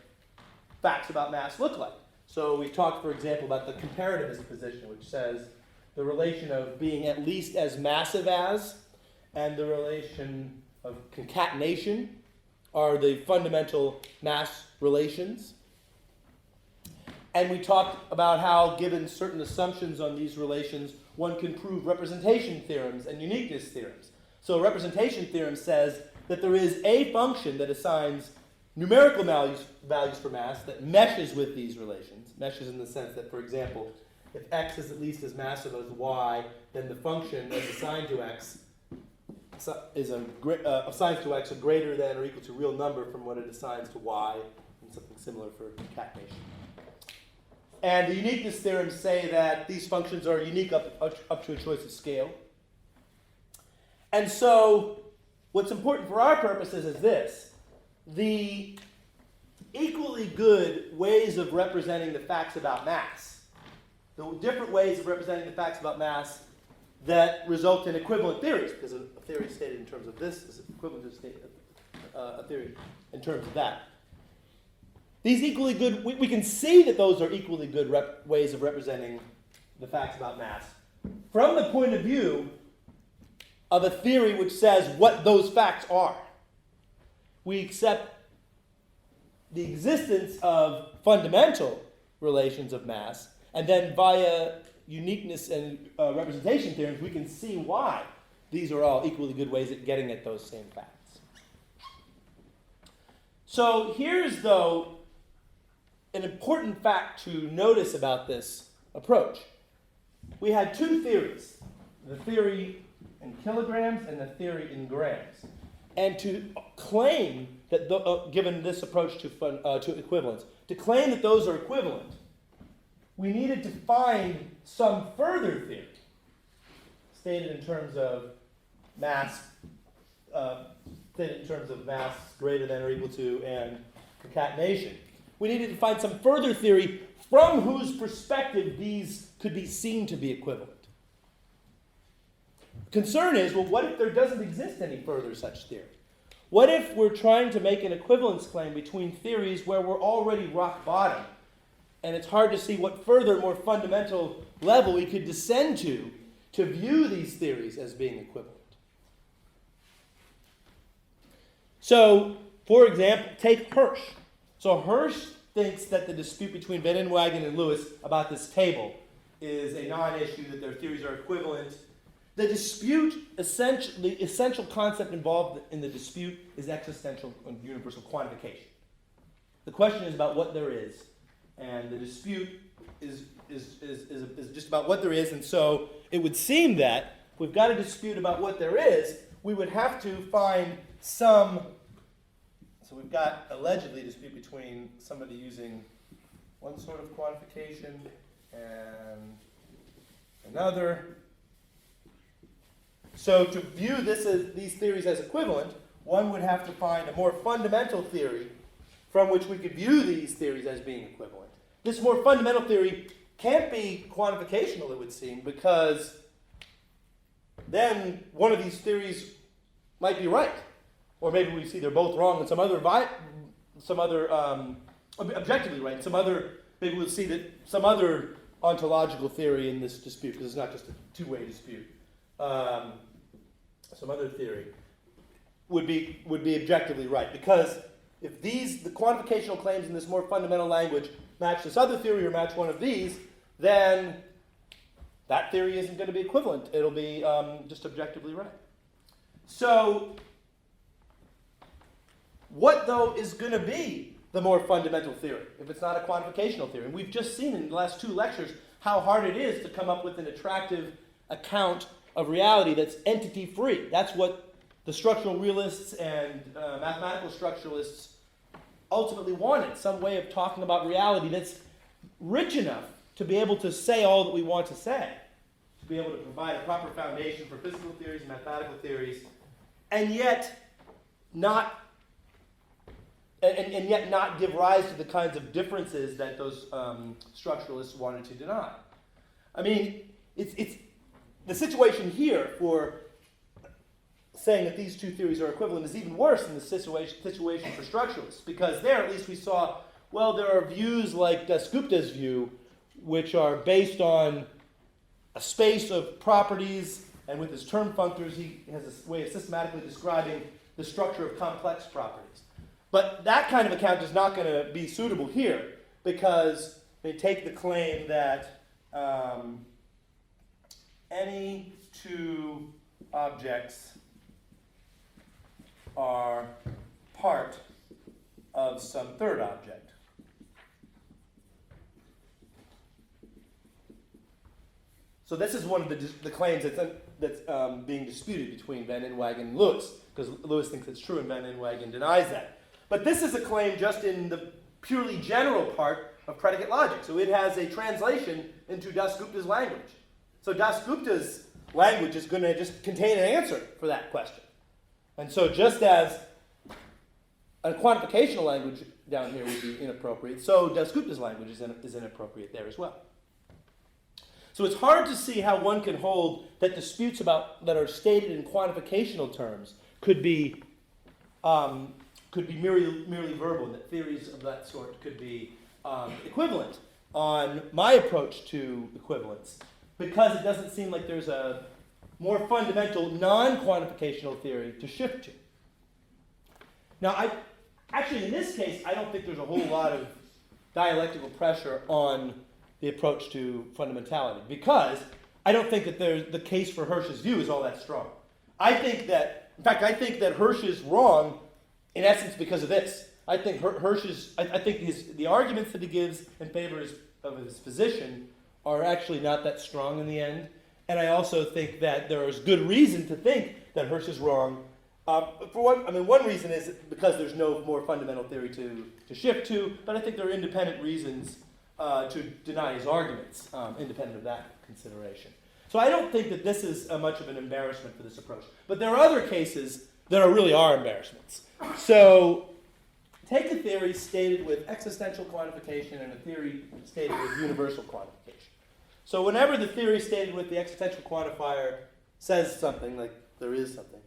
Speaker 1: facts about mass look like. So we talked, for example, about the comparativist position, which says the relation of being at least as massive as and the relation of concatenation are the fundamental mass relations. And we talked about how, given certain assumptions on these relations, one can prove representation theorems and uniqueness theorems. So a representation theorem says that there is a function that assigns numerical values for mass that meshes with these relations. Meshes in the sense that, for example, if x is at least as massive as y, then the function as assigned to x assigns to x a greater than or equal to real number from what it assigns to y, and something similar for concatenation. And the uniqueness theorems say that these functions are unique up to a choice of scale. And so what's important for our purposes is this. The equally good ways of representing the facts about mass, the different ways of representing the facts about mass that result in equivalent theories, because a theory stated in terms of this is equivalent to a theory in terms of that. These equally good, we can see that those are equally good ways of representing the facts about mass from the point of view of a theory which says what those facts are. We accept the existence of fundamental relations of mass, and then via uniqueness and representation theorems, we can see why these are all equally good ways of getting at those same facts. So here's, though, an important fact to notice about this approach. We had two theories, the theory in kilograms and the theory in grams. And to claim that, given this approach to equivalence, to claim that those are equivalent, we needed to find some further theory, stated in terms of mass, greater than or equal to, and concatenation. We needed to find some further theory from whose perspective these could be seen to be equivalent. Concern is, well, what if there doesn't exist any further such theory? What if we're trying to make an equivalence claim between theories where we're already rock bottom, and it's hard to see what further, more fundamental level we could descend to view these theories as being equivalent? So, for example, take Hirsch. So Hirsch thinks that the dispute between Van Inwagen and Lewis about this table is a non-issue, that their theories are equivalent. The dispute, the essential concept involved in the dispute is existential and universal quantification. The question is about what there is, and the dispute is just about what there is, and so it would seem that if we've got a dispute about what there is, we would have to find some. So we've got allegedly a dispute between somebody using one sort of quantification and another. So to view these theories as equivalent, one would have to find a more fundamental theory from which we could view these theories as being equivalent. This more fundamental theory can't be quantificational, it would seem, because then one of these theories might be right. Or maybe we see they're both wrong and some other objectively right. Maybe we'll see that some other ontological theory in this dispute, because it's not just a two-way dispute, some other theory would be objectively right. Because if the quantificational claims in this more fundamental language match this other theory or match one of these, then that theory isn't going to be equivalent. It'll be just objectively right. So what, though, is going to be the more fundamental theory if it's not a quantificational theory? And we've just seen in the last two lectures how hard it is to come up with an attractive account of reality that's entity-free. That's what the structural realists and mathematical structuralists ultimately wanted, some way of talking about reality that's rich enough to be able to say all that we want to say, to be able to provide a proper foundation for physical theories and mathematical theories, and yet not give rise to the kinds of differences that those structuralists wanted to deny. I mean, it's the situation here for saying that these two theories are equivalent is even worse than the situation for structuralists, because there at least we saw, well, there are views like Dasgupta's view, which are based on a space of properties, and with his term functors, he has a way of systematically describing the structure of complex properties. But that kind of account is not going to be suitable here, because they take the claim that any two objects are part of some third object. So this is one of the claims that's being disputed between Van Inwagen and Lewis, because Lewis thinks it's true and Van Inwagen denies that. But this is a claim just in the purely general part of predicate logic. So it has a translation into Dasgupta's language. So Dasgupta's language is going to just contain an answer for that question. And so just as a quantificational language down here would be inappropriate, so Dasgupta's language is inappropriate there as well. So it's hard to see how one can hold that disputes that are stated in quantificational terms could be merely verbal, and that theories of that sort could be equivalent on my approach to equivalence, because it doesn't seem like there's a more fundamental non-quantificational theory to shift to. Now, actually, in this case, I don't think there's a whole lot of dialectical pressure on the approach to fundamentality, because I don't think that the case for Hirsch's view is all that strong. I think that Hirsch is wrong, in essence, because of this. I think the arguments that he gives in favor of his position are actually not that strong in the end, and I also think that there is good reason to think that Hirsch is wrong. One reason is because there's no more fundamental theory to shift to, but I think there are independent reasons to deny his arguments, independent of that consideration. So I don't think that this is much of an embarrassment for this approach. But there are other cases that really are embarrassments. So take a theory stated with existential quantification and a theory stated with universal quantification. So whenever the theory stated with the existential quantifier says something, like there is something,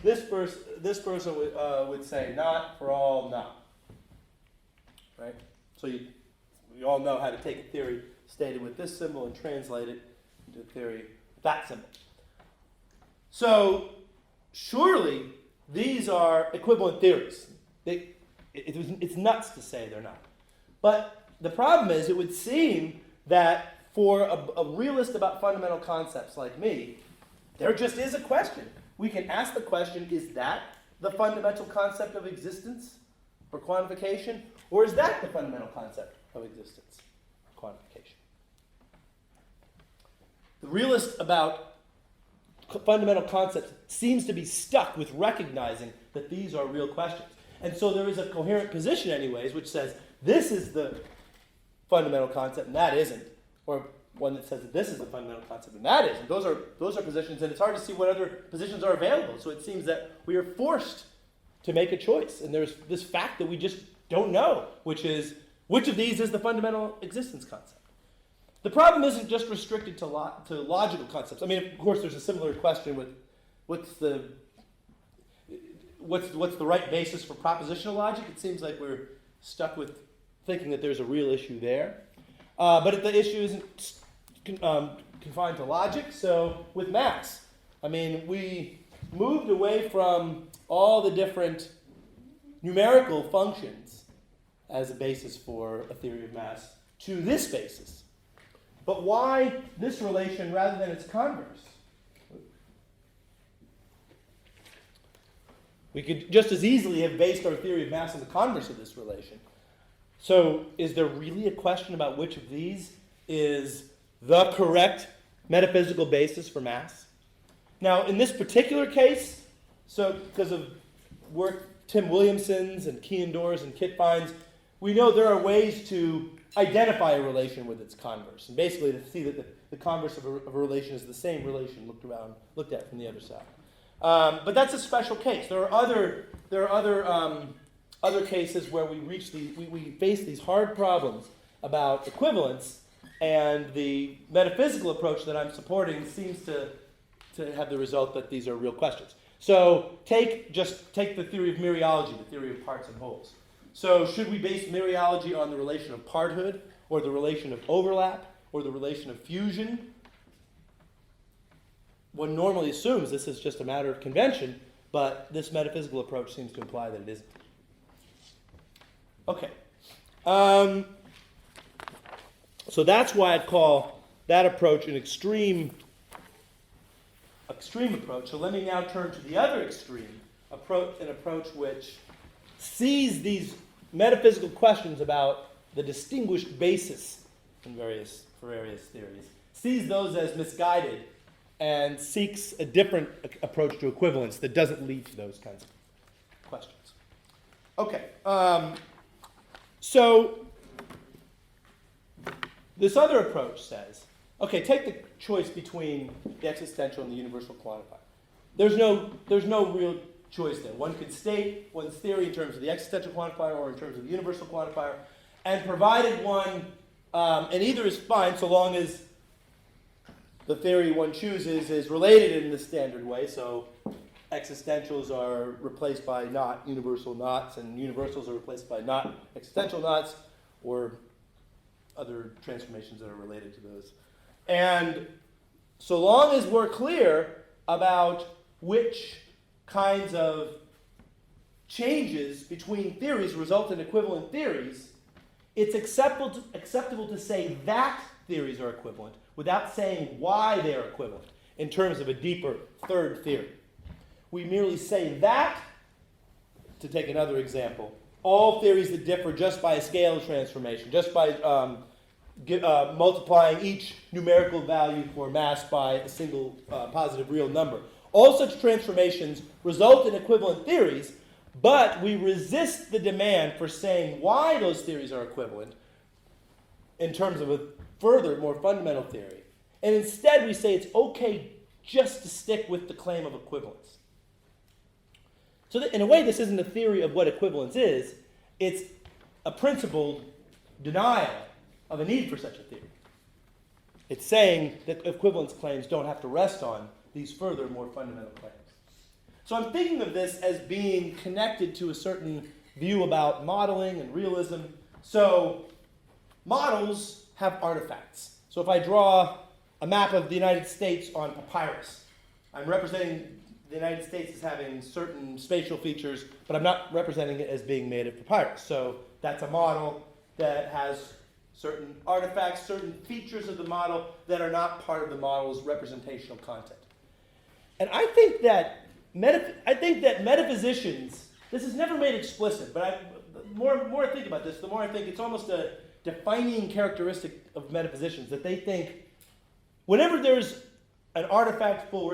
Speaker 1: this person would say not for all not. Right? So we all know how to take a theory stated with this symbol and translate it into a theory with that symbol. So surely these are equivalent theories. It's nuts to say they're not. But the problem is, it would seem that for a realist about fundamental concepts like me, there just is a question. We can ask the question, is that the fundamental concept of existence or quantification? Or is that the fundamental concept of existence, quantification? The realist about fundamental concepts seems to be stuck with recognizing that these are real questions. And so there is a coherent position anyways, which says this is the fundamental concept and that isn't. Or one that says that this is the fundamental concept and that isn't. Those are positions, and it's hard to see what other positions are available. So it seems that we are forced to make a choice. And there's this fact that we just don't know, which is, which of these is the fundamental existence concept? The problem isn't just restricted to logical concepts. I mean, of course, there's a similar question with what's the right basis for propositional logic. It seems like we're stuck with thinking that there's a real issue there. But the issue isn't confined to logic. So with mass, I mean, we moved away from all the different numerical functions as a basis for a theory of mass to this basis. But why this relation rather than its converse? We could just as easily have based our theory of mass on the converse of this relation. So is there really a question about which of these is the correct metaphysical basis for mass? Now, in this particular case, so because of work Tim Williamson's and Keandor's and Kitfine's, we know there are ways to identify a relation with its converse, and basically to see that the converse of a relation is the same relation looked at from the other side. But that's a special case. There are other cases where we face these hard problems about equivalence, and the metaphysical approach that I'm supporting seems to have the result that these are real questions. So take the theory of mereology, the theory of parts and wholes. So should we base mereology on the relation of parthood, or the relation of overlap, or the relation of fusion? One normally assumes this is just a matter of convention, but this metaphysical approach seems to imply that it isn't. Okay. So that's why I'd call that approach an extreme approach. So let me now turn to the other extreme, an approach which sees these metaphysical questions about the distinguished basis for various theories, sees those as misguided and seeks a different approach to equivalence that doesn't lead to those kinds of questions. Okay, so this other approach says, okay, take the choice between the existential and the universal quantifier. There's no real choice there. One could state one's theory in terms of the existential quantifier or in terms of the universal quantifier, and provided one, and either is fine so long as the theory one chooses is related in the standard way, so existentials are replaced by not universal knots, and universals are replaced by not existential knots, or other transformations that are related to those. And so long as we're clear about which kinds of changes between theories result in equivalent theories, it's acceptable to say that theories are equivalent without saying why they are equivalent in terms of a deeper third theory. We merely say that, to take another example, all theories that differ just by a scalar transformation, just by multiplying each numerical value for mass by a single positive real number. All such transformations result in equivalent theories, but we resist the demand for saying why those theories are equivalent in terms of a further, more fundamental theory. And instead we say it's okay just to stick with the claim of equivalence. So that in a way, this isn't a theory of what equivalence is. It's a principled denial of a need for such a theory. It's saying that equivalence claims don't have to rest on these further, more fundamental claims. So I'm thinking of this as being connected to a certain view about modeling and realism. So models have artifacts. So if I draw a map of the United States on papyrus, I'm representing the United States as having certain spatial features, but I'm not representing it as being made of papyrus. So that's a model that has certain artifacts, certain features of the model that are not part of the model's representational content. And I think that metaphysicians, this is never made explicit, but the more I think about this, the more I think it's almost a defining characteristic of metaphysicians, that they think whenever there's an artifact-full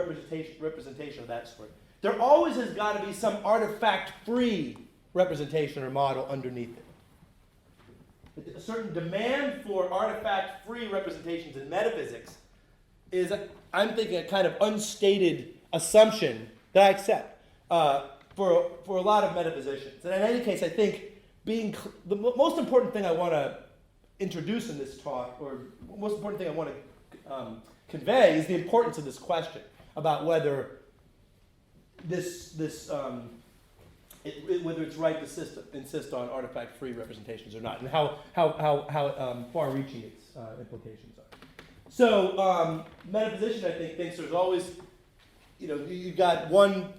Speaker 1: representation of that sort, there always has got to be some artifact-free representation or model underneath it. A certain demand for artifact-free representations in metaphysics is, I'm thinking, a kind of unstated assumption that I accept for a lot of metaphysicians. And in any case, I think the most important thing I want to introduce in this talk, or the most important thing I want to convey, is the importance of this question about whether whether it's right to insist on artifact-free representations or not, and how far-reaching its implications are. So metaphysician, I think, thinks there's always, you've got one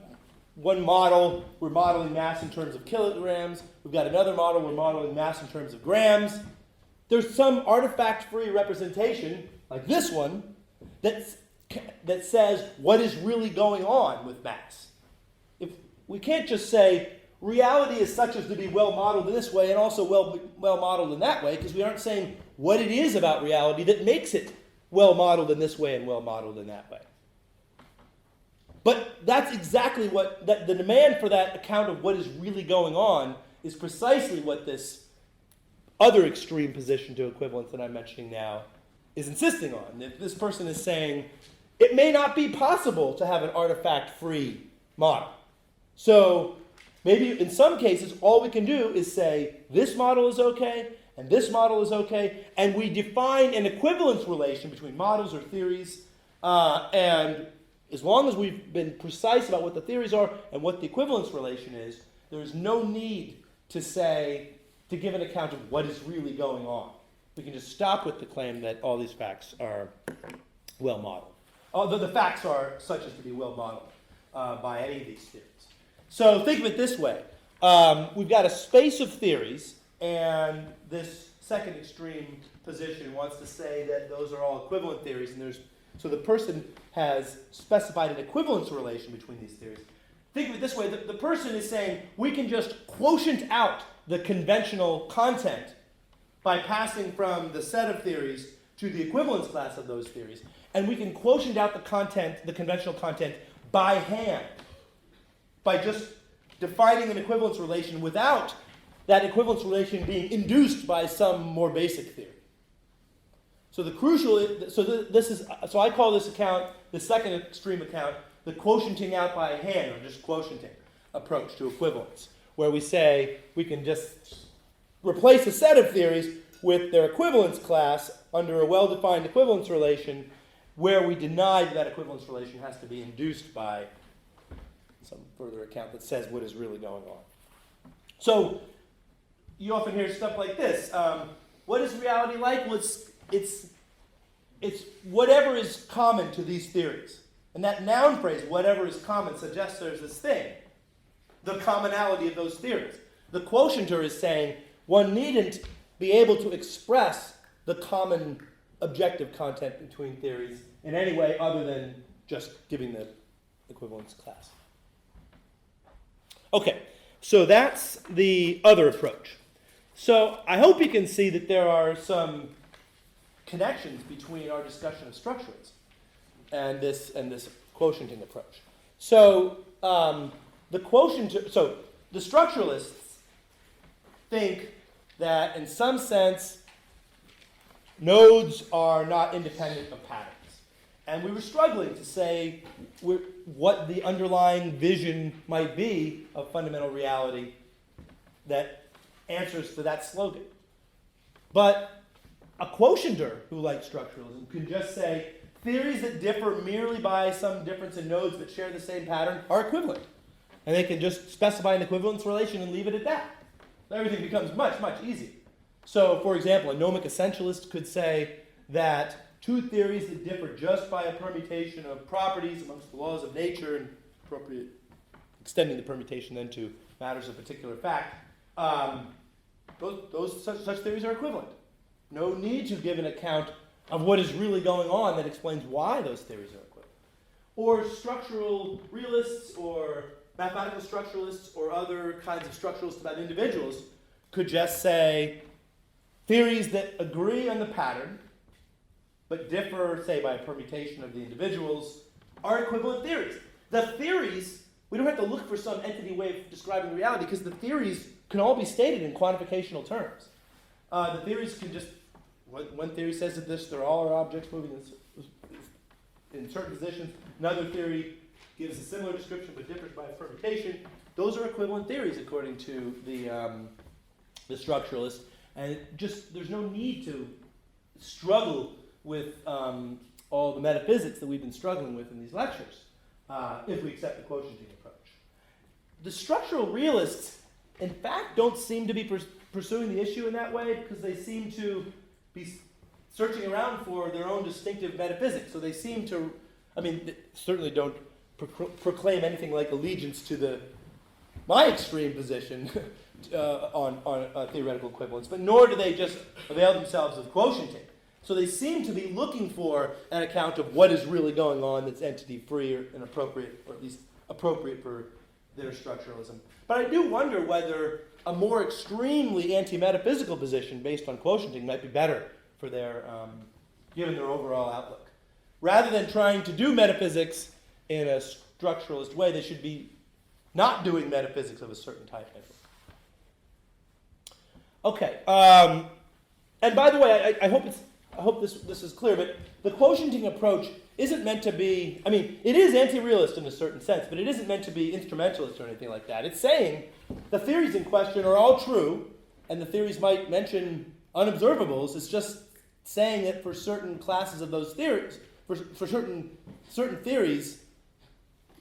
Speaker 1: model, we're modeling mass in terms of kilograms. We've got another model, we're modeling mass in terms of grams. There's some artifact-free representation, like this one, that says what is really going on with mass. If we can't just say reality is such as to be well modeled in this way and also well modeled in that way, because we aren't saying what it is about reality that makes it well modeled in this way and well modeled in that way. But that's exactly what the demand for that account of what is really going on is precisely what this other extreme position to equivalence that I'm mentioning now is insisting on. If this person is saying it may not be possible to have an artifact-free model. So maybe in some cases all we can do is say this model is okay and this model is okay, and we define an equivalence relation between models or theories, and as long as we've been precise about what the theories are and what the equivalence relation is, there is no need to give an account of what is really going on. We can just stop with the claim that all these facts are well modeled. Although the facts are such as to be well modeled by any of these theories. So think of it this way. We've got a space of theories, and this second extreme position wants to say that those are all equivalent theories, and so the person has specified an equivalence relation between these theories. Think of it this way. The person is saying we can just quotient out the conventional content by passing from the set of theories to the equivalence class of those theories, and we can quotient out the content, the conventional content, by hand, by just defining an equivalence relation without that equivalence relation being induced by some more basic theory. So the crucial, so I call this account, the second extreme account, the quotienting out by hand, or just quotienting approach to equivalence, where we say we can just replace a set of theories with their equivalence class under a well-defined equivalence relation, where we deny that equivalence relation has to be induced by some further account that says what is really going on. So you often hear stuff like this. What is reality like? Well, it's whatever is common to these theories. And that noun phrase, whatever is common, suggests there's this thing, the commonality of those theories. The quotienter is saying one needn't be able to express the common objective content between theories in any way other than just giving the equivalence class. Okay, so that's the other approach. So I hope you can see that there are some connections between our discussion of structuralism and this quotienting approach. So the structuralists think that in some sense nodes are not independent of patterns. And we were struggling to say what the underlying vision might be of fundamental reality that answers to that slogan. But a quotienter who likes structuralism can just say theories that differ merely by some difference in nodes that share the same pattern are equivalent. And they can just specify an equivalence relation and leave it at that. Everything becomes much, much easier. So, for example, a gnomic essentialist could say that two theories that differ just by a permutation of properties amongst the laws of nature and extending the permutation then to matters of particular fact, such theories are equivalent. No need to give an account of what is really going on that explains why those theories are equivalent. Or structural realists or mathematical structuralists or other kinds of structuralists about individuals could just say theories that agree on the pattern but differ, say, by a permutation of the individuals, are equivalent theories. The theories, we don't have to look for some entity way of describing reality because the theories can all be stated in quantificational terms. The theories can just, one theory says that there all are objects moving in certain positions. Another theory gives a similar description but differs by a permutation. Those are equivalent theories according to the structuralist. And there's no need to struggle with all the metaphysics that we've been struggling with in these lectures if we accept the quotienting approach. The structural realists, in fact, don't seem to be pursuing the issue in that way because they seem to be searching around for their own distinctive metaphysics. So they seem to, they certainly don't proclaim anything like allegiance to my extreme position on theoretical equivalence, but nor do they just avail themselves of quotienting. So they seem to be looking for an account of what is really going on that's entity-free and appropriate, or at least appropriate for their structuralism. But I do wonder whether a more extremely anti-metaphysical position based on quotienting might be better for their, given their overall outlook. Rather than trying to do metaphysics in a structuralist way, they should be not doing metaphysics of a certain type. Okay. And by the way, I hope this is clear, but the quotienting approach isn't meant to be, it is anti-realist in a certain sense, but it isn't meant to be instrumentalist or anything like that. It's saying the theories in question are all true, and the theories might mention unobservables. It's just saying that for certain classes of those theories, for certain theories,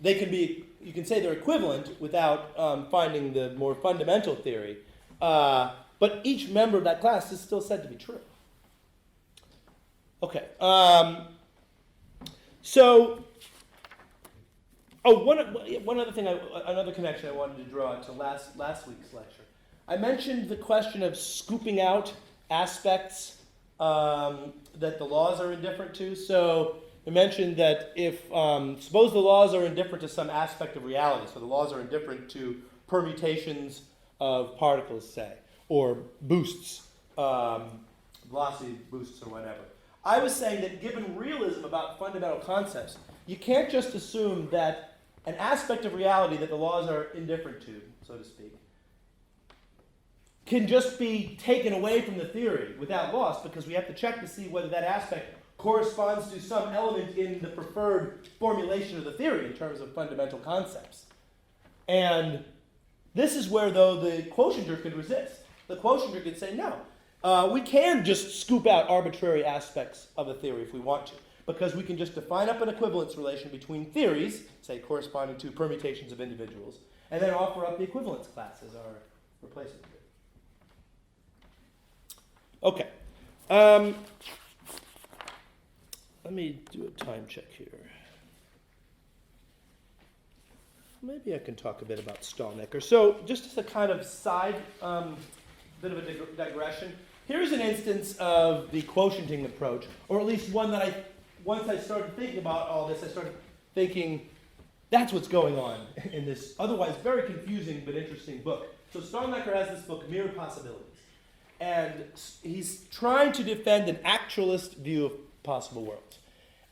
Speaker 1: they can be, you can say they're equivalent without finding the more fundamental theory. But each member of that class is still said to be true. Okay. Another connection I wanted to draw to last week's lecture. I mentioned the question of scooping out aspects that the laws are indifferent to. So I mentioned that if, suppose the laws are indifferent to some aspect of reality, so the laws are indifferent to permutations of particles, say, or boosts, velocity boosts or whatever. I was saying that given realism about fundamental concepts, you can't just assume that an aspect of reality that the laws are indifferent to, so to speak, can just be taken away from the theory without loss, because we have to check to see whether that aspect corresponds to some element in the preferred formulation of the theory in terms of fundamental concepts. And this is where, though, the quotienter could resist. The quotienter could say, no, we can just scoop out arbitrary aspects of a theory if we want to, because we can just define up an equivalence relation between theories, say corresponding to permutations of individuals, and then offer up the equivalence class as our replacement theory. Okay. Let me do a time check here. Maybe I can talk a bit about Stalnaker. So just as a kind of side, bit of a digression, here's an instance of the quotienting approach, or at least one that once I started thinking about all this, I started thinking, that's what's going on in this otherwise very confusing but interesting book. So Stalnaker has this book, Mere Possibilities. And he's trying to defend an actualist view of possible worlds.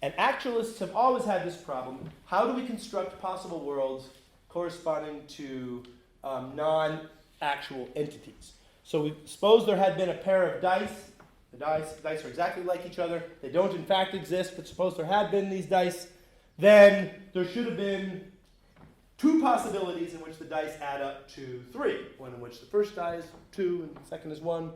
Speaker 1: And actualists have always had this problem. How do we construct possible worlds corresponding to non-actual entities? So we suppose there had been a pair of dice. The dice are exactly like each other. They don't in fact exist, but suppose there had been these dice. Then there should have been two possibilities in which the dice add up to 3. One in which the first die is 2 and the second is 1,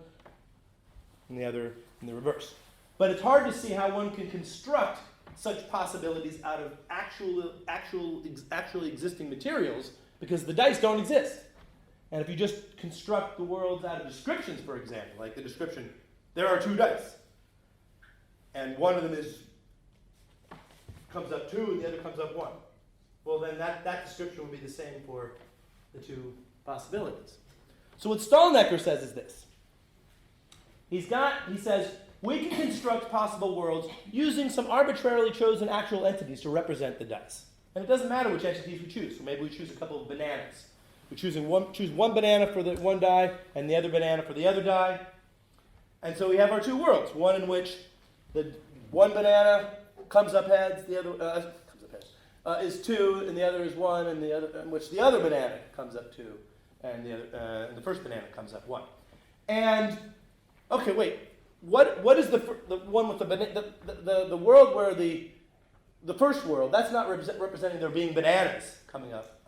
Speaker 1: and the other in the reverse. But it's hard to see how one can construct such possibilities out of actually existing materials, because the dice don't exist. And if you just construct the worlds out of descriptions, for example, like the description, there are 2 dice, and one of them comes up 2 and the other comes up 1. Well, then that description will be the same for the 2 possibilities. So what Stalnaker says is this. He says, we can construct possible worlds using some arbitrarily chosen actual entities to represent the dice. And it doesn't matter which entities we choose. So maybe we choose a couple of bananas. We choose one banana for the one die and the other banana for the other die. And so we have our 2 worlds, one in which the one banana comes up heads, the other is 2, and the other is 1, and the other in which the other banana comes up 2, and the first banana comes up 1. And okay, wait. What is the one with the world where the first world? That's not representing there being bananas coming up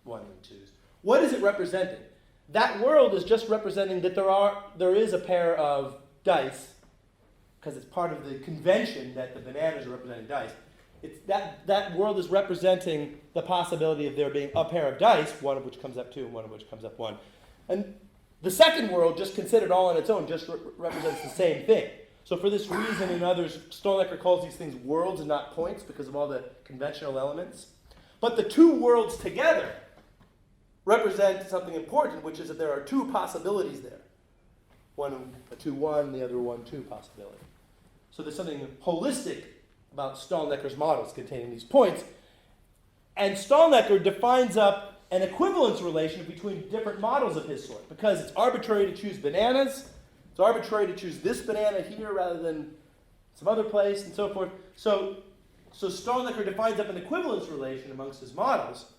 Speaker 1: 1 and 2s. What is it representing? That world is just representing that there is a pair of dice, because it's part of the convention that the bananas are representing dice. It's that world is representing the possibility of there being a pair of dice, one of which comes up 2 and one of which comes up 1. And the second world, just considered all on its own, just represents the same thing. So for this reason and others, Stalnaker calls these things worlds and not points because of all the conventional elements. But the 2 worlds together represent something important, which is that there are 2 possibilities there. One a 2-1, the other 1-2 possibility. So there's something holistic about Stalnaker's models containing these points. And Stalnaker defines up an equivalence relation between different models of his sort, because it's arbitrary to choose bananas, it's arbitrary to choose this banana here rather than some other place, and so forth. So Stalnaker defines up an equivalence relation amongst his models,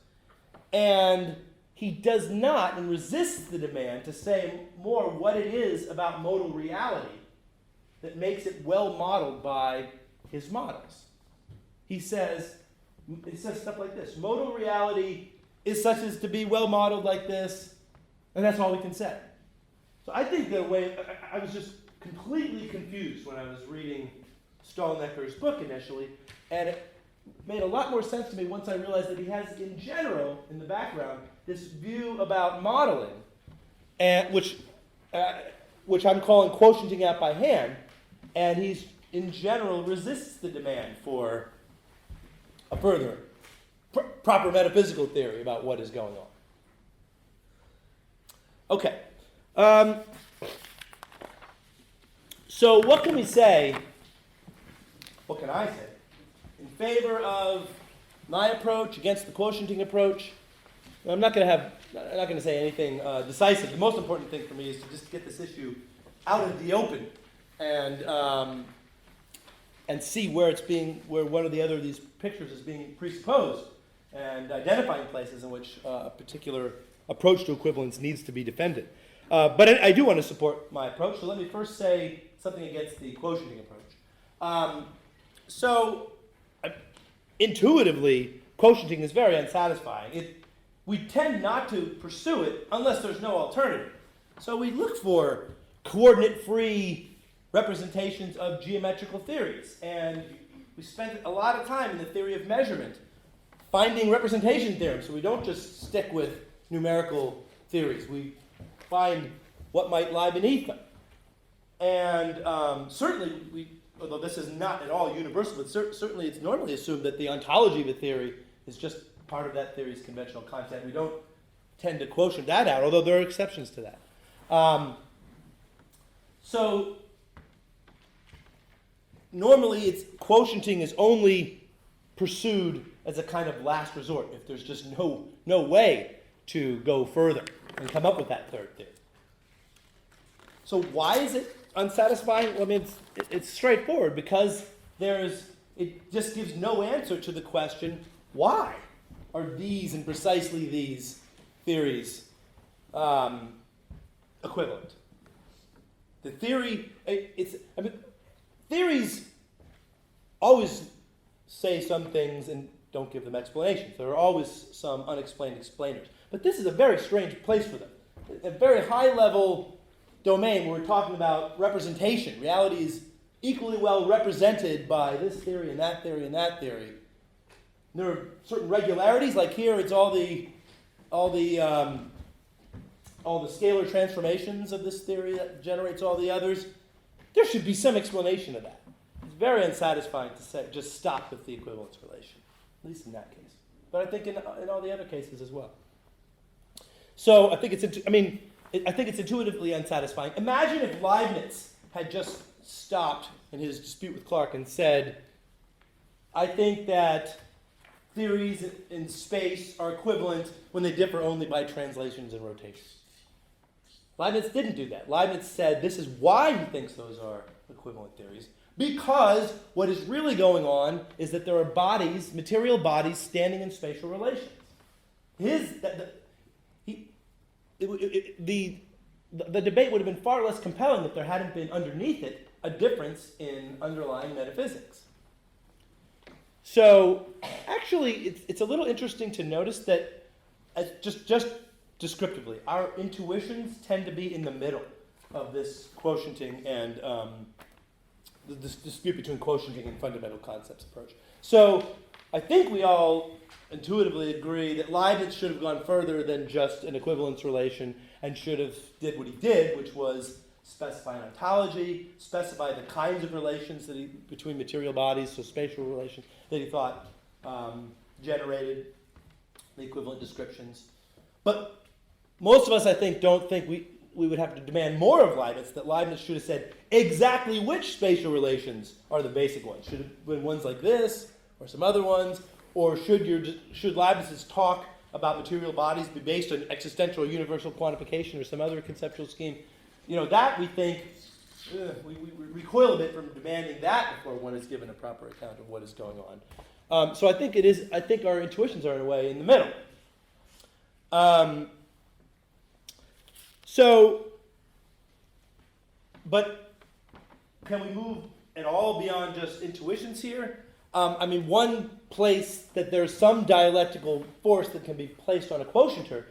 Speaker 1: and he does not and resists the demand to say more what it is about modal reality that makes it well modeled by his models. He says stuff like this: modal reality is such as to be well modeled like this, and that's all we can say. So I think the way, I was just completely confused when I was reading Stalnaker's book initially, and it made a lot more sense to me once I realized that he has, in general, in the background, this view about modeling, and which I'm calling quotienting out by hand, and he's, in general, resists the demand for a further proper metaphysical theory about what is going on. Okay. So what can we say, what can I say, in favor of my approach against the quotienting approach? I'm not going to say anything decisive. The most important thing for me is to just get this issue out of the open and and see where one or the other of these pictures is being presupposed, and identifying places in which a particular approach to equivalence needs to be defended. But I do want to support my approach, so let me first say something against the quotienting approach. Intuitively, quotienting is very unsatisfying. We tend not to pursue it unless there's no alternative. So we look for coordinate-free representations of geometrical theories, and we spent a lot of time in the theory of measurement finding representation theorems, so we don't just stick with numerical theories. We find what might lie beneath them. And certainly, although this is not at all universal, but certainly it's normally assumed that the ontology of a theory is just part of that theory's conventional content. We don't tend to quotient that out, although there are exceptions to that. So normally quotienting is only pursued as a kind of last resort if there's just no way to go further and come up with that third theory. So why is it unsatisfying? Well, I mean, it's straightforward, because it just gives no answer to the question, why are these and precisely these theories equivalent? The theory, theories always say some things and don't give them explanations. There are always some unexplained explainers. But this is a very strange place for them. A very high-level domain where we're talking about representation. Reality is equally well represented by this theory and that theory and that theory. There are certain regularities, like here it's all the scalar transformations of this theory that generates all the others. There should be some explanation of that. It's very unsatisfying to say just stop with the equivalence relation, at least in that case. But I think in all the other cases as well. So I think it's intuitively unsatisfying. Imagine if Leibniz had just stopped in his dispute with Clarke and said, I think that theories in space are equivalent when they differ only by translations and rotations. Leibniz didn't do that. Leibniz said this is why he thinks those are equivalent theories, because what is really going on is that there are bodies, material bodies, standing in spatial relations. The debate would have been far less compelling if there hadn't been underneath it a difference in underlying metaphysics. So actually, it's a little interesting to notice that, just descriptively, our intuitions tend to be in the middle of this quotienting and this dispute between quotienting and fundamental concepts approach. So I think we all intuitively agree that Leibniz should have gone further than just an equivalence relation and should have did what he did, which was specify an ontology, specify the kinds of relations between material bodies, so spatial relations, that he thought generated the equivalent descriptions. But most of us, I think, don't think we would have to demand more of Leibniz, that Leibniz should have said exactly which spatial relations are the basic ones. Should have been ones like this, or some other ones, or should Leibniz's talk about material bodies be based on existential or universal quantification or some other conceptual scheme? That we think, we recoil a bit from demanding that before one is given a proper account of what is going on. So I think our intuitions are in a way in the middle. But can we move at all beyond just intuitions here? One place that there's some dialectical force that can be placed on a quotienter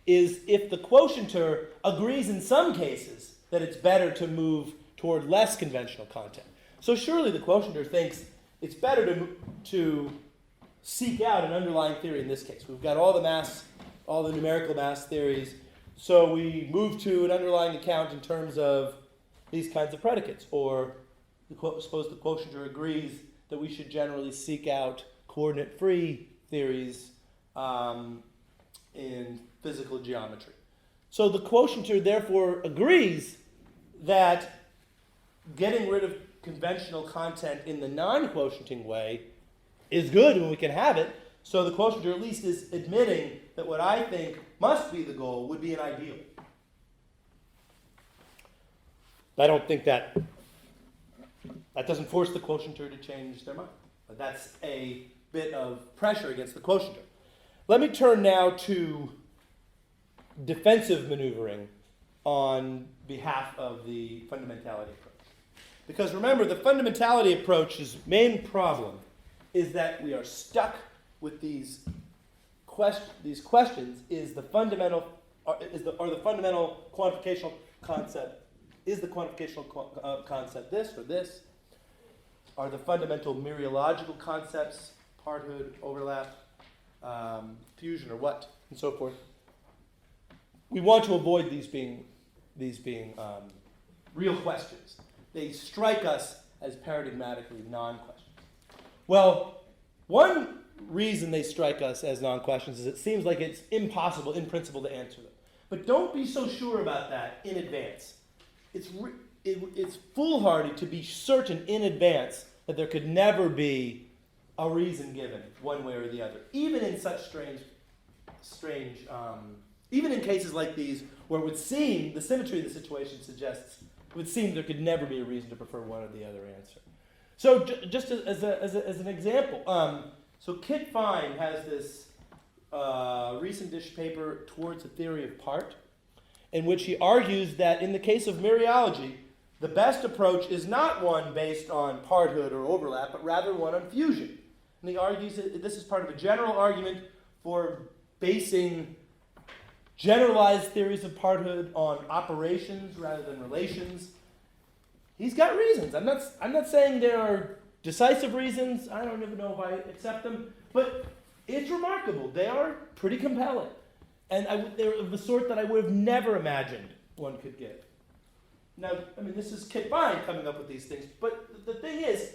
Speaker 1: is if the quotienter agrees in some cases that it's better to move toward less conventional content. So surely the quotienter thinks it's better to seek out an underlying theory in this case. We've got all the numerical mass theories, so we move to an underlying account in terms of these kinds of predicates. Or suppose the quotienter agrees that we should generally seek out coordinate-free theories in physical geometry. So the quotienter therefore agrees that getting rid of conventional content in the non-quotienting way is good when we can have it. So the quotienter at least is admitting that what I think must be the goal would be an ideal. That doesn't force the quotienter to change their mind. But that's a bit of pressure against the quotienter. Let me turn now to defensive maneuvering on behalf of the fundamentality approach. Because remember, the fundamentality approach's main problem is that we are stuck with these questions. Is the fundamental quantificational concept, is the quantificational concept this or this? Are the fundamental mereological concepts, parthood, overlap, fusion, or what, and so forth? We want to avoid these being real questions. They strike us as paradigmatically non-questions. Well, one reason they strike us as non-questions is it seems like it's impossible in principle to answer them. But don't be so sure about that in advance. It's foolhardy to be certain in advance that there could never be a reason given one way or the other, even in such even in cases like these where it would seem the symmetry of the situation suggests it would seem there could never be a reason to prefer one or the other answer. So just as an example, so Kit Fine has this recent-ish paper towards the theory of part, in which he argues that in the case of mereology, the best approach is not one based on parthood or overlap, but rather one on fusion. And he argues that this is part of a general argument for basing generalized theories of parthood on operations rather than relations. He's got reasons. I'm not saying there are decisive reasons. I don't even know if I accept them. But it's remarkable. They are pretty compelling. And they're of the sort that I would have never imagined one could give. Now, I mean, this is Kit Fine coming up with these things. But the thing is,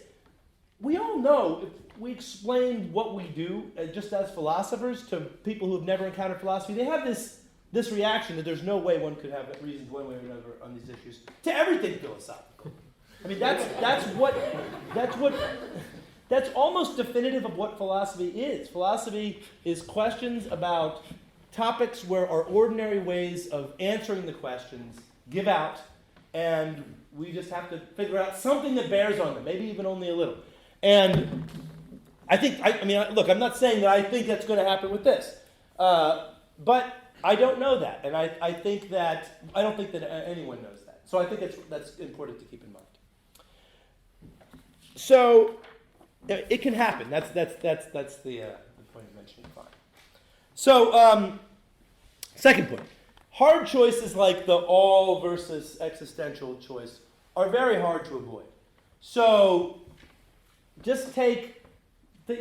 Speaker 1: we all know if we explain what we do just as philosophers to people who have never encountered philosophy, they have this reaction that there's no way one could have reasons one way or another on these issues to everything philosophical. I mean, that's almost definitive of what philosophy is. Philosophy is questions about topics where our ordinary ways of answering the questions give out, and we just have to figure out something that bears on them, maybe even only a little. And look, I'm not saying that I think that's going to happen with this, but I don't know that, and I don't think that anyone knows that. So I think that's important to keep in mind. So it can happen. That's the point of mentioning fine. So second point, hard choices like the all versus existential choice are very hard to avoid. So just think of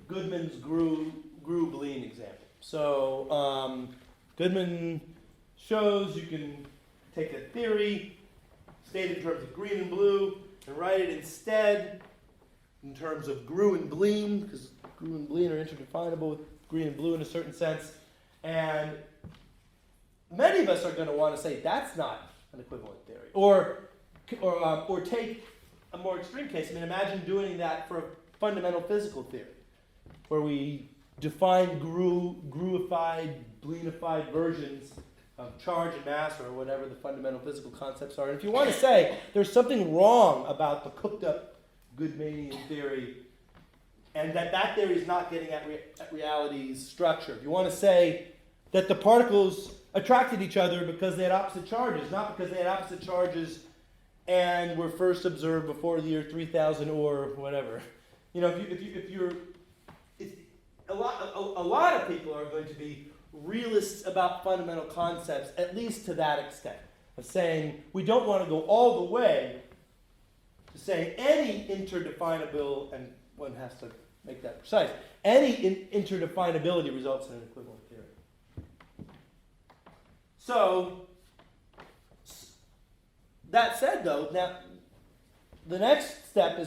Speaker 1: Goodman's Grue-Blien example. So Goodman shows you can take a theory, state it in terms of green and blue, and write it instead in terms of Grue and Blien, because Grue and Blien are interdefinable with green and blue in a certain sense. And many of us are going to want to say that's not an equivalent theory. Or take a more extreme case. I mean, imagine doing that for a fundamental physical theory, where we define Grueified, Blienified versions of charge and mass, or whatever the fundamental physical concepts are. And if you want to say there's something wrong about the cooked-up Goodmanian theory, and that theory is not getting at reality's structure, if you want to say that the particles attracted each other because they had opposite charges, not because they had opposite charges and were first observed before the year 3000 or whatever. You know, a lot of people are going to be realists about fundamental concepts, at least to that extent, of saying we don't want to go all the way to saying any interdefinable, and one has to make that precise, any interdefinability results in an equivalent theory. So, that said though, now the next step is